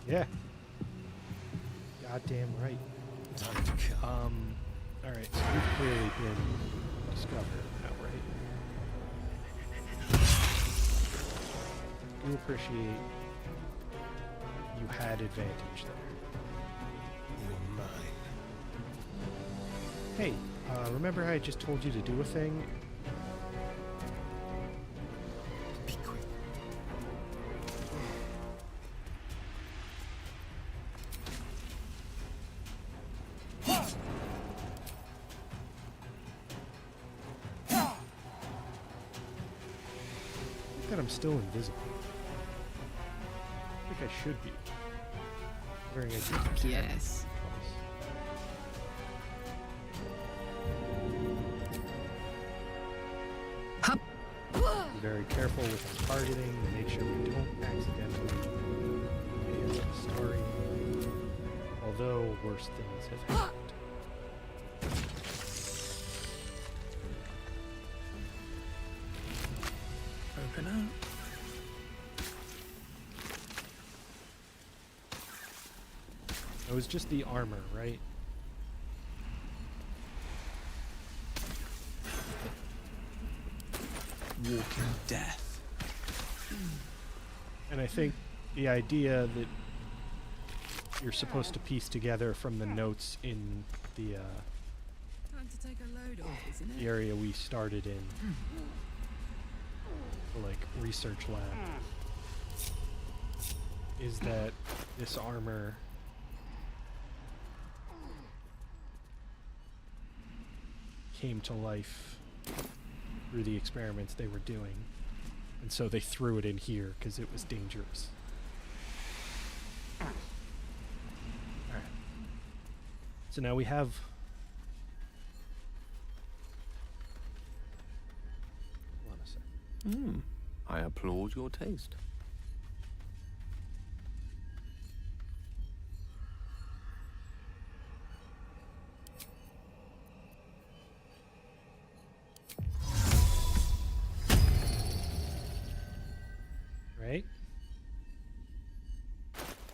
Yeah. Goddamn right. Alright, so we've clearly been discovered now, right? I do appreciate you had advantage there. You're mine. Hey, remember how I just told you to do a thing? Be quick. I think that I'm still invisible. I think I should be. Wearing a jacket. Yes. Be very careful with our targeting to make sure we don't accidentally hit the story. Although worse things have happened. Open up. It was just the armor, right? Walking death. And I think the idea that you're supposed to piece together from the notes in the Time to take a load off, isn't it? the area we started in, the, like, research lab, is that this armor came to life through the experiments they were doing, and so they threw it in here because it was dangerous. Alright. So now we have hold on a second. I applaud your taste. Right?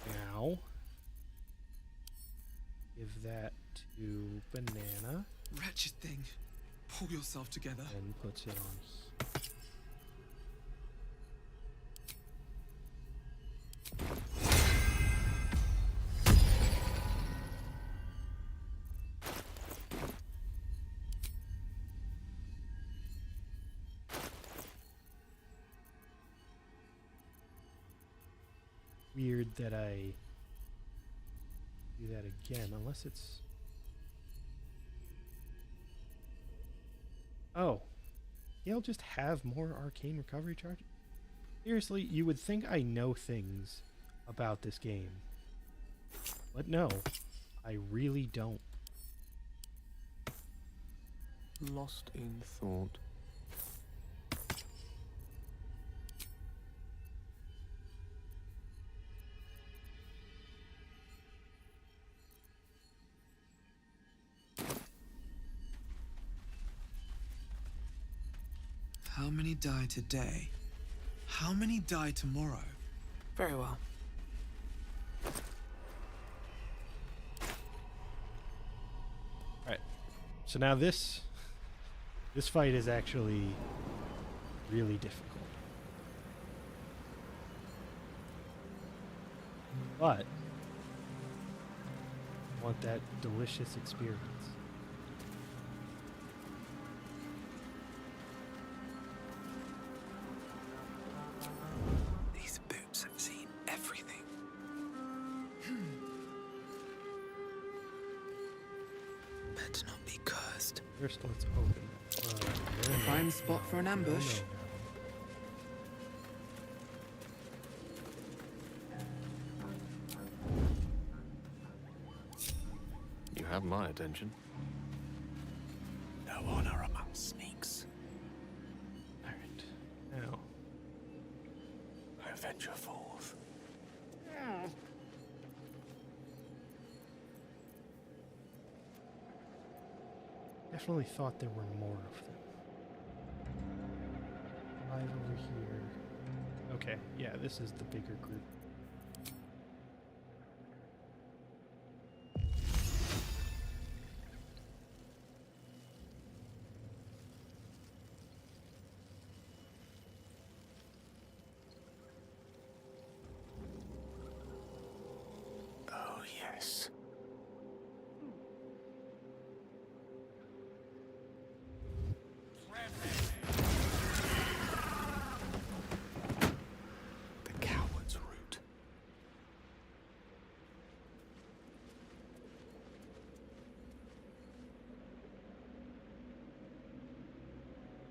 Now, give that to Banana Wretched thing. Pull yourself together. and puts it on. Weird that I do that again, unless it's... Oh. He'll just have more arcane recovery charges? Seriously, you would think I know things about this game. But no, I really don't. Lost in thought. How many die today? How many die tomorrow? Very well. Alright. So now this fight is actually really difficult. But I want that delicious experience. These boots have seen everything. Better not be cursed. First, let's open. A prime spot for an ambush. You have my attention. No honor among sneaks. Alright. Now. I venture forth. Definitely thought there were more of them. 5 over here. Okay, yeah, this is the bigger group. Oh, yes.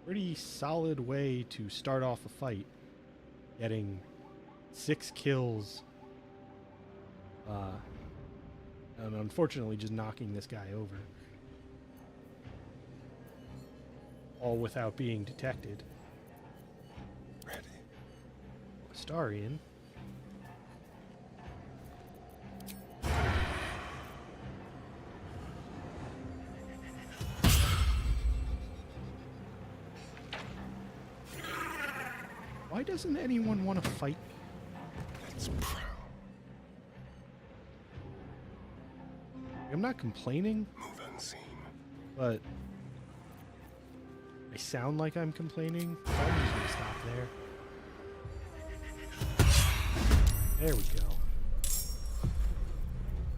Pretty solid way to start off a fight. Getting 6 kills. And unfortunately just knocking this guy over. All without being detected. Ready. Astarion. Why doesn't anyone want to fight me? Let's prowl. I'm not complaining. Move unseen. But I sound like I'm complaining. So I'm just gonna stop there. There we go.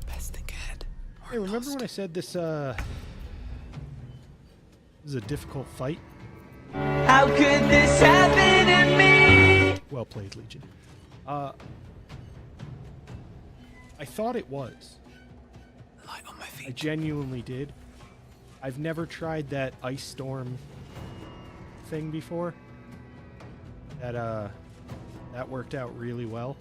Best think ahead. Hey, remember when I said this is a difficult fight? How could this happen to me? Well played, Legion. I thought it was. Light on my feet. I genuinely did. I've never tried that ice storm thing before. That worked out really well.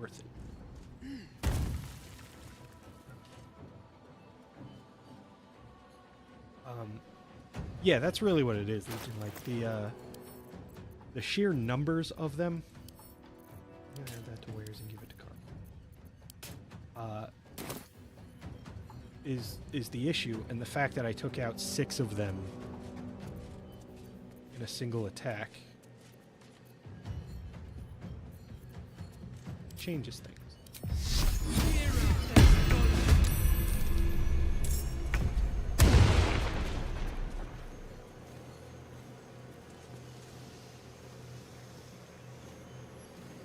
Worth it. Yeah, that's really what it is. Legion. Like the sheer numbers of them. I'm gonna add that to wares and give it to Carl. Is the issue, and the fact that I took out 6 of them in a single attack changes things.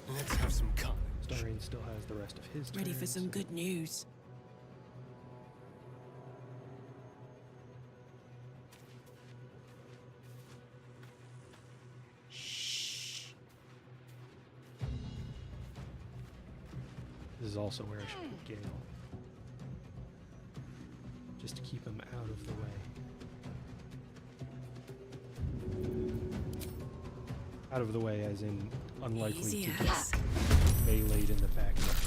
Let's have some carnage. Astarion still has the rest of his turn. Ready for some good news. This is also where I should put Gale. Just to keep him out of the way. Out of the way as in unlikely Easy to as. get meleeed in the back of the head.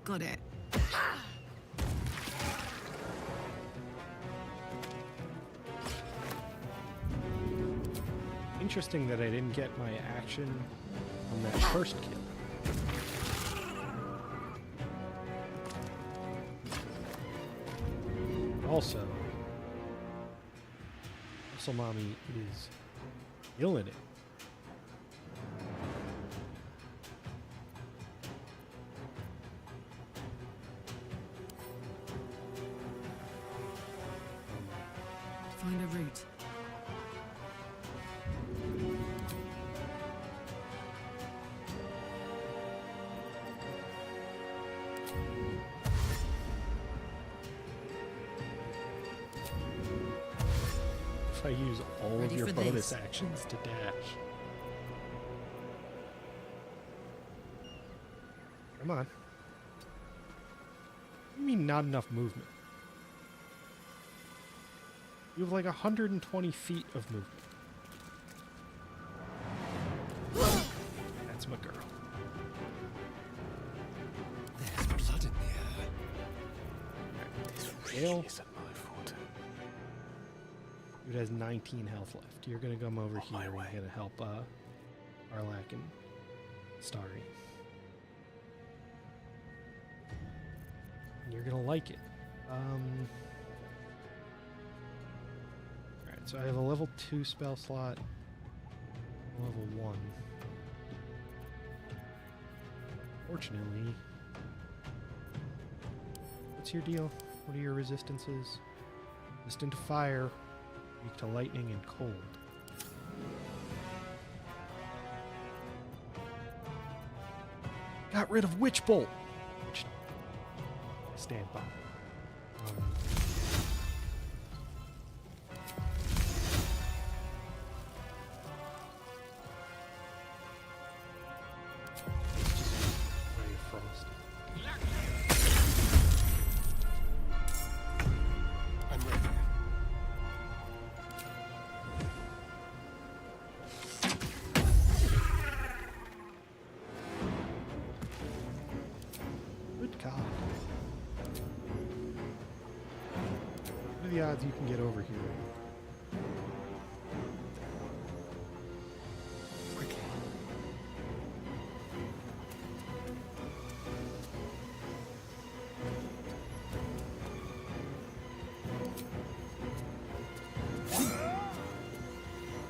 Got it. Interesting that I didn't get my action on that first kill. Also, Mommy is killing it. Find a route. If I use all Ready of your for bonus this. actions to dash. Come on. What do you mean not enough movement? You have like 120 feet of movement. That's my girl. There's blood in the air. This really isn't my fault. Dude has 19 health left. You're gonna come over here and you're gonna help Arlak and Starry. And you're gonna like it. Alright, so I have a level 2 spell slot, level 1. Fortunately, what's your deal? What are your resistances? Resistant to fire, weak to lightning and cold. got rid of Witch Bolt. Which I stand by. Ray of Frost. I'm ready. Good God. What are the odds you can get over here?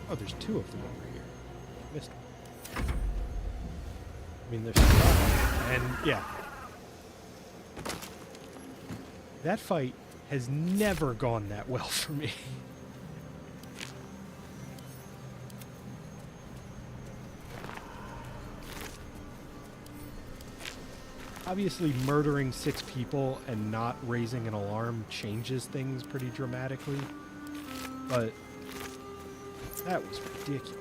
Oh, there's two of them over here. Missed one. I mean, there's one. And yeah. That fight has never gone that well for me. Obviously, murdering 6 people and not raising an alarm changes things pretty dramatically, but that was ridiculous.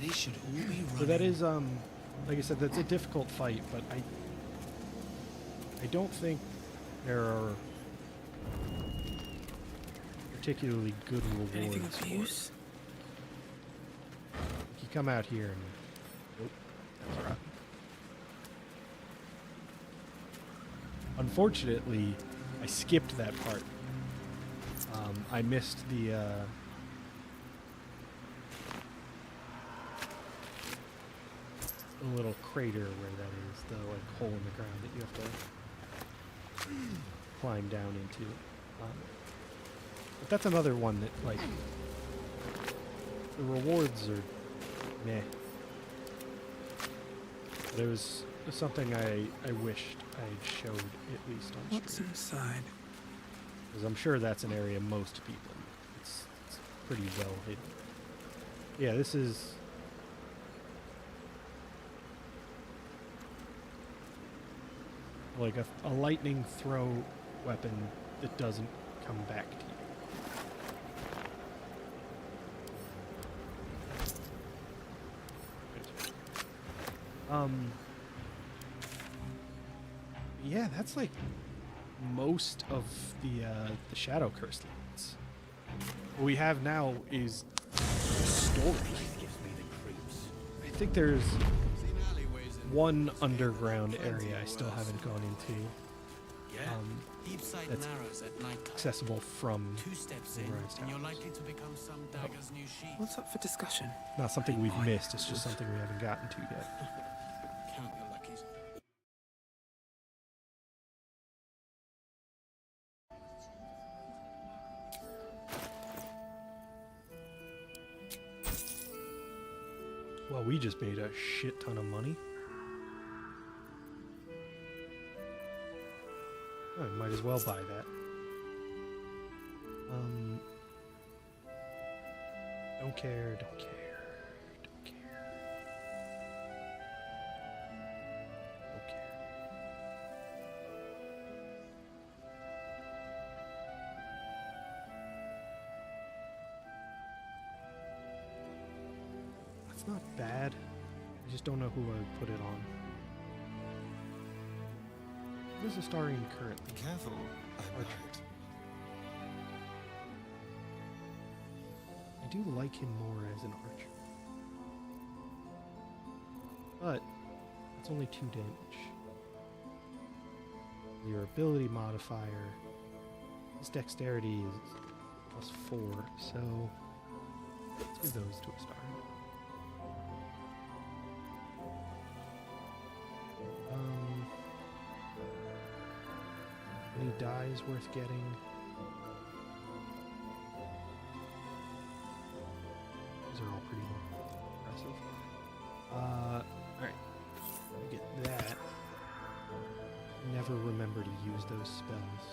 They should all be running. So that is, like I said, that's a difficult fight, but I don't think there are particularly good rewards for it. You come out here and... Nope, that's right. Unfortunately, I skipped that part. I missed the little crater where that is, the like hole in the ground that you have to climb down into. But that's another one that, like, the rewards are meh. But it was something I wished I showed at least on stream. What's inside? Because I'm sure that's an area most people. It's pretty well hidden. Yeah, this is... like a lightning throw weapon that doesn't come back to you. Yeah, that's like most of the Shadow Curse lands. What we have now is story. I think there's one underground area I still haven't gone into. That's accessible from the Rise Towers. What's up for discussion? Not something we've missed, it's just something we haven't gotten to yet. Count your luckies. Well, we just made a shit ton of money. I might as well buy that. Don't care, don't care, don't care. Don't care. That's not bad. I just don't know who I would put it on. What is the starring currently? Careful, Archer. I do like him more as an archer. But it's only 2 damage. Your ability modifier, his dexterity is +4, so let's give those to a star. Any dies worth getting? These are all pretty impressive. Alright. Let me get that. never remember to use those spells.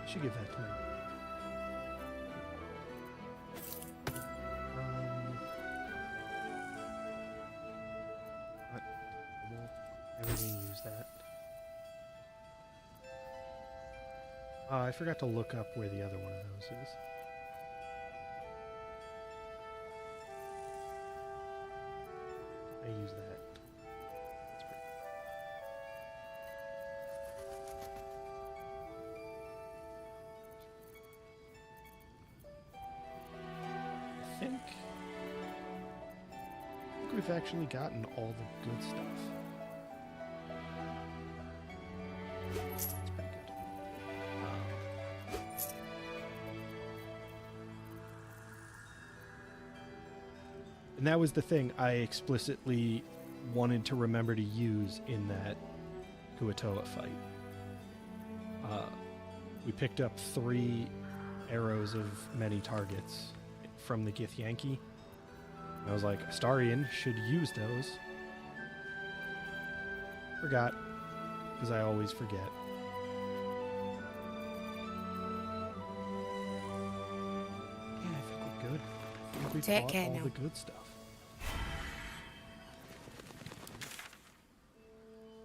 I should give that to him. What? Never gonna use that. I forgot to look up where the other one of those is. I use that. That's pretty I think we've actually gotten all the good stuff. That's pretty good. And that was the thing I explicitly wanted to remember to use in that Kuatoa fight. We picked up 3 arrows of many targets from the Githyanki. And I was like, Astarion should use those. Forgot, because I always forget. Yeah, I think we're good. I think we Take bought care all now. the good stuff.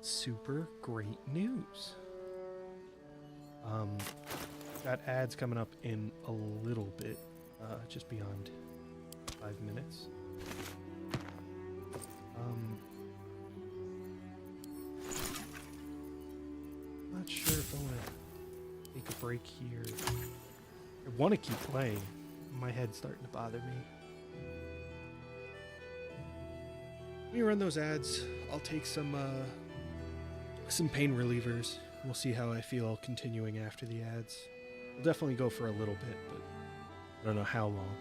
Super great news. Got ads coming up in a little bit, just beyond 5 minutes. Not sure if I want to take a break here. I want to keep playing. My head's starting to bother me. When you run those ads, I'll take some pain relievers. We'll see how I feel continuing after the ads. We'll definitely go for a little bit, but I don't know how long.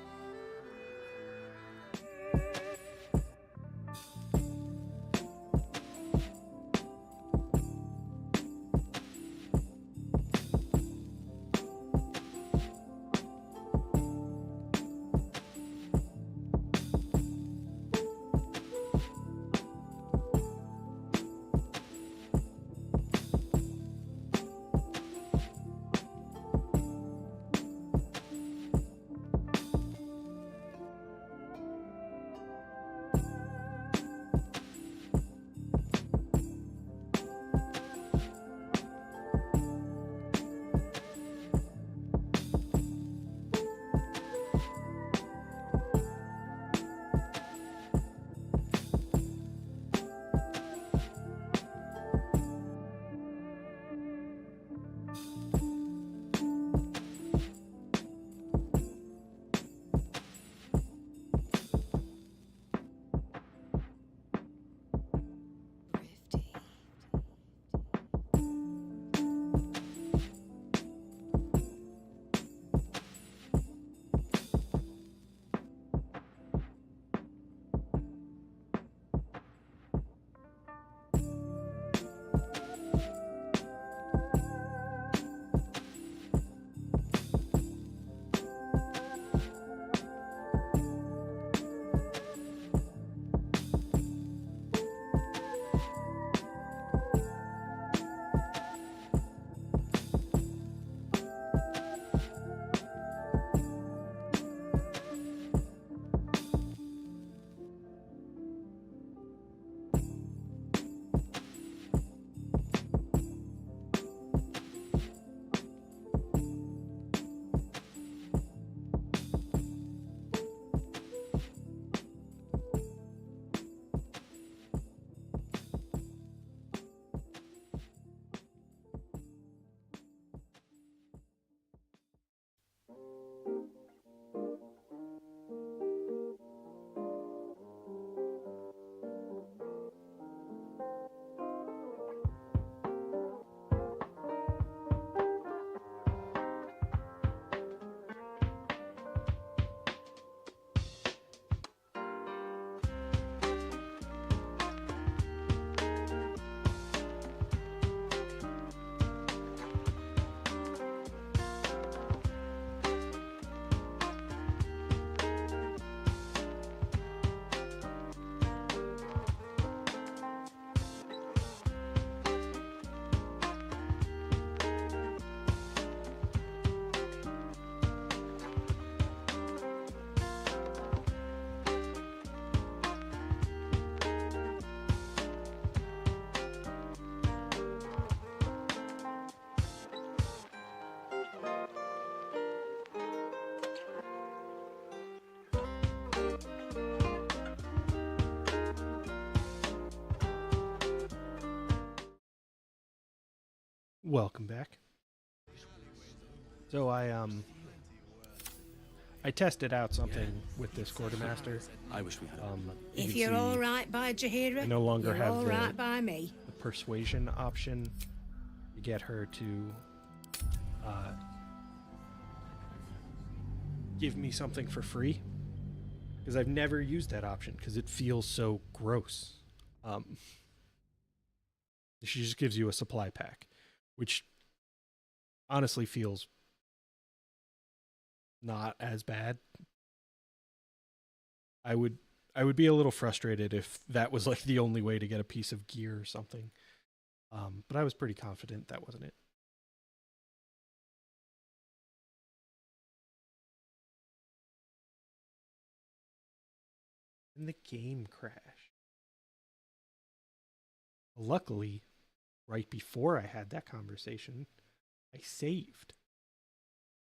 Welcome back. So I tested out something with this quartermaster. I wish we had. You If can you're see all right by Jahira, I no longer you're have all right by me. the persuasion option to get her to give me something for free, because I've never used that option because it feels so gross. She just gives you a supply pack, which honestly feels not as bad. I would be a little frustrated if that was like the only way to get a piece of gear or something. But I was pretty confident that wasn't it. And the game crashed. Luckily, right before I had that conversation, I saved.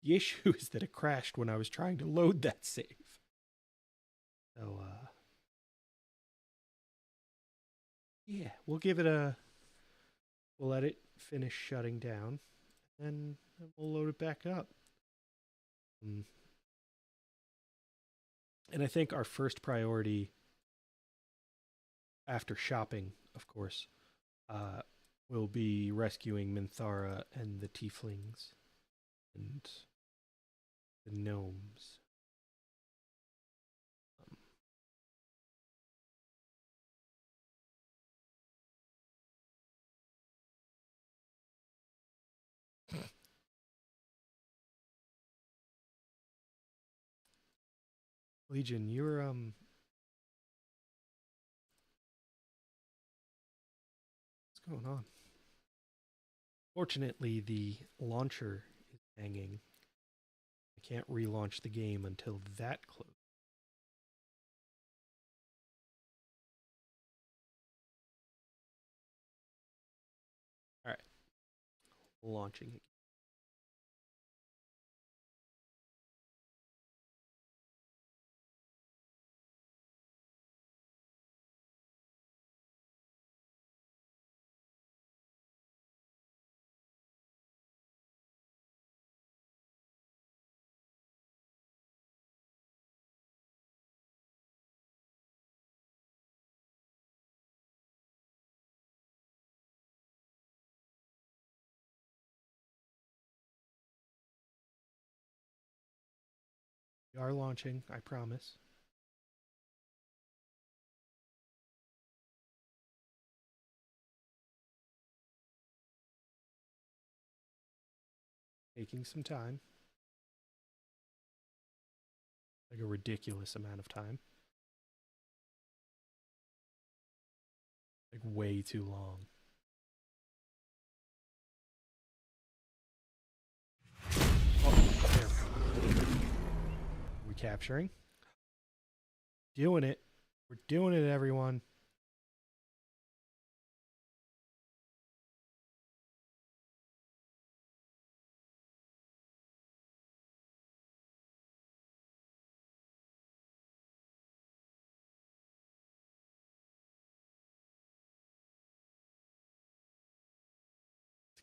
The issue is that it crashed when I was trying to load that save. So, yeah, we'll let it finish shutting down, and we'll load it back up. And I think our first priority, after shopping, of course, will be rescuing Minthara and the tieflings and the gnomes. Legion, you're what's going on? Fortunately, the launcher is hanging. I can't relaunch the game until that closes. All right, launching again. We are launching, I promise. Taking some time. Like a ridiculous amount of time. Like way too long. Oh, there. Recapturing. Doing it. We're doing it, everyone.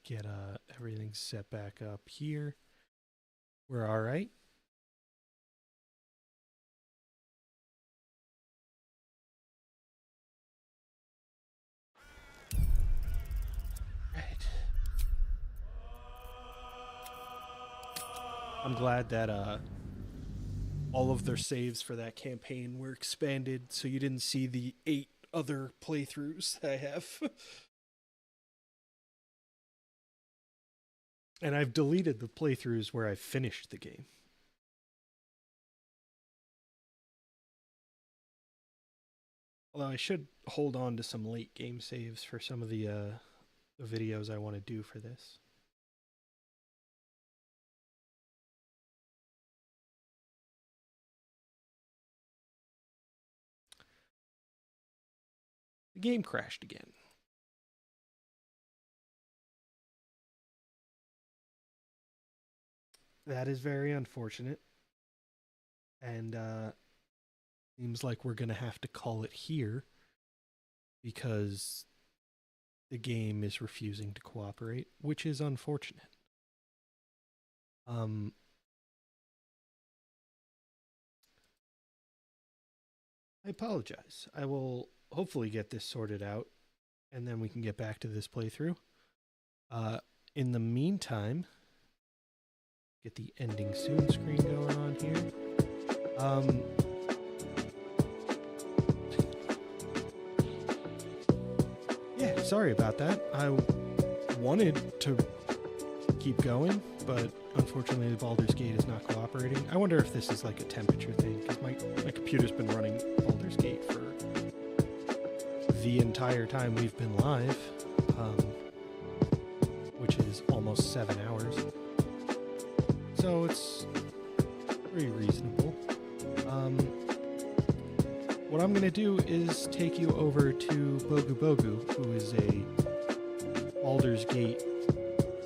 Get everything set back up here. We're all right. Right. I'm glad that all of their saves for that campaign were expanded, so you didn't see the 8 other playthroughs I have. And I've deleted the playthroughs where I finished the game. Although I should hold on to some late game saves for some of the videos I want to do for this. The game crashed again. That is very unfortunate. And seems like we're going to have to call it here, because the game is refusing to cooperate, which is unfortunate. I apologize. I will hopefully get this sorted out, and then we can get back to this playthrough. In the meantime, get the ending soon screen going on here. Yeah, sorry about that. I wanted to keep going, but unfortunately the Baldur's Gate is not cooperating. I wonder if this is like a temperature thing, because my computer's been running Baldur's Gate for the entire time we've been live, which is almost 7 hours. So it's very reasonable. What I'm going to do is take you over to Bogu Bogu, who is a Baldur's Gate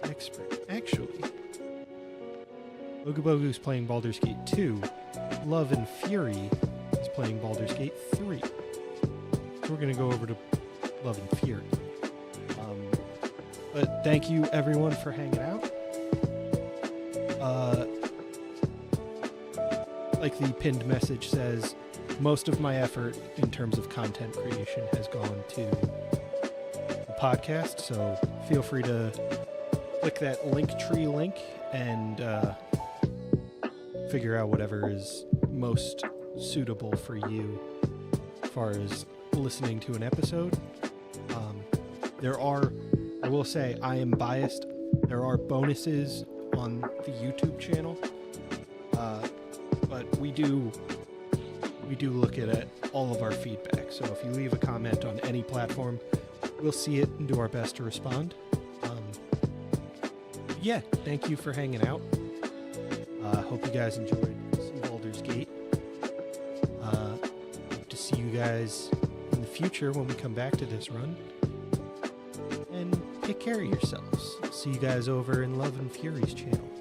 expert. Actually, Bogu Bogu's playing Baldur's Gate 2. Love and Fury is playing Baldur's Gate 3. So we're going to go over to Love and Fury. But thank you everyone for hanging out. Like the pinned message says, most of my effort in terms of content creation has gone to the podcast, so feel free to click that Linktree link and figure out whatever is most suitable for you as far as listening to an episode. I will say, I am biased. There are bonuses on the YouTube channel, but we do look at all of our feedback. So if you leave a comment on any platform, we'll see it and do our best to respond. Yeah, thank you for hanging out. Hope you guys enjoyed some Baldur's Gate. Hope to see you guys in the future when we come back to this run. And take care of yourselves. See you guys over in Love and Fury's channel.